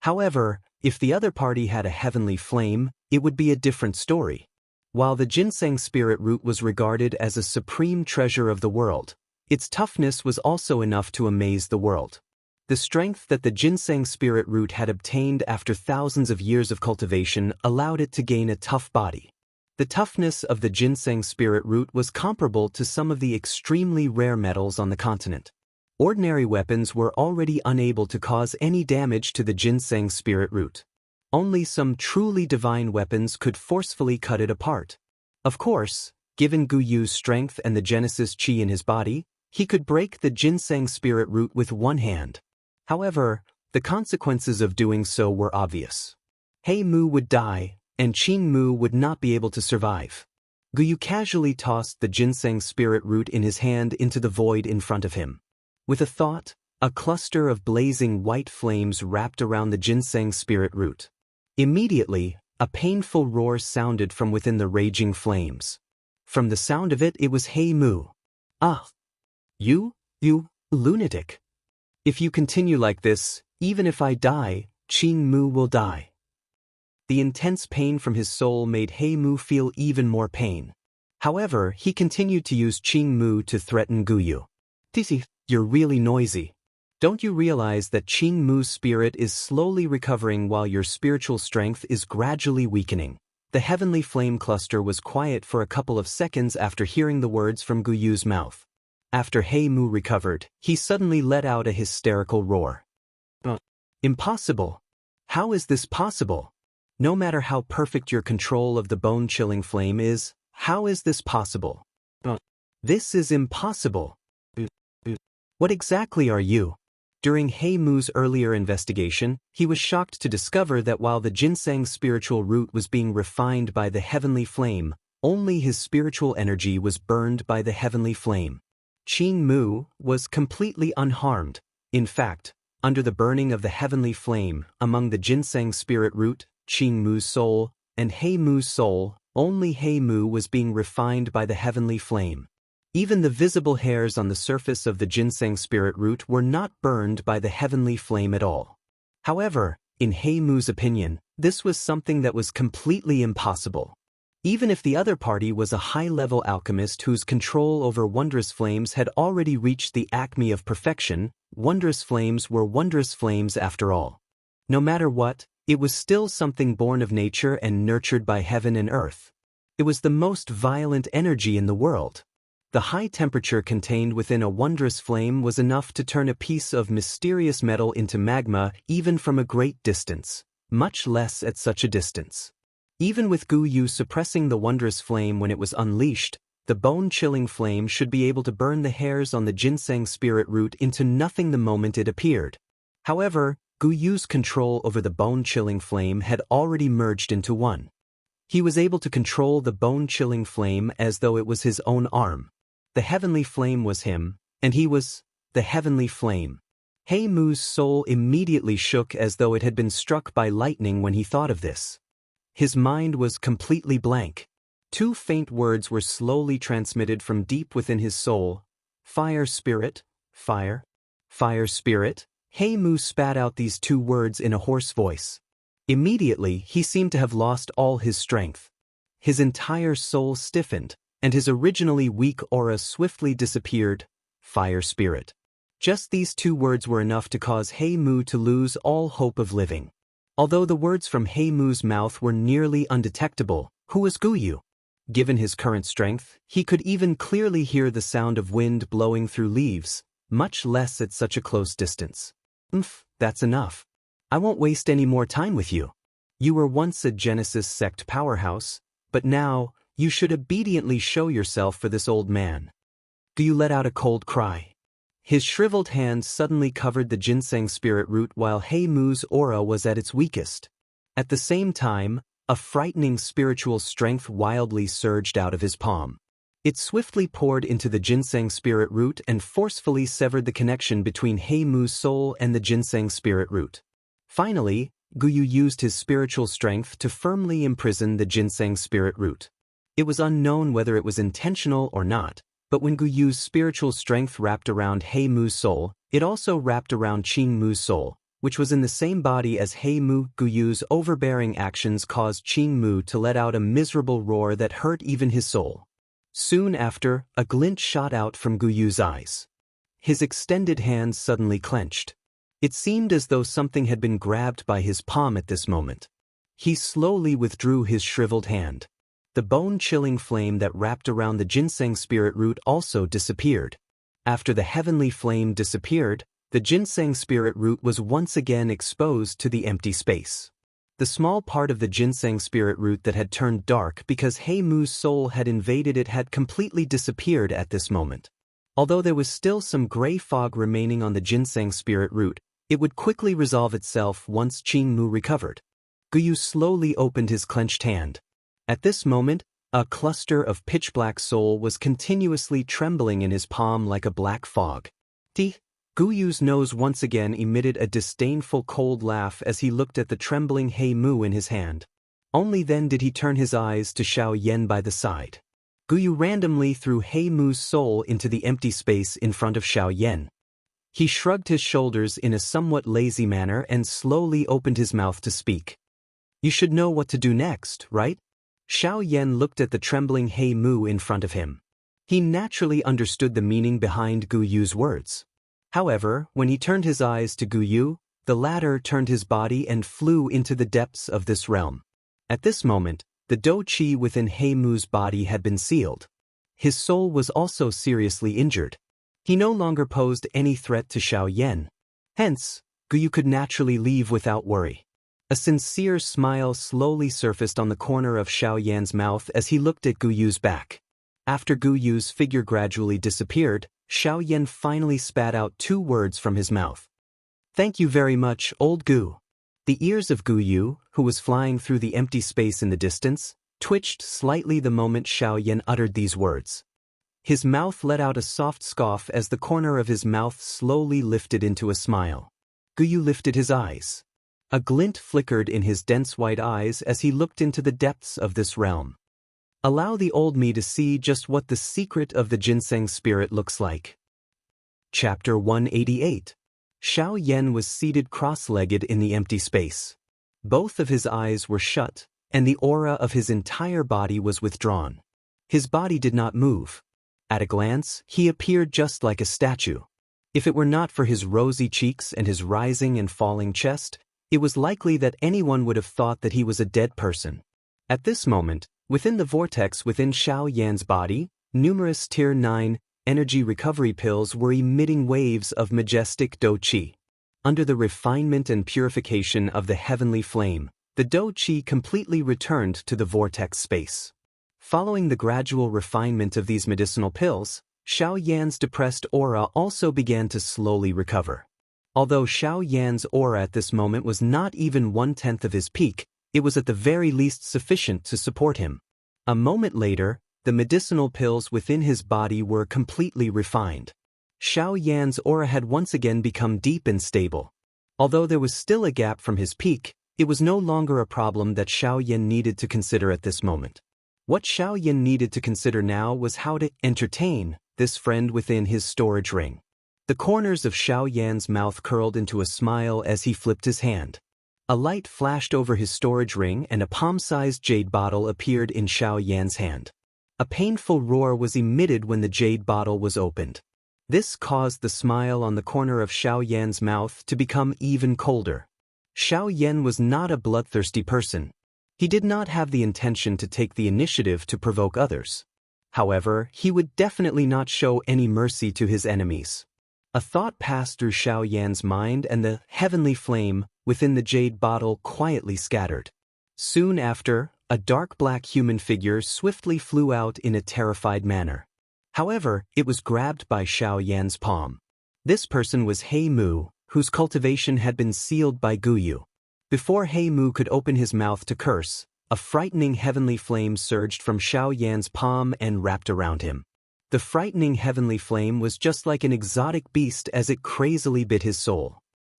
However, if the other party had a heavenly flame, it would be a different story. While the ginseng spirit root was regarded as a supreme treasure of the world, its toughness was also enough to amaze the world. The strength that the ginseng spirit root had obtained after thousands of years of cultivation allowed it to gain a tough body. The toughness of the ginseng spirit root was comparable to some of the extremely rare metals on the continent. Ordinary weapons were already unable to cause any damage to the ginseng spirit root. Only some truly divine weapons could forcefully cut it apart. Of course, given Gu Yu's strength and the Genesis Qi in his body, he could break the ginseng spirit root with one hand. However, the consequences of doing so were obvious. He Mu would die, and Qing Mu would not be able to survive. Gu Yu casually tossed the ginseng spirit root in his hand into the void in front of him. With a thought, a cluster of blazing white flames wrapped around the ginseng spirit root. Immediately, a painful roar sounded from within the raging flames. From the sound of it, it was He Mu. Ah! You lunatic! If you continue like this, even if I die, Qing Mu will die. The intense pain from his soul made He Mu feel even more pain. However, he continued to use Qing Mu to threaten Gu Yu. Tisi, you're really noisy. Don't you realize that Qing Mu's spirit is slowly recovering while your spiritual strength is gradually weakening? The heavenly flame cluster was quiet for a couple of seconds after hearing the words from Gu Yu's mouth. After He Mu recovered, he suddenly let out a hysterical roar. Impossible! How is this possible? No matter how perfect your control of the bone-chilling flame is, how is this possible? This is impossible. What exactly are you? During He Mu's earlier investigation, he was shocked to discover that while the ginseng spiritual root was being refined by the heavenly flame, only his spiritual energy was burned by the heavenly flame. Qing Mu was completely unharmed. In fact, under the burning of the heavenly flame, among the ginseng spirit root, Qing Mu's soul, and He Mu's soul, only He Mu was being refined by the heavenly flame. Even the visible hairs on the surface of the ginseng spirit root were not burned by the heavenly flame at all. However, in He Mu's opinion, this was something that was completely impossible. Even if the other party was a high-level alchemist whose control over wondrous flames had already reached the acme of perfection, wondrous flames were wondrous flames after all. No matter what, it was still something born of nature and nurtured by heaven and earth. It was the most violent energy in the world. The high temperature contained within a wondrous flame was enough to turn a piece of mysterious metal into magma even from a great distance, much less at such a distance. Even with Gu Yu suppressing the wondrous flame when it was unleashed, the bone-chilling flame should be able to burn the hairs on the ginseng spirit root into nothing the moment it appeared. However, Gu Yu's control over the bone-chilling flame had already merged into one. He was able to control the bone-chilling flame as though it was his own arm. The heavenly flame was him, and he was the heavenly flame. He Mu's soul immediately shook as though it had been struck by lightning when he thought of this. His mind was completely blank. Two faint words were slowly transmitted from deep within his soul. Fire spirit, fire, fire spirit. He Mu spat out these two words in a hoarse voice. Immediately, he seemed to have lost all his strength. His entire soul stiffened, and his originally weak aura swiftly disappeared. Fire spirit. Just these two words were enough to cause He Mu to lose all hope of living. Although the words from He Mu's mouth were nearly undetectable, who was Gu Yu? Given his current strength, he could even clearly hear the sound of wind blowing through leaves, much less at such a close distance. That's enough. I won't waste any more time with you. You were once a Genesis sect powerhouse, but now, you should obediently show yourself for this old man. Gu Yu let out a cold cry. His shriveled hand suddenly covered the ginseng spirit root while He Mu's aura was at its weakest. At the same time, a frightening spiritual strength wildly surged out of his palm. It swiftly poured into the ginseng spirit root and forcefully severed the connection between He Mu's soul and the ginseng spirit root. Finally, Gu Yu used his spiritual strength to firmly imprison the ginseng spirit root. It was unknown whether it was intentional or not, but when Gu Yu's spiritual strength wrapped around He Mu's soul, it also wrapped around Qing Mu's soul, which was in the same body as He Mu. Gu Yu's overbearing actions caused Qing Mu to let out a miserable roar that hurt even his soul. Soon after, a glint shot out from Gu Yu's eyes. His extended hands suddenly clenched. It seemed as though something had been grabbed by his palm at this moment. He slowly withdrew his shriveled hand. The bone-chilling flame that wrapped around the ginseng spirit root also disappeared. After the heavenly flame disappeared, the ginseng spirit root was once again exposed to the empty space. The small part of the ginseng spirit root that had turned dark because He Mu's soul had invaded it had completely disappeared at this moment. Although there was still some gray fog remaining on the ginseng spirit root, it would quickly resolve itself once Qing Mu recovered. Guyu slowly opened his clenched hand. At this moment, a cluster of pitch-black soul was continuously trembling in his palm like a black fog. Guyu's nose once again emitted a disdainful cold laugh as he looked at the trembling He Mu in his hand. Only then did he turn his eyes to Xiaoyan by the side. Guyu randomly threw He Mu's soul into the empty space in front of Xiaoyan. He shrugged his shoulders in a somewhat lazy manner and slowly opened his mouth to speak. You should know what to do next, right? Xiaoyan looked at the trembling He Mu in front of him. He naturally understood the meaning behind Guyu's words. However, when he turned his eyes to Guyu, the latter turned his body and flew into the depths of this realm. At this moment, the Do Qi within He Mu's body had been sealed. His soul was also seriously injured. He no longer posed any threat to Xiaoyan. Hence, Guyu could naturally leave without worry. A sincere smile slowly surfaced on the corner of Xiaoyan's mouth as he looked at Guyu's back. After Guyu's figure gradually disappeared, Xiaoyan finally spat out 2 words from his mouth. Thank you very much, old Gu. The ears of Guyu, who was flying through the empty space in the distance, twitched slightly the moment Xiaoyan uttered these words. His mouth let out a soft scoff as the corner of his mouth slowly lifted into a smile. Guyu lifted his eyes. A glint flickered in his dense white eyes as he looked into the depths of this realm. Allow the old me to see just what the secret of the ginseng spirit looks like. Chapter 188. Xiaoyan was seated cross-legged in the empty space. Both of his eyes were shut, and the aura of his entire body was withdrawn. His body did not move. At a glance, he appeared just like a statue. If it were not for his rosy cheeks and his rising and falling chest, it was likely that anyone would have thought that he was a dead person. At this moment, within the vortex within Xiaoyan's body, numerous Tier 9 energy recovery pills were emitting waves of majestic Do Qi. Under the refinement and purification of the heavenly flame, the Do Qi completely returned to the vortex space. Following the gradual refinement of these medicinal pills, Xiaoyan's depressed aura also began to slowly recover. Although Xiaoyan's aura at this moment was not even 1/10 of his peak, it was at the very least sufficient to support him. A moment later, the medicinal pills within his body were completely refined. Xiaoyan's aura had once again become deep and stable. Although there was still a gap from his peak, it was no longer a problem that Xiaoyan needed to consider at this moment. What Xiaoyan needed to consider now was how to entertain this friend within his storage ring. The corners of Xiaoyan's mouth curled into a smile as he flipped his hand. A light flashed over his storage ring and a palm-sized jade bottle appeared in Xiaoyan's hand. A painful roar was emitted when the jade bottle was opened. This caused the smile on the corner of Xiaoyan's mouth to become even colder. Xiaoyan was not a bloodthirsty person. He did not have the intention to take the initiative to provoke others. However, he would definitely not show any mercy to his enemies. A thought passed through Xiaoyan's mind and the heavenly flame within the jade bottle quietly scattered. Soon after, a dark black human figure swiftly flew out in a terrified manner. However, it was grabbed by Xiaoyan's palm. This person was He Mu, whose cultivation had been sealed by Guyu. Before He Mu could open his mouth to curse, a frightening heavenly flame surged from Xiaoyan's palm and wrapped around him. The frightening heavenly flame was just like an exotic beast as it crazily bit his soul.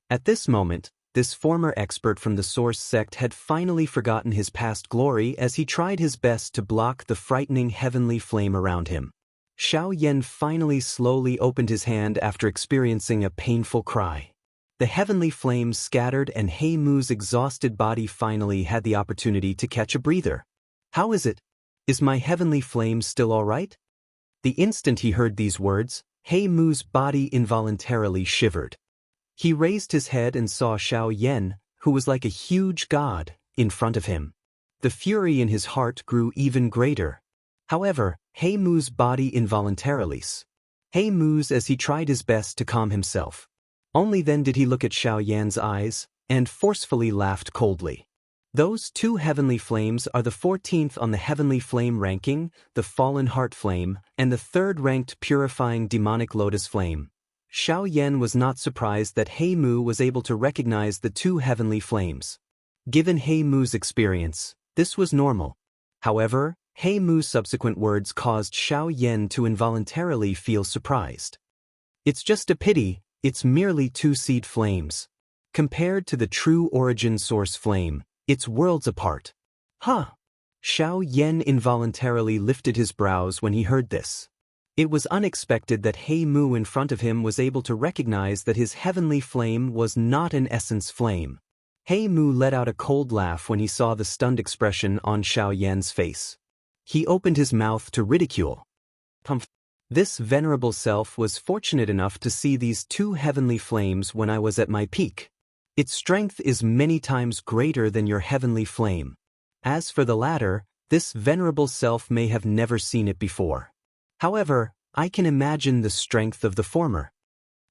At this moment, this former expert from the Source sect had finally forgotten his past glory as he tried his best to block the frightening heavenly flame around him. Xiaoyan finally slowly opened his hand after experiencing a painful cry. The heavenly flames scattered and He Mu's exhausted body finally had the opportunity to catch a breather. How is it? Is my heavenly flame still all right? The instant he heard these words, He Mu's body involuntarily shivered. He raised his head and saw Xiao Yan, who was like a huge god, in front of him. The fury in his heart grew even greater. However, He Mu's body involuntarily He Mu's as he tried his best to calm himself. Only then did he look at Xiao Yan's eyes, and forcefully laughed coldly. Those two heavenly flames are the 14th on the heavenly flame ranking, the fallen heart flame, and the third-ranked purifying demonic lotus flame. Xiao Yan was not surprised that He Mu was able to recognize the two heavenly flames. Given He Mu's experience, this was normal. However, He Mu's subsequent words caused Xiao Yan to involuntarily feel surprised. It's just a pity, it's merely two seed flames. Compared to the true origin source flame, it's worlds apart. Huh! Xiao Yan involuntarily lifted his brows when he heard this. It was unexpected that He Mu in front of him was able to recognize that his heavenly flame was not an essence flame. He Mu let out a cold laugh when he saw the stunned expression on Xiao Yan's face. He opened his mouth to ridicule. This venerable self was fortunate enough to see these two heavenly flames when I was at my peak. Its strength is many times greater than your heavenly flame. As for the latter, this venerable self may have never seen it before. However, I can imagine the strength of the former.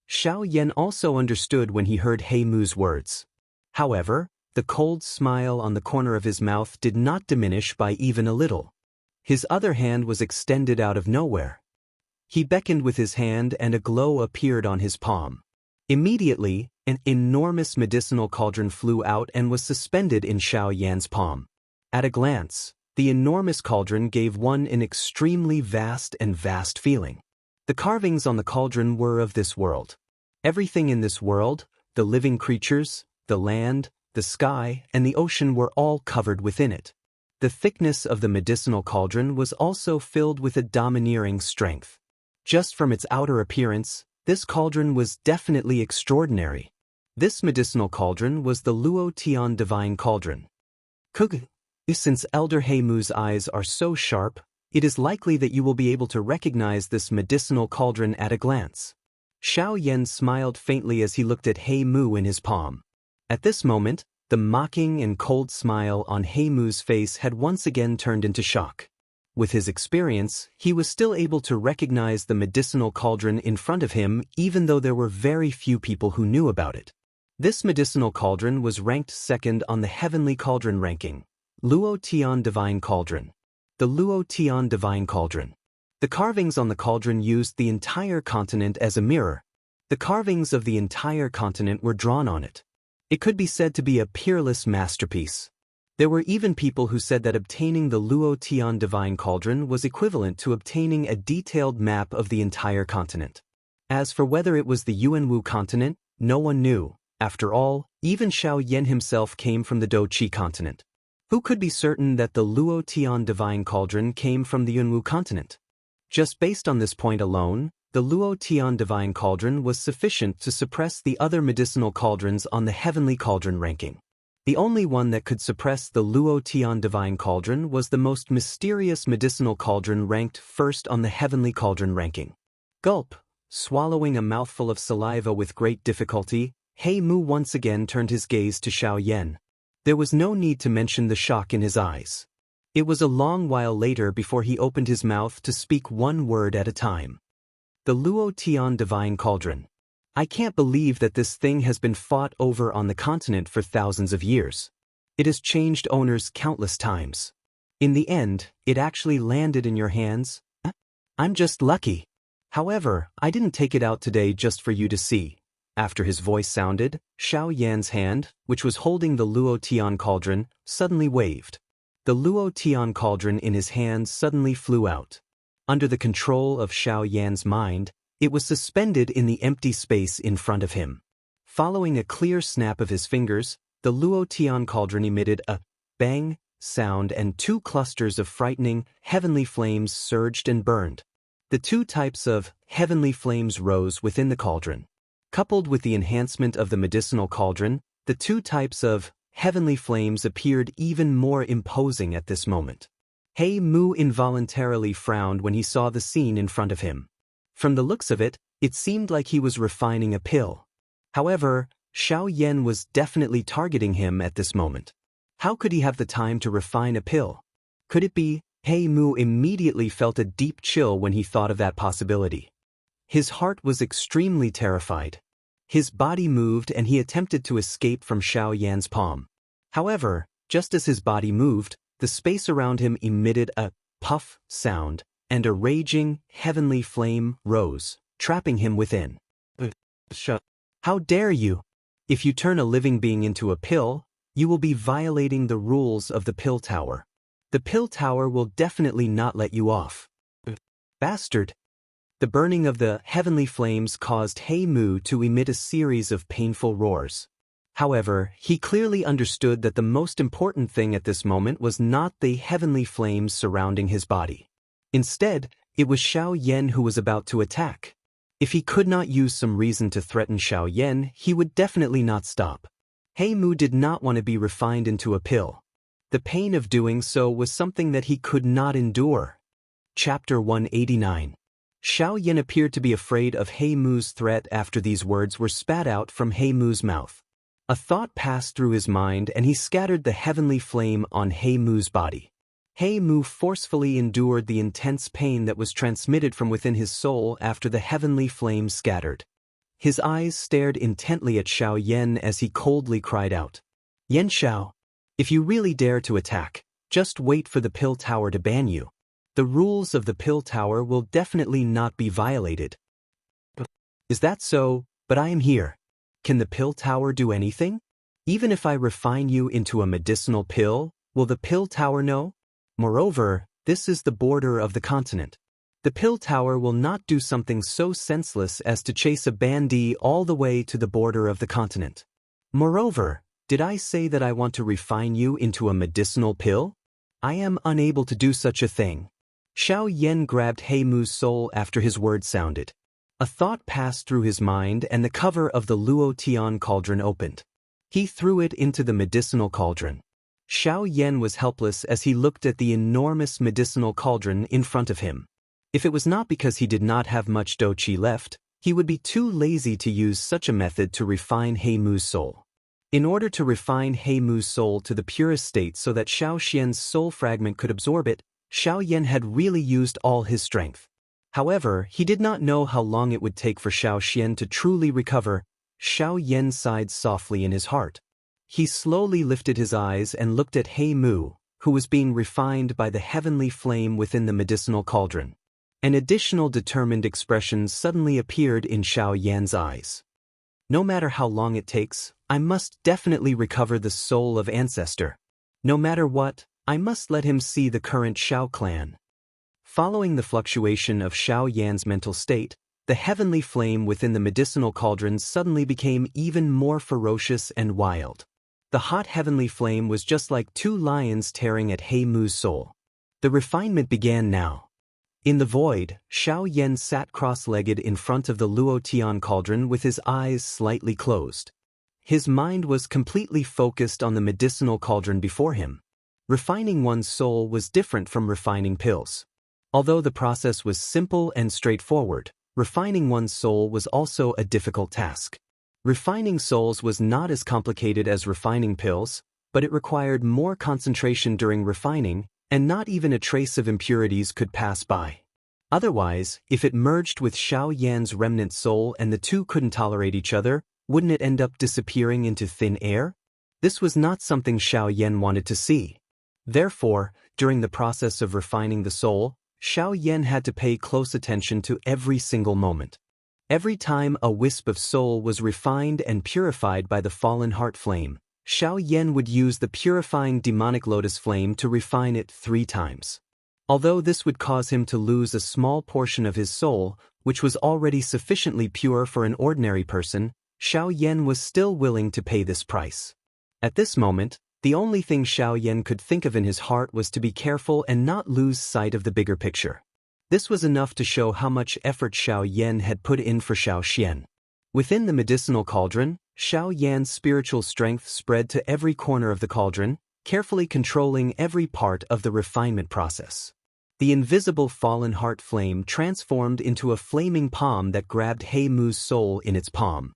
Xiao Yan also understood when he heard He Mu's words. However, the cold smile on the corner of his mouth did not diminish by even a little. His other hand was extended out of nowhere. He beckoned with his hand and a glow appeared on his palm. Immediately, an enormous medicinal cauldron flew out and was suspended in Xiao Yan's palm. At a glance, the enormous cauldron gave one an extremely vast feeling. The carvings on the cauldron were of this world. Everything in this world, the living creatures, the land, the sky, and the ocean were all covered within it. The thickness of the medicinal cauldron was also filled with a domineering strength. Just from its outer appearance, this cauldron was definitely extraordinary. This medicinal cauldron was the Luo Tian Divine Cauldron. Since Elder He Mu's eyes are so sharp, it is likely that you will be able to recognize this medicinal cauldron at a glance. Xiao Yan smiled faintly as he looked at He Mu in his palm. At this moment, the mocking and cold smile on He Mu's face had once again turned into shock. With his experience, he was still able to recognize the medicinal cauldron in front of him even though there were very few people who knew about it. This medicinal cauldron was ranked second on the Heavenly Cauldron ranking. Luo Tian Divine Cauldron. The Luo Tian Divine Cauldron. The carvings on the cauldron used the entire continent as a mirror. The carvings of the entire continent were drawn on it. It could be said to be a peerless masterpiece. There were even people who said that obtaining the Luo Tian Divine Cauldron was equivalent to obtaining a detailed map of the entire continent. As for whether it was the Yuanwu continent, no one knew. After all, even Xiao Yan himself came from the Douqi continent. Who could be certain that the Luo Tian Divine Cauldron came from the Yuanwu continent? Just based on this point alone, the Luo Tian Divine Cauldron was sufficient to suppress the other medicinal cauldrons on the Heavenly Cauldron ranking. The only one that could suppress the Luo Tian Divine Cauldron was the most mysterious medicinal cauldron ranked first on the Heavenly Cauldron ranking. Gulp, swallowing a mouthful of saliva with great difficulty, He Mu once again turned his gaze to Xiao Yan. There was no need to mention the shock in his eyes. It was a long while later before he opened his mouth to speak one word at a time. The Luo Tian Divine Cauldron. I can't believe that this thing has been fought over on the continent for thousands of years. It has changed owners countless times. In the end, it actually landed in your hands. I'm just lucky. However, I didn't take it out today just for you to see. After his voice sounded, Xiao Yan's hand, which was holding the Luo Tian Cauldron, suddenly waved. The Luo Tian Cauldron in his hands suddenly flew out. Under the control of Xiao Yan's mind, it was suspended in the empty space in front of him. Following a clear snap of his fingers, the Luo Tian Cauldron emitted a bang sound and two clusters of frightening, heavenly flames surged and burned. The two types of heavenly flames rose within the cauldron. Coupled with the enhancement of the medicinal cauldron, the two types of heavenly flames appeared even more imposing at this moment. He Mu involuntarily frowned when he saw the scene in front of him. From the looks of it, it seemed like he was refining a pill. However, Xiao Yan was definitely targeting him at this moment. How could he have the time to refine a pill? Could it be? He Mu immediately felt a deep chill when he thought of that possibility. His heart was extremely terrified. His body moved and he attempted to escape from Xiao Yan's palm. However, just as his body moved, the space around him emitted a puff sound, and a raging, heavenly flame rose, trapping him within. How dare you? If you turn a living being into a pill, you will be violating the rules of the pill tower. The pill tower will definitely not let you off. Bastard! The burning of the heavenly flames caused He Mu to emit a series of painful roars. However, he clearly understood that the most important thing at this moment was not the heavenly flames surrounding his body. Instead, it was Xiao Yan who was about to attack. If he could not use some reason to threaten Xiao Yan, he would definitely not stop. He Mu did not want to be refined into a pill. The pain of doing so was something that he could not endure. Chapter 189. Xiao Yan appeared to be afraid of He Mu's threat after these words were spat out from He Mu's mouth. A thought passed through his mind and he scattered the heavenly flame on He Mu's body. He Mu forcefully endured the intense pain that was transmitted from within his soul after the heavenly flame scattered. His eyes stared intently at Xiao Yan as he coldly cried out, "Yan Xiao, if you really dare to attack, just wait for the pill tower to ban you. The rules of the pill tower will definitely not be violated." Is that so? But I am here. Can the pill tower do anything? Even if I refine you into a medicinal pill, will the pill tower know? Moreover, this is the border of the continent. The pill tower will not do something so senseless as to chase a bandit all the way to the border of the continent. Moreover, did I say that I want to refine you into a medicinal pill? I am unable to do such a thing. Xiao Yan grabbed He Mu's soul after his words sounded. A thought passed through his mind and the cover of the Luo Tian cauldron opened. He threw it into the medicinal cauldron. Xiao Yan was helpless as he looked at the enormous medicinal cauldron in front of him. If it was not because he did not have much dou qi left, he would be too lazy to use such a method to refine He Mu's soul. In order to refine He Mu's soul to the purest state so that Xiao Xian's soul fragment could absorb it, Xiao Yan had really used all his strength. However, he did not know how long it would take for Xiao Xian to truly recover. Xiao Yan sighed softly in his heart. He slowly lifted his eyes and looked at He Mu, who was being refined by the heavenly flame within the medicinal cauldron. An additional determined expression suddenly appeared in Xiao Yan's eyes. No matter how long it takes, I must definitely recover the soul of Ancestor. No matter what, I must let him see the current Xiao clan. Following the fluctuation of Xiao Yan's mental state, the heavenly flame within the medicinal cauldron suddenly became even more ferocious and wild. The hot heavenly flame was just like two lions tearing at He Mu's soul. The refinement began now. In the void, Xiao Yan sat cross-legged in front of the Luo Tian cauldron with his eyes slightly closed. His mind was completely focused on the medicinal cauldron before him. Refining one's soul was different from refining pills. Although the process was simple and straightforward, refining one's soul was also a difficult task. Refining souls was not as complicated as refining pills, but it required more concentration during refining, and not even a trace of impurities could pass by. Otherwise, if it merged with Xiao Yan's remnant soul and the two couldn't tolerate each other, wouldn't it end up disappearing into thin air? This was not something Xiao Yan wanted to see. Therefore, during the process of refining the soul, Xiao Yan had to pay close attention to every single moment. Every time a wisp of soul was refined and purified by the fallen heart flame, Xiao Yan would use the purifying demonic lotus flame to refine it 3 times. Although this would cause him to lose a small portion of his soul, which was already sufficiently pure for an ordinary person, Xiao Yan was still willing to pay this price. At this moment, the only thing Xiao Yan could think of in his heart was to be careful and not lose sight of the bigger picture. This was enough to show how much effort Xiao Yan had put in for Xiao Xian. Within the medicinal cauldron, Xiao Yan's spiritual strength spread to every corner of the cauldron, carefully controlling every part of the refinement process. The invisible fallen heart flame transformed into a flaming palm that grabbed He Mu's soul in its palm.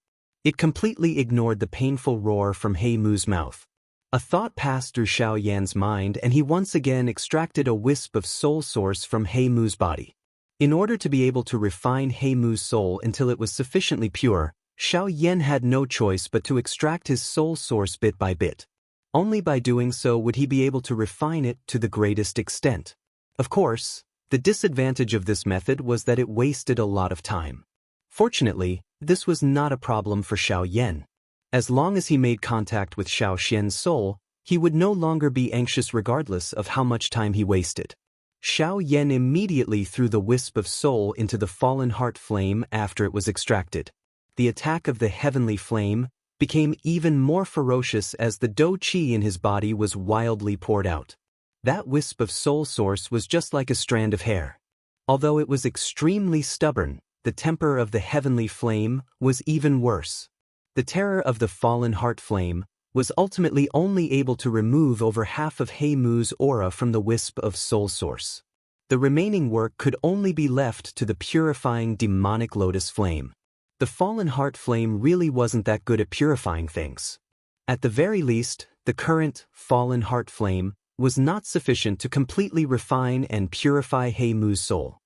It completely ignored the painful roar from He Mu's mouth. A thought passed through Xiao Yan's mind and he once again extracted a wisp of soul source from He Mu's body. In order to be able to refine He Mu's soul until it was sufficiently pure, Xiao Yan had no choice but to extract his soul source bit by bit. Only by doing so would he be able to refine it to the greatest extent. Of course, the disadvantage of this method was that it wasted a lot of time. Fortunately, this was not a problem for Xiao Yan. As long as he made contact with Xiao Xian's soul, he would no longer be anxious regardless of how much time he wasted. Xiao Yan immediately threw the wisp of soul into the fallen heart flame after it was extracted. The attack of the heavenly flame became even more ferocious as the dou qi in his body was wildly poured out. That wisp of soul source was just like a strand of hair. Although it was extremely stubborn, the temper of the heavenly flame was even worse. The terror of the fallen heart flame was ultimately only able to remove over half of He Mu's aura from the wisp of soul source. The remaining work could only be left to the purifying demonic lotus flame. The fallen heart flame really wasn't that good at purifying things. At the very least, the current fallen heart flame was not sufficient to completely refine and purify He Mu's soul.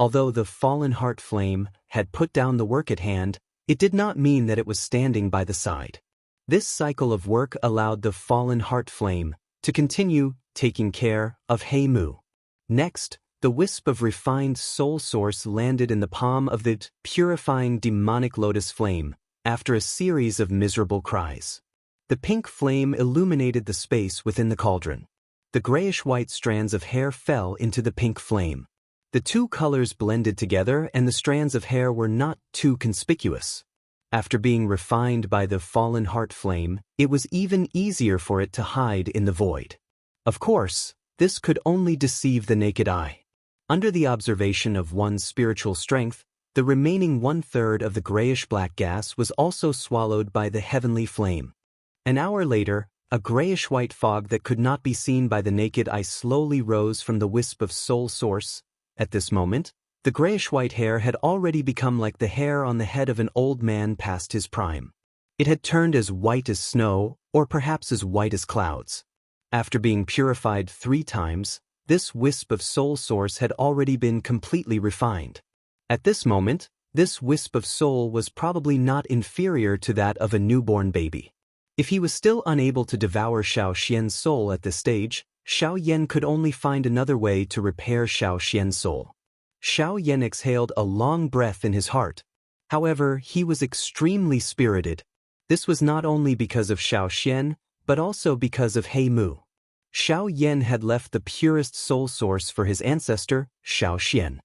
Although the fallen heart flame had put down the work at hand, it did not mean that it was standing by the side. This cycle of work allowed the fallen heart flame to continue taking care of He Mu. Next, the wisp of refined soul source landed in the palm of the purifying demonic lotus flame after a series of miserable cries. The pink flame illuminated the space within the cauldron. The grayish-white strands of hair fell into the pink flame. The two colors blended together and the strands of hair were not too conspicuous. After being refined by the fallen heart flame, it was even easier for it to hide in the void. Of course, this could only deceive the naked eye. Under the observation of one's spiritual strength, the remaining one-third of the grayish-black gas was also swallowed by the heavenly flame. An hour later, a grayish-white fog that could not be seen by the naked eye slowly rose from the wisp of soul source. At this moment, the grayish-white hair had already become like the hair on the head of an old man past his prime. It had turned as white as snow, or perhaps as white as clouds. After being purified 3 times, this wisp of soul source had already been completely refined. At this moment, this wisp of soul was probably not inferior to that of a newborn baby. If he was still unable to devour Xiao Xian's soul at this stage, Xiao Yan could only find another way to repair Xiao Xian's soul. Xiao Yan exhaled a long breath in his heart. However, he was extremely spirited. This was not only because of Xiao Xian, but also because of He Mu. Xiao Yan had left the purest soul source for his ancestor, Xiao Xian.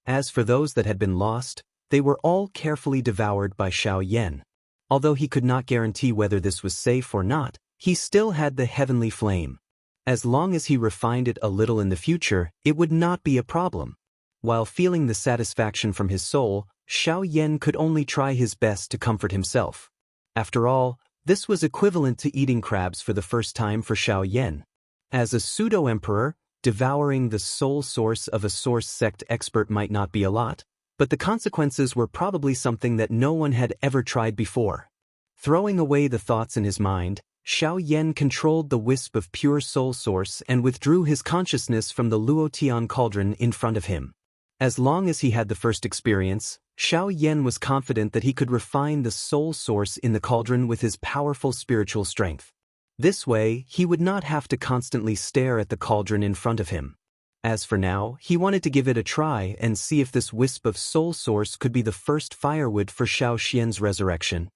As for those that had been lost, they were all carefully devoured by Xiao Yan. Although he could not guarantee whether this was safe or not, he still had the heavenly flame. As long as he refined it a little in the future, it would not be a problem. While feeling the satisfaction from his soul, Xiao Yan could only try his best to comfort himself. After all, this was equivalent to eating crabs for the first time for Xiao Yan. As a pseudo-emperor, devouring the soul source of a source sect expert might not be a lot, but the consequences were probably something that no one had ever tried before. Throwing away the thoughts in his mind, Xiao Yan controlled the wisp of pure soul source and withdrew his consciousness from the Luotian cauldron in front of him. As long as he had the first experience, Xiao Yan was confident that he could refine the soul source in the cauldron with his powerful spiritual strength. This way, he would not have to constantly stare at the cauldron in front of him. As for now, he wanted to give it a try and see if this wisp of soul source could be the first firewood for Xiao Xian's resurrection.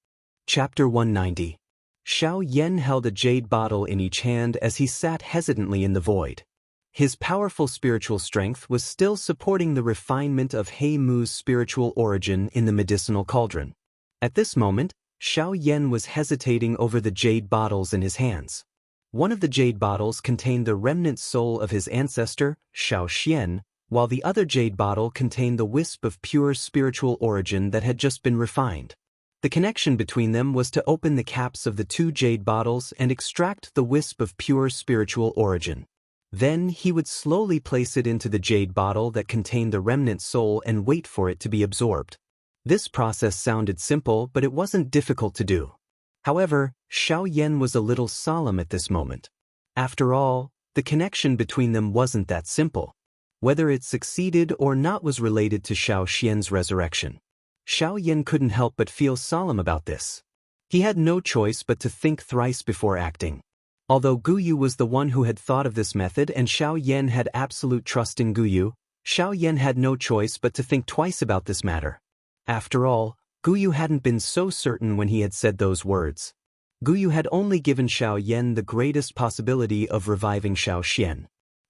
Chapter 190. Xiao Yan held a jade bottle in each hand as he sat hesitantly in the void. His powerful spiritual strength was still supporting the refinement of He Mu's spiritual origin in the medicinal cauldron. At this moment, Xiao Yan was hesitating over the jade bottles in his hands. One of the jade bottles contained the remnant soul of his ancestor, Xiao Xian, while the other jade bottle contained the wisp of pure spiritual origin that had just been refined. The connection between them was to open the caps of the 2 jade bottles and extract the wisp of pure spiritual origin. Then he would slowly place it into the jade bottle that contained the remnant soul and wait for it to be absorbed. This process sounded simple, but it wasn't difficult to do. However, Xiao Yan was a little solemn at this moment. After all, the connection between them wasn't that simple. Whether it succeeded or not was related to Xiao Xian's resurrection. Xiao Yan couldn't help but feel solemn about this. He had no choice but to think thrice before acting. Although Guyu was the one who had thought of this method and Xiao Yan had absolute trust in Guyu, Xiao Yan had no choice but to think twice about this matter. After all, Guyu hadn't been so certain when he had said those words. Guyu had only given Xiao Yan the greatest possibility of reviving Xiao Xian.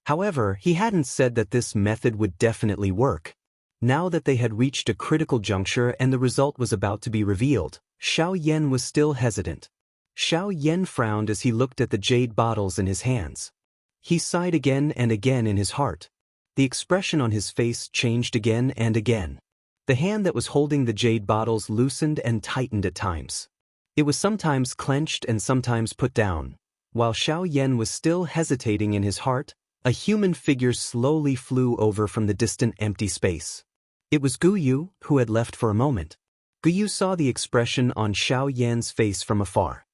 However, he hadn't said that this method would definitely work. Now that they had reached a critical juncture and the result was about to be revealed, Xiao Yan was still hesitant. Xiao Yan frowned as he looked at the jade bottles in his hands. He sighed again and again in his heart. The expression on his face changed again and again. The hand that was holding the jade bottles loosened and tightened at times. It was sometimes clenched and sometimes put down. While Xiao Yan was still hesitating in his heart, a human figure slowly flew over from the distant empty space. It was Guyu, who had left for a moment. Guyu saw the expression on Xiao Yan's face from afar.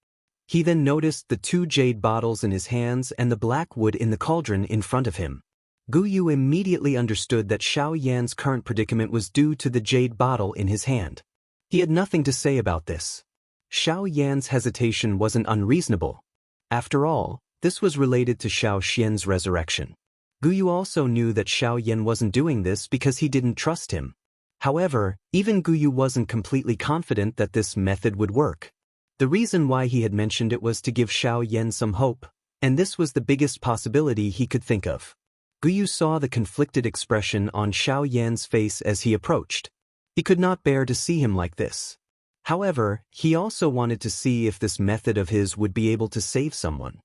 He then noticed the 2 jade bottles in his hands and the black wood in the cauldron in front of him. Guyu immediately understood that Xiao Yan's current predicament was due to the jade bottle in his hand. He had nothing to say about this. Xiao Yan's hesitation wasn't unreasonable. After all, this was related to Xiao Xian's resurrection. Guyu also knew that Xiao Yan wasn't doing this because he didn't trust him. However, even Guyu wasn't completely confident that this method would work. The reason why he had mentioned it was to give Xiao Yan some hope, and this was the biggest possibility he could think of. Guyu saw the conflicted expression on Xiao Yan's face as he approached. He could not bear to see him like this. However, he also wanted to see if this method of his would be able to save someone.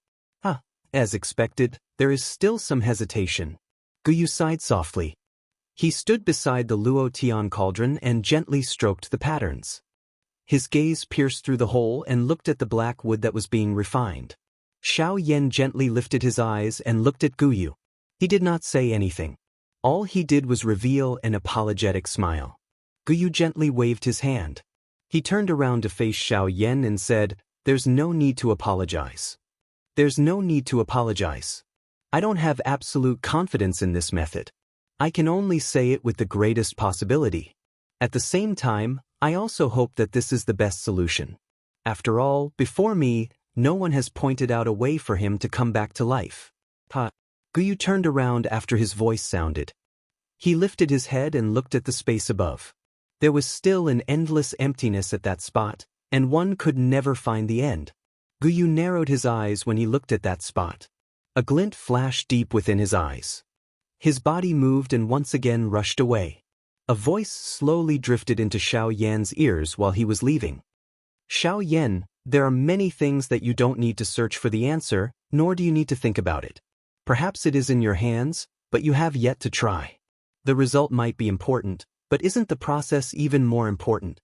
As expected, there is still some hesitation. Guyu sighed softly. He stood beside the Luo Tian cauldron and gently stroked the patterns. His gaze pierced through the hole and looked at the black wood that was being refined. Xiao Yan gently lifted his eyes and looked at Guyu. He did not say anything. All he did was reveal an apologetic smile. Guyu gently waved his hand. He turned around to face Xiao Yan and said, "There's no need to apologize. There's no need to apologize. I don't have absolute confidence in this method. I can only say it with the greatest possibility. At the same time, I also hope that this is the best solution. After all, before me, no one has pointed out a way for him to come back to life." Guyu turned around after his voice sounded. He lifted his head and looked at the space above. There was still an endless emptiness at that spot, and one could never find the end. Guyu narrowed his eyes when he looked at that spot. A glint flashed deep within his eyes. His body moved and once again rushed away. A voice slowly drifted into Xiao Yan's ears while he was leaving. "Xiao Yan, there are many things that you don't need to search for the answer, nor do you need to think about it. Perhaps it is in your hands, but you have yet to try. The result might be important, but isn't the process even more important?"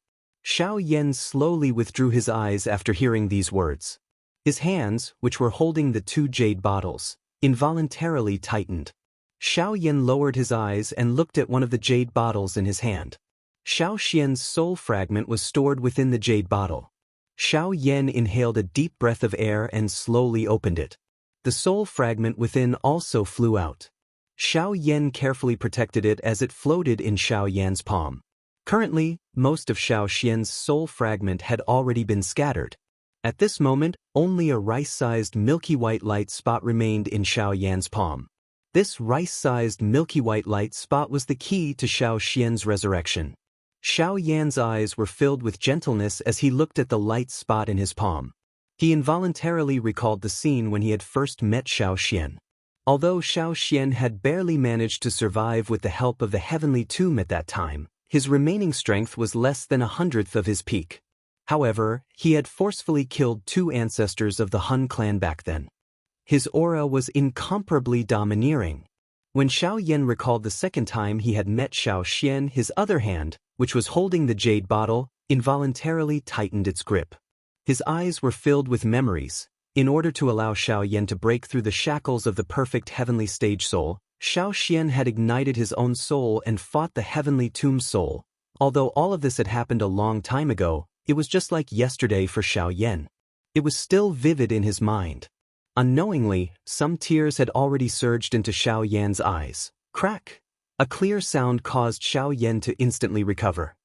Xiao Yan slowly withdrew his eyes after hearing these words. His hands, which were holding the 2 jade bottles, involuntarily tightened. Xiao Yan lowered his eyes and looked at one of the jade bottles in his hand. Xiao Xian's soul fragment was stored within the jade bottle. Xiao Yan inhaled a deep breath of air and slowly opened it. The soul fragment within also flew out. Xiao Yan carefully protected it as it floated in Xiao Yan's palm. Currently, most of Xiao Xian's soul fragment had already been scattered. At this moment, only a rice-sized milky white light spot remained in Xiao Yan's palm. This rice-sized milky white light spot was the key to Xiao Xian's resurrection. Xiao Yan's eyes were filled with gentleness as he looked at the light spot in his palm. He involuntarily recalled the scene when he had first met Xiao Xian. Although Xiao Xian had barely managed to survive with the help of the heavenly tomb at that time, his remaining strength was less than 1/100th of his peak. However, he had forcefully killed 2 ancestors of the Han clan back then. His aura was incomparably domineering. When Xiao Yan recalled the second time he had met Xiao Xian, his other hand, which was holding the jade bottle, involuntarily tightened its grip. His eyes were filled with memories. In order to allow Xiao Yan to break through the shackles of the perfect heavenly stage soul, Xiao Xian had ignited his own soul and fought the heavenly tomb soul, Although all of this had happened a long time ago, it was just like yesterday for Xiao Yan. It was still vivid in his mind. Unknowingly, some tears had already surged into Xiao Yan's eyes. Crack! A clear sound caused Xiao Yan to instantly recover.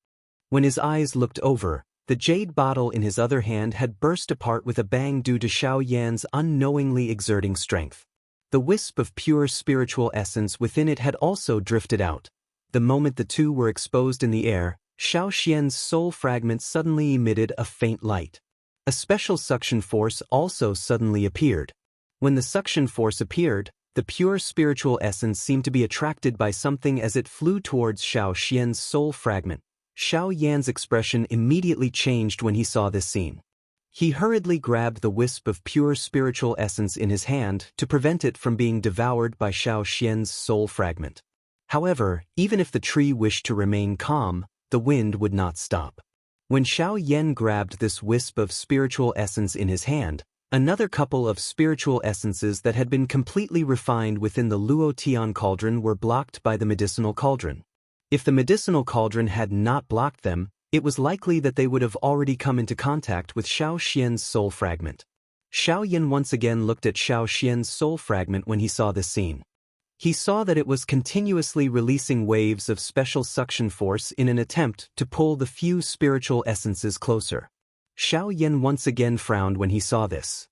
When his eyes looked over, the jade bottle in his other hand had burst apart with a bang due to Xiao Yan's unknowingly exerting strength. The wisp of pure spiritual essence within it had also drifted out. The moment the two were exposed in the air, Xiao Xian's soul fragment suddenly emitted a faint light. A special suction force also suddenly appeared. When the suction force appeared, the pure spiritual essence seemed to be attracted by something as it flew towards Xiao Xian's soul fragment. Xiao Yan's expression immediately changed when he saw this scene. He hurriedly grabbed the wisp of pure spiritual essence in his hand to prevent it from being devoured by Xiao Xian's soul fragment. However, even if the tree wished to remain calm, the wind would not stop. When Xiao Yan grabbed this wisp of spiritual essence in his hand, another couple of spiritual essences that had been completely refined within the Luotian cauldron were blocked by the medicinal cauldron. If the medicinal cauldron had not blocked them, it was likely that they would have already come into contact with Xiao Xian's soul fragment. Xiao Yan once again looked at Xiao Xian's soul fragment when he saw this scene. He saw that it was continuously releasing waves of special suction force in an attempt to pull the few spiritual essences closer. Xiao Yan once again frowned when he saw this.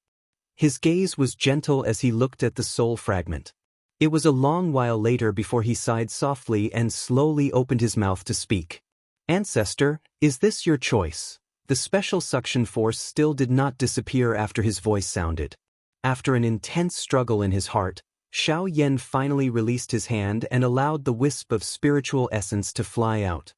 His gaze was gentle as he looked at the soul fragment. It was a long while later before he sighed softly and slowly opened his mouth to speak. "Ancestor, is this your choice?" The special suction force still did not disappear after his voice sounded. After an intense struggle in his heart, Xiao Yan finally released his hand and allowed the wisp of spiritual essence to fly out.